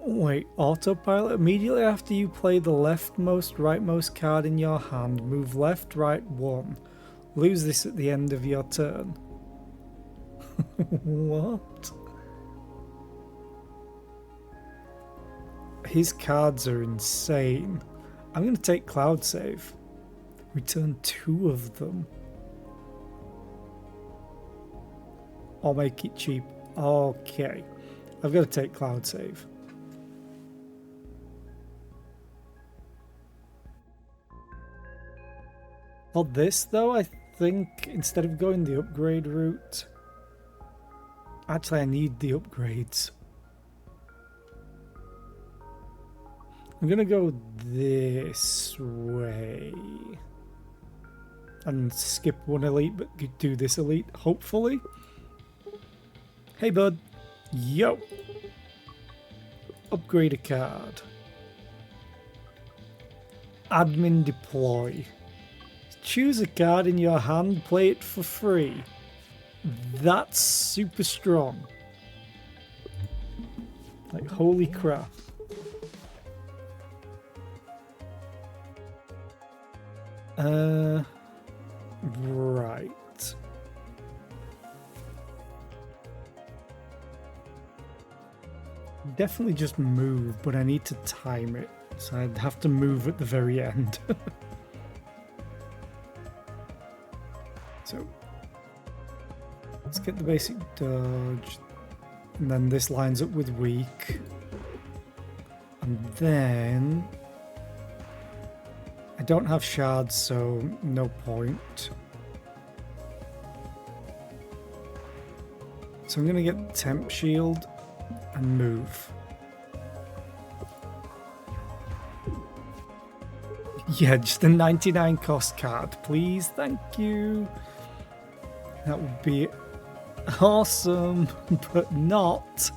Wait, autopilot. Immediately after you play the leftmost, rightmost card in your hand, move left, right, 1. Lose this at the end of your turn. What? His cards are insane. I'm going to take Cloud Save. Return 2 of them. I'll make it cheap. Okay. I've got to take Cloud Save. For this, though, I think instead of going the upgrade route, actually I need the upgrades. I'm gonna go this way and skip one elite, but do this elite, hopefully. Hey bud. Yo. Upgrade a card. Admin deploy. Choose a card in your hand, play it for free. That's super strong. Like, holy crap. Right. Definitely just move, but I need to time it. So I'd have to move at the very end. So let's get the basic dodge. And then this lines up with weak. And then I don't have shards, so no point. So I'm going to get temp shield and move. Yeah, just a 99 cost card, please. Thank you. That would be awesome, but not.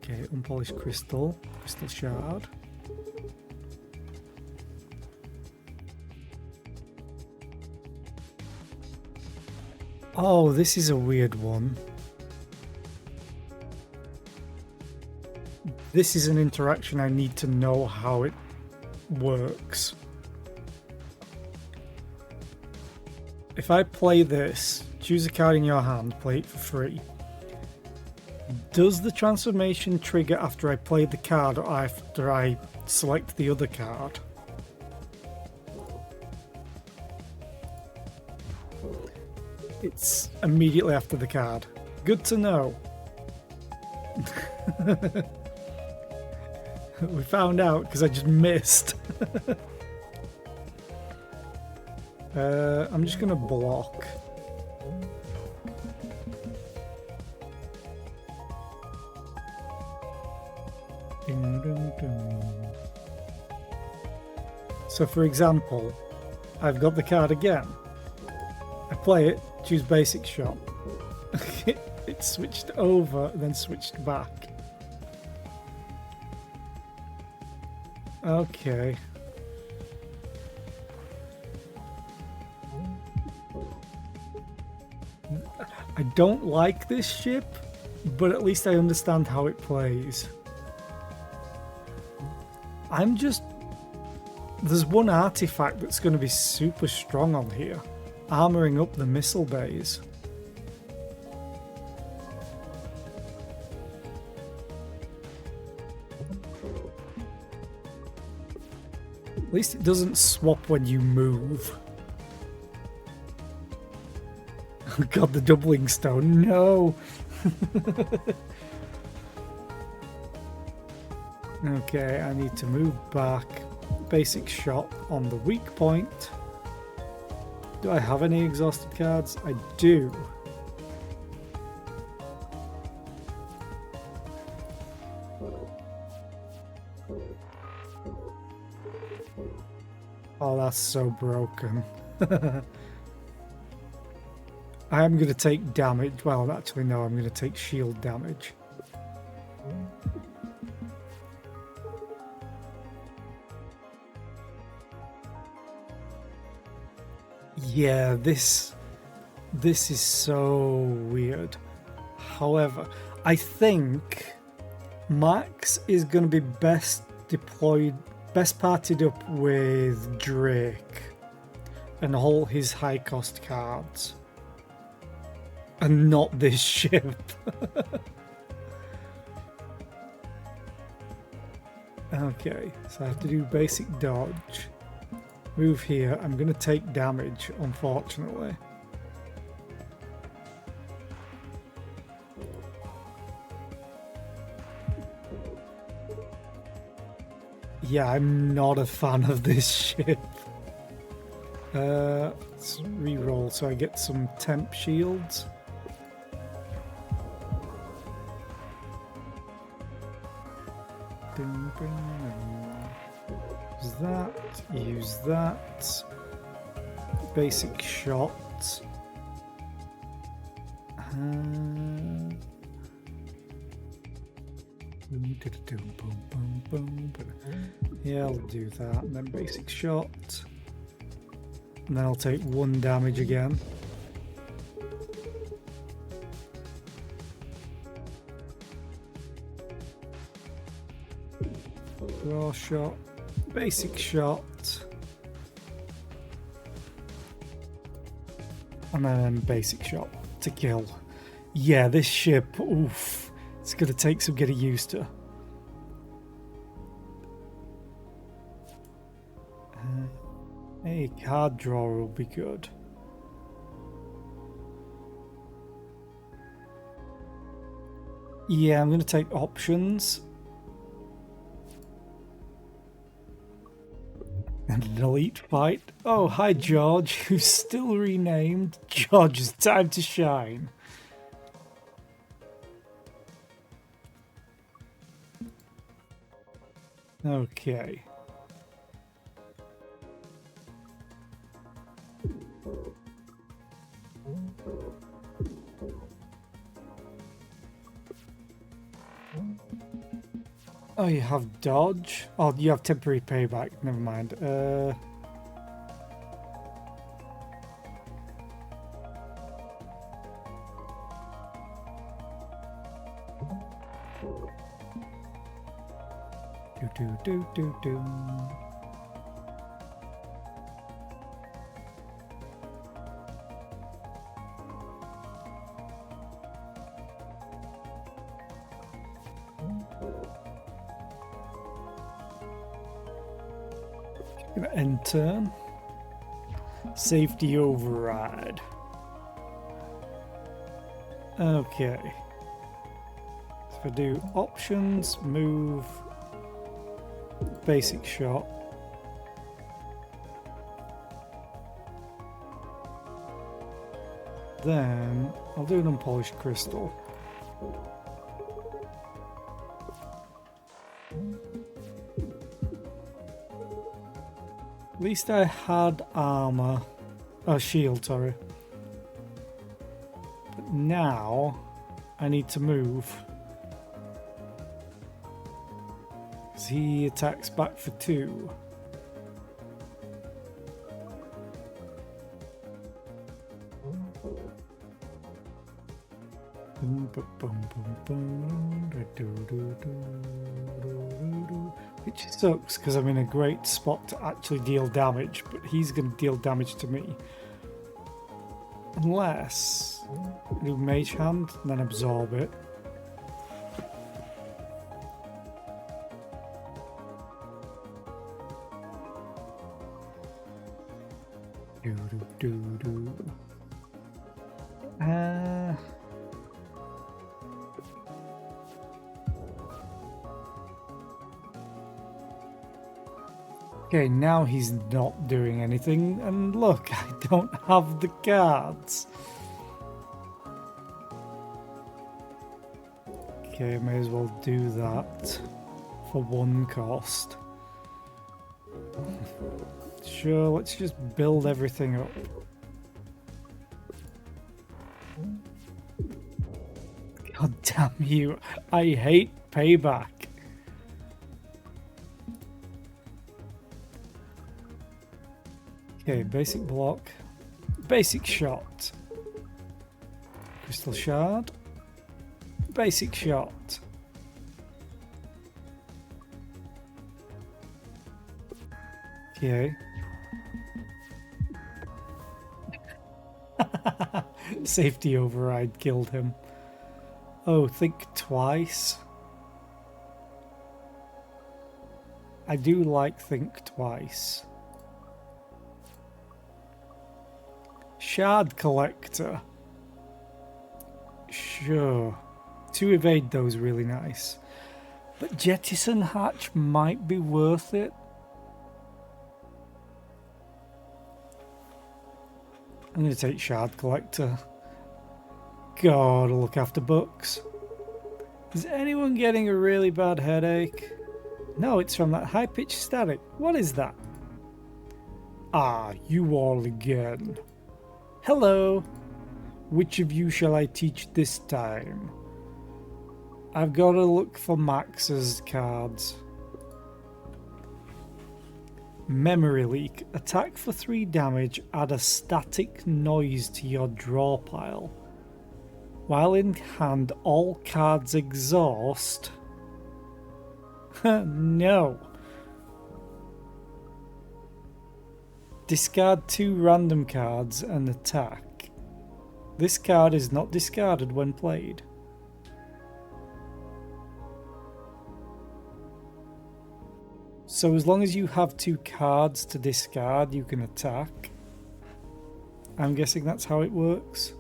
Okay, unpolished crystal, crystal shard. Oh, this is a weird one. This is an interaction I need to know how it works. If I play this, choose a card in your hand, play it for free. Does the transformation trigger after I play the card or after I select the other card? It's immediately after the card. Good to know. We found out because I just missed. I'm just going to block. Dun, dun, dun. So for example, I've got the card again. I play it, choose basic shot. It switched over, then switched back. Okay. I don't like this ship, but at least I understand how it plays. There's one artifact that's going to be super strong on here. Armoring up the missile bays. At least it doesn't swap when you move. Oh god, the doubling stone. No! Okay, I need to move back. Basic shot on the weak point. Do I have any exhausted cards? I do. Oh, that's so broken. I am going to take damage. Well, actually, no, I'm going to take shield damage. Yeah, this is so weird. However, I think Max is going to be best partied up with Drake and all his high cost cards. And not this ship. Okay, so I have to do basic dodge. Move here. I'm going to take damage, unfortunately. Yeah, I'm not a fan of this ship. Let's re-roll so I get some temp shields. Use that, use that. Basic shot. Yeah, I'll do that. And then basic shot. And then I'll take 1 damage again. Raw shot. Basic shot. And then basic shot to kill. Yeah, this ship, oof. It's going to take some getting used to. A card drawer will be good. Yeah, I'm going to take options. And an elite fight. Oh, hi George, who's still renamed. George, it's time to shine. Okay. Oh, you have dodge? Oh, you have temporary payback. Never mind. Do. Gonna end turn. Safety override. Okay. So if I do options, move, basic shot. Then I'll do an unpolished crystal. At least I had armor. Oh, shield, sorry. But now I need to move. Because he attacks back for 2. Which sucks because I'm in a great spot to actually deal damage, but he's going to deal damage to me. Unless I do Mage Hand and then absorb it. Okay, now he's not doing anything, and look, I don't have the cards. Okay, may as well do that for 1 cost. Sure, let's just build everything up. God damn you, I hate payback. Okay, basic block, basic shot, crystal shard, basic shot. Okay. Safety override killed him. Oh, think twice. I do like think twice. Shard collector. Sure. To evade those really nice. But Jettison Hatch might be worth it. I'm going to take Shard Collector. God, I'll look after books. Is anyone getting a really bad headache? No, it's from that high-pitched static. What is that? Ah, you all again. Hello. Which of you shall I teach this time? I've got to look for Max's cards. Memory leak. Attack for 3 damage. Add a static noise to your draw pile. While in hand, all cards exhaust. No. Discard 2 random cards and attack. This card is not discarded when played. So as long as you have 2 cards to discard, you can attack. I'm guessing that's how it works.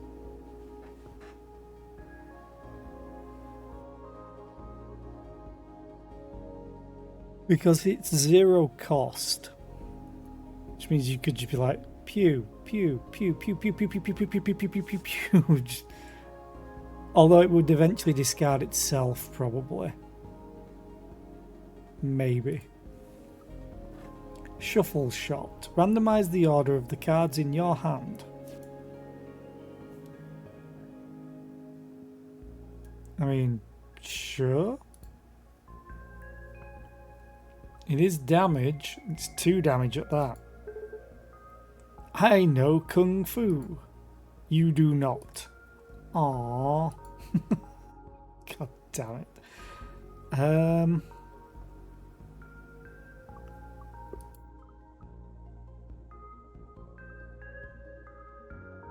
Because it's 0 cost. Which means you could just be like, pew, pew, pew, pew, pew, pew, pew, pew, pew, pew, pew, pew, pew, pew, pew. Although it would eventually discard itself, probably. Maybe. Shuffle shot. Randomize the order of the cards in your hand. I mean, sure. It is damage. It's 2 damage at that. I know Kung Fu. You do not. Aww. God damn it.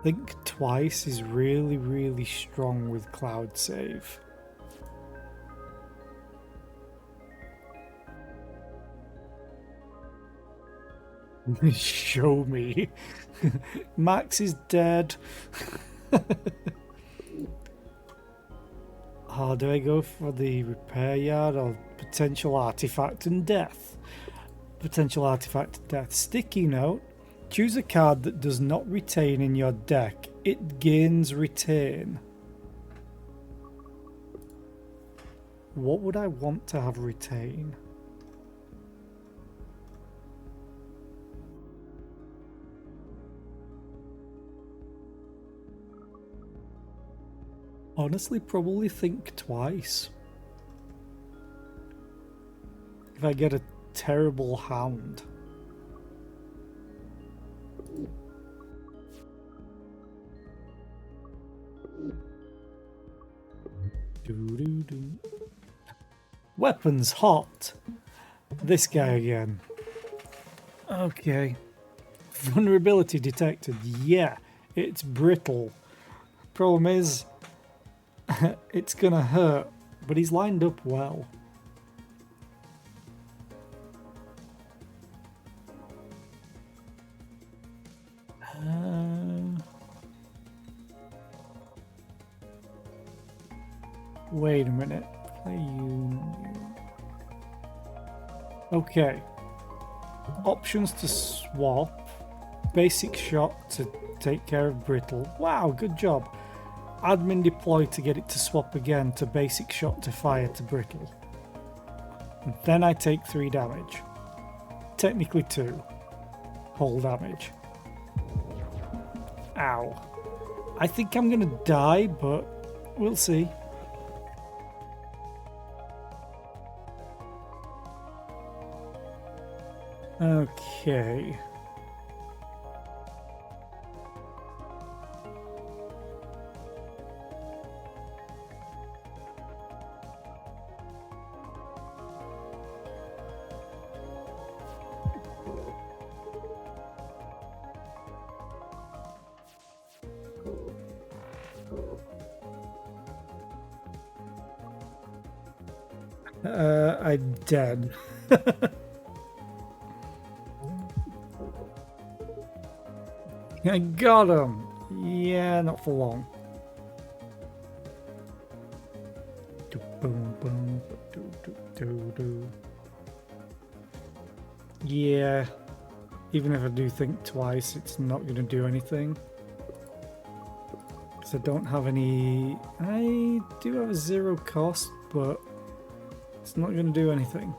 Think Twice is really, really strong with Cloud Save. Show me. Max is dead. Oh, do I go for the repair yard or potential artifact and death? Potential artifact and death. Sticky note. Choose a card that does not retain in your deck. It gains retain. What would I want to have retain? Honestly, probably think twice. If I get a terrible hand. Doo-doo-doo. Weapons hot. This guy again. Okay. Vulnerability detected. Yeah, it's brittle. Problem is, it's gonna hurt, but he's lined up well. Wait a minute. Play you. Okay. Options to swap. Basic shot to take care of brittle. Wow, good job. Admin deploy to get it to swap again to basic shot to fire to brittle. And then I take 3 damage. Technically 2. Whole damage. Ow. I think I'm gonna die, but we'll see. Okay. I'm dead. I got him. Yeah, not for long. Yeah, even if I do think twice, it's not going to do anything. Because I don't have any... I do have a 0 cost, but it's not going to do anything.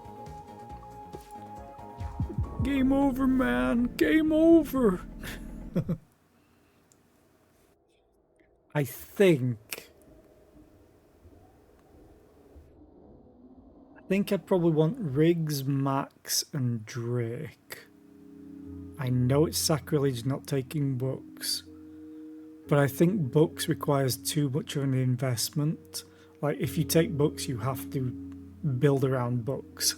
Game over, man! Game over! I think I'd probably want Riggs, Max, and Drake. I know it's sacrilege not taking books, but I think books requires too much of an investment. Like, if you take books, you have to build around books.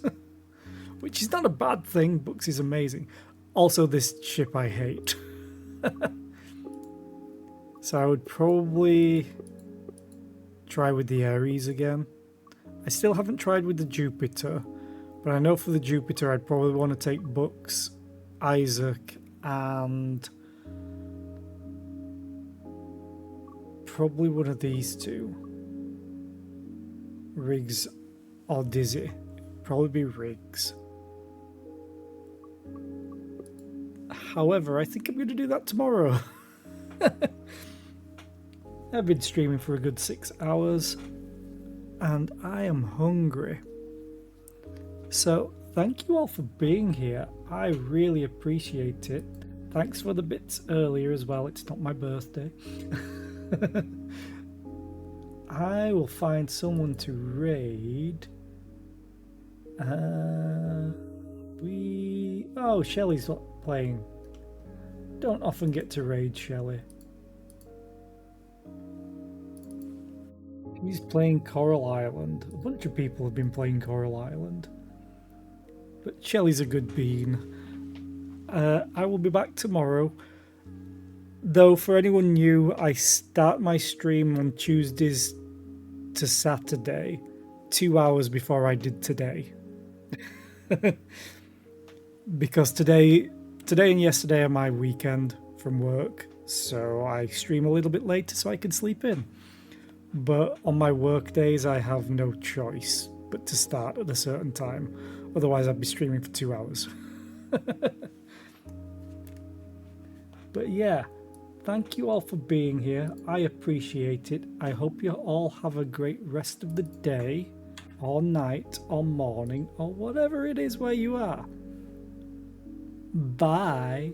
Which is not a bad thing, books is amazing. Also, this ship I hate. So I would probably try with the Ares again. I still haven't tried with the Jupiter, but I know for the Jupiter I'd probably want to take Books, Isaac, and probably one of these two. Riggs or Dizzy. Probably be Riggs. However, I think I'm going to do that tomorrow. I've been streaming for a good 6 hours and I am hungry. So thank you all for being here. I really appreciate it. Thanks for the bits earlier as well. It's not my birthday. I will find someone to raid. Oh, Shelley's playing. Don't often get to raid Shelley. He's playing Coral Island. A bunch of people have been playing Coral Island. But Shelley's a good bean. I will be back tomorrow. Though, for anyone new, I start my stream on Tuesdays to Saturday, 2 hours before I did today. Because today and yesterday are my weekend from work, so I stream a little bit later so I can sleep in. But on my work days, I have no choice but to start at a certain time. Otherwise, I'd be streaming for 2 hours. But yeah, thank you all for being here. I appreciate it. I hope you all have a great rest of the day, or night, or morning, or whatever it is where you are. Bye.